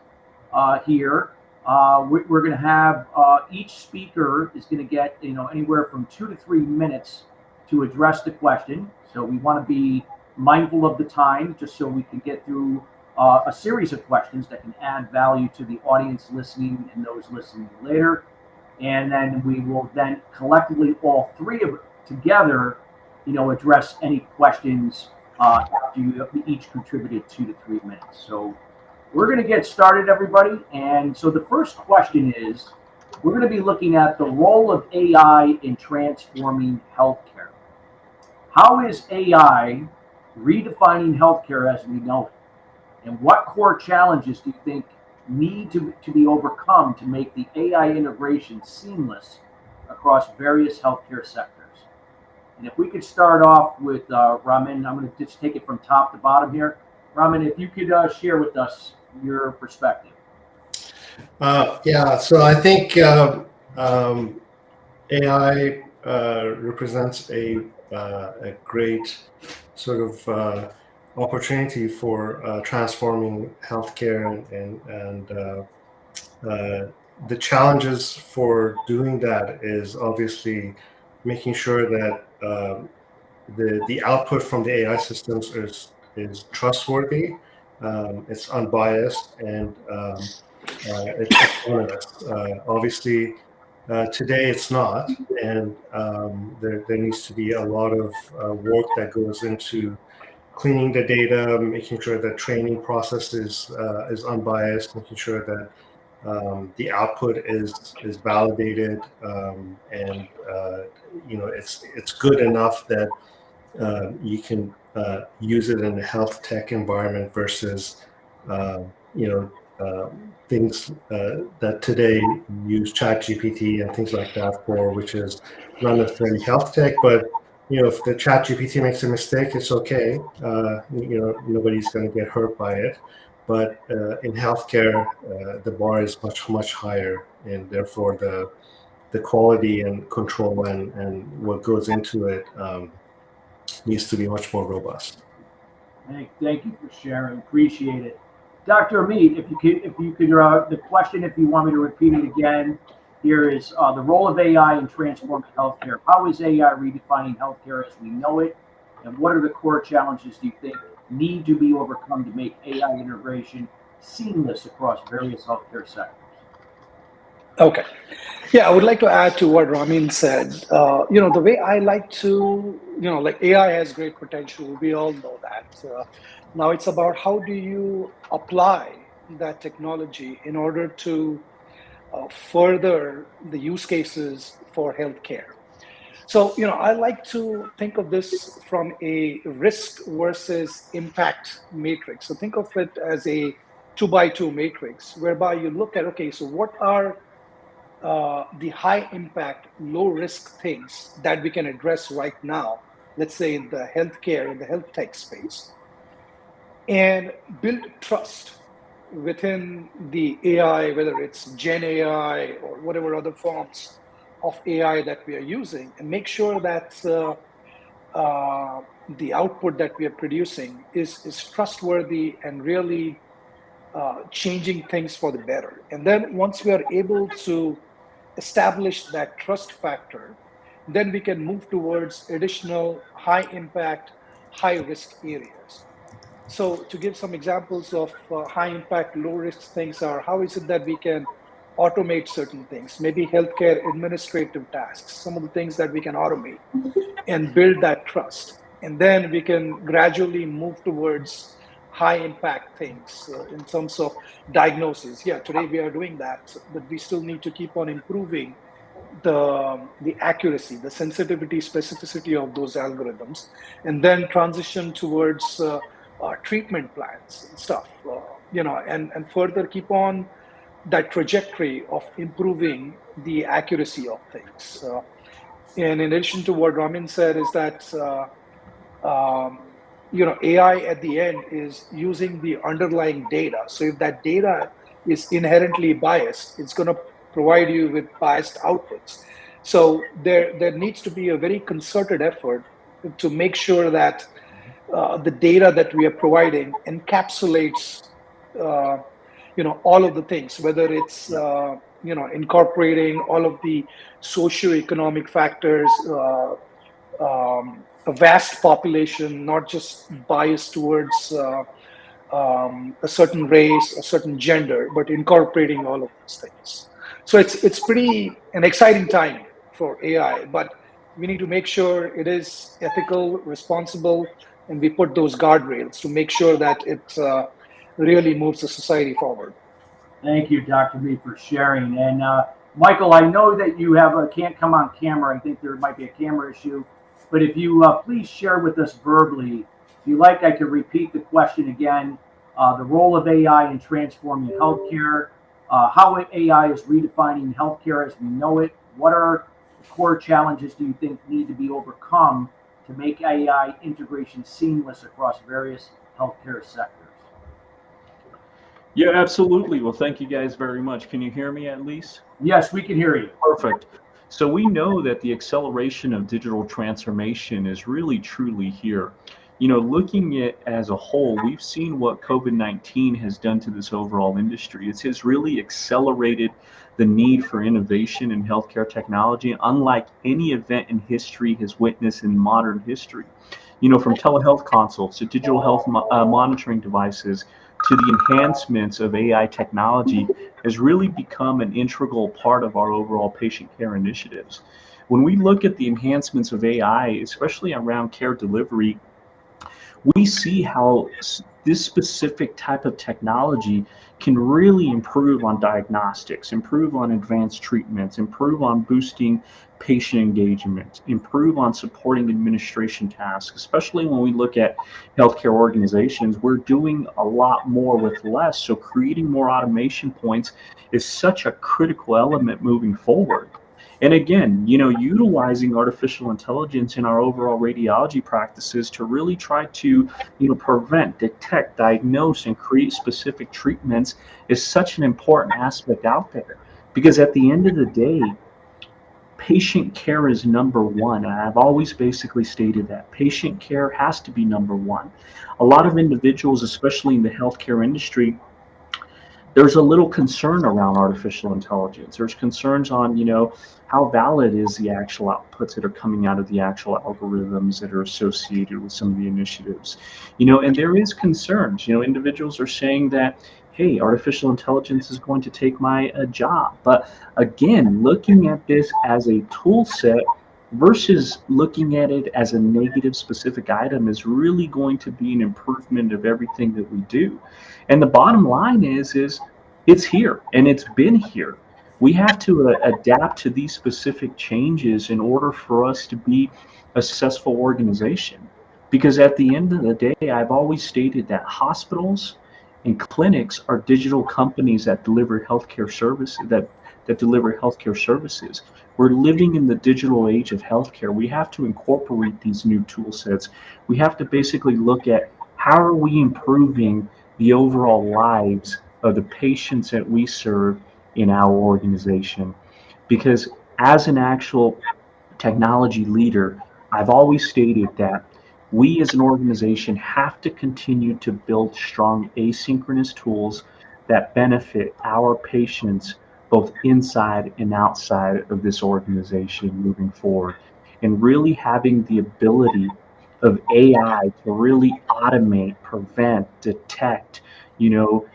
here. We're going to have each speaker is going to get anywhere from 2 to 3 minutes to address the question. So we want to be mindful of the time, just so we can get through a series of questions that can add value to the audience listening and those listening later. And then we will then collectively, all 3 of together, address any questions after you each contributed 2 to 3 minutes. So we're going to get started, everybody. And so the first question is, we're going to be looking at the role of AI in transforming healthcare. How is AI redefining healthcare as we know it? And what core challenges do you think need to be overcome to make the AI integration seamless across various healthcare sectors? And if we could start off with Ramin, I'm going to just take it from top to bottom here. Ramin, if you could share with us your perspective. Yeah, so I think AI represents a great sort of opportunity for transforming healthcare, and the challenges for doing that is obviously making sure that the output from the AI systems is trustworthy, it's unbiased, and it's honest. Obviously, today it's not, and there needs to be a lot of work that goes into cleaning the data, making sure that training process is unbiased, making sure that the output is validated, and it's good enough that you can use it in a health tech environment versus things that today use ChatGPT and things like that for, which is not necessarily health tech, but if the ChatGPT makes a mistake, it's okay. Nobody's going to get hurt by it. But in healthcare, the bar is much higher, and therefore the quality and control and what goes into it needs to be much more robust. Thank you for sharing. Appreciate it. Dr. Amit, if you could, the question, if you want me to repeat it again, here is the role of AI in transforming healthcare. How is AI redefining healthcare as we know it? And what are the core challenges do you think need to be overcome to make AI integration seamless across various healthcare sectors? Okay. Yeah, I would like to add to what Ramin said. The way I like to, AI has great potential. We all know that. Now it's about how do you apply that technology in order to further the use cases for healthcare. So, I like to think of this from a risk versus impact matrix. So think of it as a 2x2 matrix, whereby you look at, okay, so what are the high impact, low risk things that we can address right now, let's say in the healthcare, in the health tech space, and build trust within the AI, whether it's Gen AI or whatever other forms of AI that we are using, and make sure that the output that we are producing is trustworthy and really changing things for the better. And then once we are able to establish that trust factor, then we can move towards additional high impact, high risk areas. So to give some examples of high impact, low risk things are, how is it that we can automate certain things, maybe healthcare administrative tasks, some of the things that we can automate and build that trust. And then we can gradually move towards high impact things in terms of diagnosis. Yeah, today we are doing that, but we still need to keep on improving the accuracy, the sensitivity, specificity of those algorithms, and then transition towards treatment plans and stuff, and further keep on that trajectory of improving the accuracy of things. And in addition to what Ramin said, is that AI at the end is using the underlying data. So if that data is inherently biased, it's going to provide you with biased outputs. So there needs to be a very concerted effort to make sure that the data that we are providing encapsulates all of the things, whether it's incorporating all of the socioeconomic factors, a vast population, not just biased towards a certain race, a certain gender, but incorporating all of these things. So it's pretty an exciting time for AI, but we need to make sure it is ethical, responsible, and we put those guardrails to make sure that it really moves the society forward. Thank you, Dr. B, for sharing. And Michael, I know that you can't come on camera. I think there might be a camera issue. But if you please share with us verbally, if you like, I could repeat the question again. The role of AI in transforming healthcare, how AI is redefining healthcare as we know it. What are the core challenges do you think need to be overcome to make AI integration seamless across various healthcare sectors? Yeah, absolutely. Well, thank you guys very much. Can you hear me at least? Yes, we can hear you. Perfect. So we know that the acceleration of digital transformation is really truly here. Looking at as a whole, we've seen what COVID-19 has done to this overall industry. It has really accelerated the need for innovation in healthcare technology, unlike any event in history has witnessed in modern history. From telehealth consults to digital health monitoring devices to the enhancements of AI technology has really become an integral part of our overall patient care initiatives. When we look at the enhancements of AI, especially around care delivery, we see how this specific type of technology can really improve on diagnostics, improve on advanced treatments, improve on boosting patient engagement, improve on supporting administration tasks. Especially when we look at healthcare organizations, we're doing a lot more with less. So creating more automation points is such a critical element moving forward. And again, utilizing artificial intelligence in our overall radiology practices to really try to, prevent, detect, diagnose, and create specific treatments is such an important aspect out there. Because at the end of the day, patient care is number one. And I've always basically stated that patient care has to be number one. A lot of individuals, especially in the healthcare industry, there's a little concern around artificial intelligence. There's concerns on, how valid is the actual outputs that are coming out of the actual algorithms that are associated with some of the initiatives. And there is concerns. Individuals are saying that, hey, artificial intelligence is going to take my job. But again, looking at this as a tool set versus looking at it as a negative specific item is really going to be an improvement of everything that we do. And the bottom line is it's here and it's been here. We have to adapt to these specific changes in order for us to be a successful organization. Because at the end of the day, I've always stated that hospitals and clinics are digital companies that deliver healthcare services that deliver healthcare services. We're living in the digital age of healthcare. We have to incorporate these new tool sets. We have to basically look at how are we improving the overall lives of the patients that we serve in our organization. Because as an actual technology leader, I've always stated that we as an organization have to continue to build strong asynchronous tools that benefit our patients both inside and outside of this organization moving forward. And really having the ability of AI to really automate, prevent, detect, you know,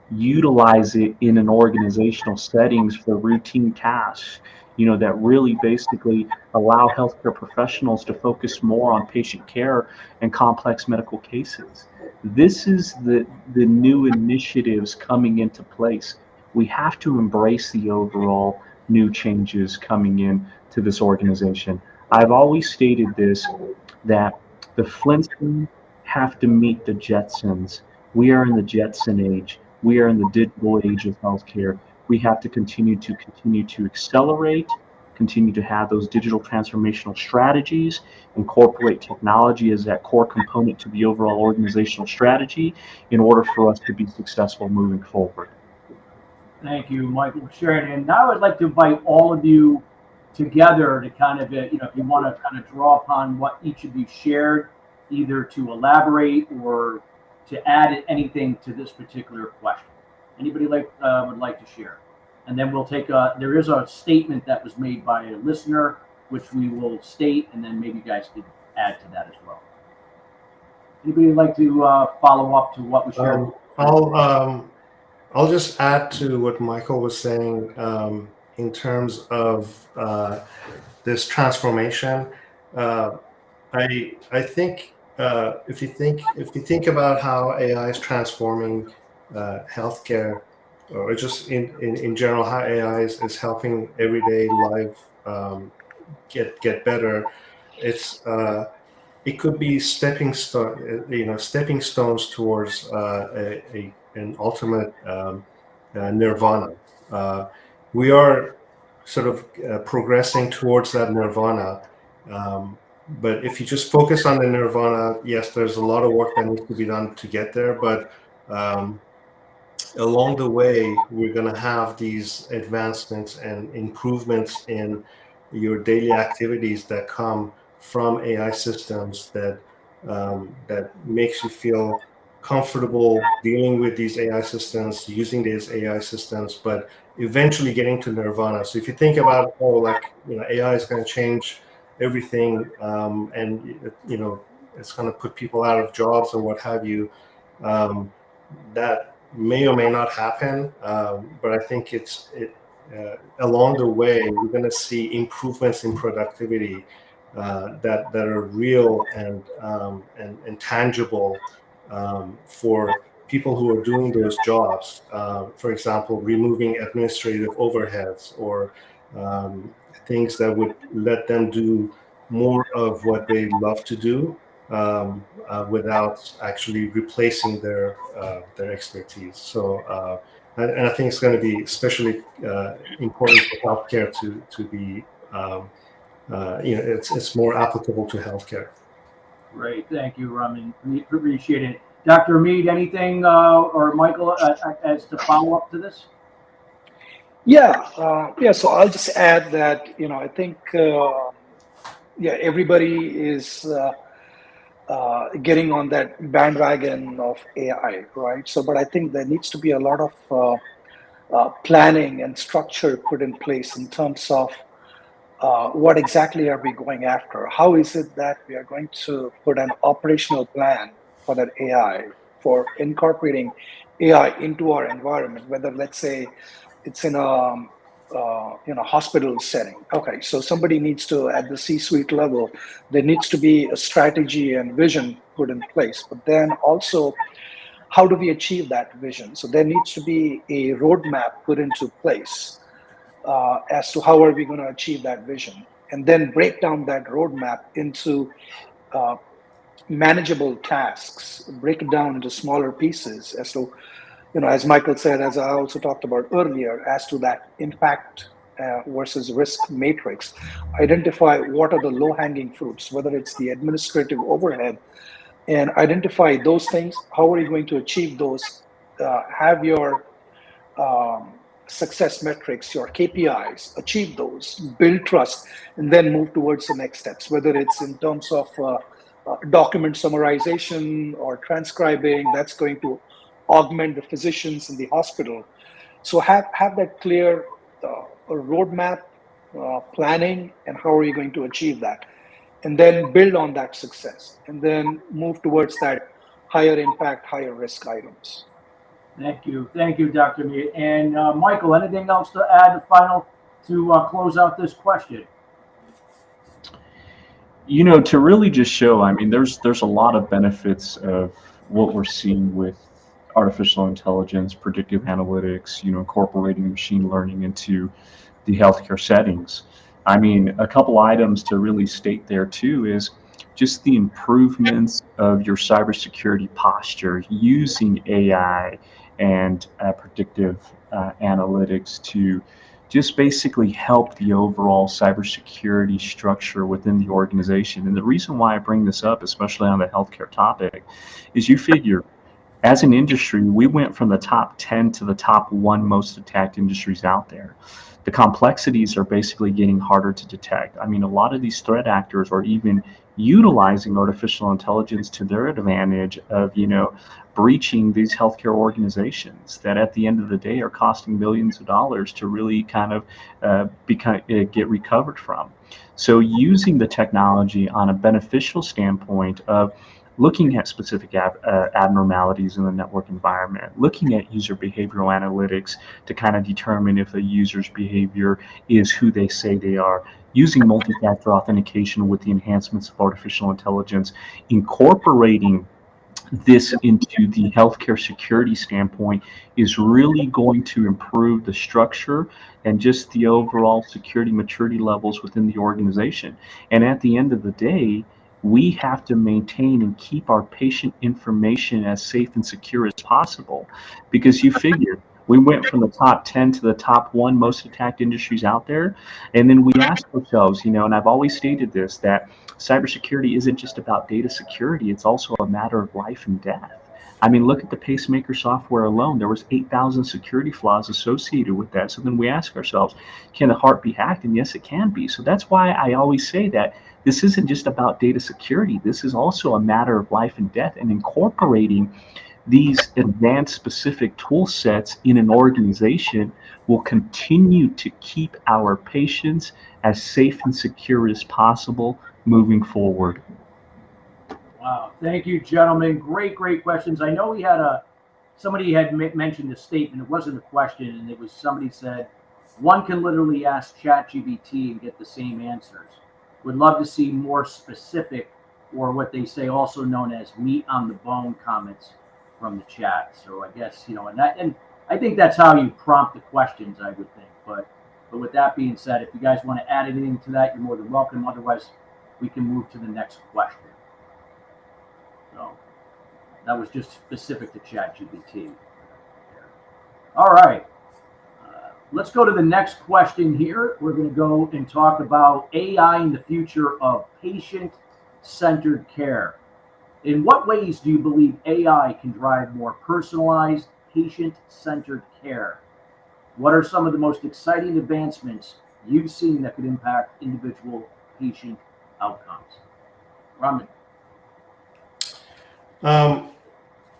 utilize it in an organizational settings for routine tasks, that really basically allow healthcare professionals to focus more on patient care and complex medical cases. This is the new initiatives coming into place. We have to embrace the overall new changes coming in to this organization. I've always stated this, that the Flintstones have to meet the Jetsons. We are in the Jetson age. We are in the digital age of healthcare. We have to continue to accelerate, continue to have those digital transformational strategies, incorporate technology as that core component to the overall organizational strategy in order for us to be successful moving forward. Thank you, Michael, for sharing. And now I'd like to invite all of you together to kind of, if you want to kind of draw upon what each of you shared, either to elaborate or to add anything to this particular question. Anybody would like to share? And then we'll take there is a statement that was made by a listener, which we will state, and then maybe you guys could add to that as well. Anybody like to follow up to what we shared? I'll just add to what Michael was saying in terms of this transformation. I think if you think about how AI is transforming healthcare, or just in general how AI is helping everyday life get better, it could be stepping stones towards an ultimate nirvana. We are sort of progressing towards that nirvana. But if you just focus on the nirvana, yes, there's a lot of work that needs to be done to get there. But along the way, we're going to have these advancements and improvements in your daily activities that come from AI systems that makes you feel comfortable dealing with these AI systems, using these AI systems, but eventually getting to nirvana. So if you think about, AI is going to change everything, and it's going to put people out of jobs or what have you, that may or may not happen, but I think along the way we're going to see improvements in productivity that are real and tangible for people who are doing those jobs. For example, removing administrative overheads or things that would let them do more of what they love to do without actually replacing their expertise. So, and I think it's going to be especially important for healthcare to be, it's more applicable to healthcare. Great, thank you, Ramin. We appreciate it. Dr. Amit, anything or Michael as to follow up to this? Yeah. So I'll just add that I think everybody is getting on that bandwagon of AI, right? So, but I think there needs to be a lot of planning and structure put in place in terms of what exactly are we going after? How is it that we are going to put an operational plan for that AI, for incorporating AI into our environment, whether let's say it's in a hospital setting. Okay, so somebody needs to, at the C-suite level, there needs to be a strategy and vision put in place. But then also, how do we achieve that vision? So there needs to be a roadmap put into place. as to how are we going to achieve that vision, and then break down that roadmap into manageable tasks, break it down into smaller pieces as to, as Michael said, as I also talked about earlier, as to that impact versus risk matrix. Identify what are the low-hanging fruits, whether it's the administrative overhead, and identify those things. How are you going to achieve those? Have your success metrics, your KPIs, achieve those, build trust, and then move towards the next steps, whether it's in terms of document summarization or transcribing. That's going to augment the physicians in the hospital. So have that clear roadmap, planning, and how are you going to achieve that? And then build on that success, and then move towards that higher impact, higher risk items. Thank you, Dr. Amit. And Michael, anything else to add to close out this question? To really just show, I mean, there's a lot of benefits of what we're seeing with artificial intelligence, predictive analytics, incorporating machine learning into the healthcare settings. I mean, a couple items to really state there too is just the improvements of your cybersecurity posture using AI and predictive analytics to just basically help the overall cybersecurity structure within the organization. And the reason why I bring this up, especially on the healthcare topic, is you figure as an industry, we went from the top 10 to the top 1 most attacked industries out there. The complexities are basically getting harder to detect. I mean, a lot of these threat actors are even utilizing artificial intelligence to their advantage of, breaching these healthcare organizations that at the end of the day are costing millions of dollars to really kind of get recovered from. So using the technology on a beneficial standpoint of looking at specific abnormalities in the network environment, looking at user behavioral analytics to kind of determine if a user's behavior is who they say they are, using multi-factor authentication with the enhancements of artificial intelligence, incorporating this into the healthcare security standpoint is really going to improve the structure and just the overall security maturity levels within the organization. And at the end of the day, we have to maintain and keep our patient information as safe and secure as possible, because you figure we went from the top 10 to the top 1 most attacked industries out there. And then we asked ourselves, and I've always stated this, that cybersecurity isn't just about data security. It's also a matter of life and death. I mean, look at the pacemaker software alone. There was 8,000 security flaws associated with that. So then we ask ourselves, can the heart be hacked? And yes, it can be. So that's why I always say that this isn't just about data security. This is also a matter of life and death, and incorporating these advanced specific tool sets in an organization will continue to keep our patients as safe and secure as possible moving forward. Wow. Thank you, gentlemen. Great questions. I know we had somebody had mentioned a statement. It wasn't a question, and it was somebody said, one can literally ask ChatGPT and get the same answers. Would love to see more specific, or what they say also known as meat on the bone comments from the chat. So I guess, and I think that's how you prompt the questions, I would think. But with that being said, if you guys want to add anything to that, you're more than welcome. Otherwise, we can move to the next question. So that was just specific to ChatGPT. All right. Let's go to the next question here. We're going to go and talk about AI in the future of patient-centered care. In what ways do you believe AI can drive more personalized, patient-centered care? What are some of the most exciting advancements you've seen that could impact individual patient outcomes? Ramin.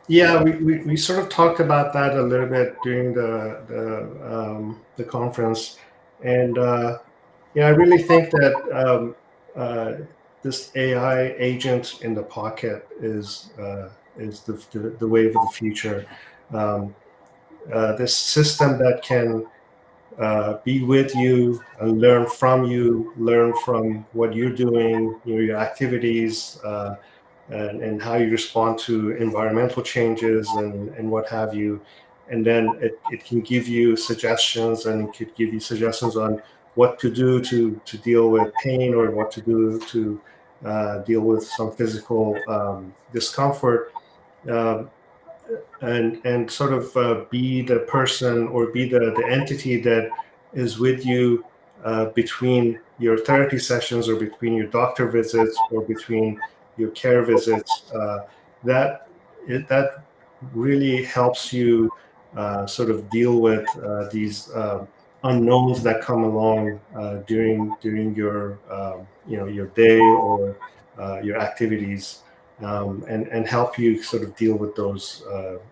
Yeah, we sort of talked about that a little bit during the conference, and I really think that this AI agent in the pocket is the wave of the future. This system that can be with you and learn from what you're doing, your activities. And how you respond to environmental changes and what have you. and then it can give you suggestions, and it could give you suggestions on what to do to deal with pain, or what to do to deal with some physical discomfort, and sort of be the person, or be the entity that is with you between your therapy sessions, or between your doctor visits, or between your care visits. That really helps you sort of deal with these unknowns that come along during your your day, or your activities, and help you sort of deal with those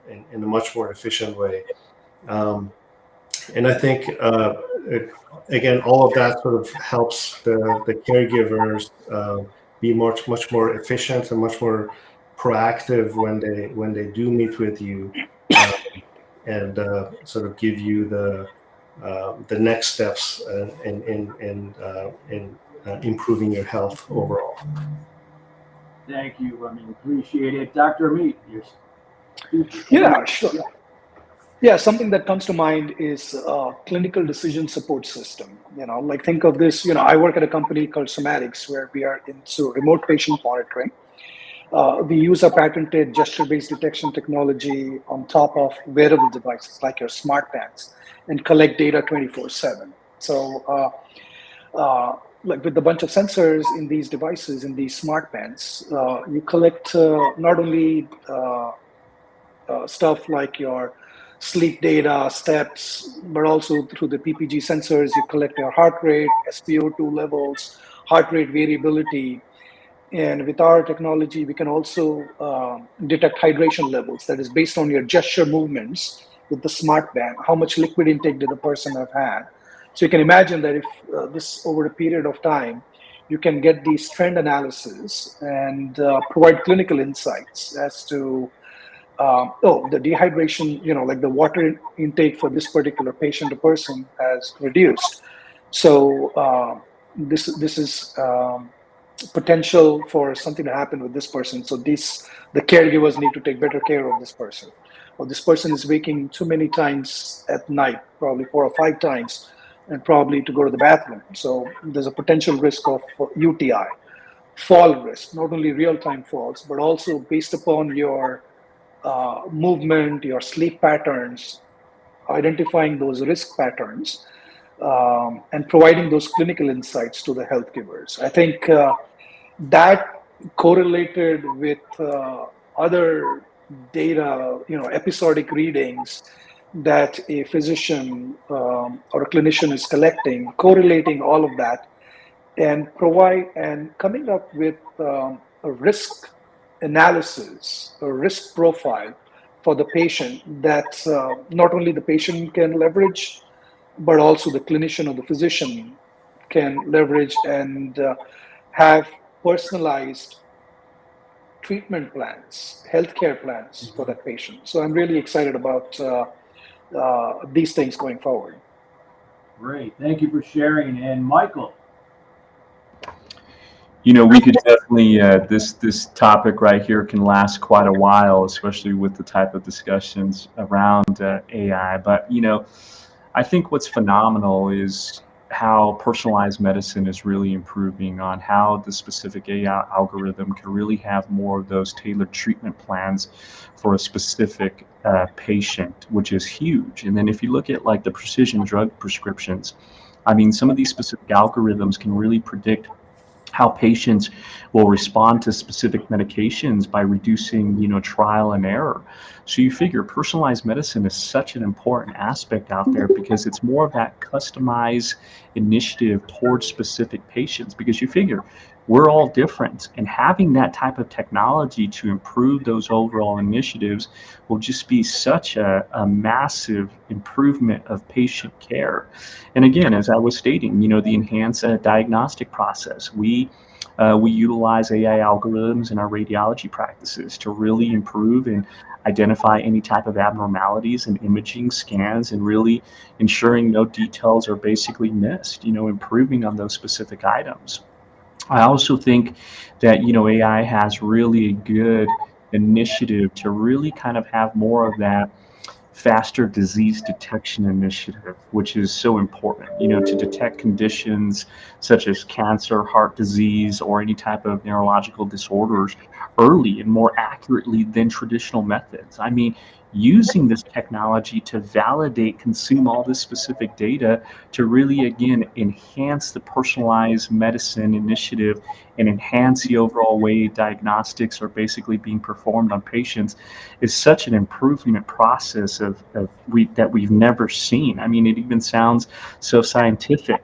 in a much more efficient way. And I think again, all of that sort of helps the caregivers be much more efficient and much more proactive when they do meet with you, and sort of give you the next steps in improving your health overall. Thank you. I mean, appreciate it. Dr. Amit, Yeah, sure. Yeah, something that comes to mind is clinical decision support system. Like think of this, I work at a company called Somatix, where we are into remote patient monitoring. We use a patented gesture-based detection technology on top of wearable devices like your smart bands, and collect data 24/7. So like with a bunch of sensors in these devices, in these smart bands, you collect not only stuff like your sleep data, steps, but also through the PPG sensors, you collect your heart rate, SpO2 levels, heart rate variability. And with our technology, we can also detect hydration levels. That is based on your gesture movements with the smart band. How much liquid intake did the person have had? So you can imagine that if this over a period of time, you can get these trend analysis and provide clinical insights as to the dehydration, like the water intake for this particular patient or person has reduced. So this is potential for something to happen with this person. So the caregivers need to take better care of this person. Or this person is waking too many times at night, probably 4 or 5 times, and probably to go to the bathroom. So there's a potential risk of UTI, fall risk, not only real-time falls, but also based upon your movement, your sleep patterns, identifying those risk patterns, and providing those clinical insights to the health givers. I think that correlated with other data, episodic readings that a physician or a clinician is collecting, correlating all of that, and coming up with a risk analysis, a risk profile for the patient that not only the patient can leverage, but also the clinician or the physician can leverage, and have personalized treatment plans, healthcare plans for that patient. So I'm really excited about these things going forward. Great. Thank you for sharing. And Michael. We could definitely, this topic right here can last quite a while, especially with the type of discussions around AI. But, I think what's phenomenal is how personalized medicine is really improving, on how the specific AI algorithm can really have more of those tailored treatment plans for a specific patient, which is huge. And then if you look at like the precision drug prescriptions, I mean, some of these specific algorithms can really predict how patients will respond to specific medications by reducing, trial and error. So you figure personalized medicine is such an important aspect out there, because it's more of that customized initiative towards specific patients, because you figure we're all different, and having that type of technology to improve those overall initiatives will just be such a massive improvement of patient care. And again, as I was stating, the enhanced diagnostic process, we utilize AI algorithms in our radiology practices to really improve and identify any type of abnormalities in imaging scans, and really ensuring no details are basically missed, improving on those specific items. I also think that, AI has really a good initiative to really kind of have more of that faster disease detection initiative, which is so important, to detect conditions such as cancer, heart disease, or any type of neurological disorders early and more accurately than traditional methods. I mean, using this technology to validate, consume all this specific data to really, again, enhance the personalized medicine initiative and enhance the overall way diagnostics are basically being performed on patients is such an improvement process that we've never seen. I mean, it even sounds so scientific.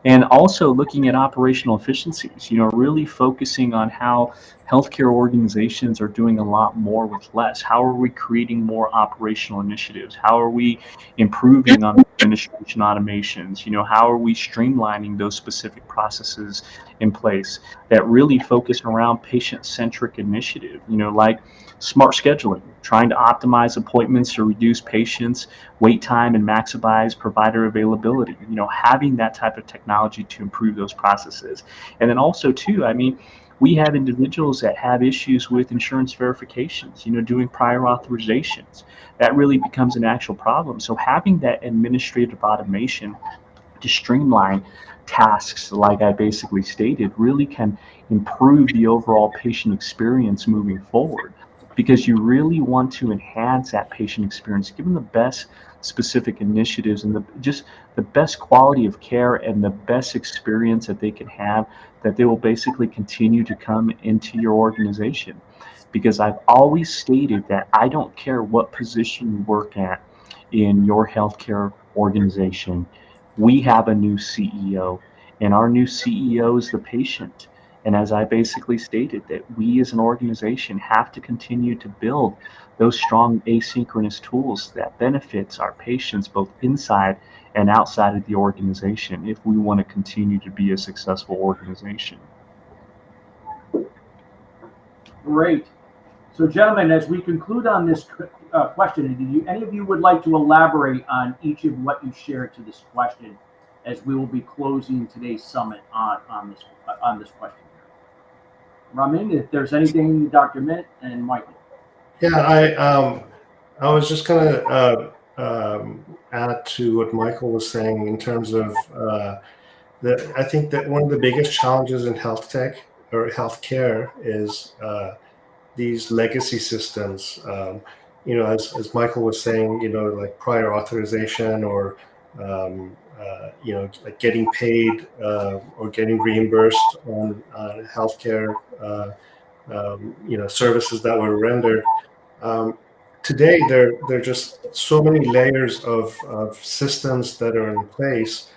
And also looking at operational efficiencies, really focusing on how healthcare organizations are doing a lot more with less. How are we creating more operational initiatives? How are we improving on administration automations? How are we streamlining those specific processes in place that really focus around patient-centric initiative, like smart scheduling, trying to optimize appointments to reduce patients' wait time and maximize provider availability, having that type of technology to improve those processes. And then also too, I mean, we have individuals that have issues with insurance verifications, doing prior authorizations. That really becomes an actual problem. So having that administrative automation to streamline tasks, like I basically stated, really can improve the overall patient experience moving forward, because you really want to enhance that patient experience, give them the best specific initiatives and just the best quality of care and the best experience that they can have, that they will basically continue to come into your organization. Because I've always stated that I don't care what position you work at in your healthcare organization, we have a new CEO, and our new CEO is the patient. And as I basically stated, that we as an organization have to continue to build those strong asynchronous tools that benefits our patients both inside and outside of the organization if we want to continue to be a successful organization. Great. So, gentlemen, as we conclude on this question, do any of you would like to elaborate on each of what you shared to this question, as we will be closing today's summit on this question here? Ramin, if there's anything, Dr. Mint and Michael. Yeah, I was just gonna add to what Michael was saying in terms of I think that one of the biggest challenges in health tech or healthcare is these legacy systems. As Michael was saying, like prior authorization or like getting paid or getting reimbursed on healthcare services that were rendered. Today, there are just so many layers of systems that are in place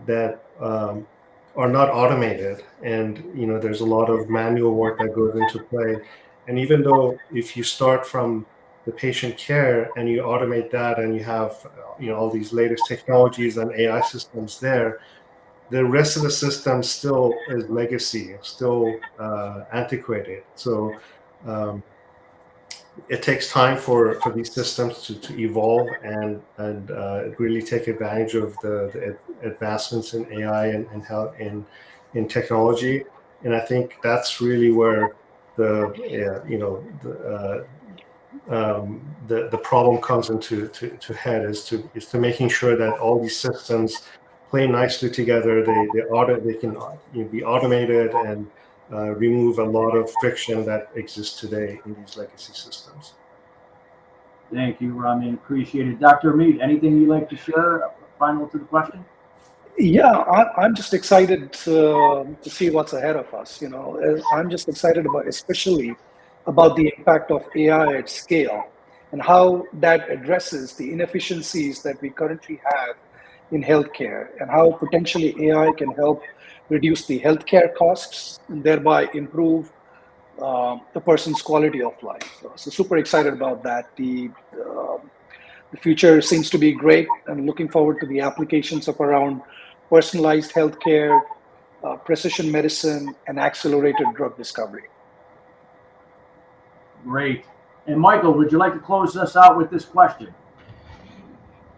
that are not automated, and there's a lot of manual work that goes into play. And even though if you start from the patient care and you automate that, and you have all these latest technologies and AI systems there, the rest of the system still is legacy, still antiquated. So it takes time for these systems to evolve and really take advantage of the advancements in AI and how in technology. And I think that's really where the problem comes into head, is to making sure that all these systems play nicely together. They can be automated and remove a lot of friction that exists today in these legacy systems. Thank you, Ramin. Appreciate it. Dr. Amit, anything you'd like to share final to the question? Yeah, I'm just excited to see what's ahead of us. I'm just excited especially about the impact of AI at scale and how that addresses the inefficiencies that we currently have in healthcare, and how potentially AI can help reduce the healthcare costs and thereby improve the person's quality of life. So super excited about that. The future seems to be great. I'm looking forward to the applications of around personalized healthcare, precision medicine, and accelerated drug discovery. Great. And Michael, would you like to close us out with this question?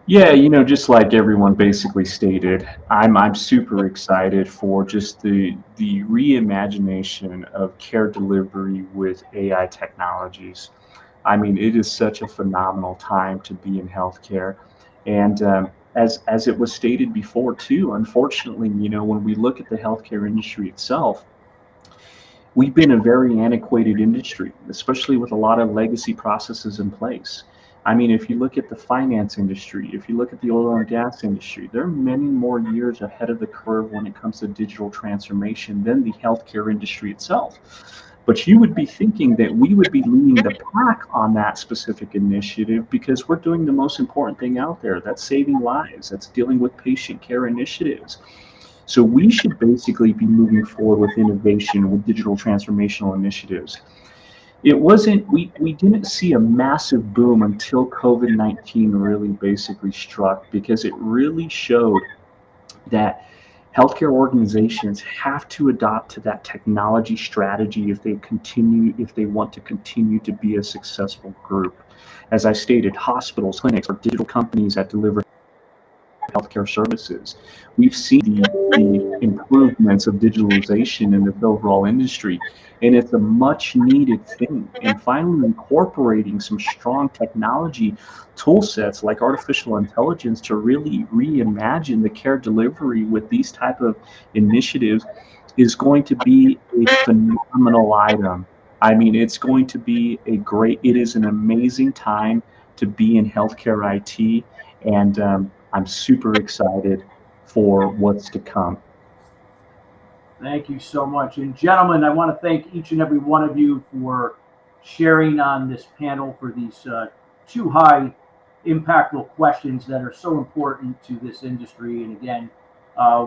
Yeah, just like everyone basically stated, I'm super excited for just the reimagination of care delivery with AI technologies. I mean, it is such a phenomenal time to be in healthcare. And as it was stated before too, unfortunately, when we look at the healthcare industry itself, we've been a very antiquated industry, especially with a lot of legacy processes in place. I mean, if you look at the finance industry, if you look at the oil and gas industry, they're many more years ahead of the curve when it comes to digital transformation than the healthcare industry itself. But you would be thinking that we would be leading the pack on that specific initiative because we're doing the most important thing out there. That's saving lives, that's dealing with patient care initiatives. So we should basically be moving forward with innovation, with digital transformational initiatives. It wasn't, we didn't see a massive boom until COVID-19 really basically struck, because it really showed that healthcare organizations have to adopt to that technology strategy if they want to continue to be a successful group. As I stated, hospitals, clinics, or digital companies that deliver healthcare services. We've seen the improvements of digitalization in the overall industry, and it's a much needed thing. And finally, incorporating some strong technology tool sets like artificial intelligence to really reimagine the care delivery with these type of initiatives is going to be a phenomenal item. I mean, it's going to be it is an amazing time to be in healthcare IT, and I'm super excited for what's to come. Thank you so much. And gentlemen, I want to thank each and every one of you for sharing on this panel for these two high impactful questions that are so important to this industry. And again,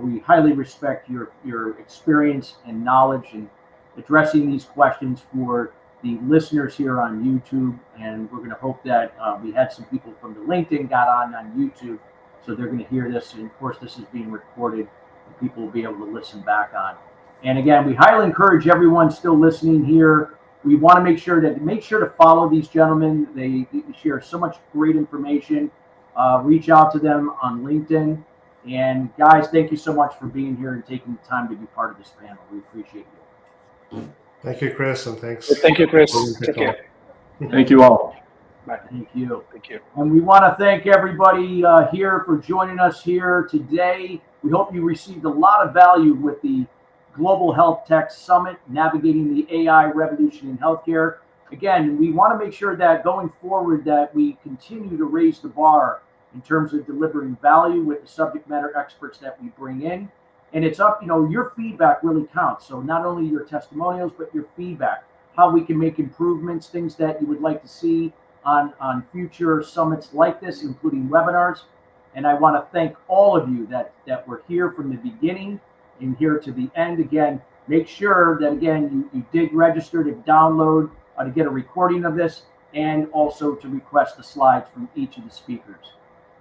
we highly respect your experience and knowledge in addressing these questions for the listeners here on YouTube. And we're going to hope that we had some people from the LinkedIn got on YouTube, so they're going to hear this. And of course, this is being recorded, and people will be able to listen back on. And again, we highly encourage everyone still listening here. We want to make sure to follow these gentlemen. They share so much great information. Reach out to them on LinkedIn. And guys, thank you so much for being here and taking the time to be part of this panel. We appreciate you. Thank you, Chris, and thanks. Thank you, Chris. Take care. Thank you all. Bye. Thank you. Thank you. And we want to thank everybody here for joining us here today. We hope you received a lot of value with the Global Health Tech Summit, Navigating the AI Revolution in Healthcare. Again, we want to make sure that going forward that we continue to raise the bar in terms of delivering value with the subject matter experts that we bring in. And it's up, your feedback really counts. So not only your testimonials, but your feedback, how we can make improvements, things that you would like to see on future summits like this, including webinars. And I want to thank all of you that were here from the beginning and here to the end. Again, make sure that, again, you did register to download, to get a recording of this, and also to request the slides from each of the speakers.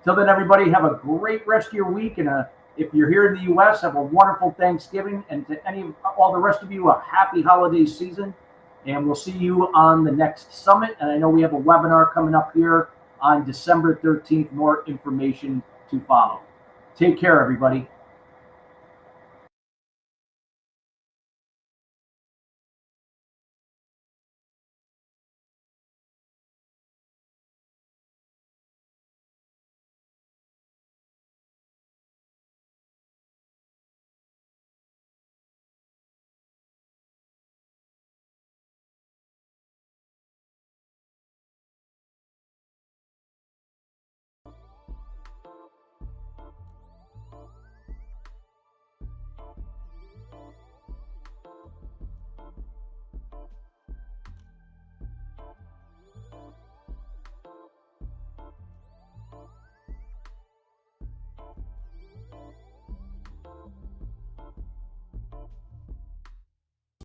Till then, everybody, have a great rest of your week. And if you're here in the U.S., have a wonderful Thanksgiving. And to all the rest of you, a happy holiday season. And we'll see you on the next summit. And I know we have a webinar coming up here on December 13th. More information to follow. Take care, everybody.